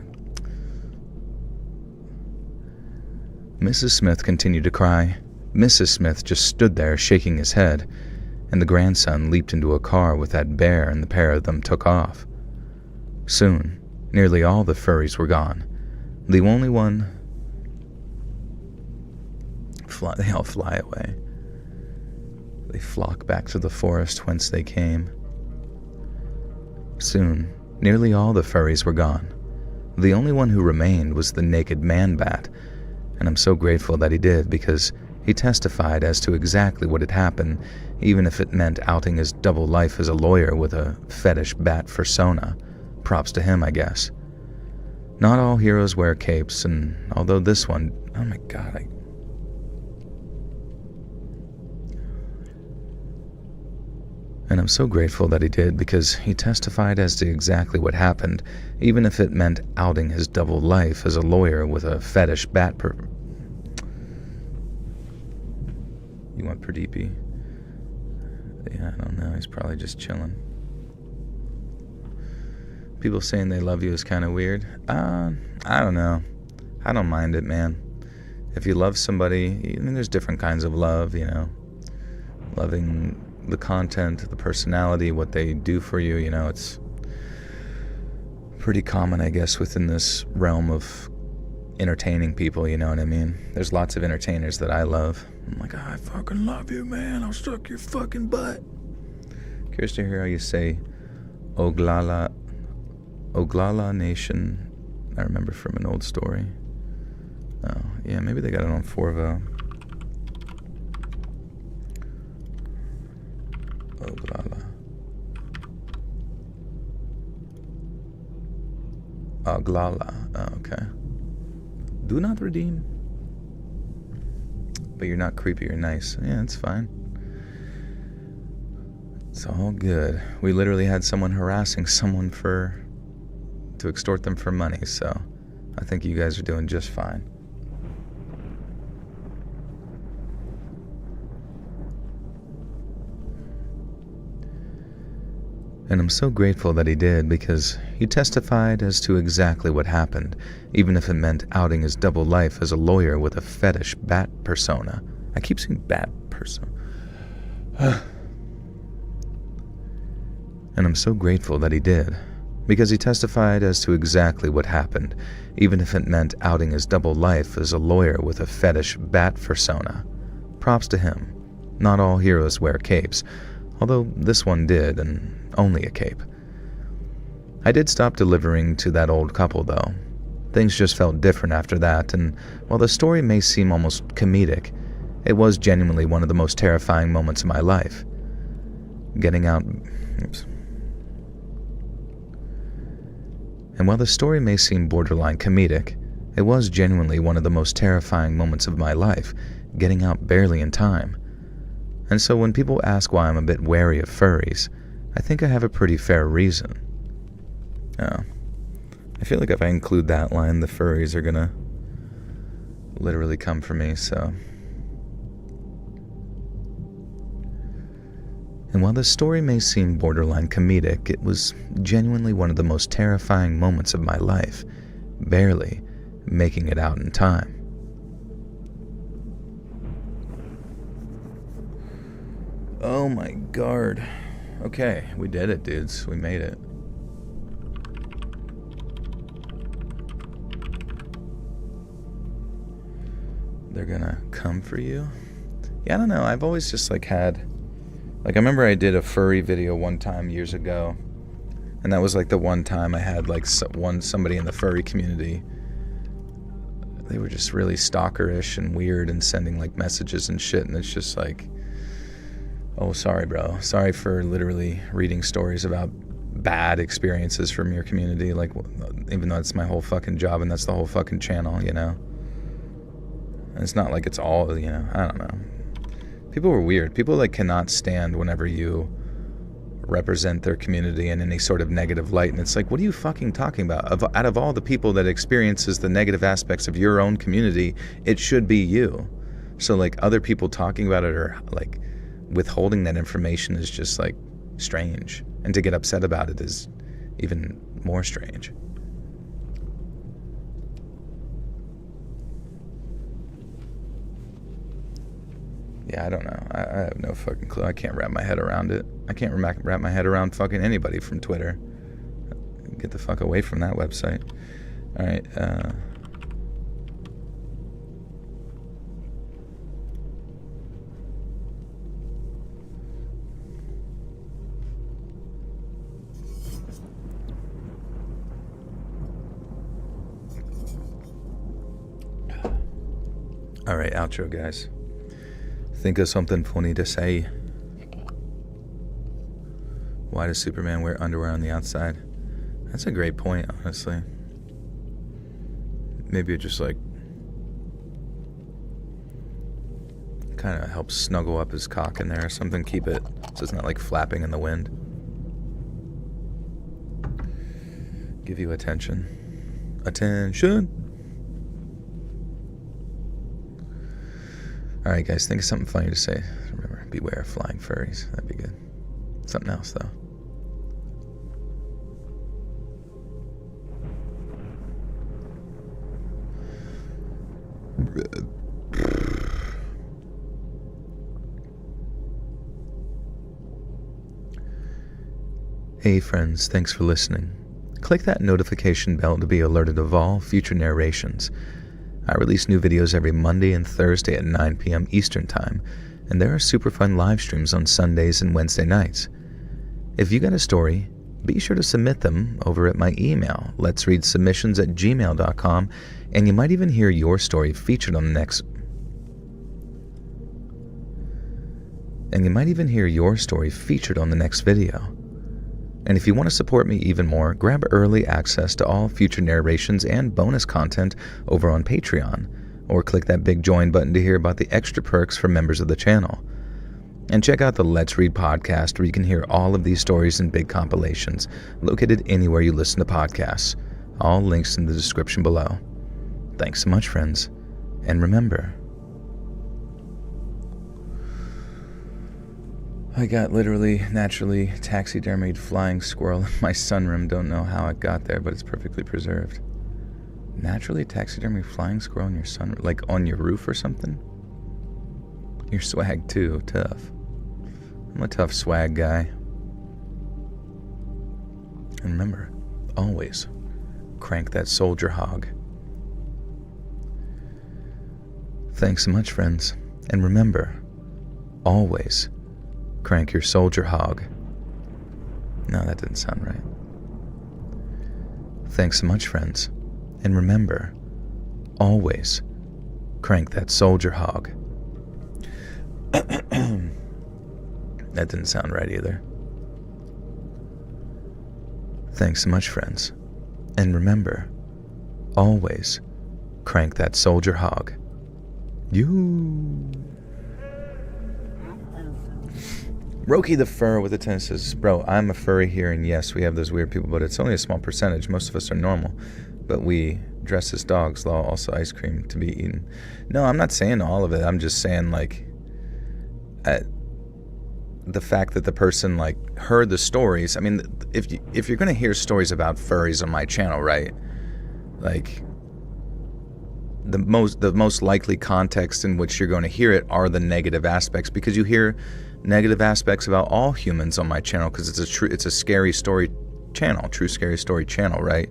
Smith continued to cry. Mrs. Smith just stood there shaking his head, and the grandson leaped into a car with that bear, and the pair of them took off. Soon, nearly all the furries were gone. The only one... They all fly away. They flock back to the forest whence they came. Soon, nearly all the furries were gone. The only one who remained was the naked man-bat, and I'm so grateful that he did, because he testified as to exactly what had happened, even if it meant outing his double life as a lawyer with a fetish bat persona. Props to him, I guess. Not all heroes wear capes, and although this one... Oh my god, And I'm so grateful that he did, because he testified as to exactly what happened, even if it meant outing his double life as a lawyer with a fetish bat You want Pradeepi? Yeah, I don't know. He's probably just chilling. People saying they love you is kind of weird. I don't know. I don't mind it, man. If you love somebody, I mean, there's different kinds of love, you know. Loving the content, the personality, what they do for you, you know, it's pretty common, I guess, within this realm of entertaining people, you know what I mean? There's lots of entertainers that I love. I'm like, I fucking love you, man. I'll suck your fucking butt. Curious to hear how you say Oglala Nation. I remember from an old story. Oh, yeah, maybe they got it on Forvo. Oglala. Oglala. Oh, okay. Do not redeem. But you're not creepy, you're nice. Yeah, it's fine. It's all good. We literally had someone harassing someone to extort them for money, so I think you guys are doing just fine. And I'm so grateful that he did, because he testified as to exactly what happened, even if it meant outing his double life as a lawyer with a fetish bat persona. I keep saying bat persona. And I'm so grateful that he did, because he testified as to exactly what happened, even if it meant outing his double life as a lawyer with a fetish bat persona. Props to him. Not all heroes wear capes, although this one did, and only a cape. I did stop delivering to that old couple, though. Things just felt different after that, and while the story may seem almost comedic, it was genuinely one of the most terrifying moments of my life. Getting out... Oops. And while the story may seem borderline comedic, it was genuinely one of the most terrifying moments of my life, getting out barely in time. And so when people ask why I'm a bit wary of furries, I think I have a pretty fair reason. Oh. I feel like if I include that line, the furries are gonna literally come for me, so... And while the story may seem borderline comedic, it was genuinely one of the most terrifying moments of my life, barely making it out in time. Oh my god. Okay, we did it, dudes. We made it. They're gonna come for you? Yeah, I don't know. I've always just had... I remember I did a furry video one time years ago. And that was the one time I had somebody in the furry community. They were just really stalkerish and weird and sending messages and shit. And it's just oh, sorry, bro. Sorry for literally reading stories about bad experiences from your community. Even though it's my whole fucking job and that's the whole fucking channel, And it's not it's all, I don't know. People were weird. People cannot stand whenever you represent their community in any sort of negative light. And it's what are you fucking talking about? Out of all the people that experiences the negative aspects of your own community, it should be you. So other people talking about it or withholding that information is just strange. And to get upset about it is even more strange. Yeah, I don't know. I have no fucking clue. I can't wrap my head around it. I can't wrap my head around fucking anybody from Twitter. Get the fuck away from that website. Alright, Alright, outro, guys. Think of something funny to say. Why does Superman wear underwear on the outside? That's a great point, honestly. Maybe it just kind of helps snuggle up his cock in there or something. Keep it so it's not flapping in the wind. Give you attention. Attention! Alright, guys, think of something funny to say. Remember, beware of flying furries. That'd be good. Something else, though. Hey, friends, thanks for listening. Click that notification bell to be alerted of all future narrations. I release new videos every Monday and Thursday at 9 p.m. Eastern Time, and there are super fun live streams on Sundays and Wednesday nights. If you got a story, be sure to submit them over at my email, letsreadsubmissions@gmail.com, and you might even hear your story featured on the next video. And if you want to support me even more, grab early access to all future narrations and bonus content over on Patreon, or click that big join button to hear about the extra perks for members of the channel. And check out the Let's Read podcast, where you can hear all of these stories in big compilations, located anywhere you listen to podcasts. All links in the description below. Thanks so much, friends, and remember, I got literally, naturally taxidermied flying squirrel in my sunroom. Don't know how it got there, but it's perfectly preserved. Naturally taxidermied flying squirrel in your sunroom? On your roof or something? You're swag too, tough. I'm a tough swag guy. And remember, always crank that soldier hog. Thanks so much, friends. And remember, always crank your soldier hog. No, that didn't sound right. Thanks so much, friends. And remember, always crank that soldier hog. That didn't sound right either. Thanks so much, friends. And remember, always crank that soldier hog. You. Roki the Fur with the tennis says, bro, I'm a furry here, and yes, we have those weird people, but it's only a small percentage. Most of us are normal, but we dress as dogs, law also ice cream to be eaten. No, I'm not saying all of it. I'm just saying, the fact that the person, heard the stories. I mean, if you're going to hear stories about furries on my channel, right, the most likely context in which you're going to hear it are the negative aspects, because you hear negative aspects about all humans on my channel because it's a scary story channel, true scary story channel, right?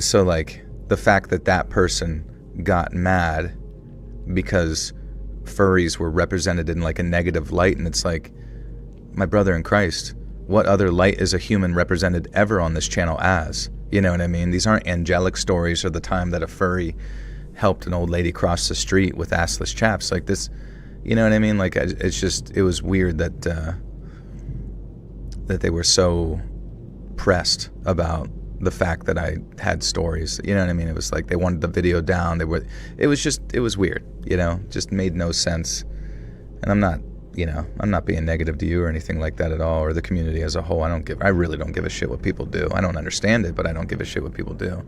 So like the fact that person got mad because furries were represented in like a negative light, and it's like, my brother in Christ, what other light is a human represented ever on this channel as? You know what I mean? These aren't angelic stories or the time that a furry helped an old lady cross the street with assless chaps. Like this, you know what I mean? Like it was weird that that they were so pressed about the fact that I had stories. You know what I mean? It was like they wanted the video down. It was weird, you know? Just made no sense. And I'm not being negative to you or anything like that at all, or the community as a whole. I really don't give a shit what people do. I don't understand it, but I don't give a shit what people do.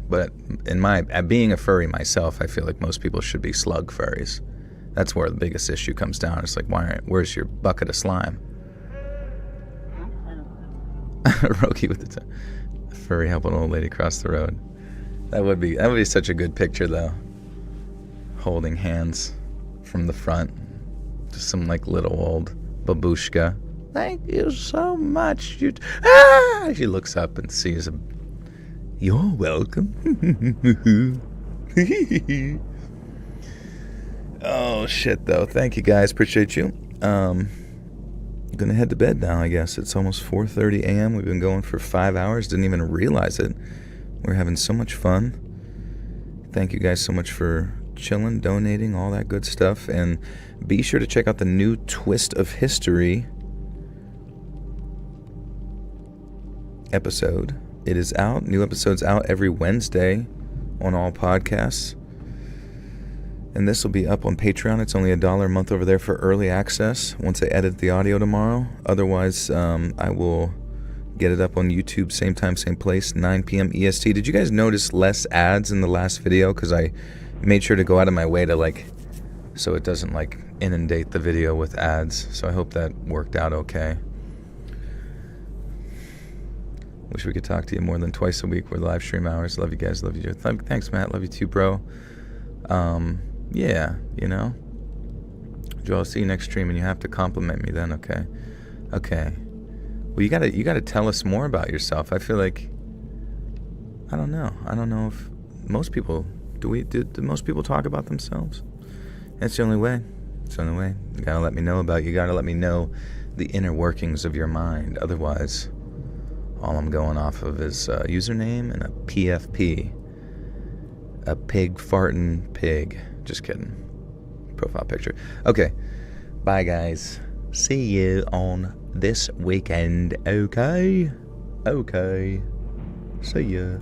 But being a furry myself, I feel like most people should be slug furries. That's where the biggest issue comes down. It's like, where's your bucket of slime? Roki with the furry helping an old lady cross the road. That would be such a good picture though. Holding hands from the front. Just some like little old babushka. Thank you so much. She looks up and sees a... You're welcome. Oh shit though. Thank you guys. Appreciate you. I'm gonna head to bed now, I guess. It's almost 4:30 a.m. We've been going for 5 hours. Didn't even realize it. We're having so much fun. Thank you guys so much for chilling, donating, all that good stuff. And be sure to check out the new Twist of History episode. It is out. New episode's out every Wednesday on all podcasts. And this will be up on Patreon. It's only $1 a month over there for early access once I edit the audio tomorrow. Otherwise, I will get it up on YouTube, same time, same place, 9 p.m. EST. Did you guys notice less ads in the last video? Because I made sure to go out of my way to so it doesn't inundate the video with ads. So I hope that worked out okay. Wish we could talk to you more than twice a week with live stream hours. Love you guys. Love you. Thanks, Matt. Love you too, bro. Yeah, you know. Joe, I'll see you next stream, and you have to compliment me then, okay? Okay. Well, you gotta tell us more about yourself. I feel like, I don't know if most people, do most people talk about themselves? That's the only way. It's the only way. You gotta let me know about you. You gotta let me know the inner workings of your mind. Otherwise, all I'm going off of is a username and a PFP. A pig farting pig. Just kidding. Profile picture. Okay. Bye, guys. See you on this weekend. Okay? Okay. See ya.